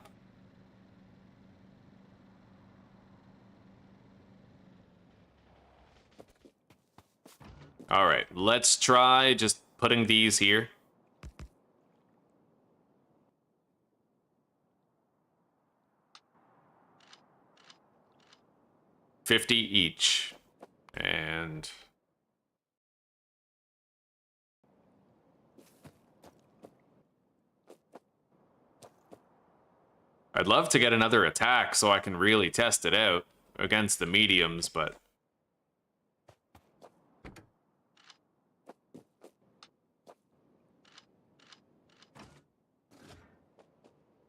All right, let's try just putting these here. 50 each. And... I'd love to get another attack so I can really test it out against the mediums, but...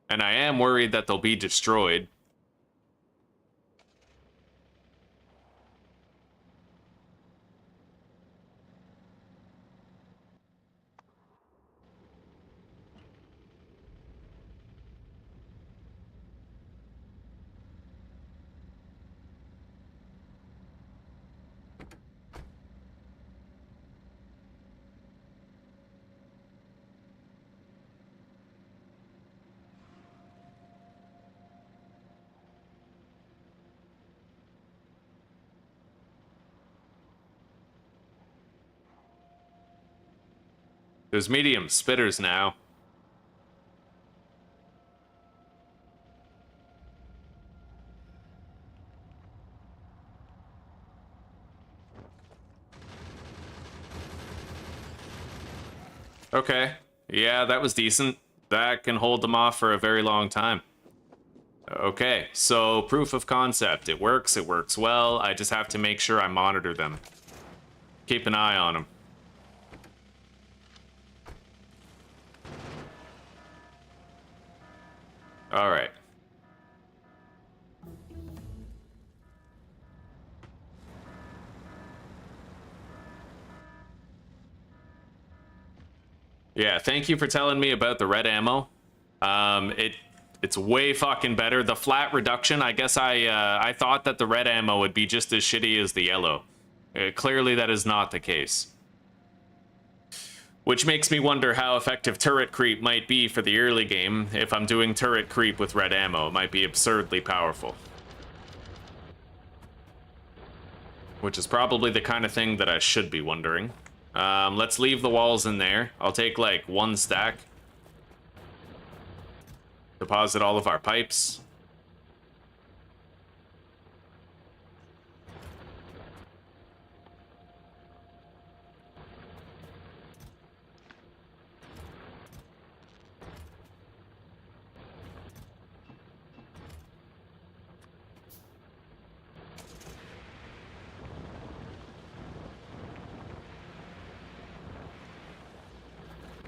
And I am worried that they'll be destroyed. There's medium spitters now. Okay. Yeah, that was decent. That can hold them off for a very long time. Okay, so proof of concept. It works well. I just have to make sure I monitor them. Keep an eye on them. All right. Yeah, thank you for telling me about the red ammo. It's way fucking better. The flat reduction, I guess I thought that the red ammo would be just as shitty as the yellow. Clearly that is not the case. Which makes me wonder how effective turret creep might be for the early game. If I'm doing turret creep with red ammo, it might be absurdly powerful. Which is probably the kind of thing that I should be wondering. Let's leave the walls in there. I'll take like 1 stack. Deposit all of our pipes.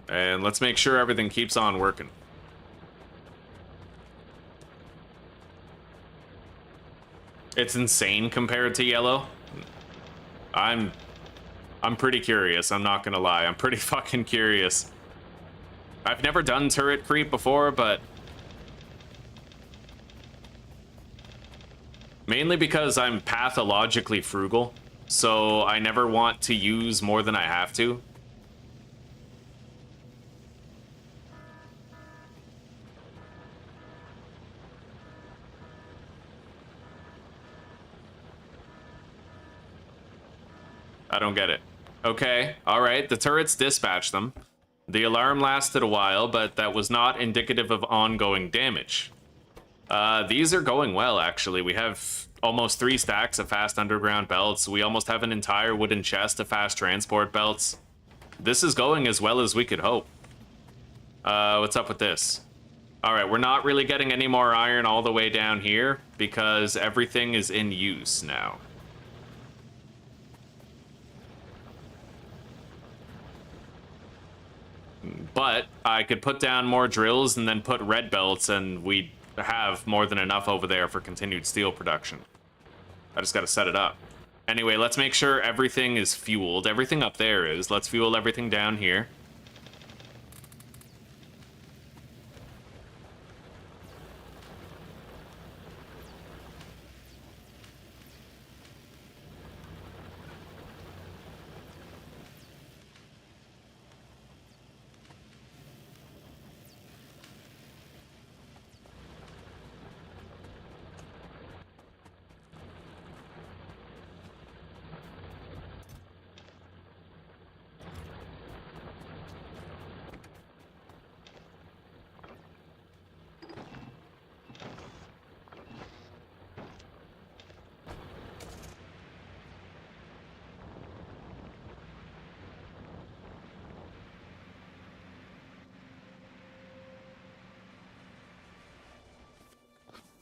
And let's make sure everything keeps on working. It's insane compared to yellow. I'm pretty curious, I'm not gonna lie. I'm pretty fucking curious. I've never done turret creep before, but... mainly because I'm pathologically frugal, so I never want to use more than I have to. I don't get it. Okay, alright, the turrets dispatched them. The alarm lasted a while, but that was not indicative of ongoing damage. These are going well, actually. We have almost 3 stacks of fast underground belts. We almost have an entire wooden chest of fast transport belts. This is going as well as we could hope. What's up with this? Alright, we're not really getting any more iron all the way down here because everything is in use now. But I could put down more drills and then put red belts, and we'd have more than enough over there for continued steel production. I just gotta set it up. Anyway, let's make sure everything is fueled. Everything up there is. Let's fuel everything down here.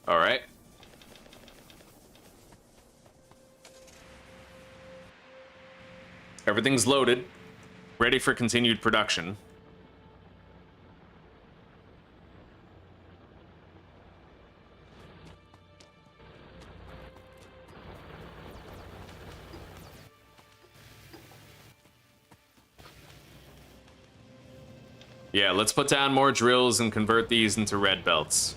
All right. Everything's loaded, ready for continued production. Yeah, let's put down more drills and convert these into red belts.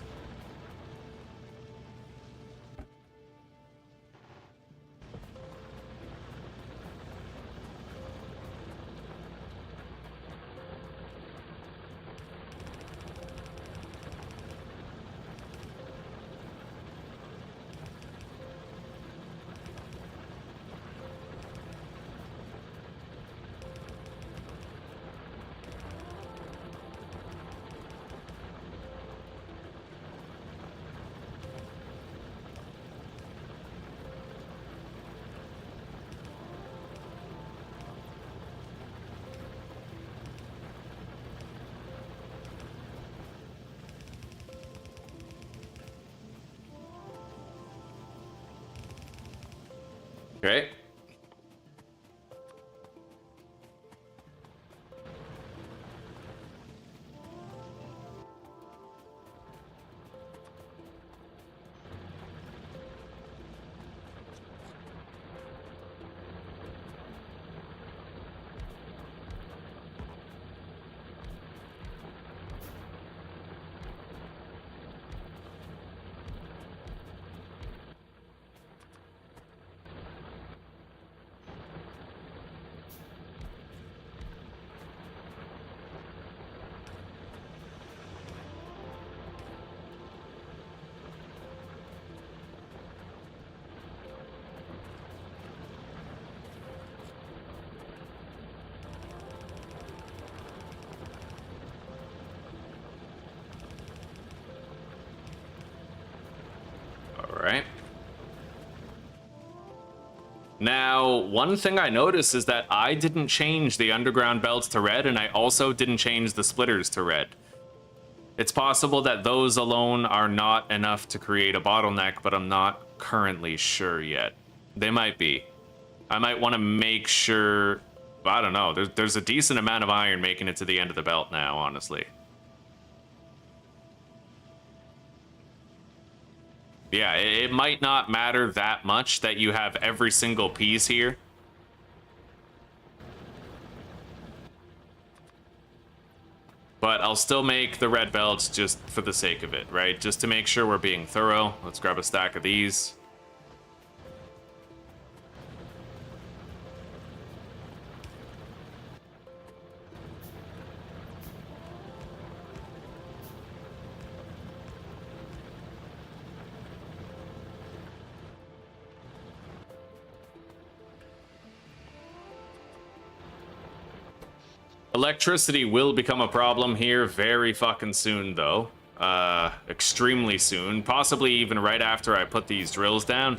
Okay. Right. Now, one thing I noticed is that I didn't change the underground belts to red, and I also didn't change the splitters to red. It's possible that those alone are not enough to create a bottleneck, but I'm not currently sure yet. They might be. I might want to make sure... I don't know. There's a decent amount of iron making it to the end of the belt now, honestly. Yeah, it might not matter that much that you have every single piece here. But I'll still make the red belts just for the sake of it, right? Just to make sure we're being thorough. Let's grab a stack of these. Electricity will become a problem here very fucking soon, though. Extremely soon. Possibly even right after I put these drills down.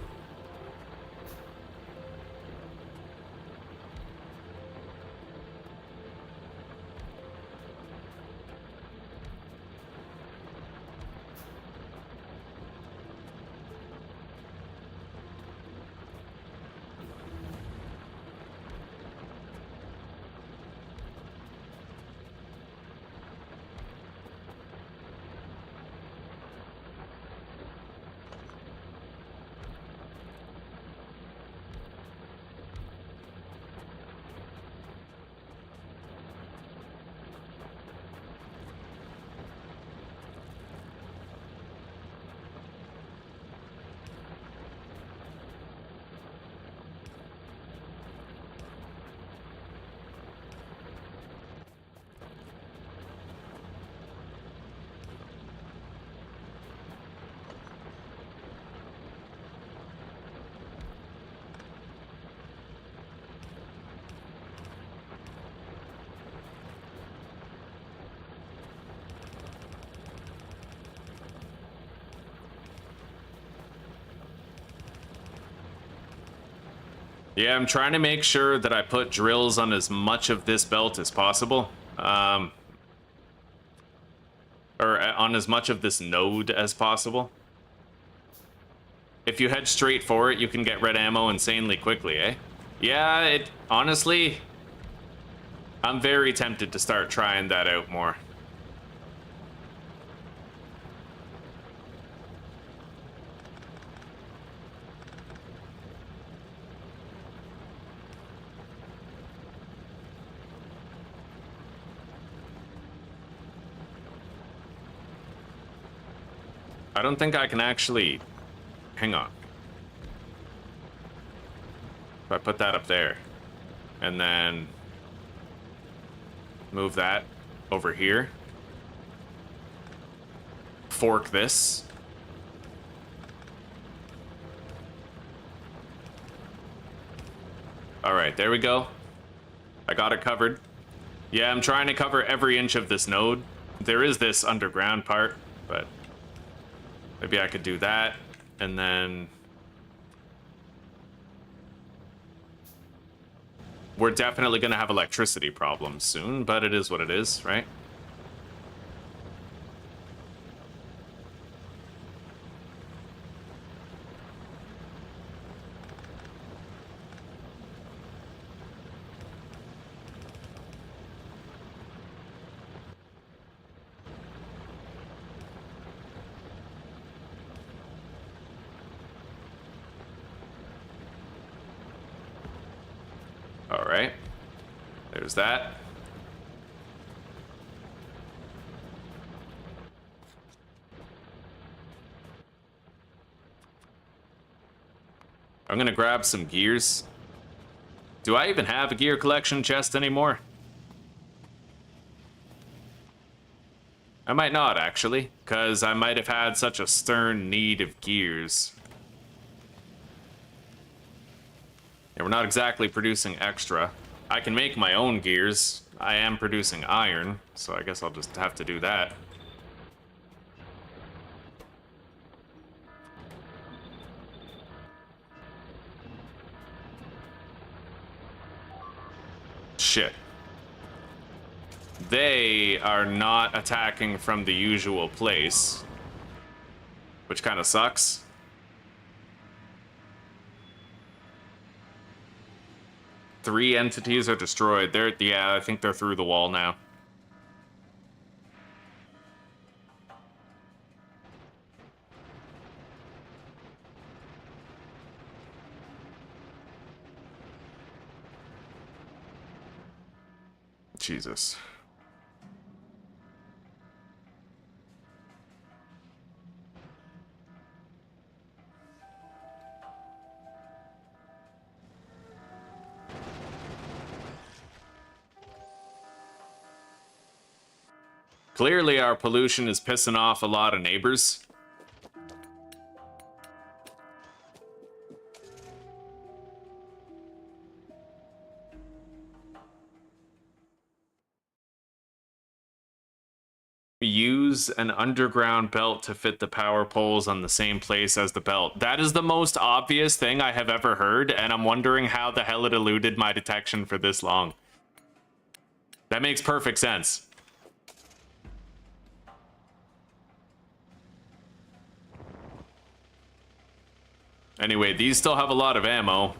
Yeah, I'm trying to make sure that I put drills on as much of this belt as possible. Or on as much of this node as possible. if you head straight for it, you can get red ammo insanely quickly, eh? Yeah, it honestly, I'm very tempted to start trying that out more. I don't think I can actually... Hang on. If I put that up there, and then move that over here, fork this. All right, there we go. I got it covered. Yeah, I'm trying to cover every inch of this node. There is this underground part, but maybe I could do that, and then we're definitely gonna have electricity problems soon, but it is what it is, right? All right, there's that. I'm gonna grab some gears. Do I even have a gear collection chest anymore? I might not, actually, because I might have had such a stern need of gears. Yeah, we're not exactly producing extra. I can make my own gears. I am producing iron, so I guess I'll just have to do that. Shit. They are not attacking from the usual place, which kind of sucks. Three entities are destroyed. Yeah, I think they're through the wall now. Jesus. Clearly, our pollution is pissing off a lot of neighbors. Use an underground belt to fit the power poles on the same place as the belt. That is the most obvious thing I have ever heard, and I'm wondering how the hell it eluded my detection for this long. That makes perfect sense. Anyway, these still have a lot of ammo.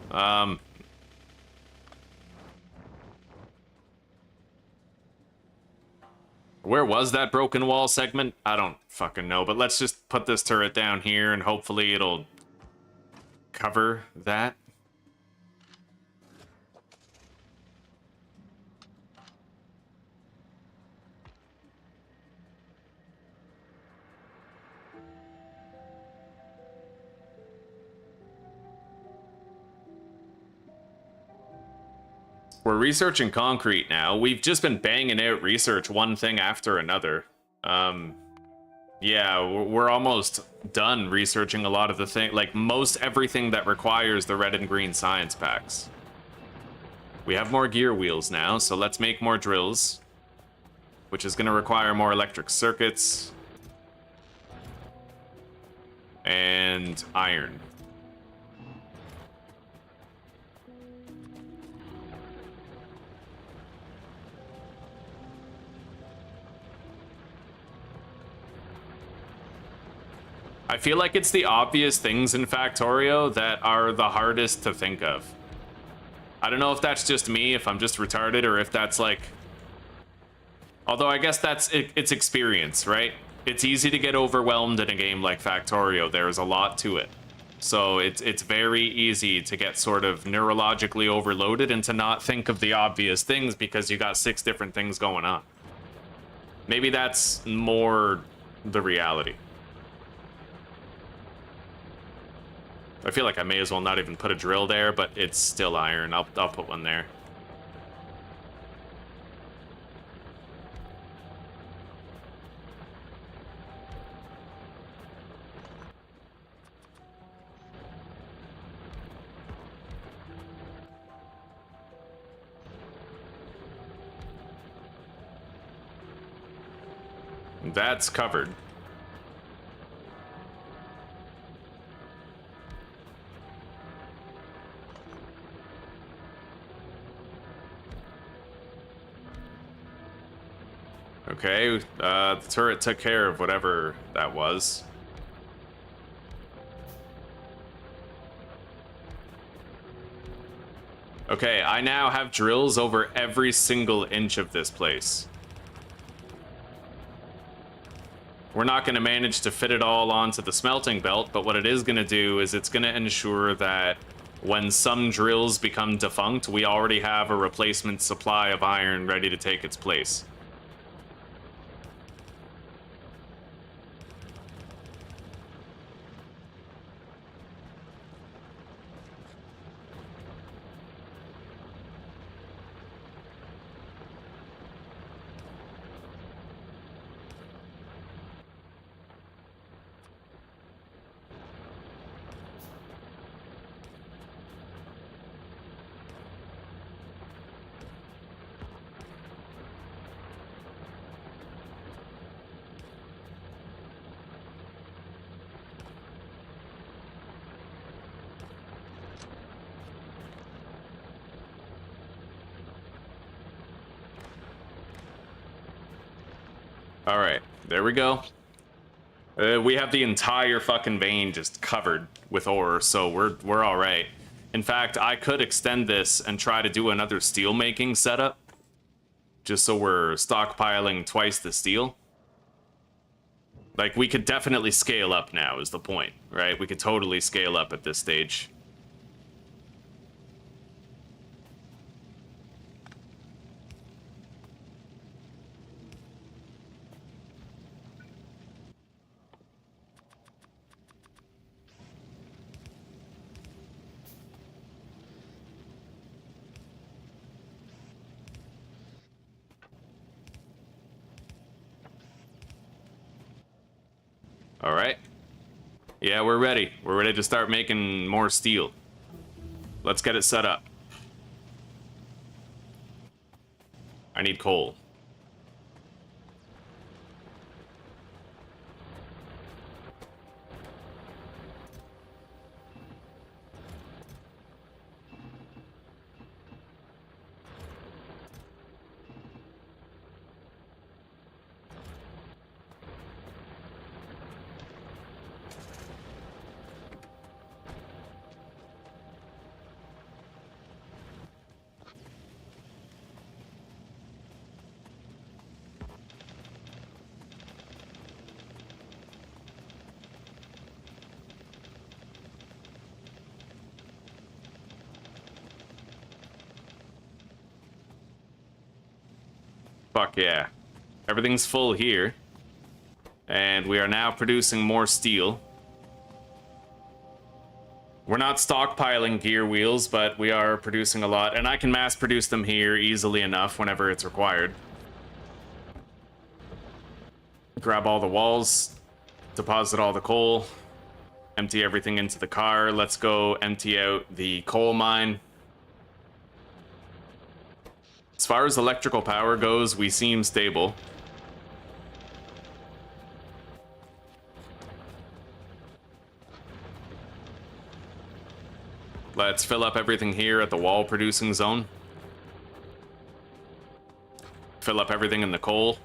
Where was that broken wall segment? I don't fucking know, but let's just put this turret down here and hopefully it'll cover that. We're researching concrete now. We've just been banging out research one thing after another. Yeah, we're almost done researching a lot of the thing, like most everything that requires the red and green science packs. We have more gear wheels now, so let's make more drills, which is going to require more electric circuits and iron. I feel like it's the obvious things in Factorio that are the hardest to think of. I don't know if that's just me, if I'm just retarded, or if that's like... Although I guess that's it's experience, right? It's easy to get overwhelmed in a game like Factorio. There's a lot to it. So it's very easy to get sort of neurologically overloaded and to not think of the obvious things because you got 6 different things going on. Maybe that's more the reality. I feel like I may as well not even put a drill there, but it's still iron. I'll put one there. That's covered. Okay, the turret took care of whatever that was. Okay, I now have drills over every single inch of this place. We're not going to manage to fit it all onto the smelting belt, but what it is going to do is it's going to ensure that when some drills become defunct, we already have a replacement supply of iron ready to take its place. All right, there we go. We have the entire fucking vein just covered with ore, so we're all right. In fact, I could extend this and try to do another steel making setup, just so we're stockpiling twice the steel. Like, we could definitely scale up now, is the point, right? We could totally scale up at this stage. All right. Yeah, we're ready. We're ready to start making more steel. Let's get it set up. I need coal. Fuck yeah. Everything's full here. And we are now producing more steel. We're not stockpiling gear wheels, but we are producing a lot. And I can mass produce them here easily enough whenever it's required. Grab all the walls. Deposit all the coal. Empty everything into the car. Let's go empty out the coal mine. As far as electrical power goes, we seem stable. Let's fill up everything here at the wall producing zone. Fill up everything in the coal.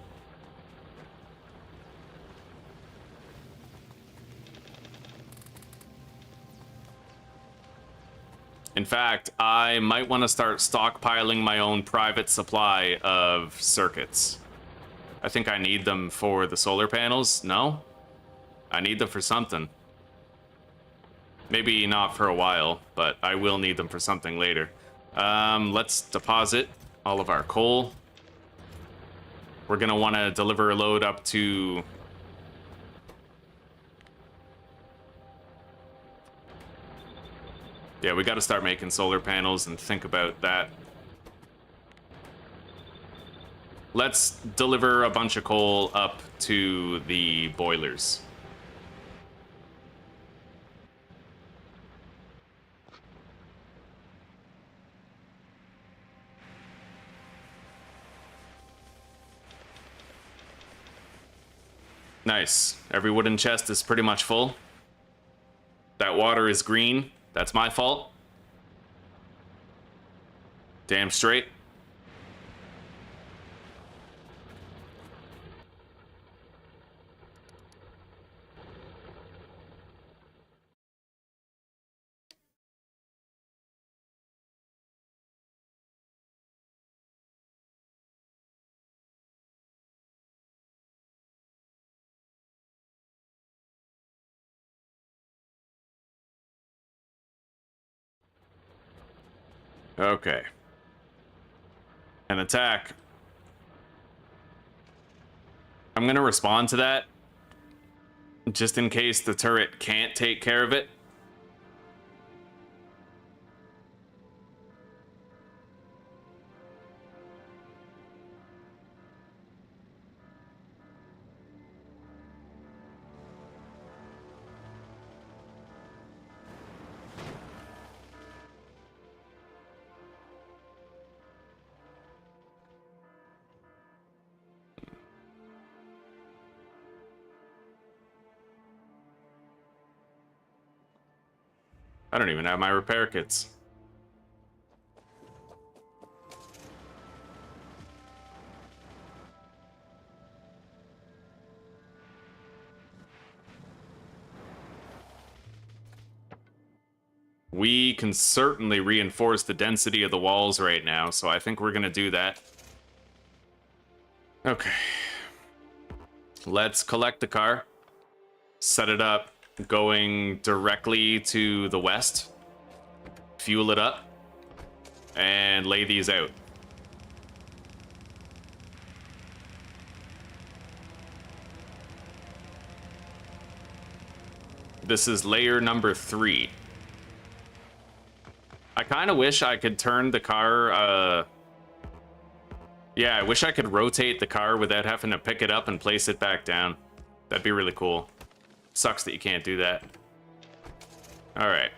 In fact, I might want to start stockpiling my own private supply of circuits. I think I need them for the solar panels. No? I need them for something. Maybe not for a while, but I will need them for something later. Let's deposit all of our coal. We're gonna want to deliver a load up to... Yeah, we got to start making solar panels and think about that. Let's deliver a bunch of coal up to the boilers. Nice. Every wooden chest is pretty much full. That water is green. That's my fault. Damn straight. Okay. An attack. I'm gonna respond to that, just in case the turret can't take care of it. I don't even have my repair kits. We can certainly reinforce the density of the walls right now, so I think we're gonna do that. Okay. Let's collect the car, set it up, going directly to the west, fuel it up, and lay these out. This is layer number 3. I kind of wish I could turn the car, yeah, I wish I could rotate the car without having to pick it up and place it back down. That'd be really cool. Sucks that you can't do that. All right.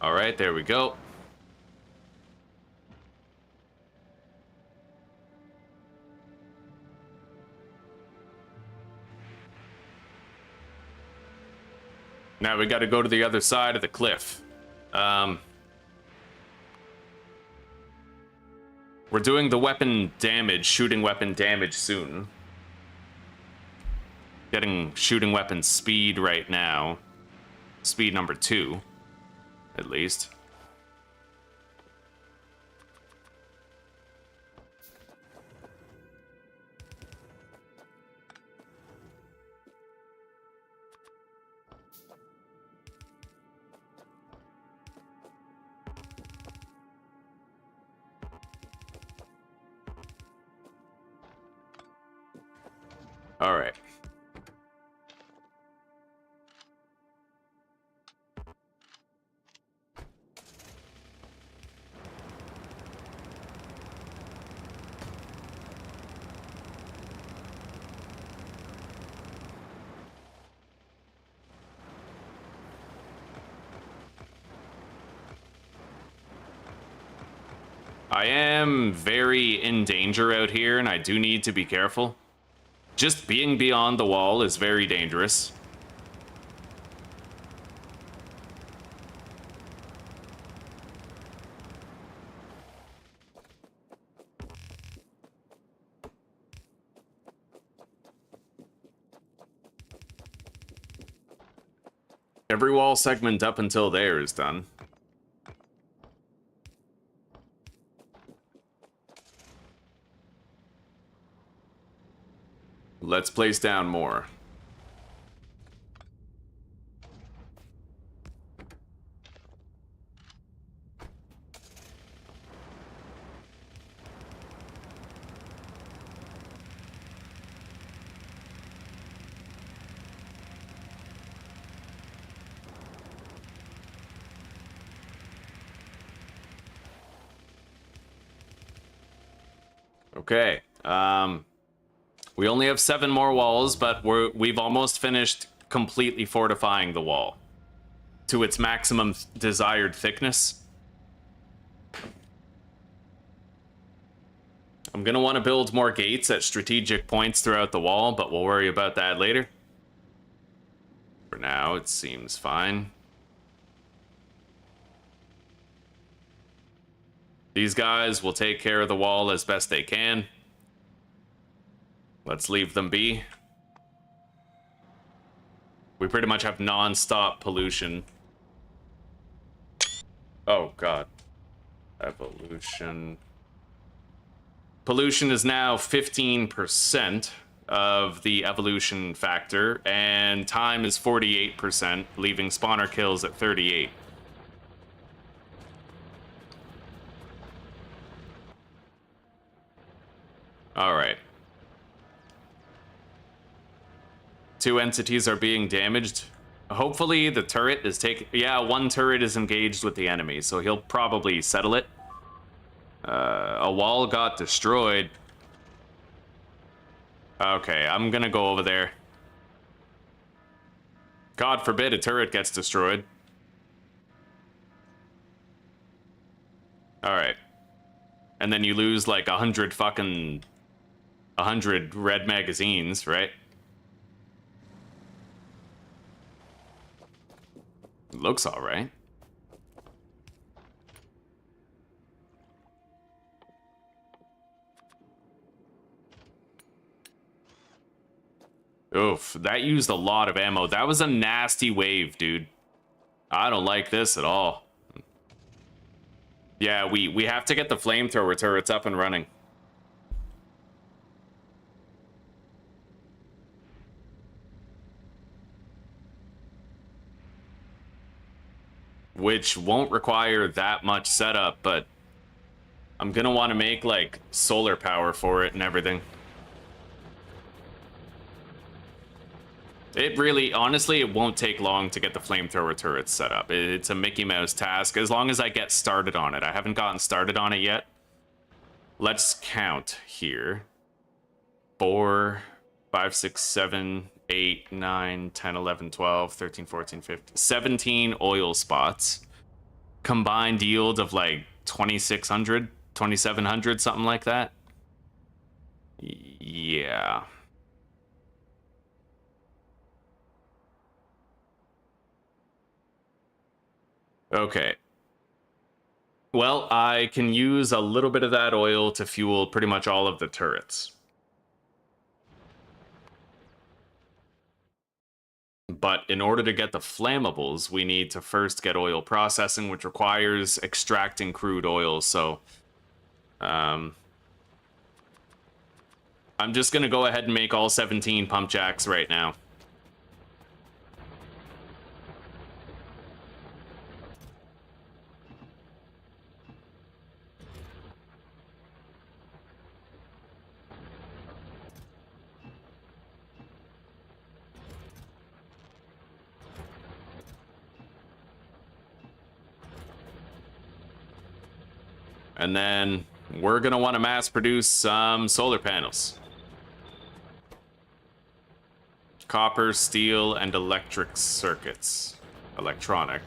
All right, there we go. Now we got to go to the other side of the cliff. We're doing the weapon damage, shooting weapon damage soon. Getting shooting weapon speed right now. Speed number 2, at least. All right. I am very in danger out here, and I do need to be careful. Just being beyond the wall is very dangerous. Every wall segment up until there is done. Let's place down more. Okay. We only have 7 more walls, but we've almost finished completely fortifying the wall to its maximum desired thickness. I'm gonna want to build more gates at strategic points throughout the wall, but we'll worry about that later. For now, it seems fine. These guys will take care of the wall as best they can. Let's leave them be. We pretty much have non-stop pollution. Oh, God. Evolution. Pollution is now 15% of the evolution factor, and time is 48%, leaving spawner kills at 38. All right. 2 entities are being damaged. Hopefully the turret is taken. Yeah, 1 turret is engaged with the enemy, so he'll probably settle it. A wall got destroyed. Okay, I'm gonna go over there. God forbid a turret gets destroyed. Alright. And then you lose like 100 red magazines, right? Looks alright. Oof, that used a lot of ammo. That was a nasty wave, dude. I don't like this at all. Yeah, we have to get the flamethrower turrets up and running. Which won't require that much setup, but I'm gonna want to make like solar power for it and everything. It really, honestly, it won't take long to get the flamethrower turrets set up. It's a Mickey Mouse task, as long as I get started on it. I haven't gotten started on it yet. Let's count here. 4, 5, 6, 7, 8, 9, 10, 11, 12, 13, 14, 15, 17 oil spots. Combined yield of like 2,600, 2,700, something like that. Yeah. Okay. Well, I can use a little bit of that oil to fuel pretty much all of the turrets. But in order to get the flammables, we need to first get oil processing, which requires extracting crude oil. So, I'm just going to go ahead and make all 17 pump jacks right now. And then we're going to want to mass produce some solar panels. Copper, steel, and electric circuits. Electronic.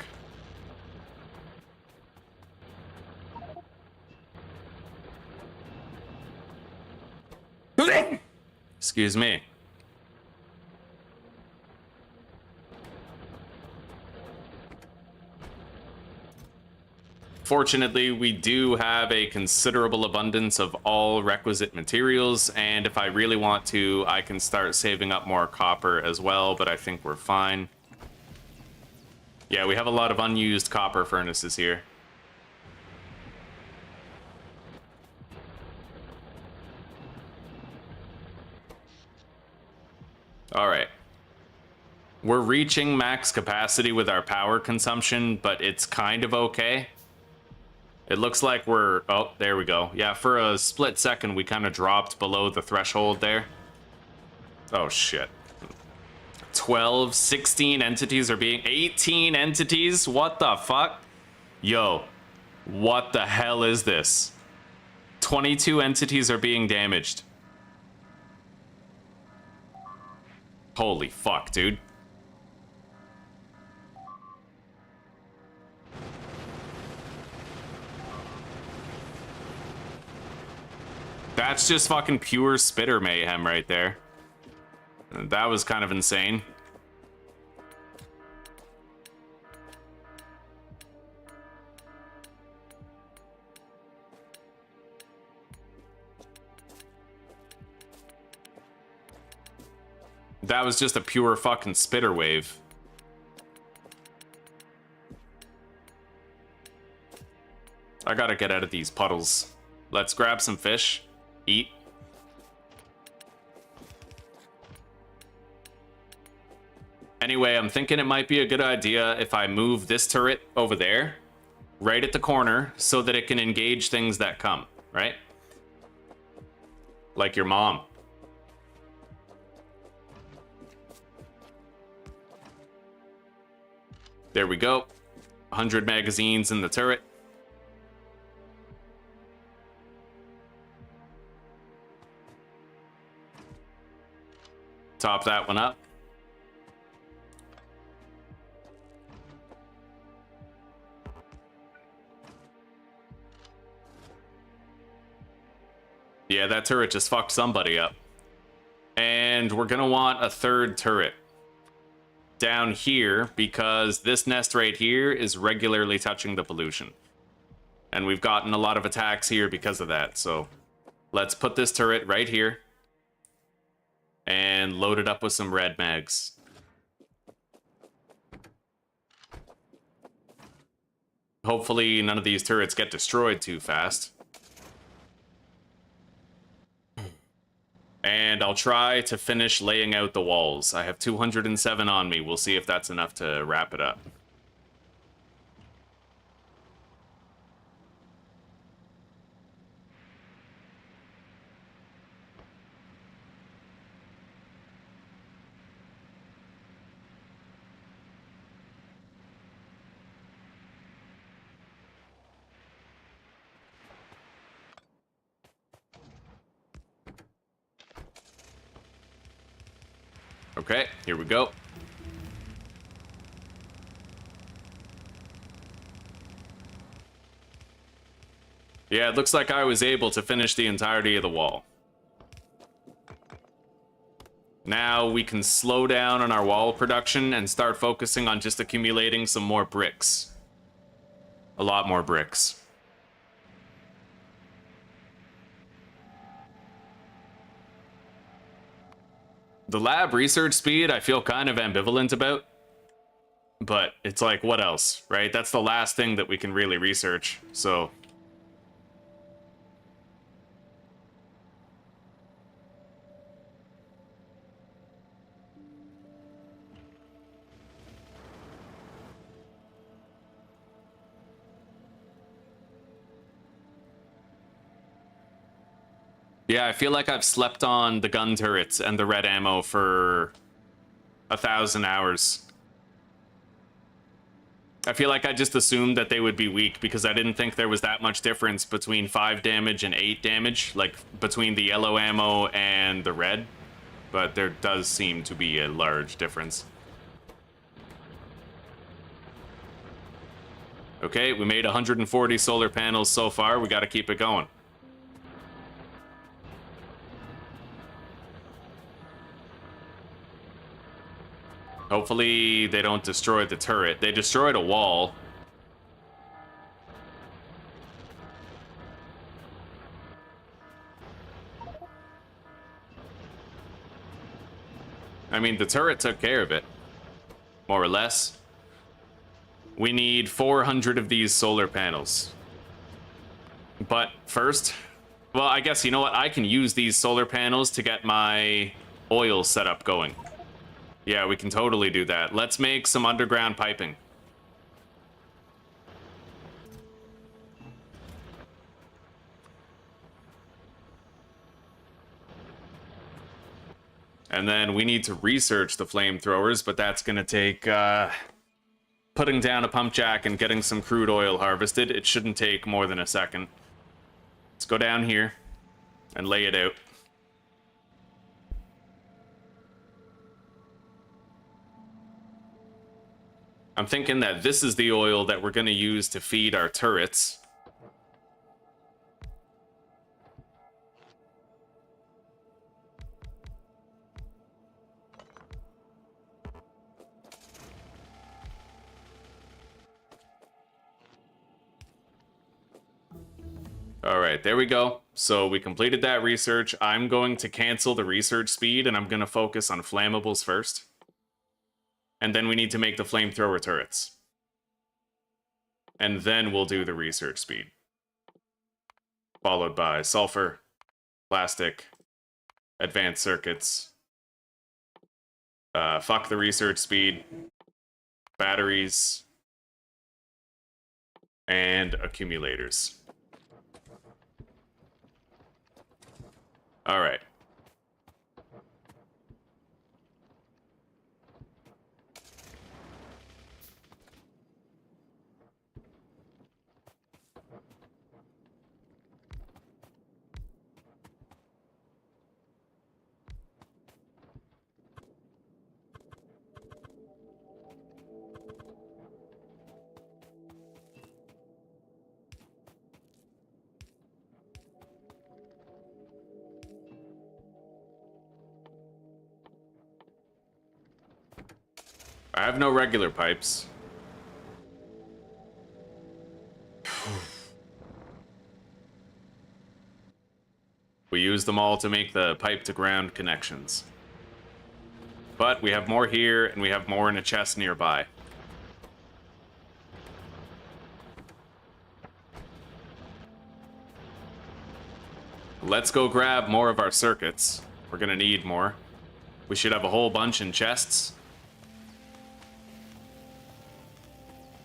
Excuse me. Fortunately, we do have a considerable abundance of all requisite materials, and if I really want to, I can start saving up more copper as well, but I think we're fine. Yeah, we have a lot of unused copper furnaces here. All right. We're reaching max capacity with our power consumption, but it's kind of okay. It looks like we're... Oh, there we go. Yeah, for a split second, we kind of dropped below the threshold there. Oh, shit. 12, 16 entities are being... 18 entities? What the fuck? Yo, what the hell is this? 22 entities are being damaged. Holy fuck, dude. That's just fucking pure spitter mayhem right there. That was kind of insane. That was just a pure fucking spitter wave. I gotta get out of these puddles. Let's grab some fish. Eat. Anyway, I'm thinking it might be a good idea if I move this turret over there, right at the corner, so that it can engage things that come, right? Like your mom. There we go. 100 magazines in the turret. Top that one up. Yeah, that turret just fucked somebody up. And we're gonna want a third turret down here because this nest right here is regularly touching the pollution. And we've gotten a lot of attacks here because of that. So let's put this turret right here and load it up with some red mags. Hopefully none of these turrets get destroyed too fast. And I'll try to finish laying out the walls. I have 207 on me. We'll see if that's enough to wrap it up. Okay, here we go. Yeah, it looks like I was able to finish the entirety of the wall. Now we can slow down on our wall production and start focusing on just accumulating some more bricks. A lot more bricks. The lab research speed, I feel kind of ambivalent about. But it's like, what else, right? That's the last thing that we can really research, so... Yeah, I feel like I've slept on the gun turrets and the red ammo for 1,000 hours. I feel like I just assumed that they would be weak because I didn't think there was that much difference between 5 damage and 8 damage, like between the yellow ammo and the red. But there does seem to be a large difference. Okay, we made 140 solar panels so far. We got to keep it going. Hopefully they don't destroy the turret. They destroyed a wall. I mean, the turret took care of it, more or less. We need 400 of these solar panels. But first, well, I guess, you know what? I can use these solar panels to get my oil setup going. Yeah, we can totally do that. Let's make some underground piping. And then we need to research the flamethrowers, but that's going to take putting down a pump jack and getting some crude oil harvested. It shouldn't take more than a second. Let's go down here and lay it out. I'm thinking that this is the oil that we're going to use to feed our turrets. All right, there we go. So we completed that research. I'm going to cancel the research speed, and I'm going to focus on flammables first. And then we need to make the flamethrower turrets. And then we'll do the research speed. Followed by sulfur, plastic, advanced circuits. Fuck the research speed. Batteries. And accumulators. All right. I have no regular pipes. We use them all to make the pipe-to-ground connections. But we have more here, and we have more in a chest nearby. Let's go grab more of our circuits. We're gonna need more. We should have a whole bunch in chests.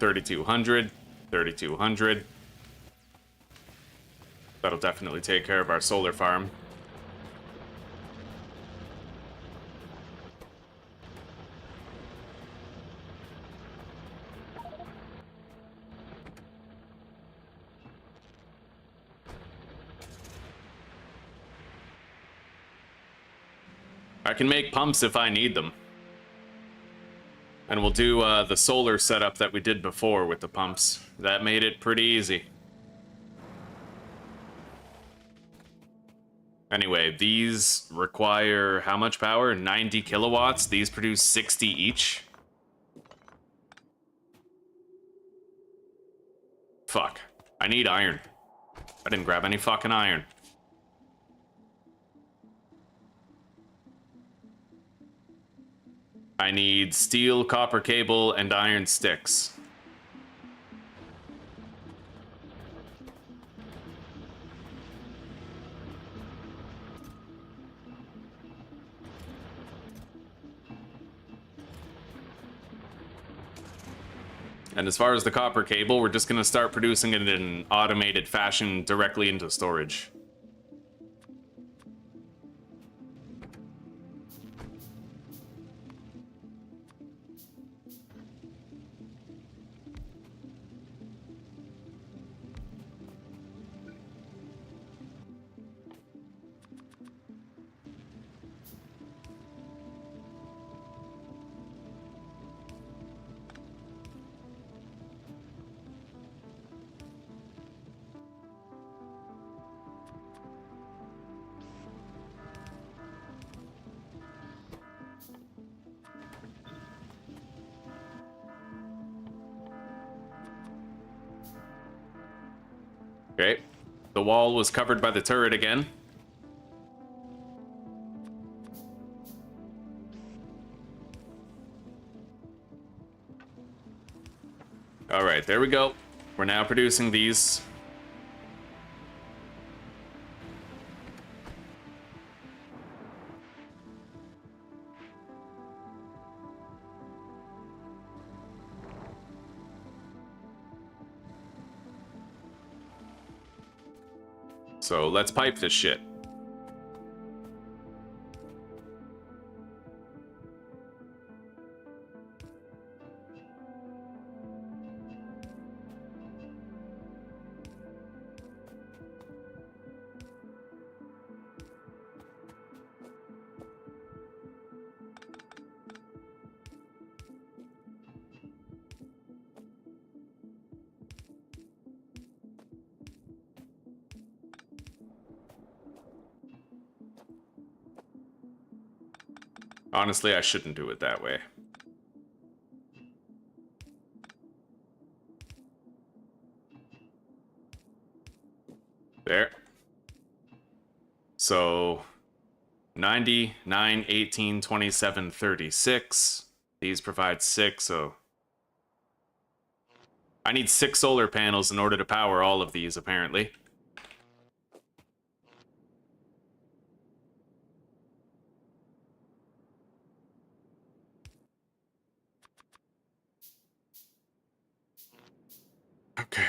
3,200, 3,200. That'll definitely take care of our solar farm. I can make pumps if I need them. And we'll do the solar setup that we did before with the pumps. That made it pretty easy. Anyway, these require how much power? 90 kilowatts. These produce 60 each. Fuck. I need iron. I didn't grab any fucking iron. I need steel, copper cable, and iron sticks. And as far as the copper cable, we're just going to start producing it in an automated fashion directly into storage. Okay, the wall was covered by the turret again. right, there we go. We're now producing these. So let's pipe this shit. Honestly, I shouldn't do it that way. There. So 90, 9, 18, 27, 36. These provide 6, so I need 6 solar panels in order to power all of these, apparently. Okay.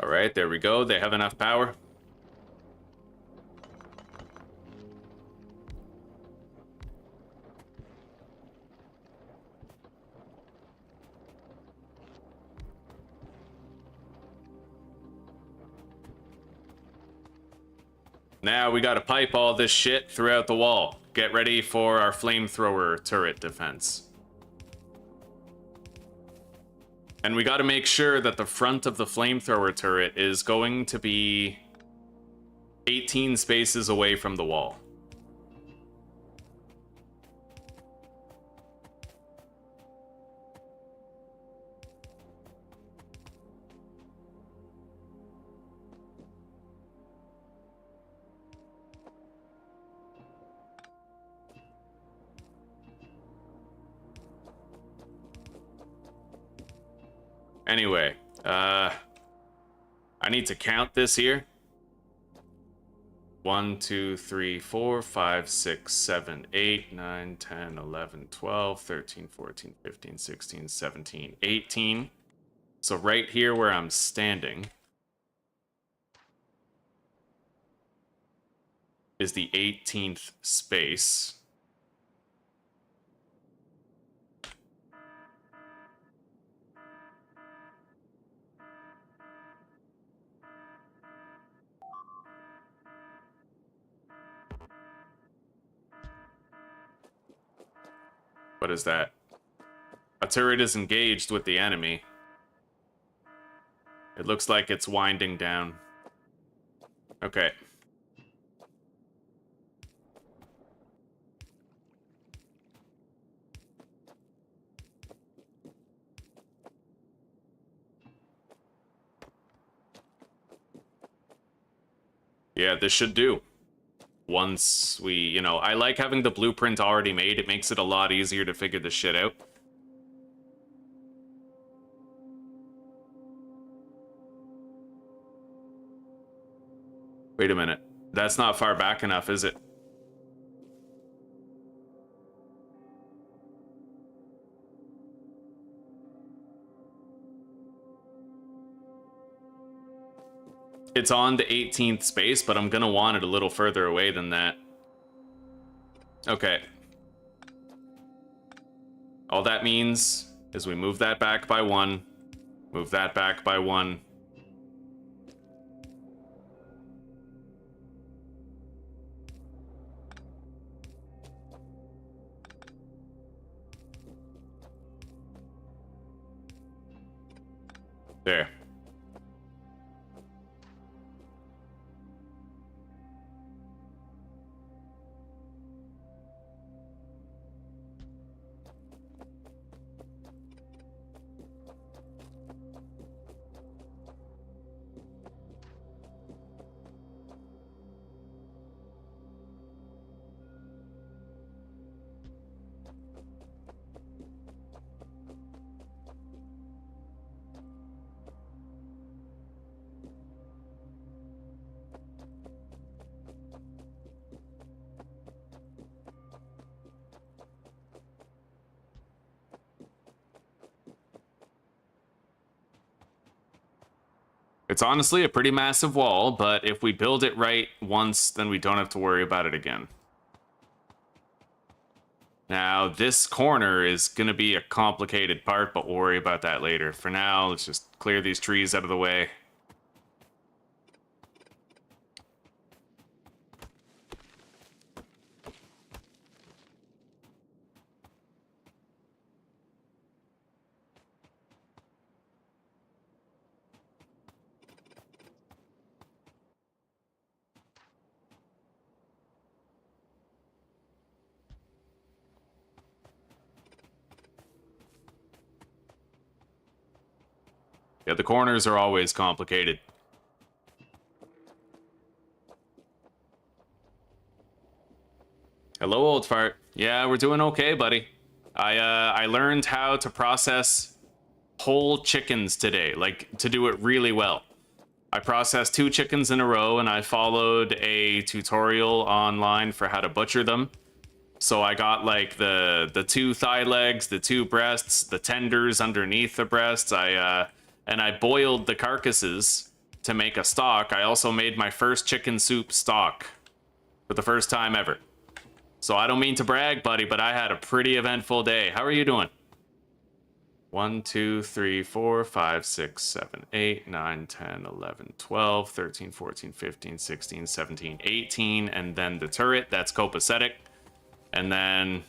All right, there we go. They have enough power. Now we gotta pipe all this shit throughout the wall. Get ready for our flamethrower turret defense. And we gotta make sure that the front of the flamethrower turret is going to be 18 spaces away from the wall. Anyway, I need to count this here. 1, 2, 3, 4, 5, 6, 7, 8, 9, 10, 11, 12, 13, 14, 15, 16, 17, 18. So right here where I'm standing is the 18th space. What is that? A turret is engaged with the enemy. It looks like it's winding down. Okay. Yeah, this should do. Once we, you know, I like having the blueprint already made. It makes it a lot easier to figure this shit out. Wait a minute. That's not far back enough, is it? It's on the 18th space, but I'm gonna want it a little further away than that. Okay. All that means is we move that back by 1, move that back by 1, There. It's honestly a pretty massive wall, but if we build it right once, then we don't have to worry about it again. Now, this corner is going to be a complicated part, but we'll worry about that later. For now, let's just clear these trees out of the way. Yeah, the corners are always complicated. Hello, old fart. Yeah, we're doing okay, buddy. I learned how to process whole chickens today, like to do it really well. I processed 2 chickens in a row, and I followed a tutorial online for how to butcher them. So I got like the 2 thigh legs, the 2 breasts, the tenders underneath the breasts. And I boiled the carcasses to make a stock. I also made my first chicken soup stock for the first time ever. So I don't mean to brag, buddy, but I had a pretty eventful day. How are you doing? 1, 2, 3, 4, 5, 6, 7, 8, 9, 10, 11, 12, 13, 14, 15, 16, 17, 18, and then the turret. That's copacetic. And then...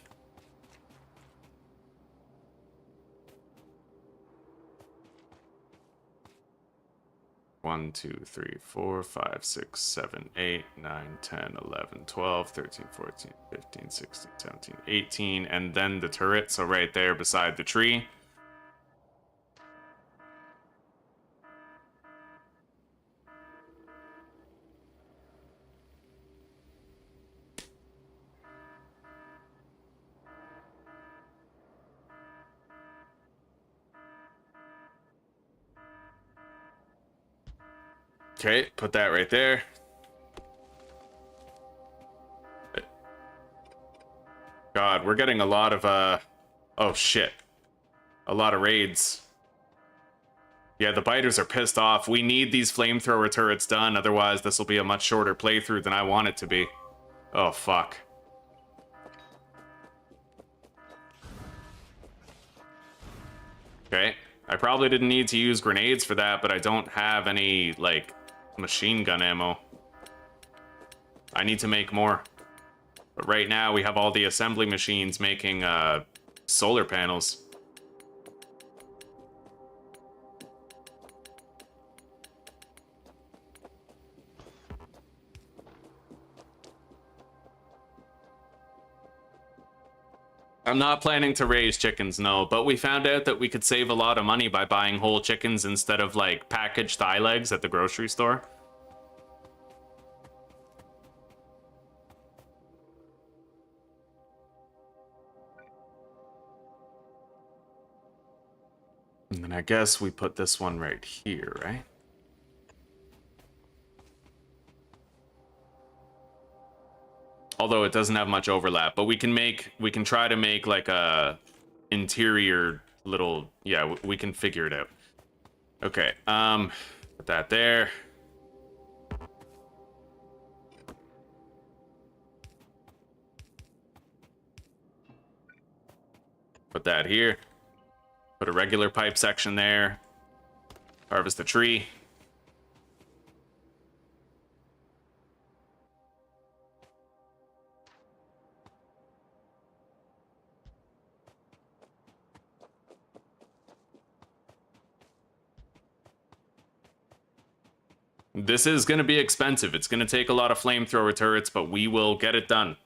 One, 2, 3, 4, 5, 6, 7, 8, 9, 10, 11, 12, 13, 14, 15, 16, 17, 18, and then the turret. So right there beside the tree. Okay, put that right there. God, we're getting a lot of, oh shit. A lot of raids. Yeah, the biters are pissed off. We need these flamethrower turrets done, otherwise this will be a much shorter playthrough than I want it to be. Oh, fuck. Okay, I probably didn't need to use grenades for that, but I don't have any, like, machine gun ammo. I need to make more. But right now, we have all the assembly machines making, solar panels. I'm not planning to raise chickens, no, but we found out that we could save a lot of money by buying whole chickens instead of, like, packaged thigh legs at the grocery store. And then I guess we put this one right here, right? Although it doesn't have much overlap, but we can try to make like a interior little, yeah, we can figure it out. Okay, put that there. Put that here. Put a regular pipe section there. Harvest the tree. This is going to be expensive. It's going to take a lot of flamethrower turrets, but we will get it done.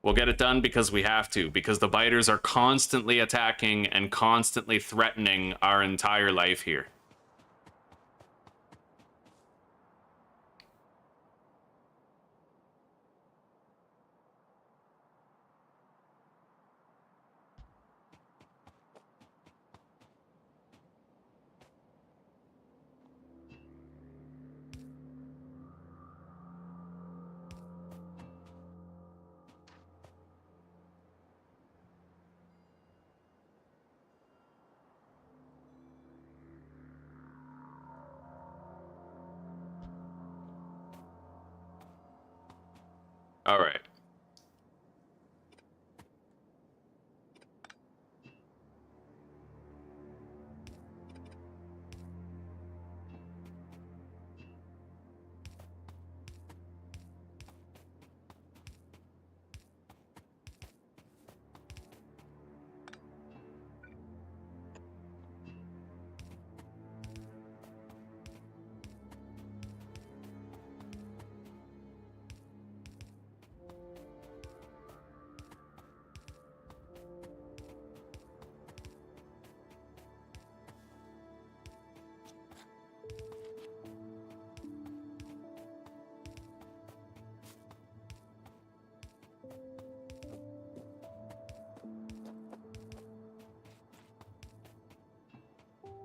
We'll get it done because we have to, because the biters are constantly attacking and constantly threatening our entire life here. All right.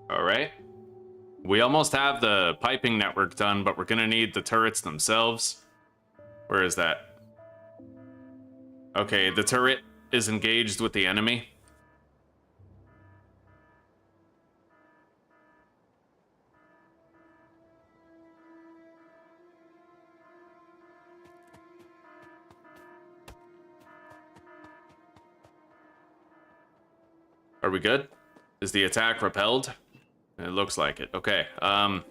All right. We almost have the piping network done, but we're going to need the turrets themselves. Where is that? Okay, the turret is engaged with the enemy. Are we good? Is the attack repelled? It looks like it. Okay. All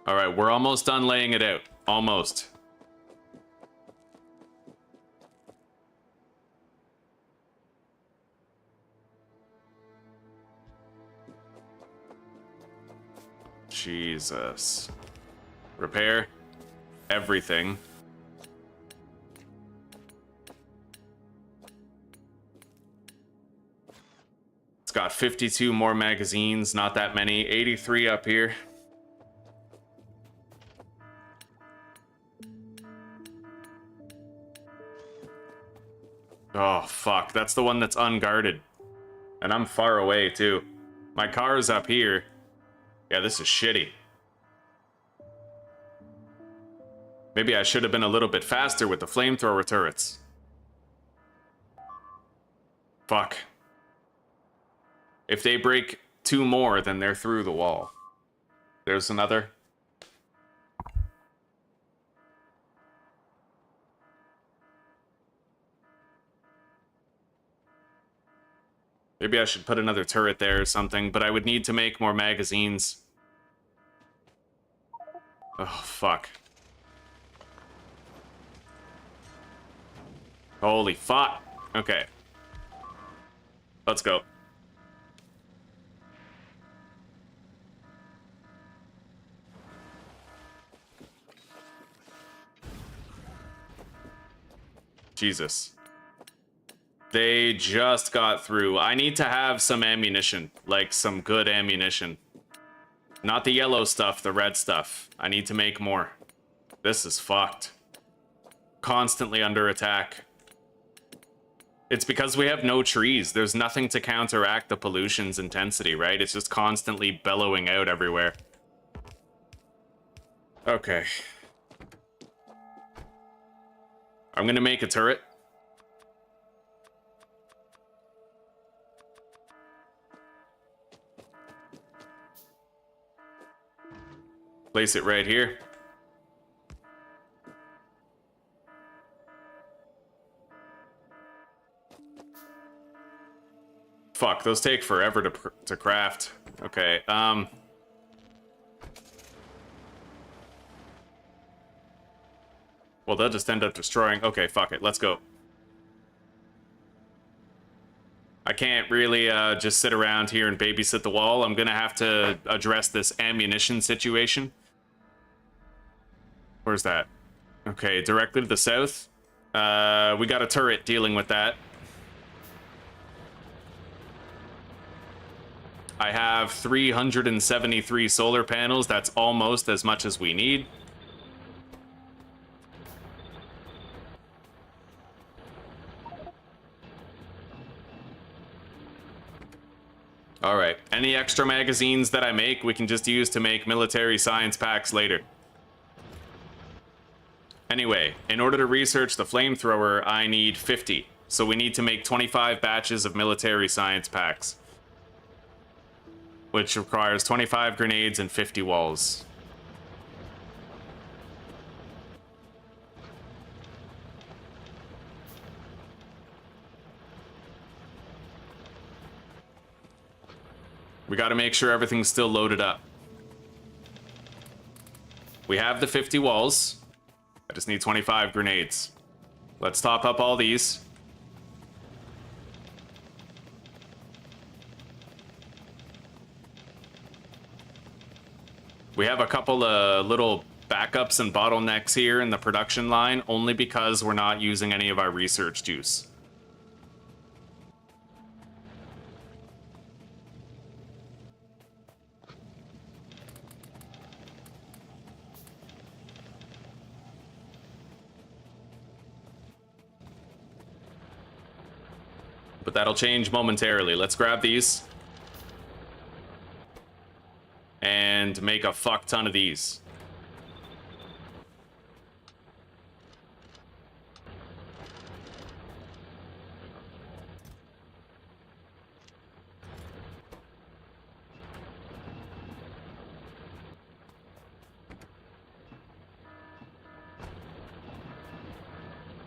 right, we're almost done laying it out. Almost. Jesus. Repair everything. It's got 52 more magazines, not that many. 83 up here. Oh, fuck. That's the one that's unguarded. And I'm far away, too. My car is up here. Yeah, this is shitty. Maybe I should have been a little bit faster with the flamethrower turrets. Fuck. If they break 2 more, then they're through the wall. There's another. Maybe I should put another turret there or something, but I would need to make more magazines. Oh, fuck. Holy fuck. Okay. Let's go. Jesus. They just got through. I need to have some ammunition. Like, some good ammunition. Not the yellow stuff, the red stuff. I need to make more. This is fucked. Constantly under attack. It's because we have no trees. There's nothing to counteract the pollution's intensity, right? It's just constantly bellowing out everywhere. Okay. I'm gonna make a turret. Place it right here. Fuck, those take forever to craft. Okay, Well, they'll just end up destroying... Okay, fuck it. Let's go. I can't really just sit around here and babysit the wall. I'm gonna have to address this ammunition situation. Where's that? Okay, directly to the south. We got a turret dealing with that. I have 373 solar panels. That's almost as much as we need. All right, any extra magazines that I make, we can just use to make military science packs later. Anyway, in order to research the flamethrower, I need 50. So we need to make 25 batches of military science packs, which requires 25 grenades and 50 walls. We got to make sure everything's still loaded up. We have the 50 walls. I just need 25 grenades. Let's top up all these. We have a couple of little backups and bottlenecks here in the production line, only because we're not using any of our research juice. But that'll change momentarily. Let's grab these. And make a fuck ton of these.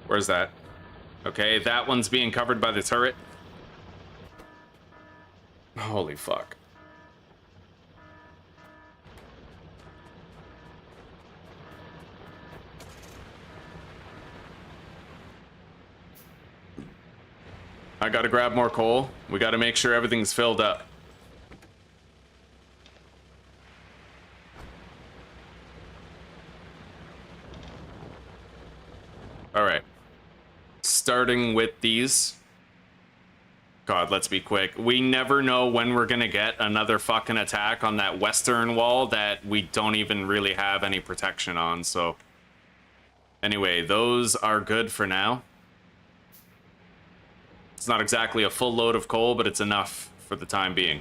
Where's that? Okay, that one's being covered by the turret. Holy fuck. I gotta grab more coal. We gotta make sure everything's filled up. Alright. Starting with these. God, let's be quick. We never know when we're gonna get another fucking attack on that western wall that we don't even really have any protection on, so... Anyway, those are good for now. It's not exactly a full load of coal, but it's enough for the time being.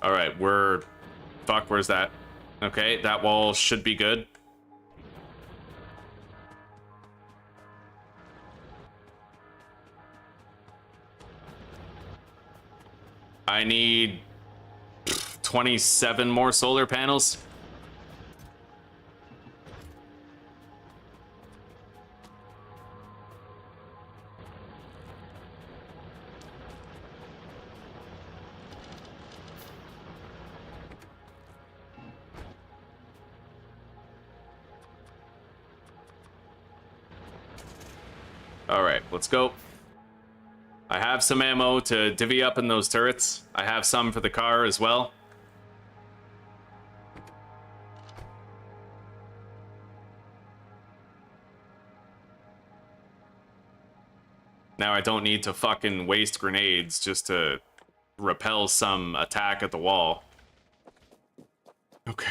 Alright, we're... Fuck, where's that? Okay, that wall should be good. I need 27 more solar panels. All right, let's go. I have some ammo to divvy up in those turrets. I have some for the car as well. Now I don't need to fucking waste grenades just to repel some attack at the wall. Okay.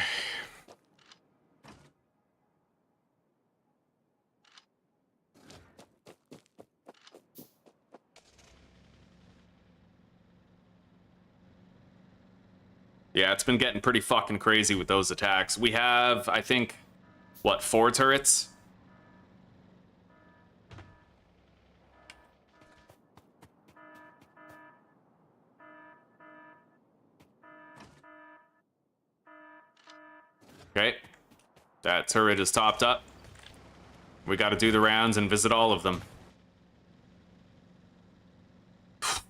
Yeah, it's been getting pretty fucking crazy with those attacks. We have, I think, what, 4 turrets? Okay. That turret is topped up. We gotta do the rounds and visit all of them.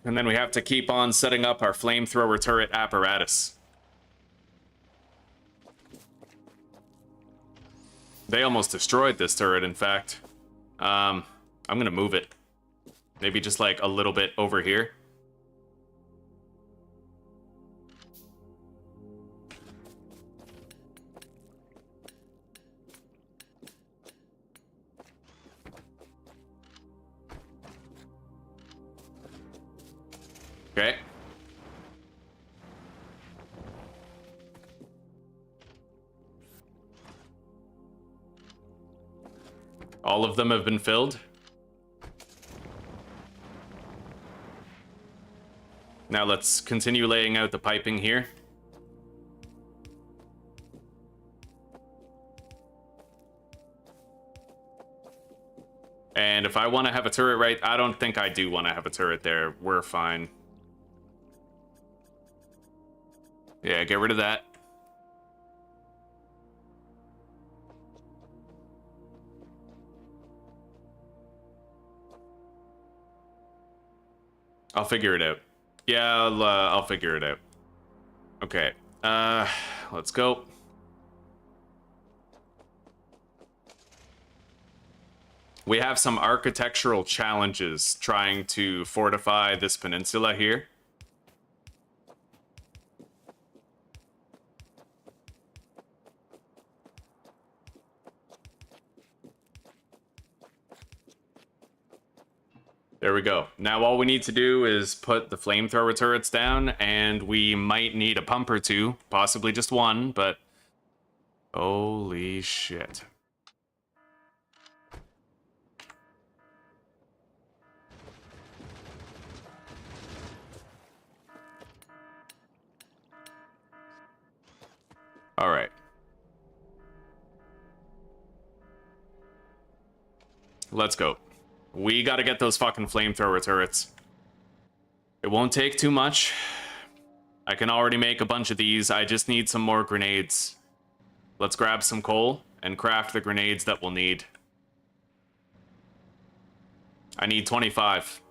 And then we have to keep on setting up our flamethrower turret apparatus. They almost destroyed this turret, in fact. I'm gonna move it. Maybe just like a little bit over here. Okay. All of them have been filled. Now let's continue laying out the piping here. And if I want to have a turret right, I don't think I do want to have a turret there. We're fine. Yeah, get rid of that. I'll figure it out. Yeah, I'll figure it out. Okay. Let's go. We have some architectural challenges trying to fortify this peninsula here. There we go. Now all we need to do is put the flamethrower turrets down, and we might need a pump or two, possibly just one, but holy shit. All right. Let's go. We gotta get those fucking flamethrower turrets. It won't take too much. I can already make a bunch of these. I just need some more grenades. Let's grab some coal and craft the grenades that we'll need. I need 25.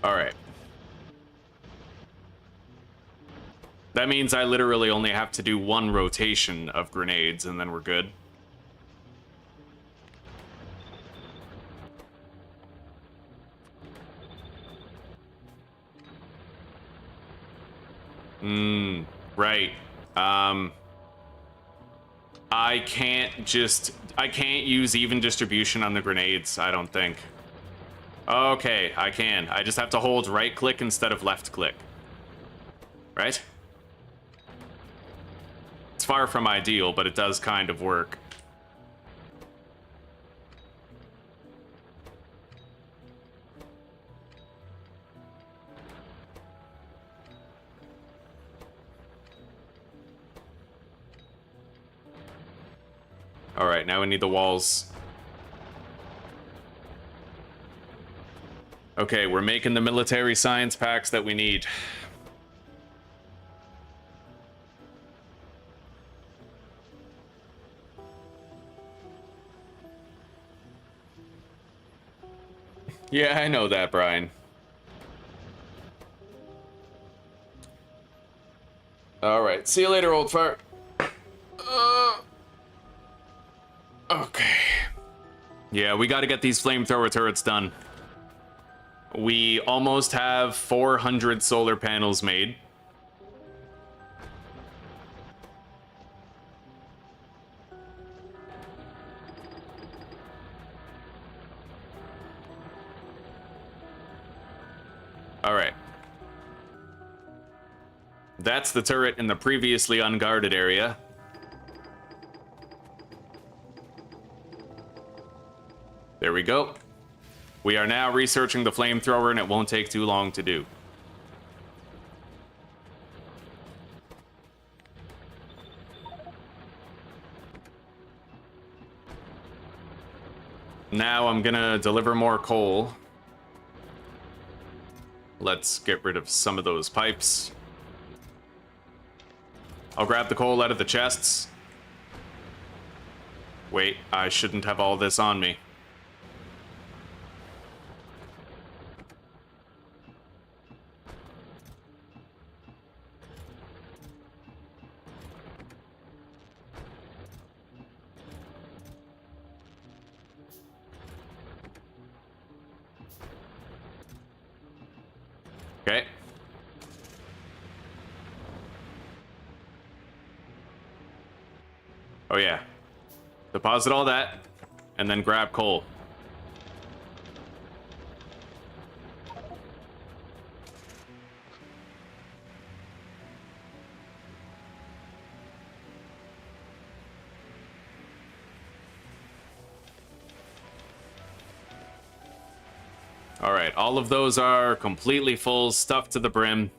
All right. That means I literally only have to do one rotation of grenades and then we're good. Right. I can't use even distribution on the grenades, I don't think. Okay, I can. I just have to hold right click instead of left click. Right? It's far from ideal, but it does kind of work. All right, now we need the walls. Okay, we're making the military science packs that we need. Yeah, I know that, Brian. All right, see you later, old fart. Okay. Yeah, we got to get these flamethrower turrets done. We almost have 400 solar panels made. All right. That's the turret in the previously unguarded area. There we go. We are now researching the flamethrower, and it won't take too long to do. Now I'm gonna deliver more coal. Let's get rid of some of those pipes. I'll grab the coal out of the chests. Wait, I shouldn't have all this on me. Okay. Oh yeah. Deposit all that, and then grab coal. All right, all of those are completely full, stuffed to the brim.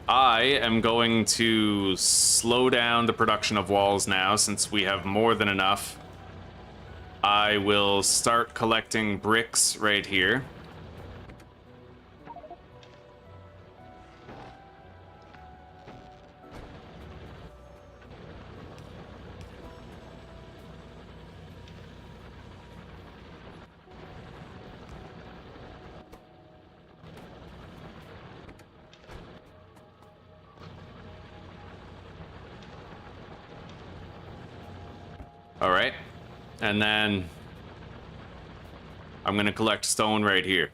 I am going to slow down the production of walls now, since we have more than enough. I will start collecting bricks right here. All right, and then I'm gonna collect stone right here.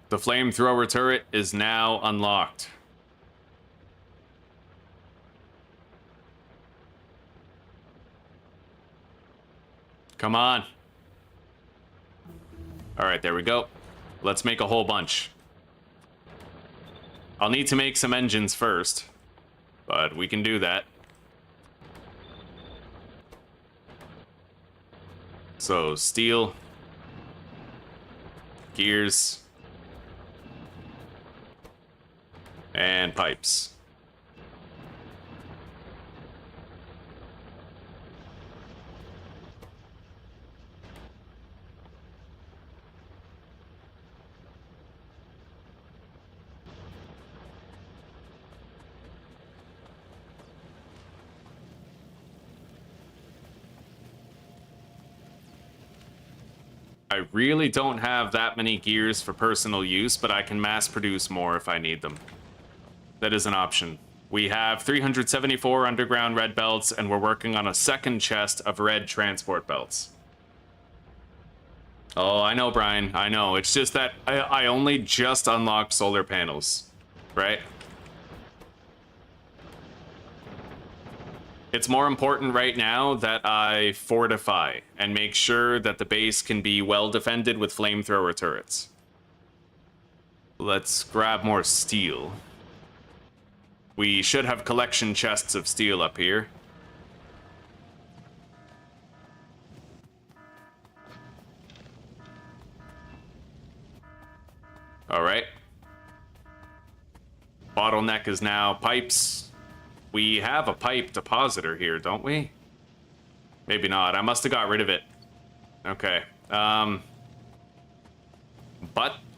The flamethrower turret is now unlocked. Come on. All right, there we go. Let's make a whole bunch. I'll need to make some engines first, but we can do that. So, steel, gears, and pipes. I really don't have that many gears for personal use, but I can mass produce more if I need them. That is an option. We have 374 underground red belts, and we're working on a second chest of red transport belts. Oh, I know, Brian. I know. It's just that I only just unlocked solar panels, right? It's more important right now that I fortify and make sure that the base can be well defended with flamethrower turrets. Let's grab more steel. We should have collection chests of steel up here. All right. Bottleneck is now pipes. We have a pipe depositor here, don't we? Maybe not. I must have got rid of it. Okay. But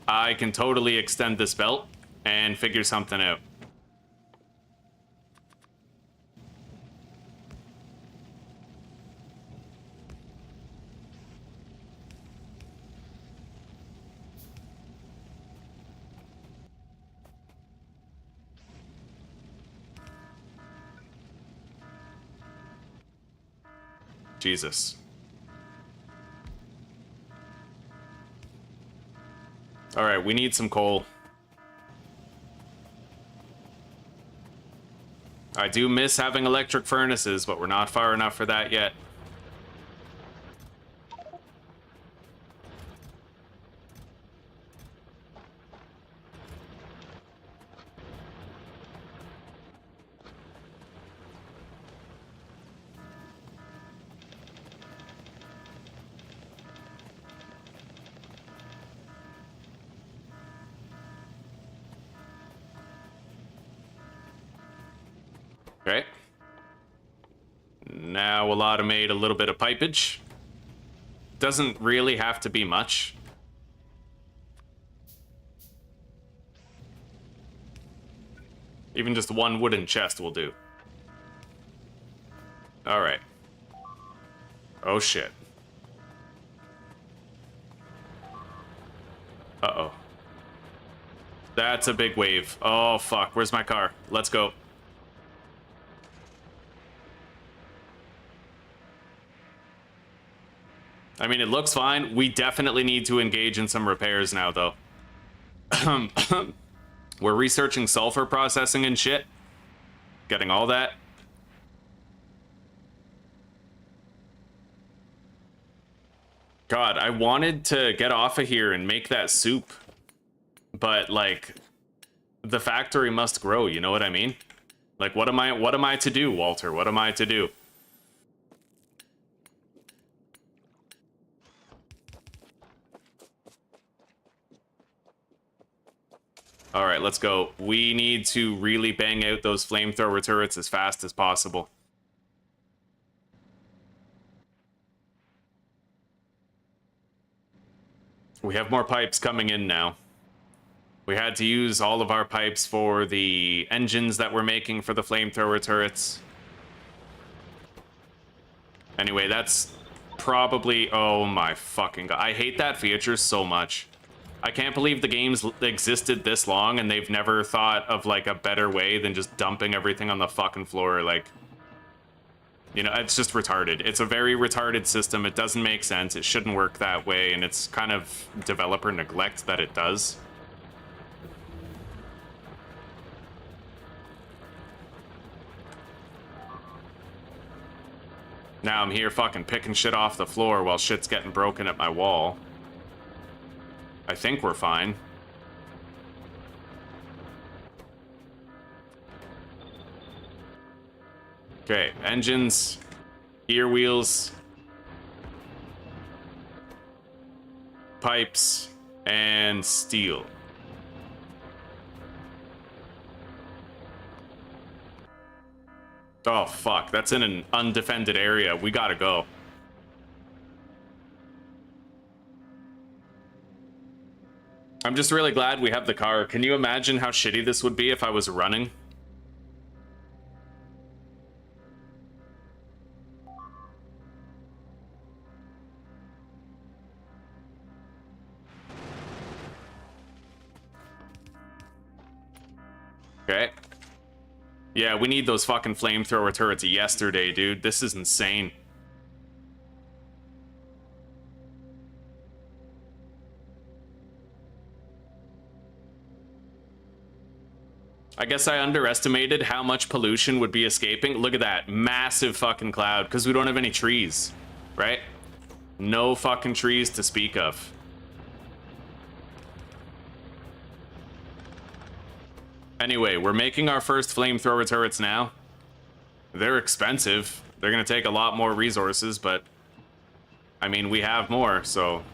I can totally extend this belt and figure something out. Jesus. All right, we need some coal. I do miss having electric furnaces, but we're not far enough for that yet. Okay. Now we'll automate a little bit of pipage. Doesn't really have to be much. Even just one wooden chest will do. Alright. Oh shit. Uh-oh. That's a big wave. Oh fuck, where's my car? Let's go. I mean, it looks fine. We definitely need to engage in some repairs now, though. We're researching sulfur processing and shit. Getting all that. God, I wanted to get off of here and make that soup. But, like, the factory must grow, you know what I mean? Like, what am I to do, Walter? What am I to do? All right, let's go. We need to really bang out those flamethrower turrets as fast as possible. We have more pipes coming in now. We had to use all of our pipes for the engines that we're making for the flamethrower turrets. Anyway, that's probably... Oh my fucking god. I hate that feature so much. I can't believe the game's existed this long and they've never thought of, like, a better way than just dumping everything on the fucking floor. Like, you know, it's just retarded. It's a very retarded system. It doesn't make sense. It shouldn't work that way, and it's kind of developer neglect that it does. Now I'm here fucking picking shit off the floor while shit's getting broken at my wall. I think we're fine. Okay, engines, gear wheels, pipes, and steel. Oh fuck, that's in an undefended area. We gotta go. I'm just really glad we have the car. Can you imagine how shitty this would be if I was running? Okay. Yeah, we need those fucking flamethrower turrets yesterday, dude. This is insane. I guess I underestimated how much pollution would be escaping. Look at that massive fucking cloud, because we don't have any trees, right? No fucking trees to speak of. Anyway, we're making our first flamethrower turrets now. They're expensive. They're gonna take a lot more resources, but I mean, we have more, so...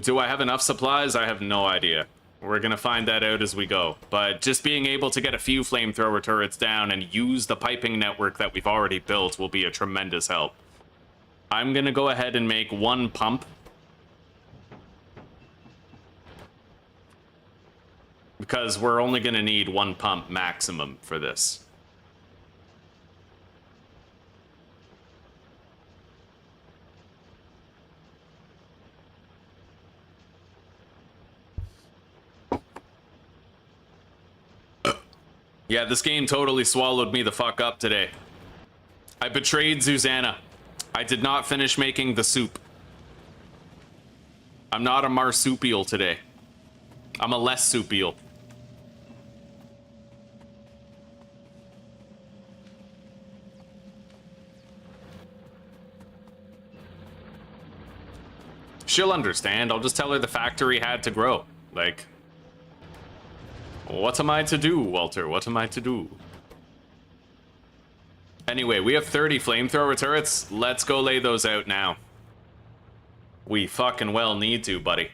Do I have enough supplies? I have no idea. We're gonna find that out as we go. But just being able to get a few flamethrower turrets down and use the piping network that we've already built will be a tremendous help. I'm gonna go ahead and make one pump. Because we're only gonna need one pump maximum for this. Yeah, this game totally swallowed me the fuck up today. I betrayed Susanna. I did not finish making the soup. I'm not a marsupial today. I'm a less soupial. She'll understand. I'll just tell her the factory had to grow. Like... What am I to do, Walter? What am I to do? Anyway, we have 30 flamethrower turrets. Let's go lay those out now. We fucking well need to, buddy.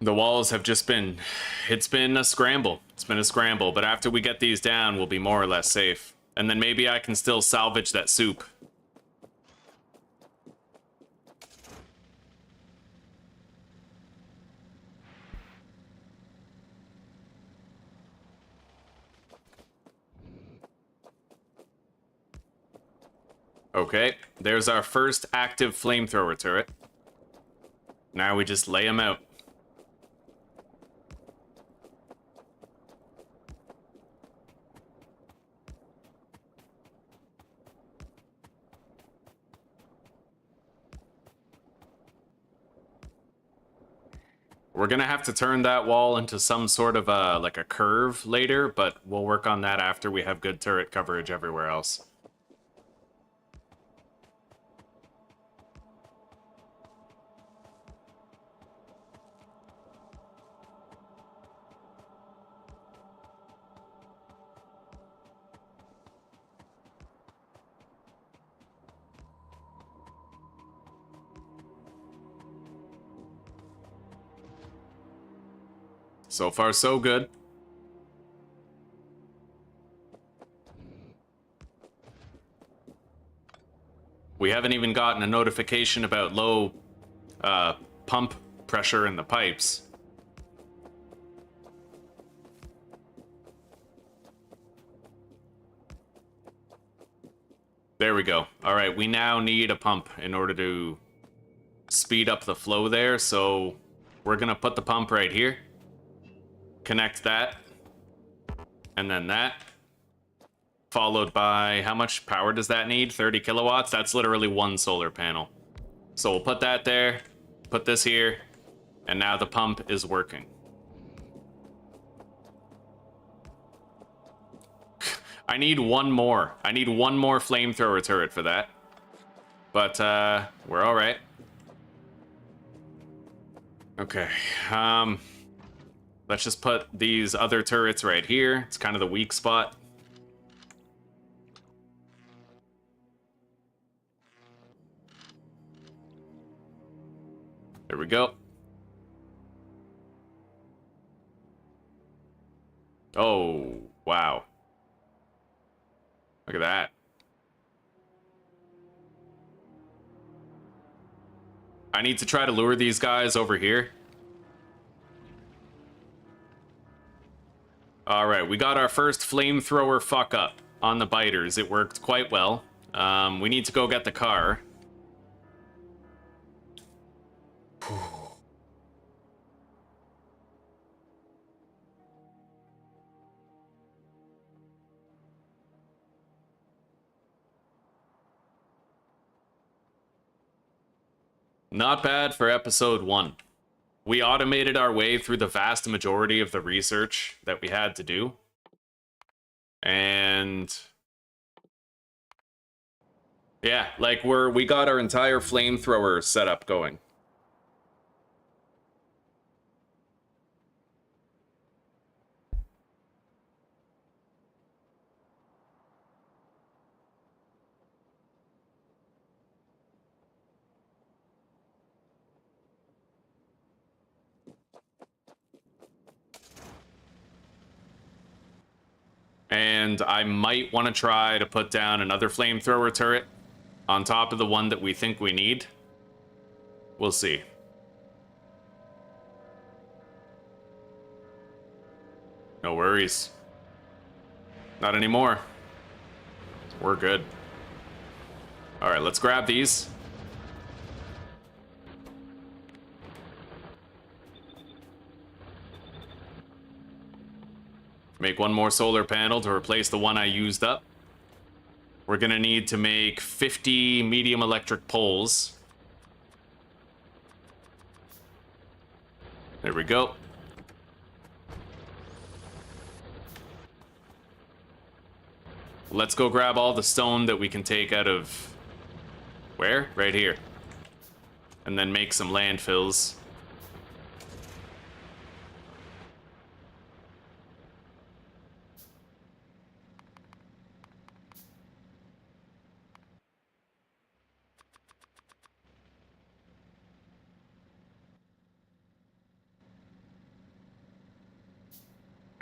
The walls have just been... It's been a scramble. It's been a scramble, but after we get these down, we'll be more or less safe. And then maybe I can still salvage that soup. Okay, there's our first active flamethrower turret. Now we just lay them out. We're gonna have to turn that wall into some sort of like a curve later, but we'll work on that after we have good turret coverage everywhere else. So far, so good. We haven't even gotten a notification about low pump pressure in the pipes. There we go. All right, we now need a pump in order to speed up the flow there, so we're gonna put the pump right here. Connect that, and then that, followed by, how much power does that need? 30 kilowatts? That's literally one solar panel. So we'll put that there, put this here, and now the pump is working. I need one more. I need one more flamethrower turret for that. But, we're all right. Okay, let's just put these other turrets right here. It's kind of the weak spot. There we go. Oh, wow. Look at that. I need to try to lure these guys over here. All right, we got our first flamethrower fuck up on the biters. It worked quite well. We need to go get the car. Not bad for episode 1. We automated our way through the vast majority of the research that we had to do. And yeah, like we got our entire flamethrower setup going. And I might want to try to put down another flamethrower turret on top of the one that we think we need. We'll see. No worries. Not anymore. We're good. All right, let's grab these. Make one more solar panel to replace the one I used up. We're gonna need to make 50 medium electric poles. There we go. Let's go grab all the stone that we can take out of... Where? Right here. And then make some landfills.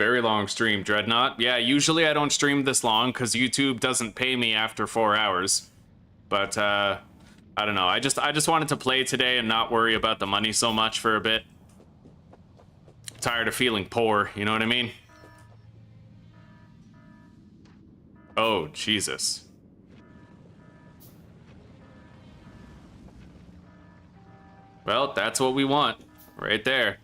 Very long stream, Dreadnought. Yeah, usually I don't stream this long because YouTube doesn't pay me after 4 hours. But, I don't know. I just wanted to play today and not worry about the money so much for a bit. Tired of feeling poor, you know what I mean? Oh, Jesus. Well, that's what we want. Right there.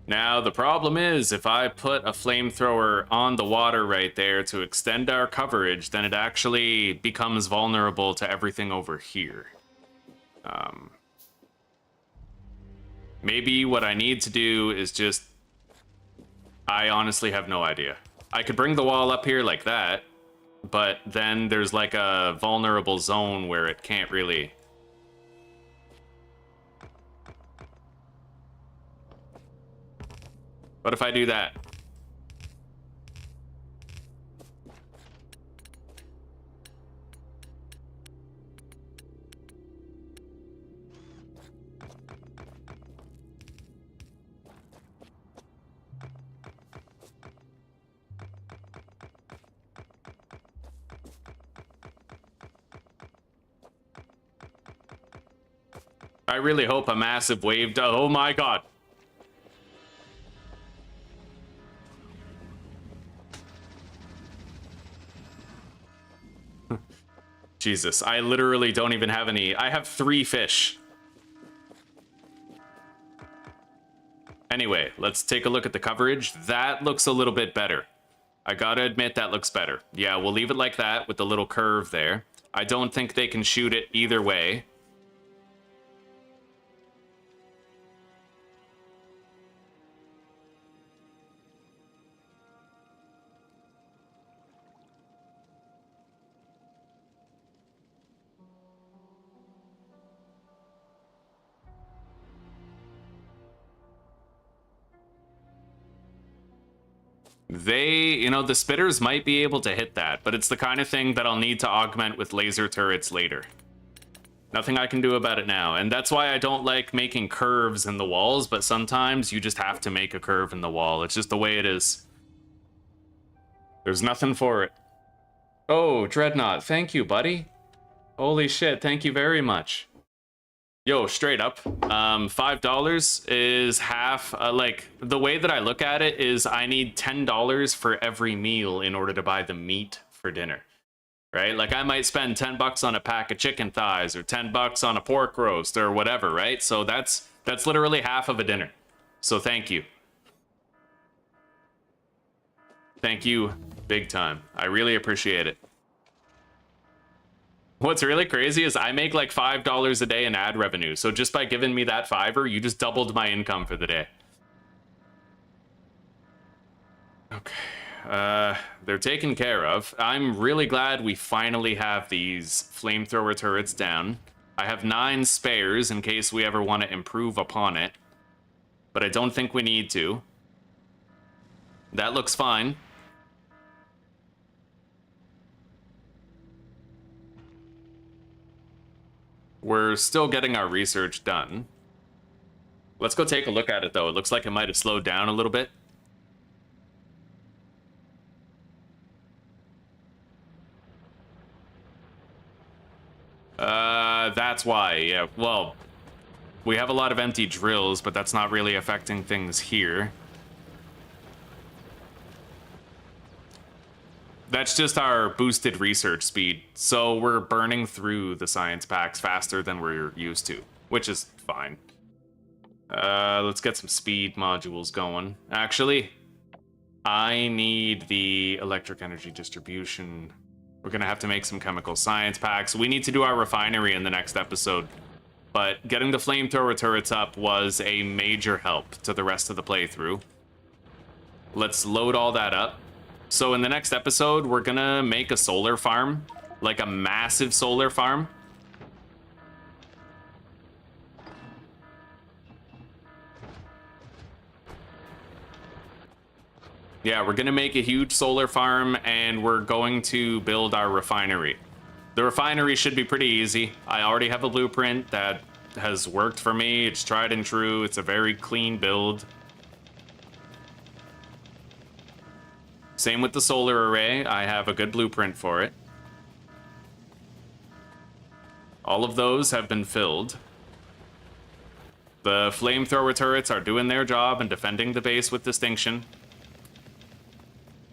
Now, the problem is, if I put a flamethrower on the water right there to extend our coverage, then it actually becomes vulnerable to everything over here. Maybe what I need to do is just... I honestly have no idea. I could bring the wall up here like that, but then there's like a vulnerable zone where it can't really... What if I do that? I really hope a massive wave... Oh my god! Jesus, I literally don't even have any... I have 3 fish. Anyway, let's take a look at the coverage. That looks a little bit better. I gotta admit, that looks better. Yeah, we'll leave it like that with the little curve there. I don't think they can shoot it either way. They, you know, the spitters might be able to hit that, but it's the kind of thing that I'll need to augment with laser turrets later. Nothing I can do about it now, and that's why I don't like making curves in the walls, but sometimes you just have to make a curve in the wall. It's just the way it is. There's nothing for it. Oh, Dreadnought, thank you, buddy. Holy shit, thank you very much. Yo, straight up, $5 is half, like, the way that I look at it is I need $10 for every meal in order to buy the meat for dinner, right? Like, I might spend 10 bucks on a pack of chicken thighs or 10 bucks on a pork roast or whatever, right? So that's literally half of a dinner. So thank you. Thank you big time. I really appreciate it. What's really crazy is I make like $5 a day in ad revenue. So just by giving me that $5, you just doubled my income for the day. Okay. They're taken care of. I'm really glad we finally have these flamethrower turrets down. I have 9 spares in case we ever want to improve upon it. But I don't think we need to. That looks fine. We're still getting our research done. Let's go take a look at it, though. It looks like it might have slowed down a little bit. That's why, yeah. Well, we have a lot of empty drills, but that's not really affecting things here. That's just our boosted research speed, so we're burning through the science packs faster than we're used to, which is fine. Let's get some speed modules going. Actually, I need the electric energy distribution. We're gonna have to make some chemical science packs. We need to do our refinery in the next episode, but getting the flamethrower turrets up was a major help to the rest of the playthrough. Let's load all that up. So in the next episode, we're gonna make a solar farm, like a massive solar farm. Yeah, we're gonna make a huge solar farm and we're going to build our refinery. The refinery should be pretty easy. I already have a blueprint that has worked for me. It's tried and true. It's a very clean build. Same with the solar array. I have a good blueprint for it. All of those have been filled. The flamethrower turrets are doing their job and defending the base with distinction.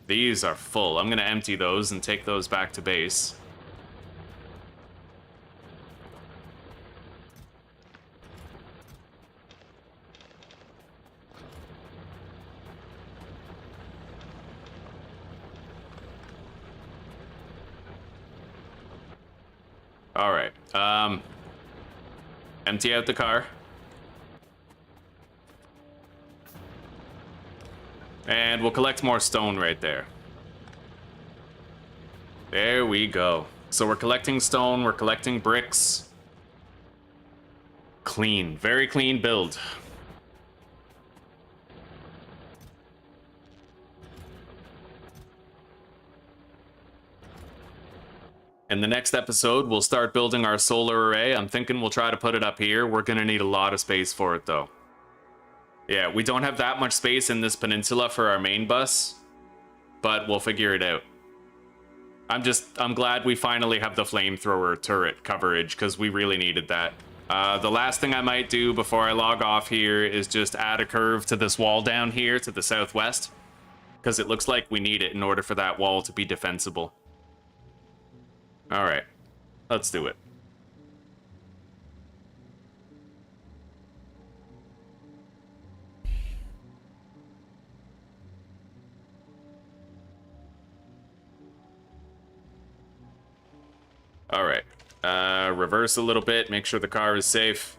These are full. I'm going to empty those and take those back to base. All right. Empty out the car. And we'll collect more stone right there. There we go. So we're collecting stone, we're collecting bricks. Clean, very clean build. In the next episode, we'll start building our solar array. I'm thinking we'll try to put it up here. We're gonna need a lot of space for it though. Yeah, we don't have that much space in this peninsula for our main bus, but we'll figure it out. I'm glad we finally have the flamethrower turret coverage because we really needed that. The last thing I might do before I log off here is just add a curve to this wall down here to the southwest, because it looks like we need it in order for that wall to be defensible. All right, let's do it. All right, reverse a little bit, make sure the car is safe.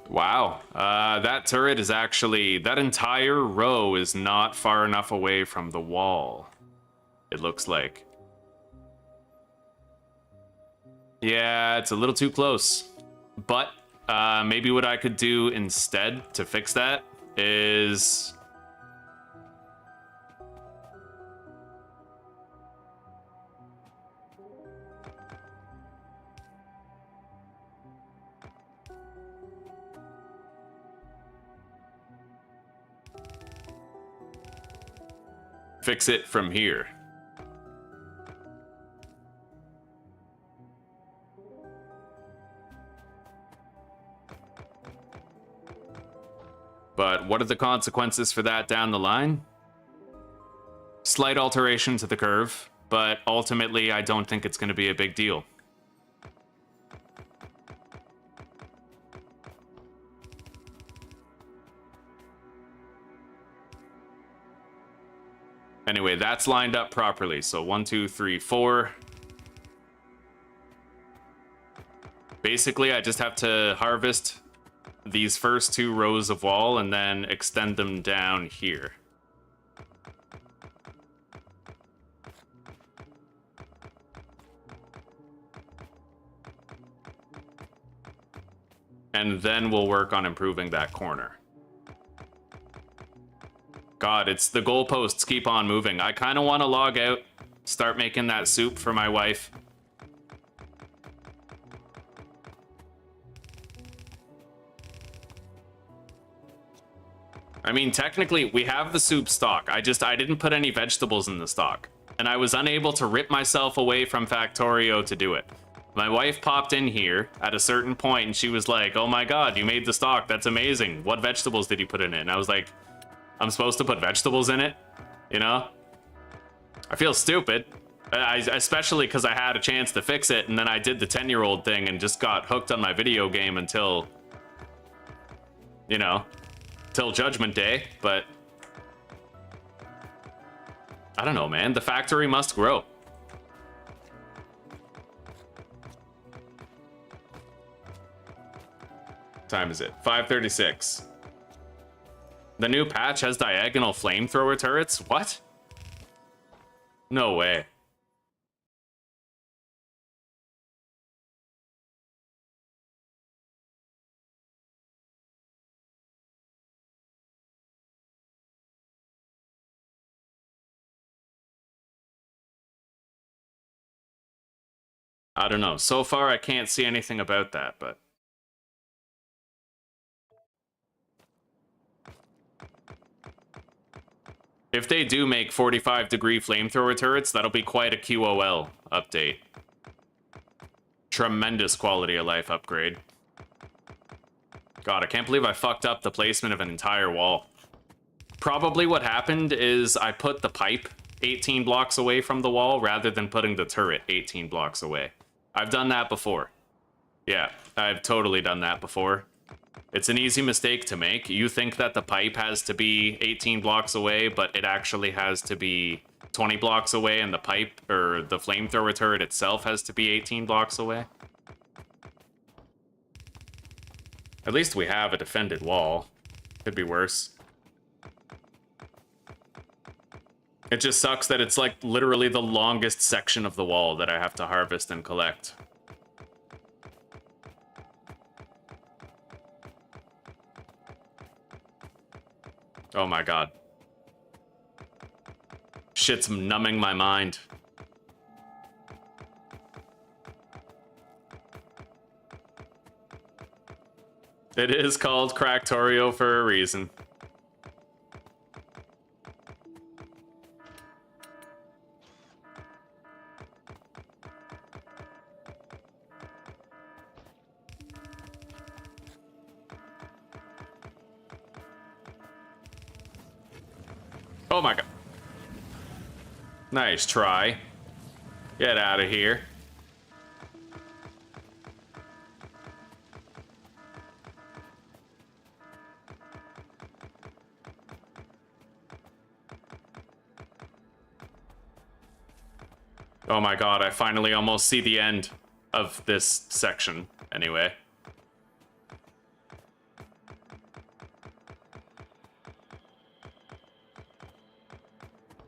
Wow, that turret is actually, that entire row is not far enough away from the wall, it looks like. Yeah, it's a little too close. But maybe what I could do instead to fix that is... fix it from here. But what are the consequences for that down the line? Slight alteration to the curve, but ultimately I don't think it's going to be a big deal. Anyway, that's lined up properly. So 1, 2, 3, 4. Basically, I just have to harvest these first 2 rows of wall and then extend them down here. And then we'll work on improving that corner. God, it's the goalposts keep on moving. I kind of want to log out, start making that soup for my wife. I mean, technically, we have the soup stock. I didn't put any vegetables in the stock. And I was unable to rip myself away from Factorio to do it. My wife popped in here at a certain point and she was like, oh my God, you made the stock. That's amazing. What vegetables did you put in it? And I was like, I'm supposed to put vegetables in it, you know? I feel stupid. Especially because I had a chance to fix it, and then I did the 10-year-old thing and just got hooked on my video game until, you know, till Judgment Day, but I don't know, man. The factory must grow. What time is it? 5:36. The new patch has diagonal flamethrower turrets? What? No way. I don't know. So far, I can't see anything about that, but... if they do make 45-degree flamethrower turrets, that'll be quite a QOL update. Tremendous quality of life upgrade. God, I can't believe I fucked up the placement of an entire wall. Probably what happened is I put the pipe 18 blocks away from the wall rather than putting the turret 18 blocks away. I've done that before. Yeah, I've totally done that before. It's an easy mistake to make. You think that the pipe has to be 18 blocks away, but it actually has to be 20 blocks away, and the pipe, or the flamethrower turret itself, has to be 18 blocks away. At least we have a defended wall. Could be worse. It just sucks that it's like literally the longest section of the wall that I have to harvest and collect. Oh my god. Shit's numbing my mind. It is called Factorio for a reason. Oh my god. Nice try. Get out of here. Oh my god, I finally almost see the end of this section, anyway.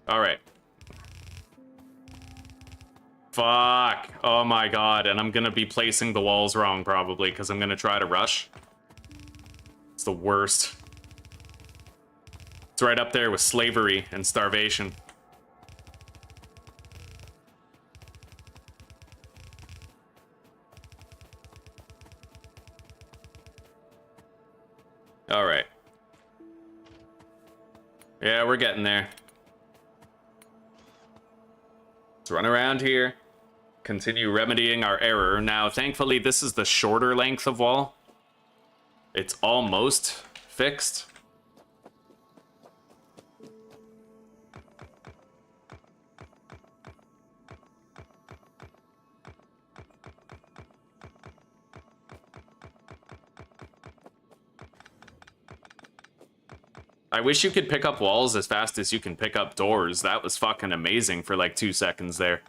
Alright. Fuck. Oh my god, and I'm gonna be placing the walls wrong, probably, because I'm gonna try to rush. It's the worst. It's right up there with slavery and starvation. Alright. Yeah, we're getting there. Let's run around here. Continue remedying our error. Now, thankfully, this is the shorter length of wall. It's almost fixed. I wish you could pick up walls as fast as you can pick up doors. That was fucking amazing for like 2 seconds there.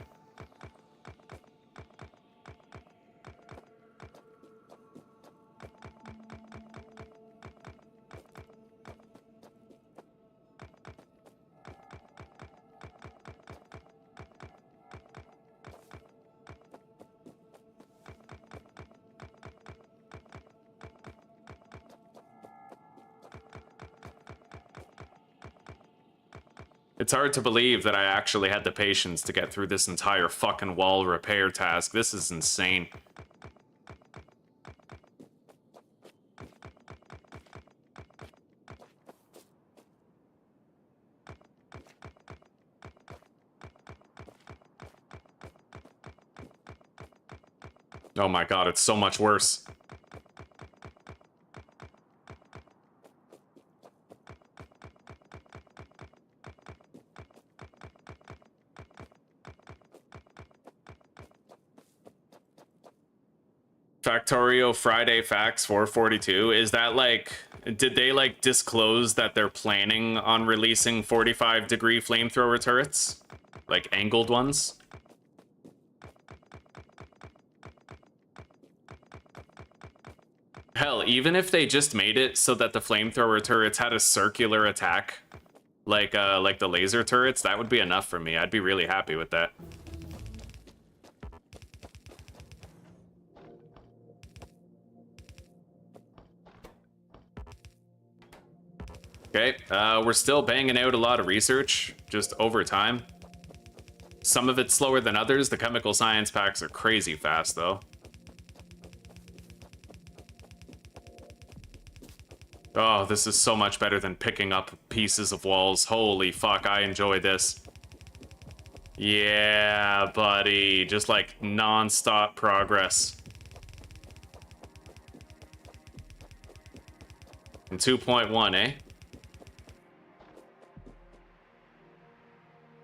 It's hard to believe that I actually had the patience to get through this entire fucking wall repair task. This is insane. Oh my god, it's so much worse. Factorio Friday Facts 442. Is that like, did they like disclose that they're planning on releasing 45-degree flamethrower turrets? Like angled ones? Hell, even if they just made it so that the flamethrower turrets had a circular attack, like the laser turrets, that would be enough for me. I'd be really happy with that. Okay, we're still banging out a lot of research, just over time. Some of it's slower than others. The chemical science packs are crazy fast, though. Oh, this is so much better than picking up pieces of walls. Holy fuck, I enjoy this. Yeah, buddy. Just like non-stop progress. In 2.1, eh?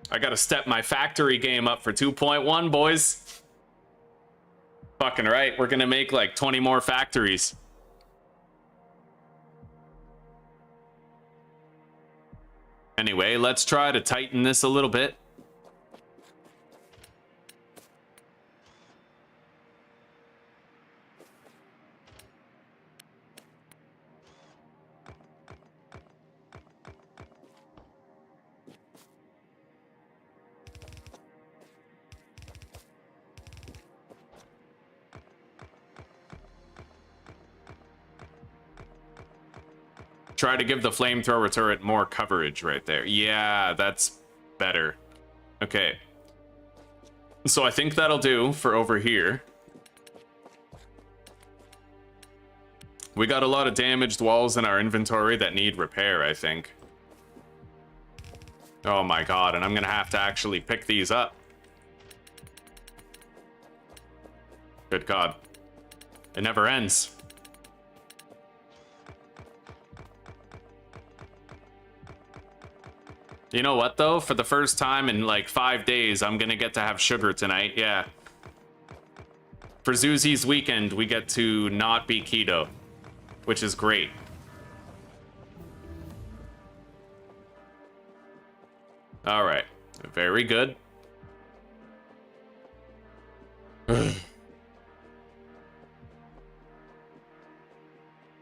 I gotta step my factory game up for 2.1, boys. Fucking right, we're gonna make like 20 more factories. Anyway, let's try to tighten this a little bit. Try to give the flamethrower turret more coverage right there. Yeah, that's better. Okay. So I think that'll do for over here. We got a lot of damaged walls in our inventory that need repair, I think. Oh my god, and I'm gonna have to actually pick these up. Good god. It never ends. You know what, though? For the first time in, like, 5 days, I'm gonna get to have sugar tonight, yeah. For Zuzi's weekend, we get to not be keto, which is great. Alright. Very good.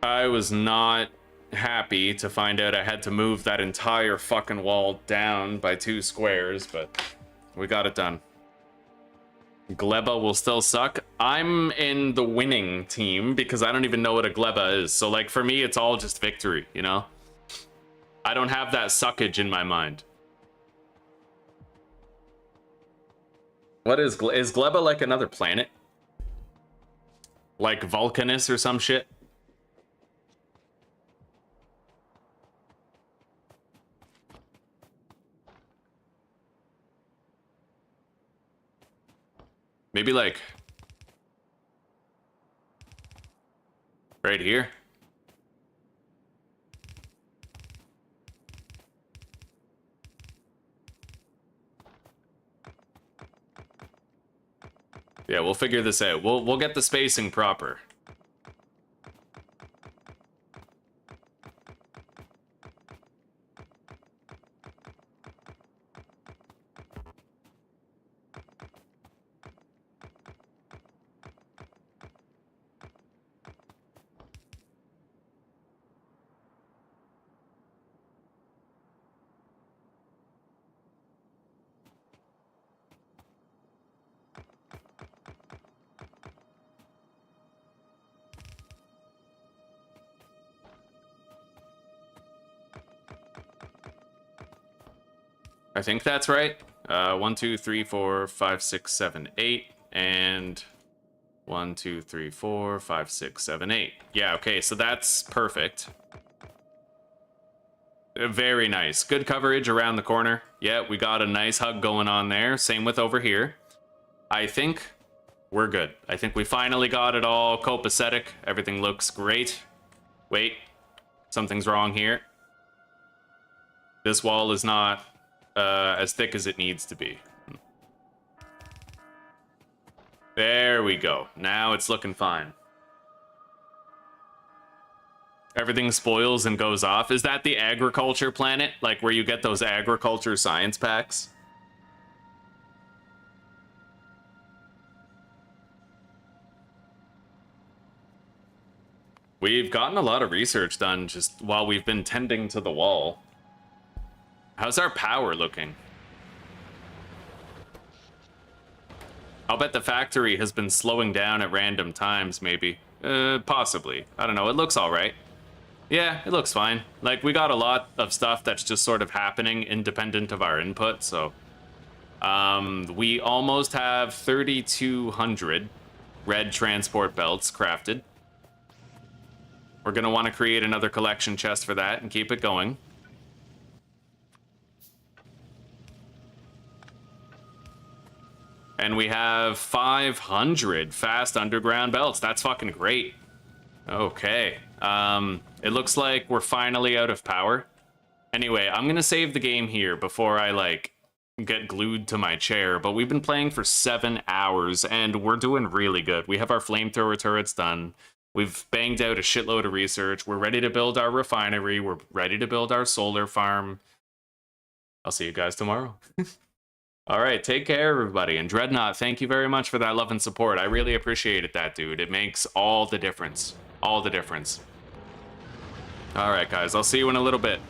I was not happy to find out I had to move that entire fucking wall down by 2 squares, but we got it done. Gleba will still suck. I'm in the winning team because I don't even know what a Gleba is. So like for me, it's all just victory, you know? I don't have that suckage in my mind. What is Gleba like another planet? Like Vulcanus or some shit? Maybe like right here. Yeah, we'll figure this out. We'll get the spacing proper. I think that's right. 1, 2, 3, 4, 5, 6, 7, 8, and 1, 2, 3, 4, 5, 6, 7, 8. Yeah, okay, so that's perfect. Very nice. Good coverage around the corner. Yeah, we got a nice hug going on there. Same with over here. I think we're good. I think we finally got it all copacetic. Everything looks great. Wait, something's wrong here. This wall is not as thick as it needs to be. There we go. Now it's looking fine. Everything spoils and goes off. Is that the agriculture planet? Like where you get those agriculture science packs? We've gotten a lot of research done just while we've been tending to the wall. How's our power looking? I'll bet the factory has been slowing down at random times, maybe. Possibly. I don't know, it looks alright. Yeah, it looks fine. Like, we got a lot of stuff that's just sort of happening independent of our input, so... we almost have 3,200 red transport belts crafted. We're gonna want to create another collection chest for that and keep it going. And we have 500 fast underground belts. That's fucking great. Okay. It looks like we're finally out of power. Anyway, I'm gonna save the game here before I, like, get glued to my chair. But we've been playing for 7 hours, and we're doing really good. We have our flamethrower turrets done. We've banged out a shitload of research. We're ready to build our refinery. We're ready to build our solar farm. I'll see you guys tomorrow. All right, take care, everybody. And Dreadnought, thank you very much for that love and support. I really appreciated that, dude. It makes all the difference. All the difference. All right, guys. I'll see you in a little bit.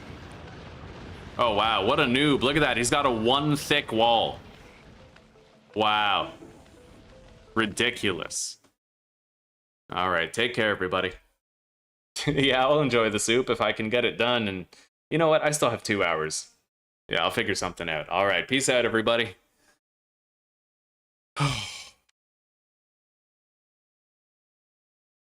Oh, wow. What a noob. Look at that. He's got a 1 thick wall. Wow. Ridiculous. All right, take care, everybody. Yeah, I'll enjoy the soup if I can get it done. And you know what? I still have 2 hours. Yeah, I'll figure something out. All right, peace out, everybody.